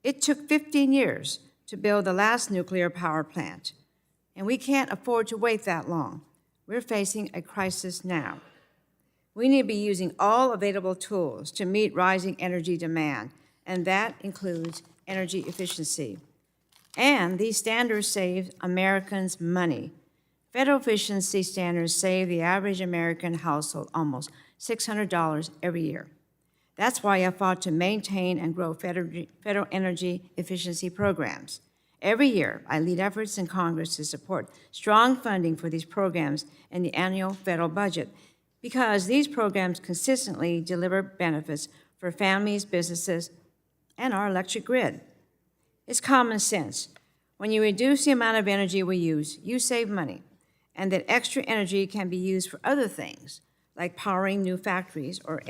It took 15 years to build the last nuclear power plant, and we can't afford to wait that long. We're facing a crisis now. We need to be using all available tools to meet rising energy demand, and that includes energy efficiency. And these standards save Americans money. Federal efficiency standards save the average American household almost $600 every year. That's why I fought to maintain and grow federal energy efficiency programs. Every year, I lead efforts in Congress to support strong funding for these programs in the annual federal budget, because these programs consistently deliver benefits for families, businesses, and our electric grid. It's common sense. When you reduce the amount of energy we use, you save money, and that extra energy can be used for other things, like powering new factories or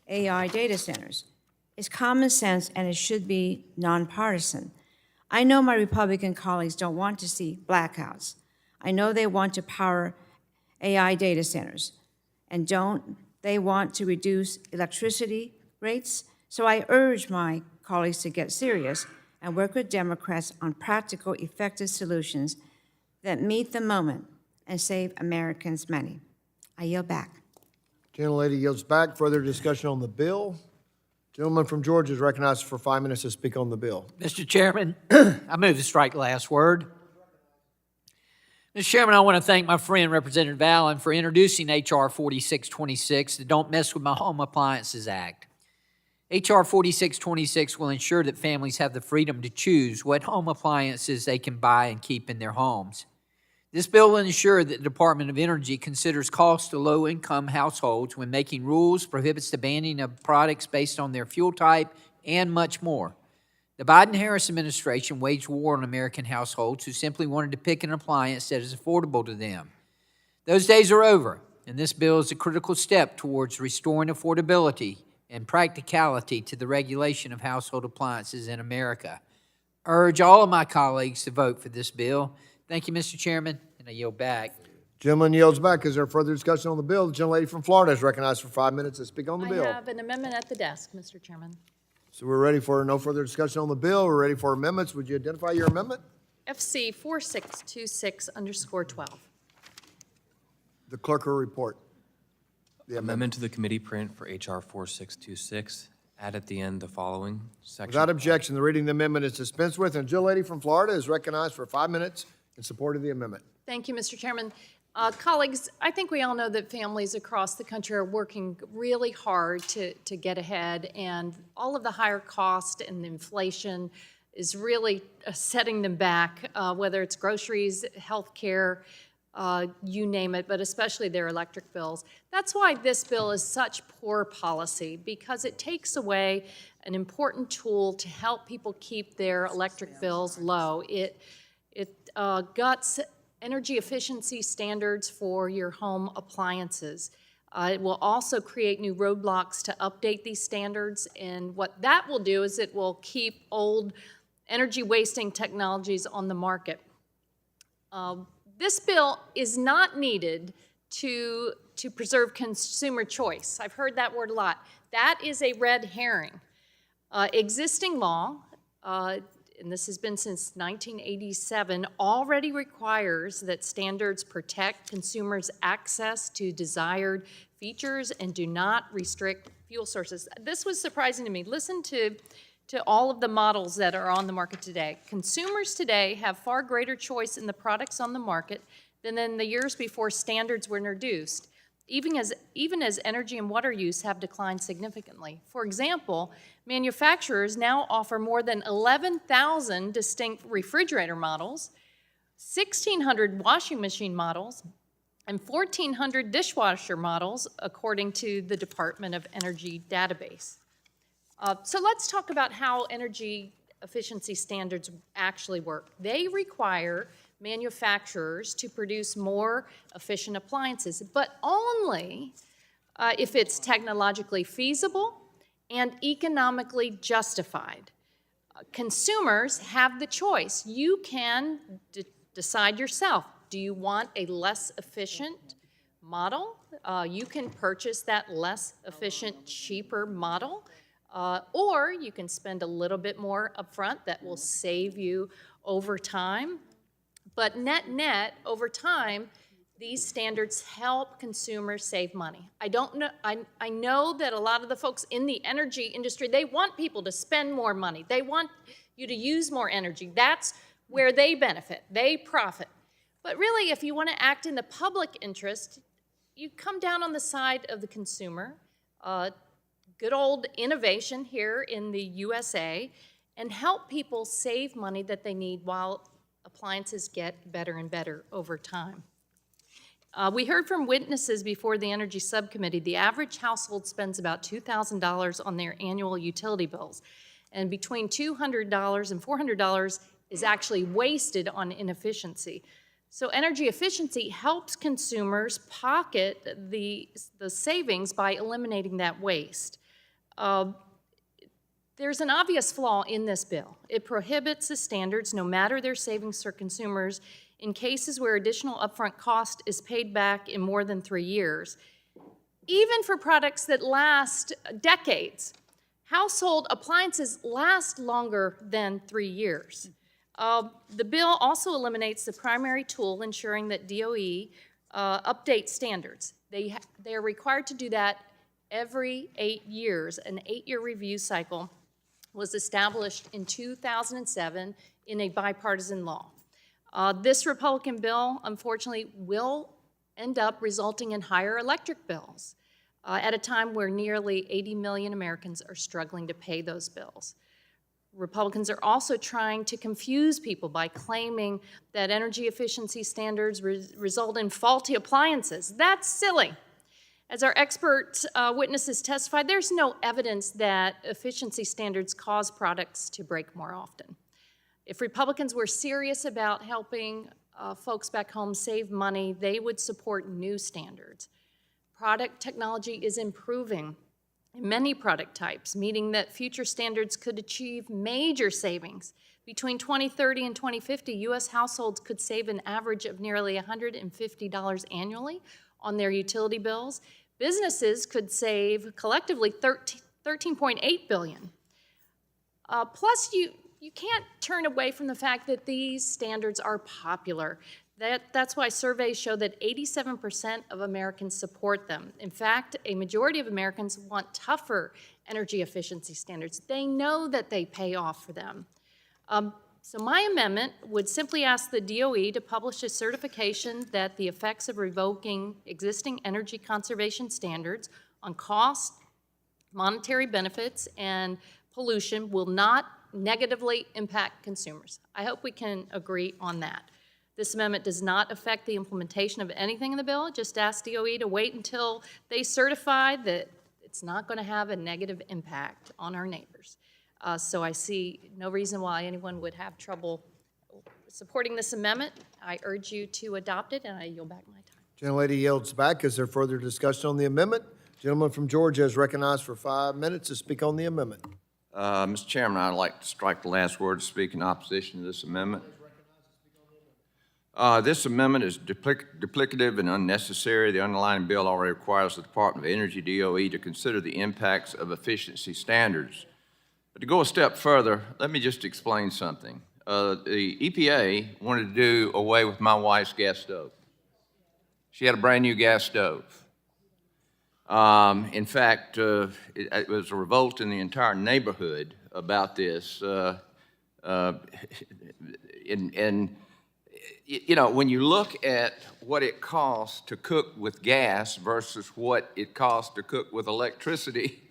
AI data centers. It's common sense, and it should be nonpartisan. I know my Republican colleagues don't want to see blackouts. I know they want to power AI data centers. And don't they want to reduce electricity rates? So I urge my colleagues to get serious and work with Democrats on practical, effective solutions that meet the moment and save Americans money. I yield back. Gentlelady yields back. Further discussion on the bill. Gentleman from Georgia is recognized for 5 minutes to speak on the bill. Mr. Chairman, I move to strike the last word. Mr. Chairman, I want to thank my friend Representative Allen for introducing H.R. 4626, the Don't Mess with My Home Appliances Act. H.R. 4626 will ensure that families have the freedom to choose what home appliances they can buy and keep in their homes. This bill will ensure that the Department of Energy considers costs to low-income households when making rules, prohibits the banning of products based on their fuel type, and much more. The Biden-Harris administration waged war on American households who simply wanted to pick an appliance that is affordable to them. Those days are over, and this bill is a critical step towards restoring affordability and practicality to the regulation of household appliances in America. I urge all of my colleagues to vote for this bill. Thank you, Mr. Chairman, and I yield back. Gentleman yields back. Is there further discussion on the bill? The gentlelady from Florida is recognized for 5 minutes to speak on the bill. I have an amendment at the desk, Mr. Chairman. So we're ready for no further discussion on the bill. We're ready for amendments. Would you identify your amendment? FC 4626_12. The clerk will report. The Amendment to the committee print for H.R. 4626. Add at the end the following section. Without objection, the reading of the amendment is dispensed with, and the gentlelady from Florida is recognized for 5 minutes in support of the amendment. Thank you, Mr. Chairman. Colleagues, I think we all know that families across the country are working really hard to get ahead, and all of the higher cost and inflation is really setting them back, whether it's groceries, healthcare, you name it, but especially their electric bills. That's why this bill is such poor policy, because it takes away an important tool to help people keep their electric bills low. It guts energy efficiency standards for your home appliances. It will also create new roadblocks to update these standards, and what that will do is it will keep old energy wasting technologies on the market. This bill is not needed to preserve consumer choice. I've heard that word a lot. That is a red herring. Existing law, and this has been since 1987, already requires that standards protect consumers' access to desired features and do not restrict fuel sources. This was surprising to me. Listen to to all of the models that are on the market today. Consumers today have far greater choice in the products on the market than in the years before standards were introduced, even as energy and water use have declined significantly. For example, manufacturers now offer more than 11,000 distinct refrigerator models, 1,600 washing machine models, and 1,400 dishwasher models, according to the Department of Energy database. So let's talk about how energy efficiency standards actually work. They require manufacturers to produce more efficient appliances, but only if it's technologically feasible and economically justified. Consumers have the choice. You can decide yourself. Do you want a less efficient model? You can purchase that less efficient, cheaper model. Or you can spend a little bit more upfront that will save you over time. But net, over time, these standards help consumers save money. I know that a lot of the folks in the energy industry, they want people to spend more money. They want you to use more energy. That's where they benefit. They profit. But really, if you want to act in the public interest, you come down on the side of the consumer. Good old innovation here in the USA, and help people save money that they need while appliances get better and better over time. We heard from witnesses before the Energy Subcommittee, the average household spends about $2,000 on their annual utility bills, and between $200 and $400 is actually wasted on inefficiency. So energy efficiency helps consumers pocket the savings by eliminating that waste. There's an obvious flaw in this bill. It prohibits the standards, no matter their savings for consumers, in cases where additional upfront cost is paid back in more than 3 years. Even for products that last decades, household appliances last longer than 3 years. The bill also eliminates the primary tool ensuring that DOE updates standards. They are required to do that every 8 years. An 8-year review cycle was established in 2007 in a bipartisan law. This Republican bill, unfortunately, will end up resulting in higher electric bills at a time where nearly 80 million Americans are struggling to pay those bills. Republicans are also trying to confuse people by claiming that energy efficiency standards result in faulty appliances. That's silly. As our expert witnesses testified, there's no evidence that efficiency standards cause products to break more often. If Republicans were serious about helping folks back home save money, they would support new standards. Product technology is improving in many product types, meaning that future standards could achieve major savings. Between 2030 and 2050, U.S. households could save an average of nearly $150 annually on their utility bills. Businesses could save collectively $13.8 billion. Plus, you can't turn away from the fact that these standards are popular. That's why surveys show that 87% of Americans support them. In fact, a majority of Americans want tougher energy efficiency standards. They know that they pay off for them. So my amendment would simply ask the DOE to publish a certification that the effects of revoking existing energy conservation standards on cost, monetary benefits, and pollution will not negatively impact consumers. I hope we can agree on that. This amendment does not affect the implementation of anything in the bill. It just asks DOE to wait until they certify that it's not going to have a negative impact on our neighbors. So I see no reason why anyone would have trouble supporting this amendment. I urge you to adopt it, and I yield back my time. Gentlelady yields back. Is there further discussion on the amendment? Gentleman from Georgia is recognized for 5 minutes to speak on the amendment. Mr. Chairman, I'd like to strike the last word to speak in opposition to this amendment. This amendment is duplicative and unnecessary. The underlying bill already requires the Department of Energy, DOE, to consider the impacts of efficiency standards. But to go a step further, let me just explain something. The EPA wanted to do away with my wife's gas stove. She had a brand new gas stove. In fact, it was a revolt in the entire neighborhood about this. You know, when you look at what it costs to cook with gas versus what it costs to cook with electricity,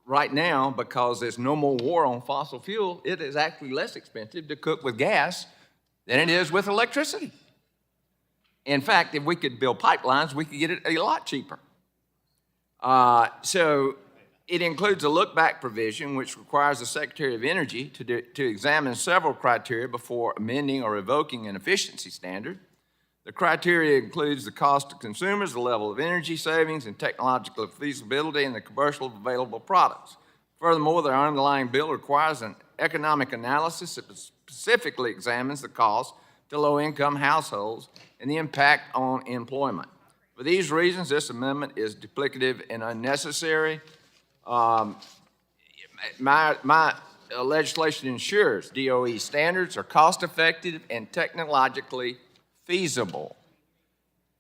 right now, because there's no more war on fossil fuel, it is actually less expensive to cook with gas than it is with electricity. In fact, if we could build pipelines, we could get it a lot cheaper. So it includes a look-back provision, which requires the Secretary of Energy to examine several criteria before amending or revoking an efficiency standard. The criteria includes the cost to consumers, the level of energy savings, and technological feasibility, and the commercial available products. Furthermore, the underlying bill requires an economic analysis that specifically examines the cost to low-income households and the impact on employment. For these reasons, this amendment is duplicative and unnecessary. My legislation ensures DOE standards are cost-effective and technologically feasible.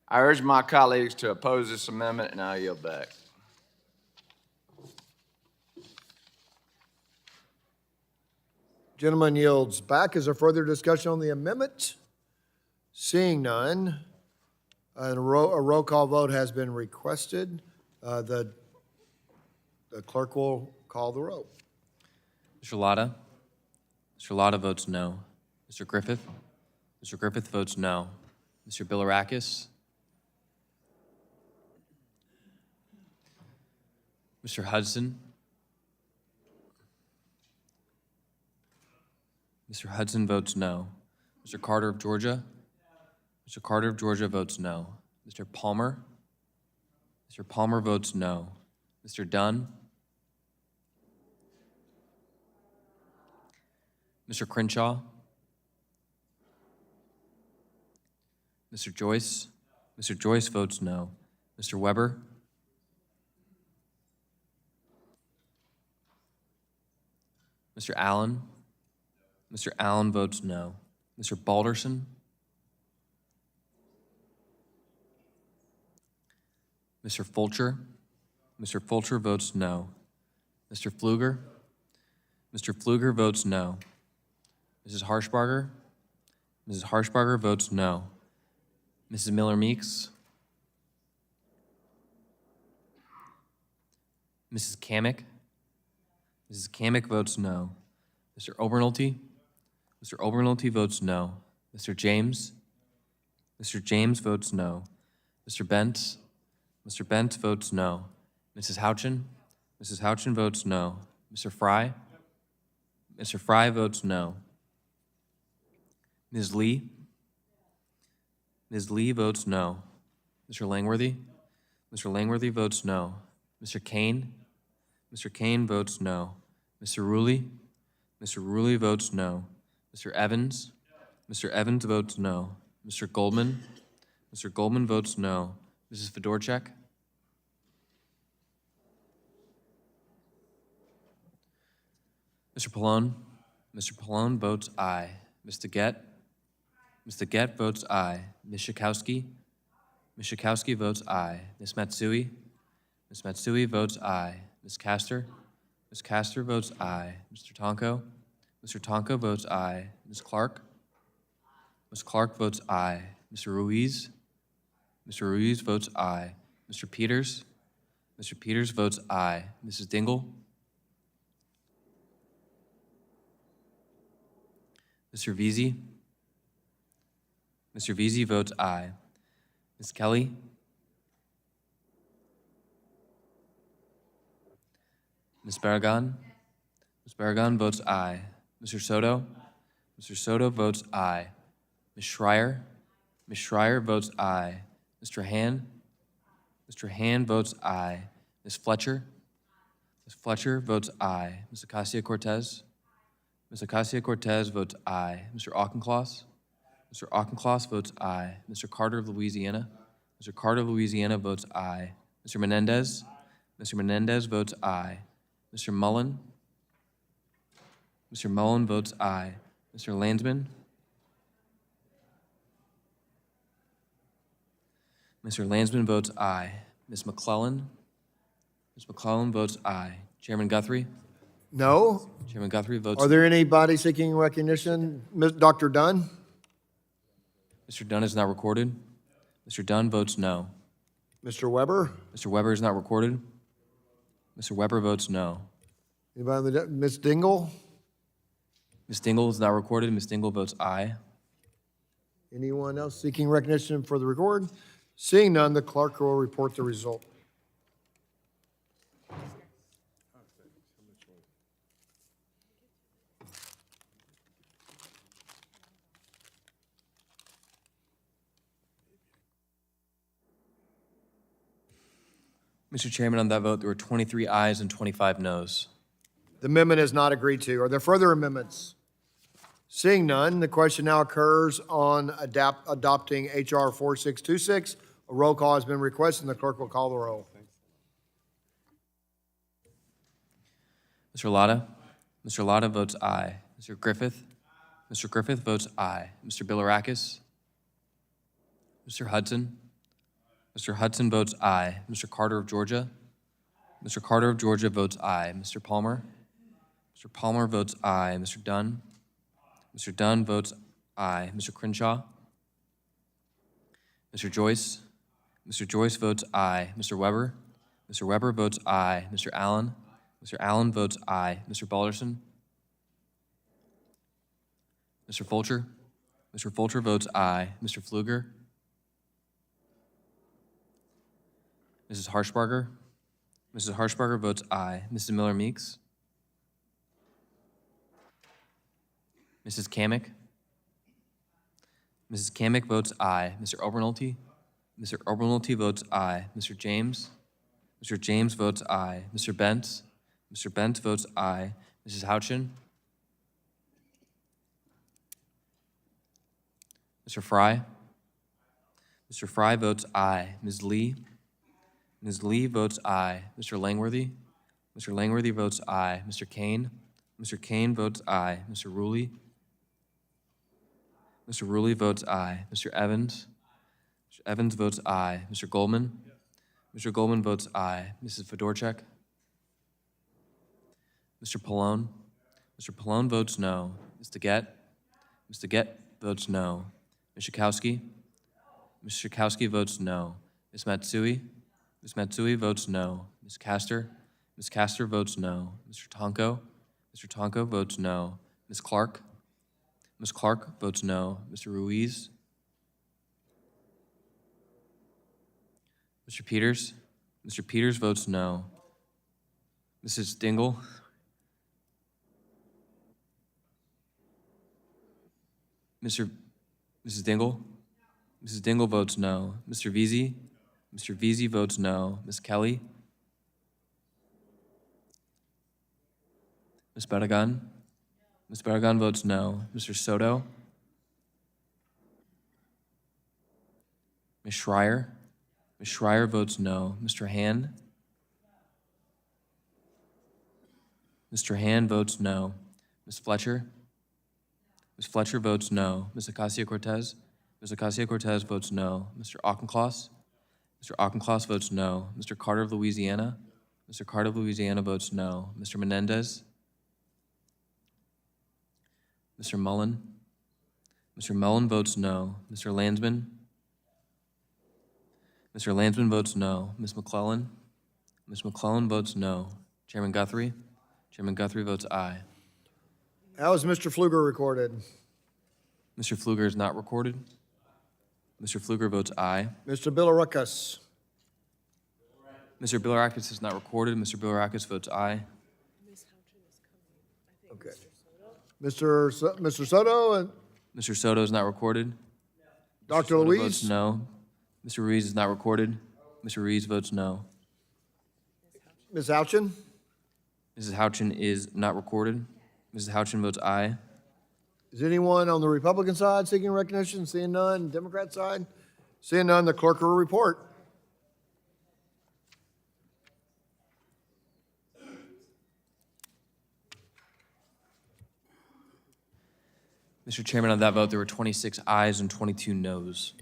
I urge my colleagues to oppose this amendment, and I yield back. Gentleman yields back. Is there further discussion on the amendment? Seeing none, a roll call vote has been requested. The clerk will call the roll. Mr. Latta? Mr. Latta votes no. Mr. Griffith? Mr. Griffith votes no. Mr. Bilirakis? Mr. Hudson? Mr. Hudson votes no. Mr. Carter of Georgia? Mr. Carter of Georgia votes no. Mr. Palmer? Mr. Palmer votes no. Mr. Dunn? Mr. Crenshaw? Mr. Joyce? Mr. Joyce votes no. Mr. Weber? Mr. Allen? Mr. Allen votes no. Mr. Balderson? Mr. Fulcher? Mr. Fulcher votes no. Mr. Pfluger? Mr. Pfluger votes no. Mrs. Harshbarger? Mrs. Harshbarger votes no. Mrs. Miller-Meeks? Mrs. Kamick? Mrs. Kamick votes no. Mr. Obernolte? Mr. Obernolte votes no. Mr. James? Mr. James votes no. Mr. Bentz? Mr. Bentz votes no. Mrs. Houchin? Mrs. Houchin votes no. Mr. Fry? Mr. Fry votes no. Ms. Lee? Ms. Lee votes no. Mr. Langworthy? Mr. Langworthy votes no. Mr. Kane? Mr. Kane votes no. Mr. Rulli? Mr. Rulli votes no. Mr. Evans? Mr. Evans votes no. Mr. Goldman? Mr. Goldman votes no. Mrs. Fedorchak? Mr. Pallone? Mr. Pallone votes aye. Mr. Gett? Mr. Gett votes aye. Ms. Schakowsky? Ms. Schakowsky votes aye. Ms. Matsui? Ms. Matsui votes aye. Ms. Castor? Ms. Castor votes aye. Mr. Tonko? Mr. Tonko votes aye. Ms. Clark? Ms. Clark votes aye. Mr. Ruiz? Mr. Ruiz votes aye. Mr. Peters? Mr. Peters votes aye. Mrs. Dingell? Mr. Veazey? Mr. Veazey votes aye. Ms. Kelly? Ms. Barragan? Ms. Barragan votes aye. Mr. Soto? Mr. Soto votes aye. Ms. Schreier? Ms. Schreier votes aye. Mr. Han? Mr. Han votes aye. Ms. Fletcher? Ms. Fletcher votes aye. Ms. Ocasio-Cortez? Ms. Ocasio-Cortez votes aye. Mr. Auchincloss? Mr. Auchincloss votes aye. Mr. Carter of Louisiana? Mr. Carter of Louisiana votes aye. Mr. Menendez? Mr. Menendez votes aye. Mr. Mullen? Mr. Mullen votes aye. Mr. Landsman? Mr. Landsman votes aye. Ms. McClellan? Ms. McClellan votes aye. Chairman Guthrie? No. Chairman Guthrie votes. Are there anybody seeking recognition? Dr. Dunn? Mr. Dunn is not recorded. Mr. Dunn votes no. Mr. Weber? Mr. Weber is not recorded. Mr. Weber votes no. Anybody on Ms. Dingell? Ms. Dingell is not recorded. Ms. Dingell votes aye. Anyone else seeking recognition for the record? Seeing none, the clerk will report the result. Mr. Chairman, on that vote, there were 23 ayes and 25 noes. The amendment is not agreed to. Are there further amendments? Seeing none, the question now occurs on adopting H.R. 4626. A roll call has been requested, and the clerk will call the roll. Mr. Latta? Mr. Latta votes aye. Mr. Griffith? Mr. Griffith votes aye. Mr. Bilirakis? Mr. Hudson? Mr. Hudson votes aye. Mr. Carter of Georgia? Mr. Carter of Georgia votes aye. Mr. Palmer? Mr. Palmer votes aye. Mr. Dunn? Mr. Dunn votes aye. Mr. Crenshaw? Mr. Joyce? Mr. Joyce votes aye. Mr. Weber? Mr. Weber votes aye. Mr. Allen? Mr. Allen votes aye. Mr. Balderson? Mr. Fulcher? Mr. Fulcher votes aye. Mr. Pfluger? Mrs. Harshbarger? Mrs. Harshbarger votes aye. Mrs. Miller-Meeks? Mrs. Kamick? Mrs. Kamick votes aye. Mr. Obernolte? Mr. Obernolte votes aye. Mr. James? Mr. James votes aye. Mr. Bentz? Mr. Bentz votes aye. Mrs. Houchin? Mr. Fry? Mr. Fry votes aye. Ms. Lee? Ms. Lee votes aye. Mr. Langworthy? Mr. Langworthy votes aye. Mr. Kane? Mr. Kane votes aye. Mr. Ruley? Mr. Ruley votes aye. Mr. Evans? Mr. Evans votes aye. Mr. Goldman? Mr. Goldman votes aye. Mrs. Fedorchak? Mr. Pallone? Mr. Pallone votes no. Ms. DeGette? Ms. DeGette votes no. Ms. Schakowsky? Ms. Schakowsky votes no. Ms. Matsui? Ms. Matsui votes no. Ms. Castor? Ms. Castor votes no. Mr. Tonko? Mr. Tonko votes no. Ms. Clark? Ms. Clark votes no. Mr. Ruiz? Mr. Peters? Mr. Peters votes no. Mrs. Dingell? Mrs. Dingell? Mrs. Dingell votes no. Mr. Veazey? Mr. Veazey votes no. Ms. Kelly? Ms. Bedegan? Ms. Bedegan votes no. Mr. Soto? Ms. Schreier? Ms. Schreier votes no. Mr. Hand? Mr. Hand votes no. Ms. Fletcher? Ms. Fletcher votes no. Ms. Ocasio-Cortez? Ms. Ocasio-Cortez votes no. Mr. Auchincloss? Mr. Auchincloss votes no. Mr. Carter of Louisiana? Mr. Carter of Louisiana votes no. Mr. Menendez? Mr. Mullen? Mr. Mullen votes no. Mr. Landsman? Mr. Landsman votes no. Ms. McClellan? Ms. McClellan votes no. Chairman Guthrie? Chairman Guthrie votes aye. How is Mr. Pfluger recorded? Mr. Pfluger is not recorded. Mr. Pfluger votes aye. Mr. Bilirakis? Mr. Bilirakis is not recorded. Mr. Bilirakis votes aye. Okay. Mr. Soto and Mr. Soto is not recorded. Dr. Soto Luis? votes no. Mr. Ruiz is not recorded. Mr. Ruiz votes no. Ms. Houchin? Mrs. Houchin is not recorded. Mrs. Houchin votes aye. Is anyone on the Republican side seeking recognition? Seeing none. Democrat side? Seeing none, the clerk will report. Mr. Chairman, on that vote, there were 26 ayes and 22 noes.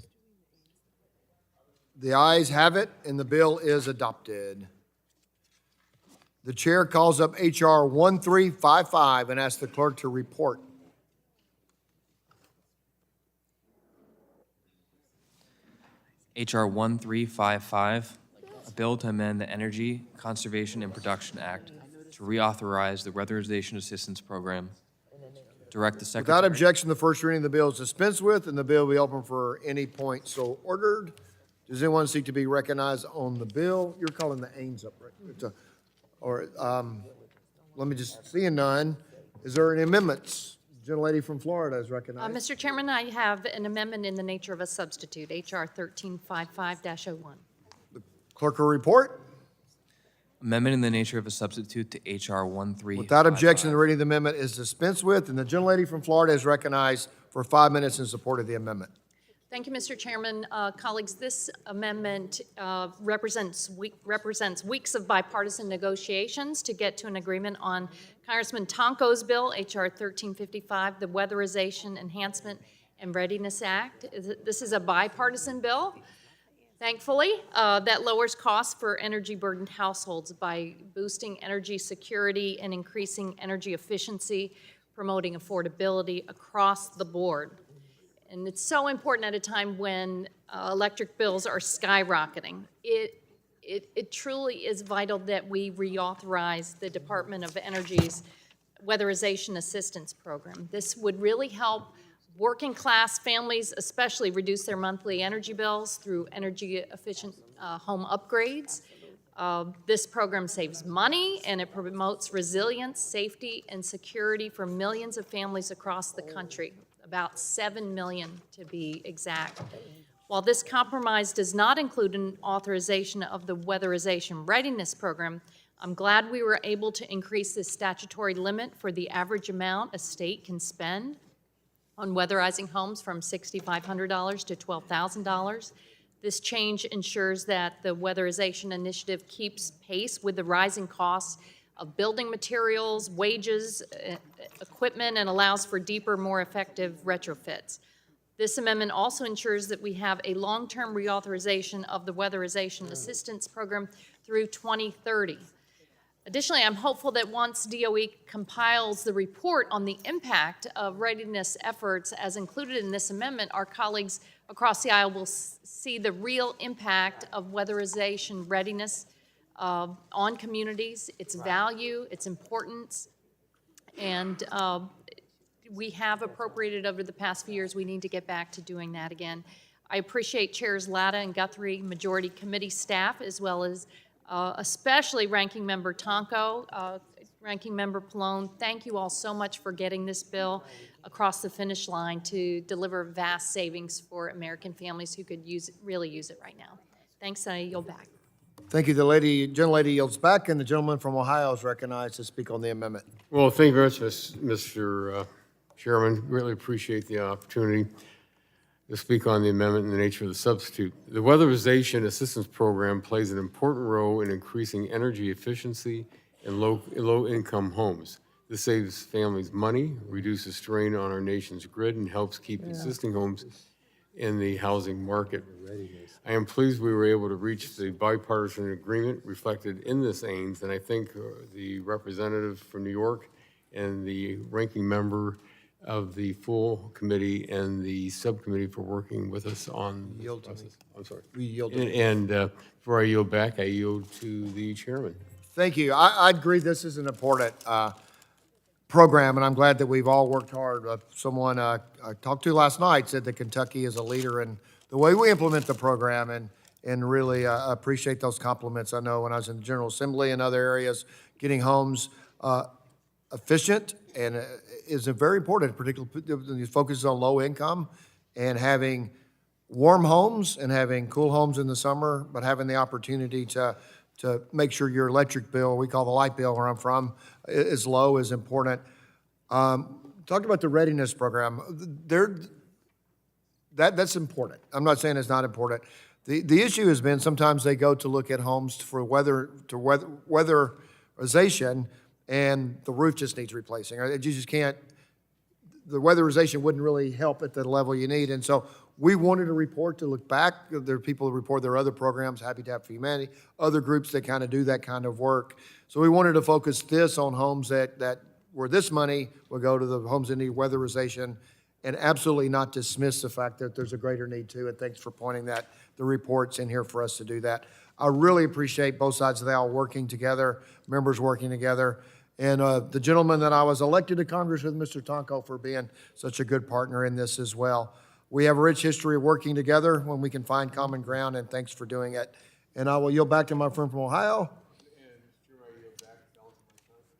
The ayes have it, and the bill is adopted. The chair calls up H.R. 1355 and asks the clerk to report. H.R. 1355, a bill to amend the Energy Conservation and Production Act to reauthorize the Weatherization Assistance Program, direct the Secretary. Without objection, the first reading of the bill is dispensed with, and the bill will be open for any point so ordered. Does anyone seek to be recognized on the bill? You're calling the Ames up, right? Let me just, seeing none. Is there any amendments? Gentlelady from Florida is recognized. Mr. Chairman, I have an amendment in the nature of a substitute, H.R. 1355-01. Clerk will report. Amendment in the nature of a substitute to H.R. 1355. Without objection, the reading of the amendment is dispensed with, and the gentlelady from Florida is recognized for 5 minutes in support of the amendment. Thank you, Mr. Chairman. Colleagues, this amendment represents weeks of bipartisan negotiations to get to an agreement on Congressman Tonko's bill, H.R. 1355, the Weatherization Enhancement and Readiness Act. This is a bipartisan bill, thankfully, that lowers costs for energy-burdened households by boosting energy security and increasing energy efficiency, promoting affordability across the board. And it's so important at a time when electric bills are skyrocketing. It truly is vital that we reauthorize the Department of Energy's Weatherization Assistance Program. This would really help working-class families especially reduce their monthly energy bills through energy-efficient home upgrades. This program saves money, and it promotes resilience, safety, and security for millions of families across the country, about 7 million to be exact. While this compromise does not include an authorization of the Weatherization Readiness Program, I'm glad we were able to increase the statutory limit for the average amount a state can spend on weatherizing homes from $6,500 to $12,000. This change ensures that the Weatherization Initiative keeps pace with the rising costs of building materials, wages, equipment, and allows for deeper, more effective retrofits. This amendment also ensures that we have a long-term reauthorization of the Weatherization Assistance Program through 2030. Additionally, I'm hopeful that once DOE compiles the report on the impact of readiness efforts as included in this amendment, our colleagues across the aisle will see the real impact of weatherization readiness on communities, its value, its importance, and we have appropriated over the past few years. We need to get back to doing that again. I appreciate Chairs Latta and Guthrie, Majority Committee staff, as well as especially Ranking Member Tonko, Ranking Member Pallone. Thank you all so much for getting this bill across the finish line to deliver vast savings for American families who could really use it right now. Thanks, and I yield back. Thank you. The gentlelady yields back, and the gentleman from Ohio is recognized to speak on the amendment. Well, thank you very much, Mr. Chairman. Really appreciate the opportunity to speak on the amendment and the nature of the substitute. The Weatherization Assistance Program plays an important role in increasing energy efficiency in low-income homes. This saves families money, reduces strain on our nation's grid, and helps keep existing homes in the housing market. I am pleased we were able to reach the bipartisan agreement reflected in this Ames, and I thank the representative from New York and the ranking member of the full committee and the subcommittee for working with us on this process. I'm sorry. We yield. And before I yield back, I yield to the chairman. Thank you. I agree this is an important program, and I'm glad that we've all worked hard. Someone I talked to last night said that Kentucky is a leader in the way we implement the program, and really appreciate those compliments. I know when I was in the General Assembly and other areas, getting homes efficient and is very important, particularly focuses on low income and having warm homes and having cool homes in the summer, but having the opportunity to make sure your electric bill, we call the light bill where I'm from, is low is important. Talking about the readiness program, that's important. I'm not saying it's not important. The issue has been sometimes they go to look at homes for weatherization, and the roof just needs replacing. You just can't. the weatherization wouldn't really help at the level you need. And so we wanted a report to look back. There are people who report their other programs, Habitat for Humanity, other groups that kind of do that kind of work. So we wanted to focus this on homes that where this money will go to the homes that need weatherization, and absolutely not dismiss the fact that there's a greater need to. And thanks for pointing that. The report's in here for us to do that. I really appreciate both sides of the aisle working together, members working together. And the gentleman that I was elected to Congress with, Mr. Tonko, for being such a good partner in this as well. We have a rich history of working together when we can find common ground, and thanks for doing it. And I will yield back to my friend from Ohio.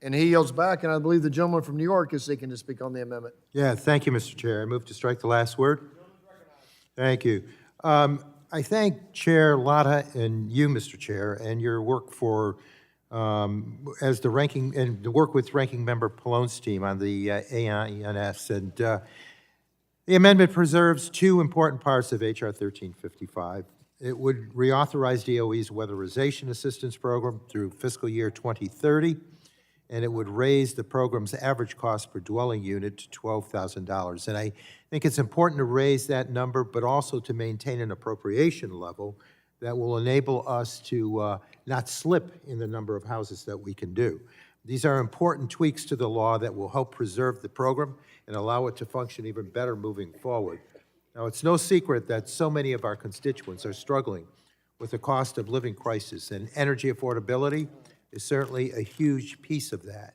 And he yields back, and I believe the gentleman from New York is seeking to speak on the amendment. Yeah, thank you, Mr. Chair. I move to strike the last word. Thank you. I thank Chair Lotta and you, Mr. Chair, and your work for as the ranking and the work with Ranking Member Pallone's team on the AINS. And the amendment preserves two important parts of H.R. 1355. It would reauthorize DOE's weatherization assistance program through fiscal year 2030, and it would raise the program's average cost per dwelling unit to $12,000. And I think it's important to raise that number, but also to maintain an appropriation level that will enable us to not slip in the number of houses that we can do. These are important tweaks to the law that will help preserve the program and allow it to function even better moving forward. Now, it's no secret that so many of our constituents are struggling with the cost of living crisis, and energy affordability is certainly a huge piece of that.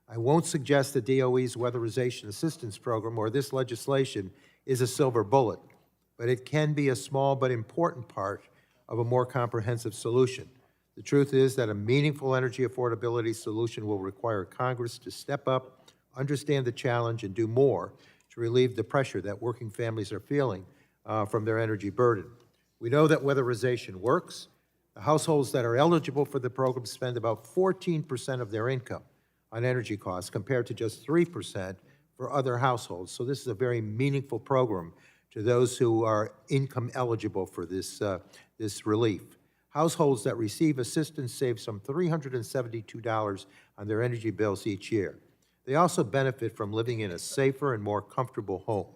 I won't suggest that DOE's weatherization assistance program or this legislation is a silver bullet, but it can be a small but important part of a more comprehensive solution. The truth is that a meaningful energy affordability solution will require Congress to step up, understand the challenge, and do more to relieve the pressure that working families are feeling from their energy burden. We know that weatherization works. The households that are eligible for the program spend about 14% of their income on energy costs compared to just 3% for other households. So this is a very meaningful program to those who are income eligible for this, this relief. Households that receive assistance save some $372 on their energy bills each year. They also benefit from living in a safer and more comfortable home.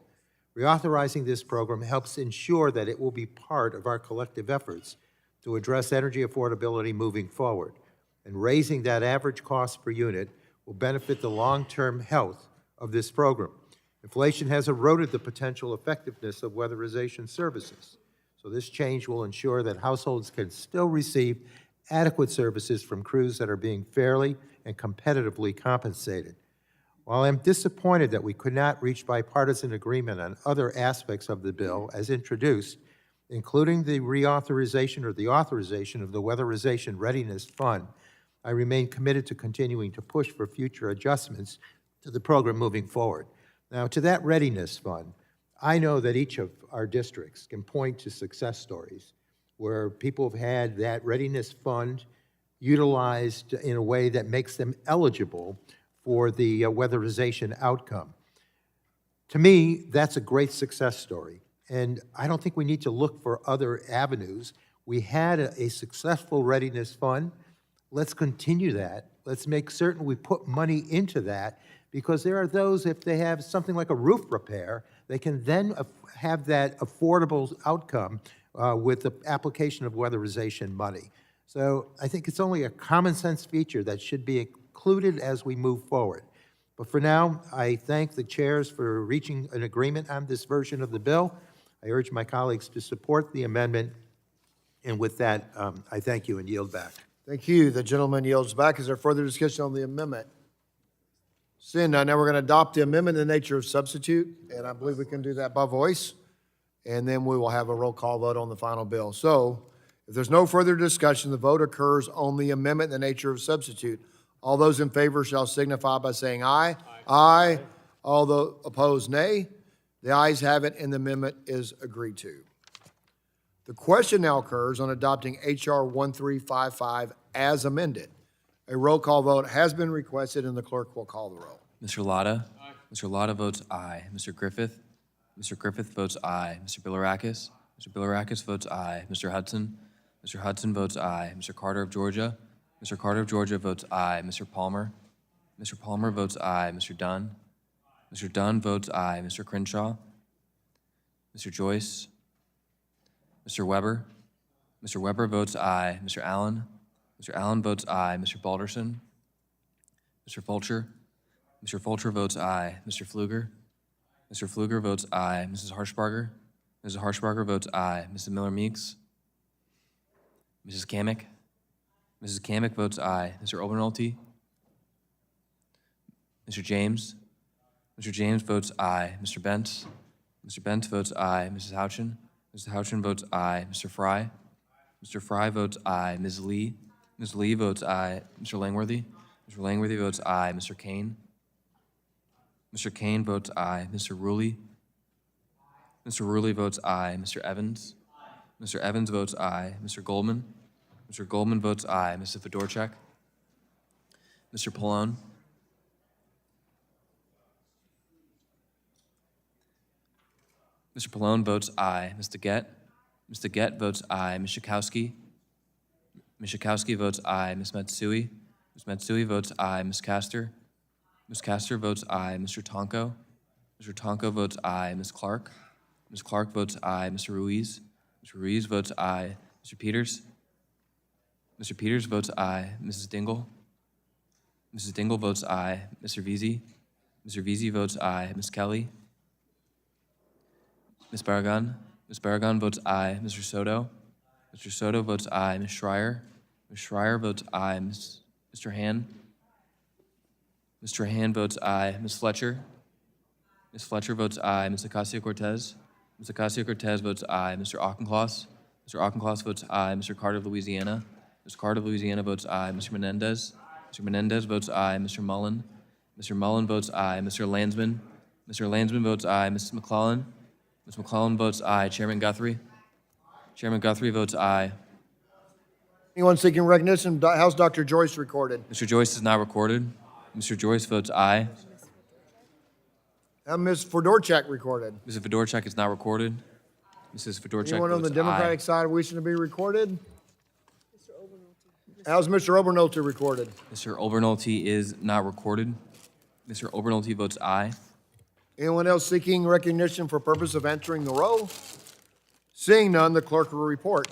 Reauthorizing this program helps ensure that it will be part of our collective efforts to address energy affordability moving forward. And raising that average cost per unit will benefit the long-term health of this program. Inflation has eroded the potential effectiveness of weatherization services. So this change will ensure that households can still receive adequate services from crews that are being fairly and competitively compensated. While I'm disappointed that we could not reach bipartisan agreement on other aspects of the bill as introduced, including the reauthorization or the authorization of the Weatherization Readiness Fund, I remain committed to continuing to push for future adjustments to the program moving forward. Now, to that Readiness Fund, I know that each of our districts can point to success stories where people have had that Readiness Fund utilized in a way that makes them eligible for the weatherization outcome. To me, that's a great success story, and I don't think we need to look for other avenues. We had a successful Readiness Fund. Let's continue that. Let's make certain we put money into that, because there are those, if they have something like a roof repair, they can then have that affordable outcome with the application of weatherization money. So I think it's only a common sense feature that should be included as we move forward. But for now, I thank the chairs for reaching an agreement on this version of the bill. I urge my colleagues to support the amendment. And with that, I thank you and yield back. Thank you. The gentleman yields back. Is there further discussion on the amendment? Seeing none, now we're going to adopt the amendment in the nature of substitute, and I believe we can do that by voice, and then we will have a roll call vote on the final bill. So if there's no further discussion, the vote occurs on the amendment in the nature of substitute. All those in favor shall signify by saying aye. Aye. All those opposed, nay. The ayes have it, and the amendment is agreed to. The question now occurs on adopting H.R. 1355 as amended. A roll call vote has been requested, and the clerk will call the roll. Mr. Lotta? Aye. Mr. Lotta votes aye. Mr. Griffith? Mr. Griffith votes aye. Mr. Bilirakis? Mr. Bilirakis votes aye. Mr. Hudson? Mr. Hudson votes aye. Mr. Carter of Georgia? Mr. Carter of Georgia votes aye. Mr. Palmer? Mr. Palmer votes aye. Mr. Dunn? Mr. Dunn votes aye. Mr. Crenshaw? Mr. Joyce? Mr. Weber? Mr. Weber votes aye. Mr. Allen? Mr. Allen votes aye. Mr. Balderson? Mr. Fulcher? Mr. Fulcher votes aye. Mr. Pfluger? Mr. Pfluger votes aye. Mrs. Harshbarger? Mrs. Harshbarger votes aye. Mrs. Miller-Meeks? Mrs. Kamick? Mrs. Kamick votes aye. Mr. Obernolte? Mr. James? Mr. James votes aye. Mr. Bentz? Mr. Bentz votes aye. Mrs. Houchin? Mrs. Houchin votes aye. Mr. Fry? Mr. Fry votes aye. Ms. Lee? Ms. Lee votes aye. Mr. Langworthy? Mr. Langworthy votes aye. Mr. Kane? Mr. Kane votes aye. Mr. Ruley? Mr. Ruley votes aye. Mr. Evans? Mr. Evans votes aye. Mr. Goldman? Mr. Goldman votes aye. Mrs. Fedorchak? Mr. Pallone? Mr. Pallone votes aye. Mr. Gett? Mr. Gett votes aye. Ms. Schakowsky? Ms. Schakowsky votes aye. Ms. Matsui? Ms. Matsui votes aye. Ms. Castor? Ms. Castor votes aye. Mr. Tonko? Mr. Tonko votes aye. Ms. Clark? Ms. Clark votes aye. Mr. Ruiz? Mr. Ruiz votes aye. Mr. Peters? Mr. Peters votes aye. Mrs. Dingell? Mrs. Dingell votes aye. Mr. Veazey? Mr. Veazey votes aye. Ms. Kelly? Ms. Barragan? Ms. Barragan votes aye. Mr. Soto? Mr. Soto votes aye. Ms. Schreier? Ms. Schreier votes aye. Mr. Hand? Mr. Hand votes aye. Ms. Fletcher? Ms. Fletcher votes aye. Ms. Ocasio-Cortez? Ms. Ocasio-Cortez votes aye. Mr. Auchincloss? Mr. Auchincloss votes aye. Mr. Carter of Louisiana? Mr. Carter of Louisiana votes aye. Mr. Menendez? Mr. Menendez votes aye. Mr. Mullen? Mr. Mullen votes aye. Mr. Landsman? Mr. Landsman votes aye. Mrs. McClellan? Ms. McClellan votes aye. Chairman Guthrie? Chairman Guthrie votes aye. Anyone seeking recognition? How's Dr. Joyce recorded? Mr. Joyce is not recorded. Mr. Joyce votes aye. How Ms. Fedorchak recorded? Mrs. Fedorchak is not recorded. Mrs. Fedorchak Anyone on the votes Democratic aye. side wishing to be recorded? How's Mr. Obernolte recorded? Mr. Obernolte is not recorded. Mr. Obernolte votes aye. Anyone else seeking recognition for purpose of answering the roll? Seeing none, the clerk will report.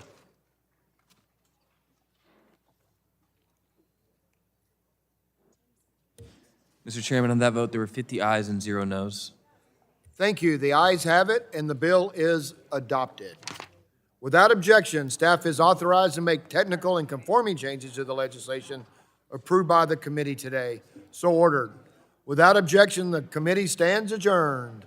Mr. Chairman, on that vote, there were 50 ayes and 0 noes. Thank you. The ayes have it, and the bill is adopted. Without objection, staff is authorized to make technical and conforming changes to the legislation approved by the committee today. So ordered. Without objection, the committee stands adjourned.